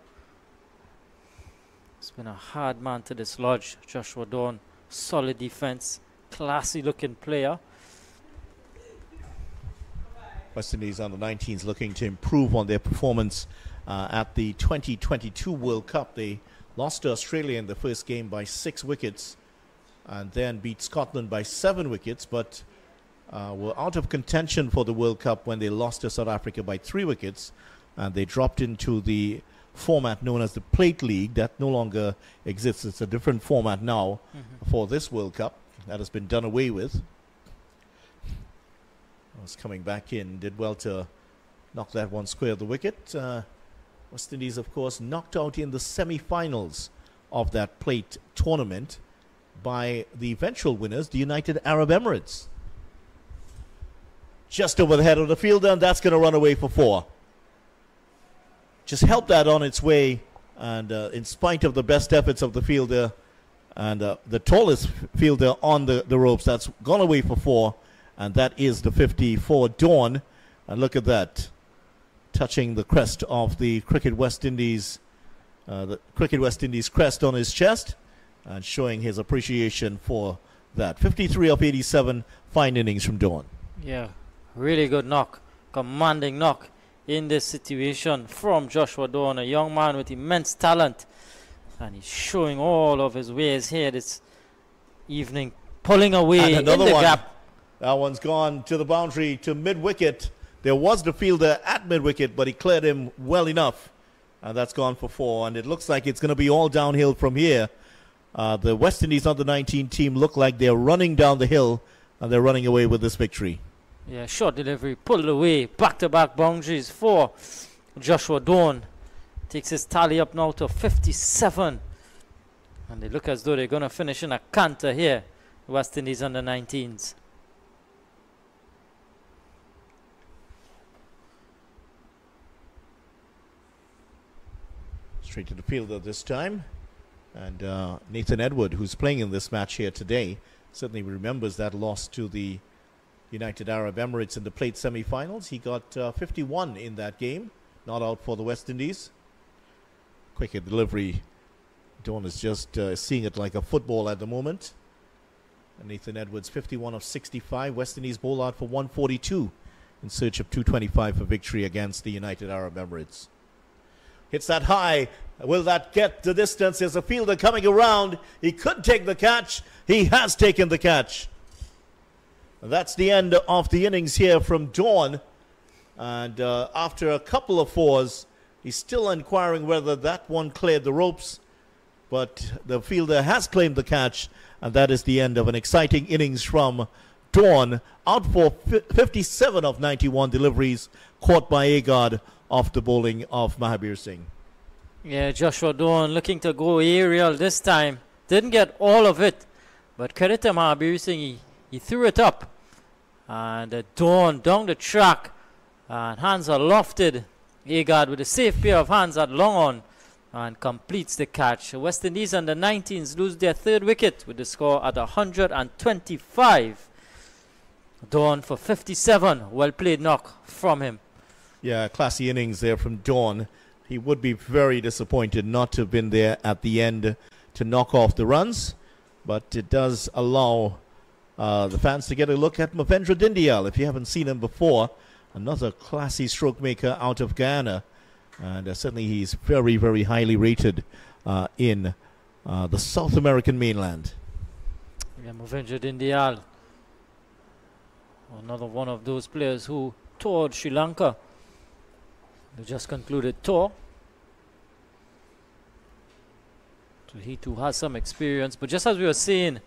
It's been a hard man to dislodge. Joshua Dawn, solid defense, classy looking player. West Indies under-19s looking to improve on their performance at the 2022 World Cup. They lost to Australia in the first game by 6 wickets and then beat Scotland by 7 wickets, but were out of contention for the World Cup when they lost to South Africa by 3 wickets, and they dropped into the format known as the Plate League. That no longer exists. It's a different format now for this World Cup. That has been done away with. Was coming back in, did well to knock that one square of the wicket. West Indies, of course, knocked out in the semi-finals of that plate tournament by the eventual winners, the United Arab Emirates. Just over the head of the fielder, and that's going to run away for 4. Just helped that on its way, and in spite of the best efforts of the fielder and the tallest fielder on the ropes, that's gone away for 4. And that is the 50 for Dawn. And look at that, touching the crest of the Cricket West Indies crest on his chest, and showing his appreciation for that. 53 of 87, fine innings from Dawn. Yeah, really good knock, commanding knock in this situation from Joshua Dawn, a young man with immense talent. And he's showing all of his ways here this evening, pulling away in the gap. That one's gone to the boundary, to mid-wicket. There was the fielder at mid-wicket, but he cleared him well enough. And that's gone for 4. And it looks like it's going to be all downhill from here. The West Indies under-19 team look like they're running down the hill, and they're running away with this victory. Yeah, short delivery, pulled away, back-to-back boundaries for Joshua Dawn. Takes his tally up now to 57. And they look as though they're going to finish in a canter here, West Indies under-19s. Straight to the fielder this time. And Nathan Edward, who's playing in this match here today, certainly remembers that loss to the United Arab Emirates in the plate semi-finals. He got 51 in that game, not out for the West Indies. Quicker delivery. Dawn is just seeing it like a football at the moment. And Nathan Edwards, 51 of 65. West Indies bowl out for 142 in search of 225 for victory against the United Arab Emirates. Hits that high. Will that get the distance? There's a fielder coming around. He could take the catch. He has taken the catch. That's the end of the innings here from Dawn. And after a couple of fours, he's still inquiring whether that one cleared the ropes. But the fielder has claimed the catch. And that is the end of an exciting innings from Dawn. Out for 57 of 91 deliveries, caught by Agard off the bowling of Mahabir Singh. Yeah, Joshua Dawn looking to go aerial this time. Didn't get all of it. But credit to Mahabir Singh, he threw it up. And Dawn down the track. And hands are lofted. Agard with a safe pair of hands at long on. And completes the catch. West Indies under 19s lose their third wicket with the score at 125. Dawn for 57. Well played knock from him. Yeah, classy innings there from Dawn. He would be very disappointed not to have been there at the end to knock off the runs. But it does allow the fans to get a look at Movendra Dindyal. If you haven't seen him before, another classy stroke maker out of Guyana. And certainly he's very, very highly rated in the South American mainland. Yeah, Movendra Dindyal, another one of those players who toured Sri Lanka. They just concluded tour. So he too has some experience. But just as we were saying,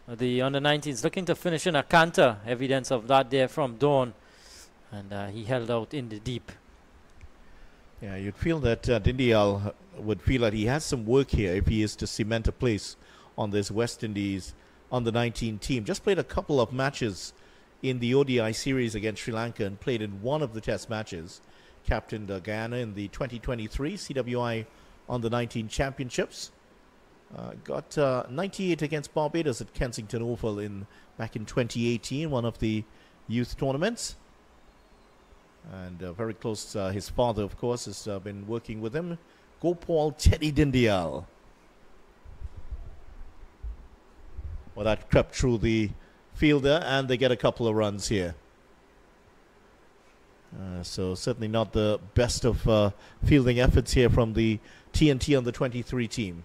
the under-19s looking to finish in a canter. Evidence of that there from Dawn. And he held out in the deep. Yeah, you'd feel that Dindyal would feel that he has some work here if he is to cement a place on this West Indies under-19 team. Just played a couple of matches in the ODI series against Sri Lanka and played in one of the test matches. Captained Guyana in the 2023 CWI under-19 championships. Got 98 against Barbados at Kensington Oval back in 2018, one of the youth tournaments. And very close, his father, of course, has been working with him. Gopal Teddy Dindyal. Well, that crept through the fielder, and they get a couple of runs here. So certainly not the best of fielding efforts here from the T&T under-23 team.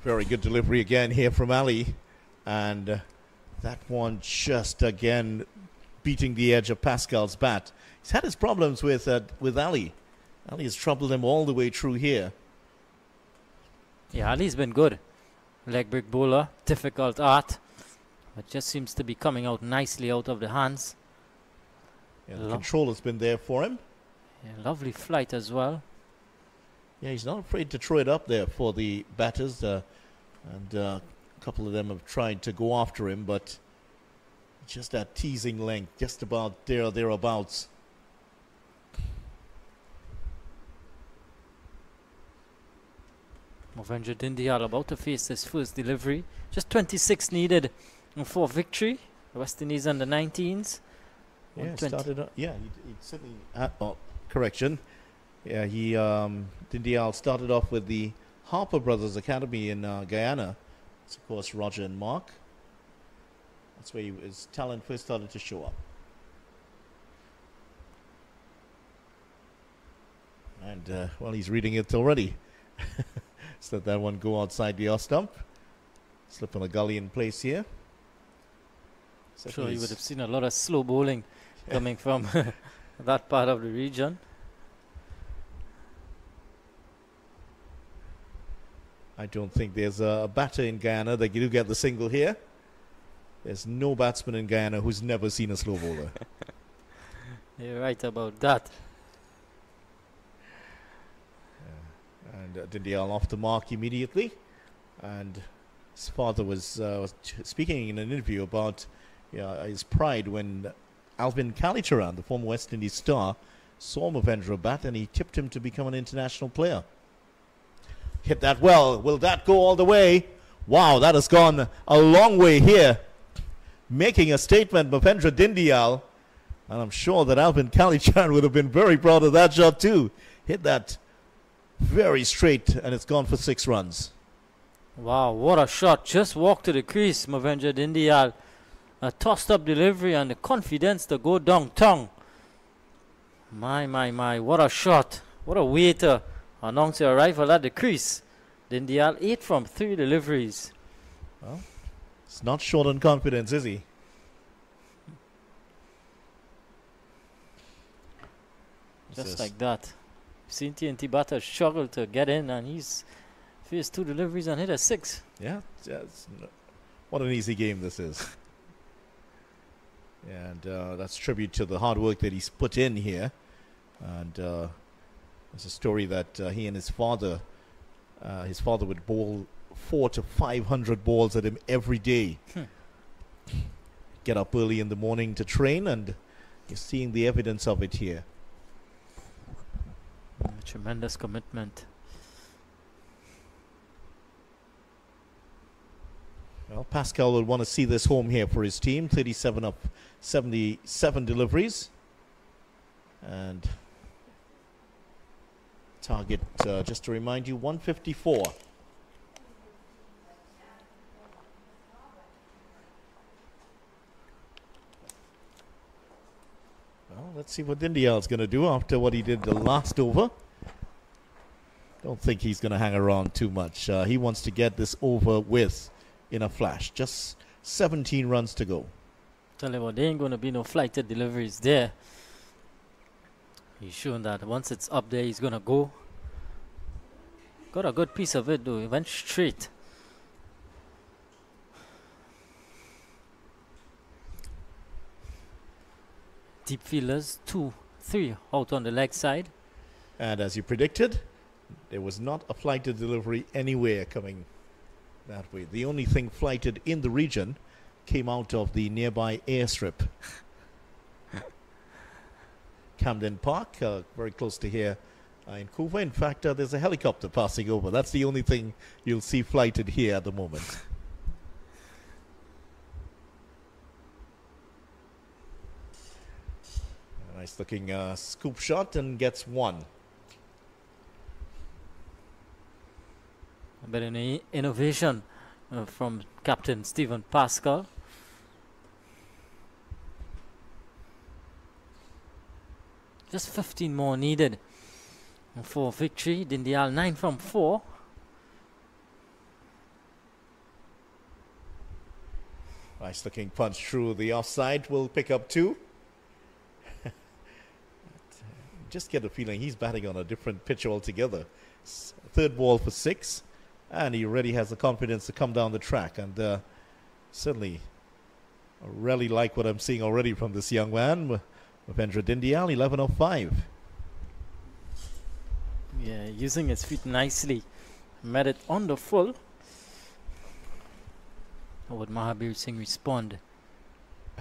Very good delivery again here from Ali. And that one just again beating the edge of Pascal's bat. He's had his problems with Ali. Ali has troubled him all the way through here. Yeah, Ali's been good. Leg break bowler, difficult art. But just seems to be coming out nicely out of the hands. Yeah, the control has been there for him. Yeah, lovely flight as well. Yeah, he's not afraid to throw it up there for the batters. And a couple of them have tried to go after him, but just that teasing length, just about there or thereabouts. Movendra Dindyal about to face his first delivery. Just 26 needed for victory. West Indies under-19s. Yeah, started up. Yeah, he certainly had, correction. Yeah, Dindyal started off with the Harper Brothers Academy in Guyana. It's, of course, Roger and Mark. That's where his talent first started to show up. And, well, he's reading it already. Let's let that one go outside the off stump. Slip on a gully in place here. I'm sure you would have seen a lot of slow bowling coming from that part of the region. I don't think there's a batter in Guyana that you do get the single here. There's no batsman in Guyana who's never seen a slow bowler. You're right about that. And Dindyal off the mark immediately. And his father was speaking in an interview about his pride when Alvin Kalicharan, the former West Indies star, saw Mavendra bat and he tipped him to become an international player. Hit that well. Will that go all the way? Wow, that has gone a long way here. Making a statement, Mavendra Dindyal. And I'm sure that Alvin Kalichan would have been very proud of that shot too. Hit that very straight and it's gone for 6 runs. Wow, what a shot. Just walked to the crease, Mavendra Dindyal. A tossed up delivery and the confidence to go down tongue. My, what a shot. What a way to announce your arrival at the crease. Dindyal 8 from 3 deliveries. Well, it's not short on confidence, is he? Just like that. Seen T&T batters struggle to get in and he's faced 2 deliveries and hit a 6. Yeah, what an easy game this is. And that's tribute to the hard work that he's put in here. And there's a story that he and his father would bowl 400 to 500 balls at him every day. Get up early in the morning to train, and you're seeing the evidence of it here. Tremendous commitment. Well, Pascal will want to see this home here for his team. 37 up, 77 deliveries. And target, just to remind you, 154. Well, let's see what Dindyal's going to do after what he did the last over. Don't think he's going to hang around too much. He wants to get this over with in a flash. Just 17 runs to go. Tell you what, there ain't going to be no flighted deliveries there. He's shown that once it's up there, he's going to go. Got a good piece of it, though. He went straight. Deep fielders, 2, 3 out on the leg side. And as you predicted, there was not a flighted delivery anywhere coming that way. The only thing flighted in the region came out of the nearby airstrip. Camden Park, very close to here in Cuba. In fact, there's a helicopter passing over. That's the only thing you'll see flighted here at the moment. Nice looking scoop shot and gets 1. A bit of innovation from Captain Stephen Pascal. Just 15 more needed for victory. Dindyal 9 from 4. Nice looking punch through the offside. Will pick up 2. Just get a feeling he's batting on a different pitch altogether. 3rd ball for 6. And he already has the confidence to come down the track. And certainly, I really like what I'm seeing already from this young man. Mavendra Dindyal, 11 of 5. Yeah, using his feet nicely. Met it on the full. How would Mahabir Singh respond?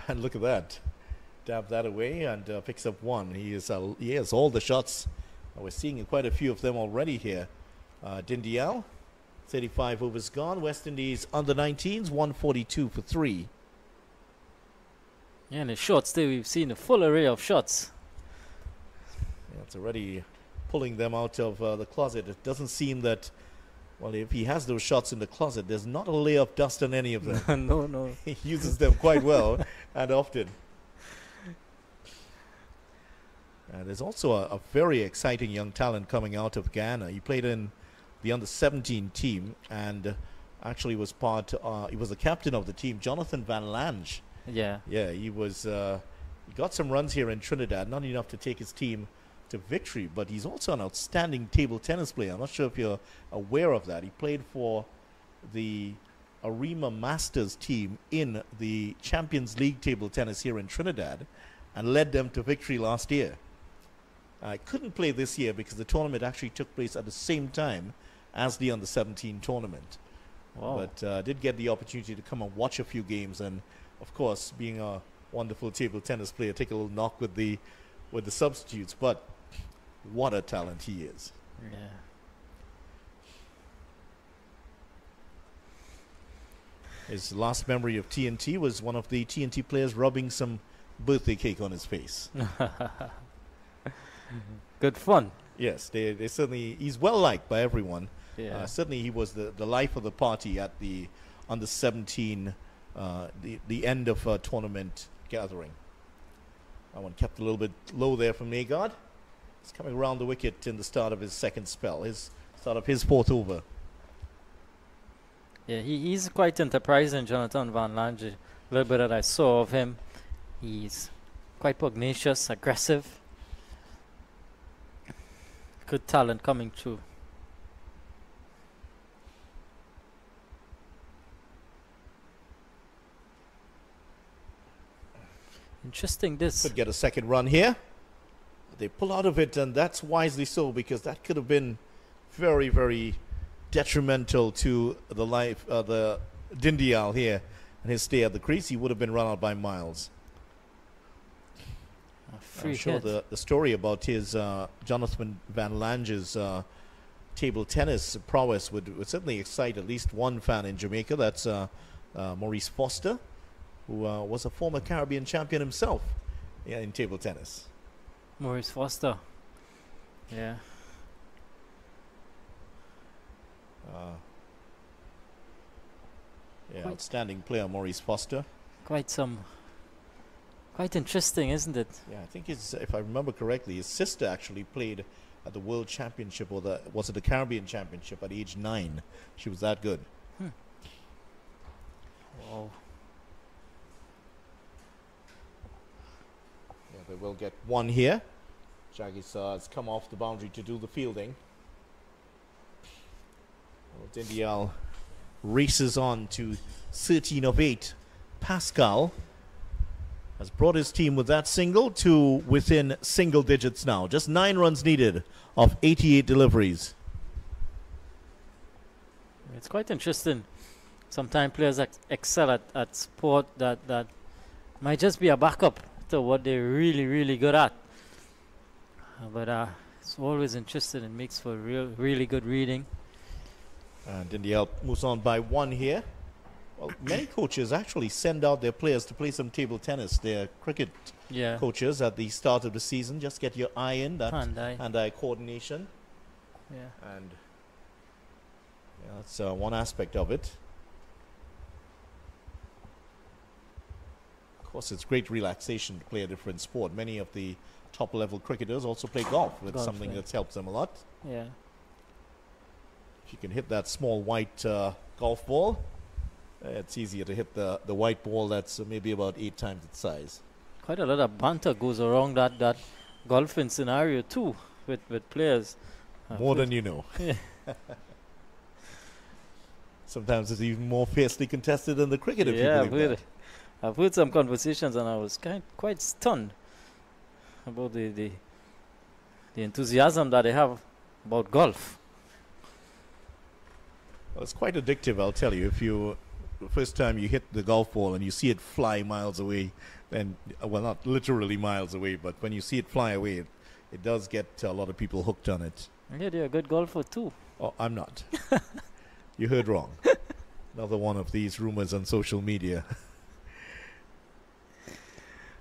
And look at that. Dab that away and picks up 1. He has all the shots. We're seeing quite a few of them already here. Dindyal, 35 overs gone. West Indies under 19s, 142 for 3. Yeah, in the shots there, we've seen a full array of shots. Yeah, it's already pulling them out of the closet. It doesn't seem that, well, if he has those shots in the closet, there's not a layer of dust on any of them. No. He uses them quite well and often. There's also a very exciting young talent coming out of Ghana. He played in the under-17 team and actually was he was the captain of the team, Jonathan Van Lange. Yeah, he was. He got some runs here in Trinidad, not enough to take his team to victory, but he's also an outstanding table tennis player. I'm not sure if you're aware of that. He played for the Arima Masters team in the Champions League table tennis here in Trinidad and led them to victory last year. I couldn't play this year because the tournament actually took place at the same time as the under-17 tournament. Wow. But did get the opportunity to come and watch a few games, and of course, being a wonderful table tennis player, take a little knock with the with the substitutes, but what a talent he is. Yeah. His last memory of TNT was one of the TNT players rubbing some birthday cake on his face. Good fun. Yes, they certainly, he's well liked by everyone. Yeah. Certainly he was the life of the party at the under 17, the end of tournament gathering. That one kept a little bit low there from Magard. He's coming around the wicket in the start of his second spell, start of his fourth over. Yeah, he's quite enterprising, Jonathan Van Lange. A little bit that I saw of him. He's quite pugnacious, aggressive. Good talent coming through. Interesting this. Could get a second run here. They pull out of it, and that's wisely so, because that could have been very, very detrimental to the life the Dindial here and his stay at the crease. He would have been run out by miles. I'm sure the story about his Jonathan Van Lange's table tennis prowess would certainly excite at least one fan in Jamaica. That's Maurice Foster, who was a former Caribbean champion himself in table tennis. Maurice Foster. Yeah. Outstanding player, Maurice Foster. Quite interesting, isn't it? Yeah, I think if I remember correctly, his sister actually played at the World Championship, or was it the Caribbean Championship, at age 9. She was that good. Wow. Yeah, they will get one here. Jaggis has come off the boundary to do the fielding. Dindial races on to 13 of 8. Pascal has brought his team with that single to within single digits now. Just 9 runs needed of 88 deliveries. It's quite interesting. Sometimes players excel at sport that might just be a backup to what they're really, really good at. But it's always interesting. It makes for really good reading. And Dindial moves on by 1 here. Well, many coaches actually send out their players to play some table tennis. Their cricket coaches at the start of the season. Just get your eye in, that hand-eye coordination. Yeah. And that's one aspect of it. Of course, it's great relaxation to play a different sport. Many of the top-level cricketers also play golf. It's something that's helped them a lot. Yeah. If you can hit that small white golf ball, it's easier to hit the white ball that's maybe about 8 times its size. Quite a lot of banter goes around that golfing scenario too with players. More than you know. Yeah. Sometimes it's even more fiercely contested than the cricket. If you believe that. I've heard some conversations and I was quite stunned about the enthusiasm that they have about golf. Well, it's quite addictive, I'll tell you. If the first time you hit the golf ball and you see it fly miles away, then, well, not literally miles away, but when you see it fly away, it does get a lot of people hooked on it. Yeah, you're a good golfer too. Oh, I'm not. You heard wrong. Another one of these rumors on social media.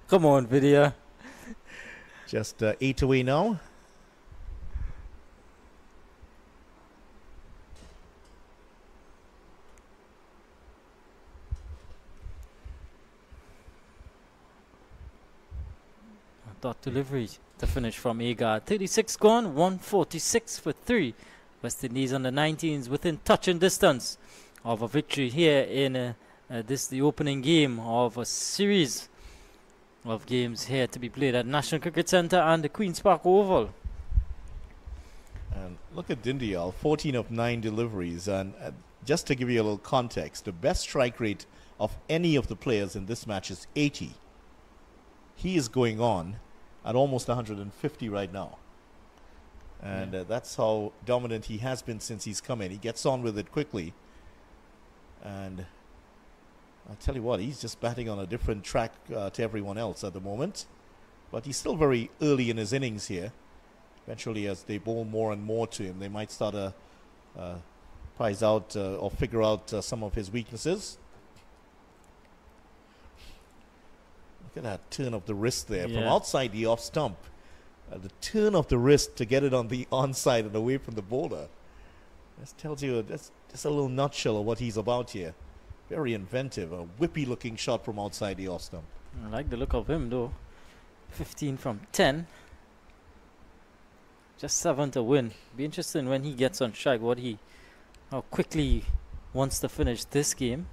Come on, Vidya. Just 8 away now. Dot delivery to finish from Agard. 36 gone, 146 for 3. West Indies under 19s within touching distance of a victory here in the opening game of a series of games here to be played at National Cricket Centre and the Queen's Park Oval. And look at Dindial, 14 of 9 deliveries. And just to give you a little context, the best strike rate of any of the players in this match is 80. He is going on at almost 150 right now. And that's how dominant he has been since he's come in. He gets on with it quickly. And I'll tell you what, he's just batting on a different track to everyone else at the moment. But he's still very early in his innings here. Eventually, as they bowl more and more to him, they might start to prize out or figure out some of his weaknesses. Look at that turn of the wrist there from outside the off stump. The turn of the wrist to get it on the onside and away from the bowler. This tells you that's just a little nutshell of what he's about here. Very inventive, a whippy looking shot from outside the off stump. I like the look of him though. 15 from 10. Just 7 to win. Be interesting when he gets on strike how quickly he wants to finish this game.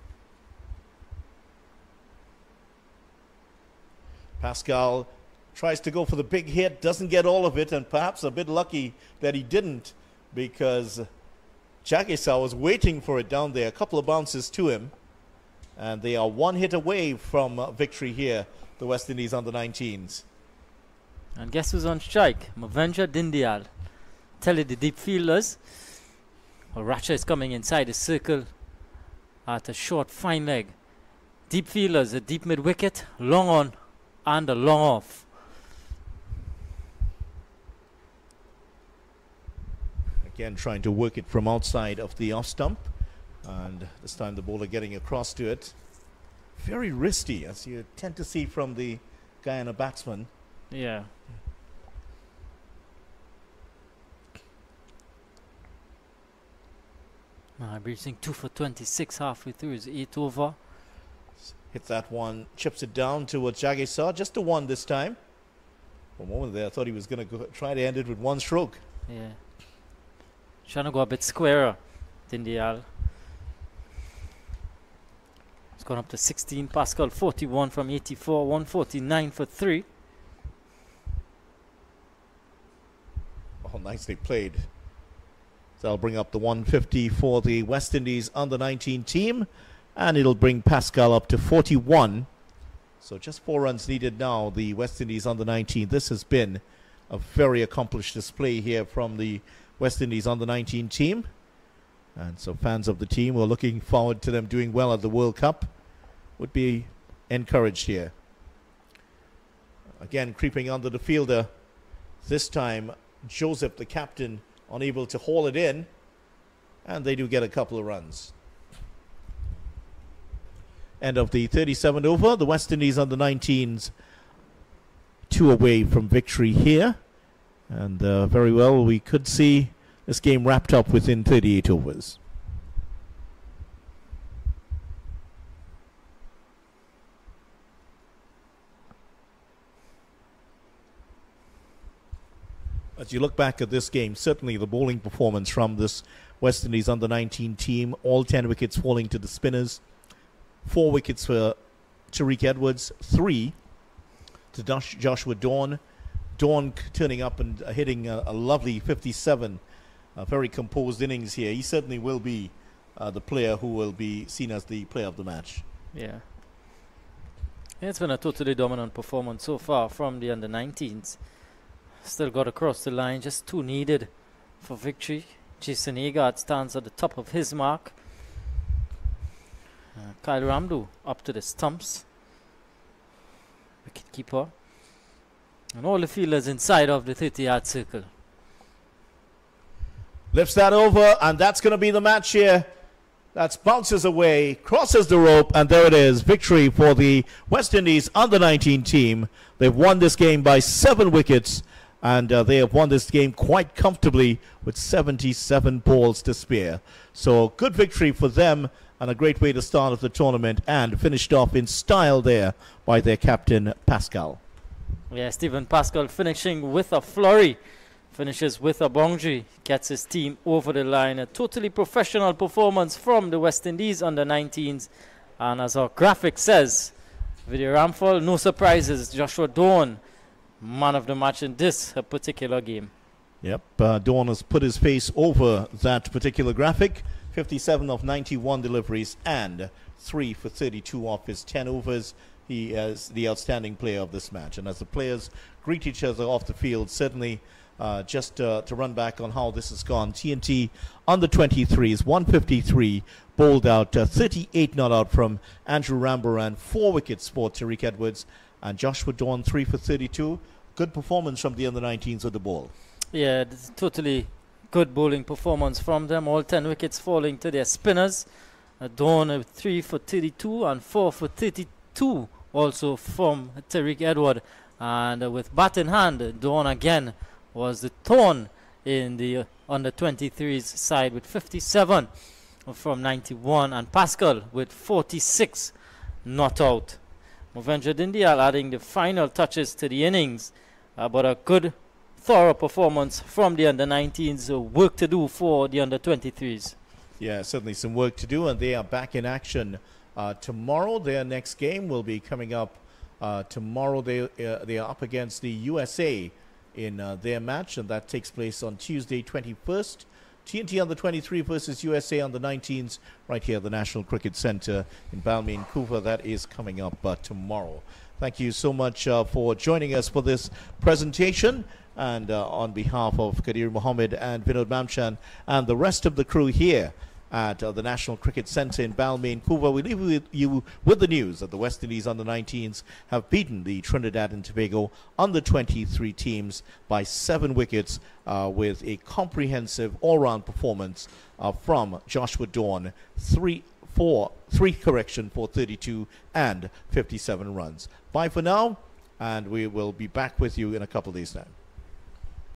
Pascal tries to go for the big hit, doesn't get all of it, and perhaps a bit lucky that he didn't, because Jagisow was waiting for it down there. A couple of bounces to him, and they are one hit away from victory here, the West Indies under-19s. And guess who's on strike? Mavenja Dindyal. Tell you the deep fielders. Well, Racha is coming inside the circle at a short fine leg. Deep fielders, a deep mid wicket, long on and a long off. Again, trying to work it from outside of the off stump, and this time the bowler getting across to it. Very wristy, as you tend to see from the Guyana batsman. Yeah. Breaching 2 for 26 halfway through his 8th over. Hits that one, chips it down towards Jagisow, just a one this time. For a moment there, I thought he was going to try to end it with one stroke. Yeah. Trying to go a bit squarer, Dindyal. It's gone up to 16. Pascal 41 from 84, 149 for 3. Oh, nicely played. So that'll bring up the 150 for the West Indies under-19 team, and it'll bring Pascal up to 41. So just 4 runs needed now, the West Indies under-19. This has been a very accomplished display here from the West Indies under-19 team. And so fans of the team who are looking forward to them doing well at the World Cup would be encouraged here. Again, creeping under the fielder. This time, Joseph, the captain, unable to haul it in. And they do get a couple of runs. End of the 37th over. The West Indies under-19s 2 away from victory here. And very well, we could see this game wrapped up within 38 overs. As you look back at this game, certainly the bowling performance from this West Indies under-19 team, all 10 wickets falling to the spinners, 4 wickets for Tariq Edwards, 3 to Joshua Dawn. Dawn turning up and hitting a lovely 57, very composed innings here. He certainly will be the player who will be seen as the player of the match. Yeah. It's been a totally dominant performance so far from the under-19s. Still got across the line, just 2 needed for victory. Jason Agard stands at the top of his mark. Kyle Ramdu up to the stumps. Wicketkeeper. And all the fielders inside of the 30-yard circle. Lifts that over, and that's going to be the match here. That's bounces away, crosses the rope, and there it is. Victory for the West Indies under-19 team. They've won this game by 7 wickets, and they have won this game quite comfortably with 77 balls to spare. So good victory for them, and a great way to start off the tournament, and finished off in style there by their captain, Pascal. Yeah, Stephen Pascal finishing with a flurry. Finishes with a boundary. Gets his team over the line. A totally professional performance from the West Indies under-19s. And as our graphic says, Video Ramfall, no surprises. Joshua Dawn, man of the match in this particular game. Yep, Dawn has put his face over that particular graphic. 57 of 91 deliveries and 3 for 32 off his 10 overs. He is the outstanding player of this match. And as the players greet each other off the field, certainly just to run back on how this has gone. T&T under-23s, 153, bowled out, 38 not out from Andrew Rambaran, 4 wickets for Tariq Edwards, and Joshua Dawn 3 for 32. Good performance from the under-19s with the ball. Yeah, it's totally good bowling performance from them. All 10 wickets falling to their spinners. Dawn 3 for 32 and 4 for 32 also from Tariq Edward. And with bat in hand, Dawn again was the thorn in the under-23s side with 57 from 91, and Pascal with 46 not out. Movendra Dindial adding the final touches to the innings, but a good thorough performance from the under-19s. Work to do for the under-23s. Yeah, certainly some work to do, and they are back in action tomorrow. Their next game will be coming up tomorrow. They are up against the USA in their match, and that takes place on Tuesday 21st. T&T Under-23 versus USA Under-19s right here at the National Cricket Centre in Balmain, Vancouver. That is coming up tomorrow. Thank you so much for joining us for this presentation. And on behalf of Kadir Mohammed and Vinod Mamchan and the rest of the crew here at the National Cricket Centre in Balmain, Vancouver, we leave you with the news that the West Indies Under-19s have beaten the Trinidad and Tobago Under-23 teams by 7 wickets with a comprehensive all-round performance from Joshua Dawn, 3 for 32 and 57 runs. Bye for now, and we will be back with you in a couple of days' time.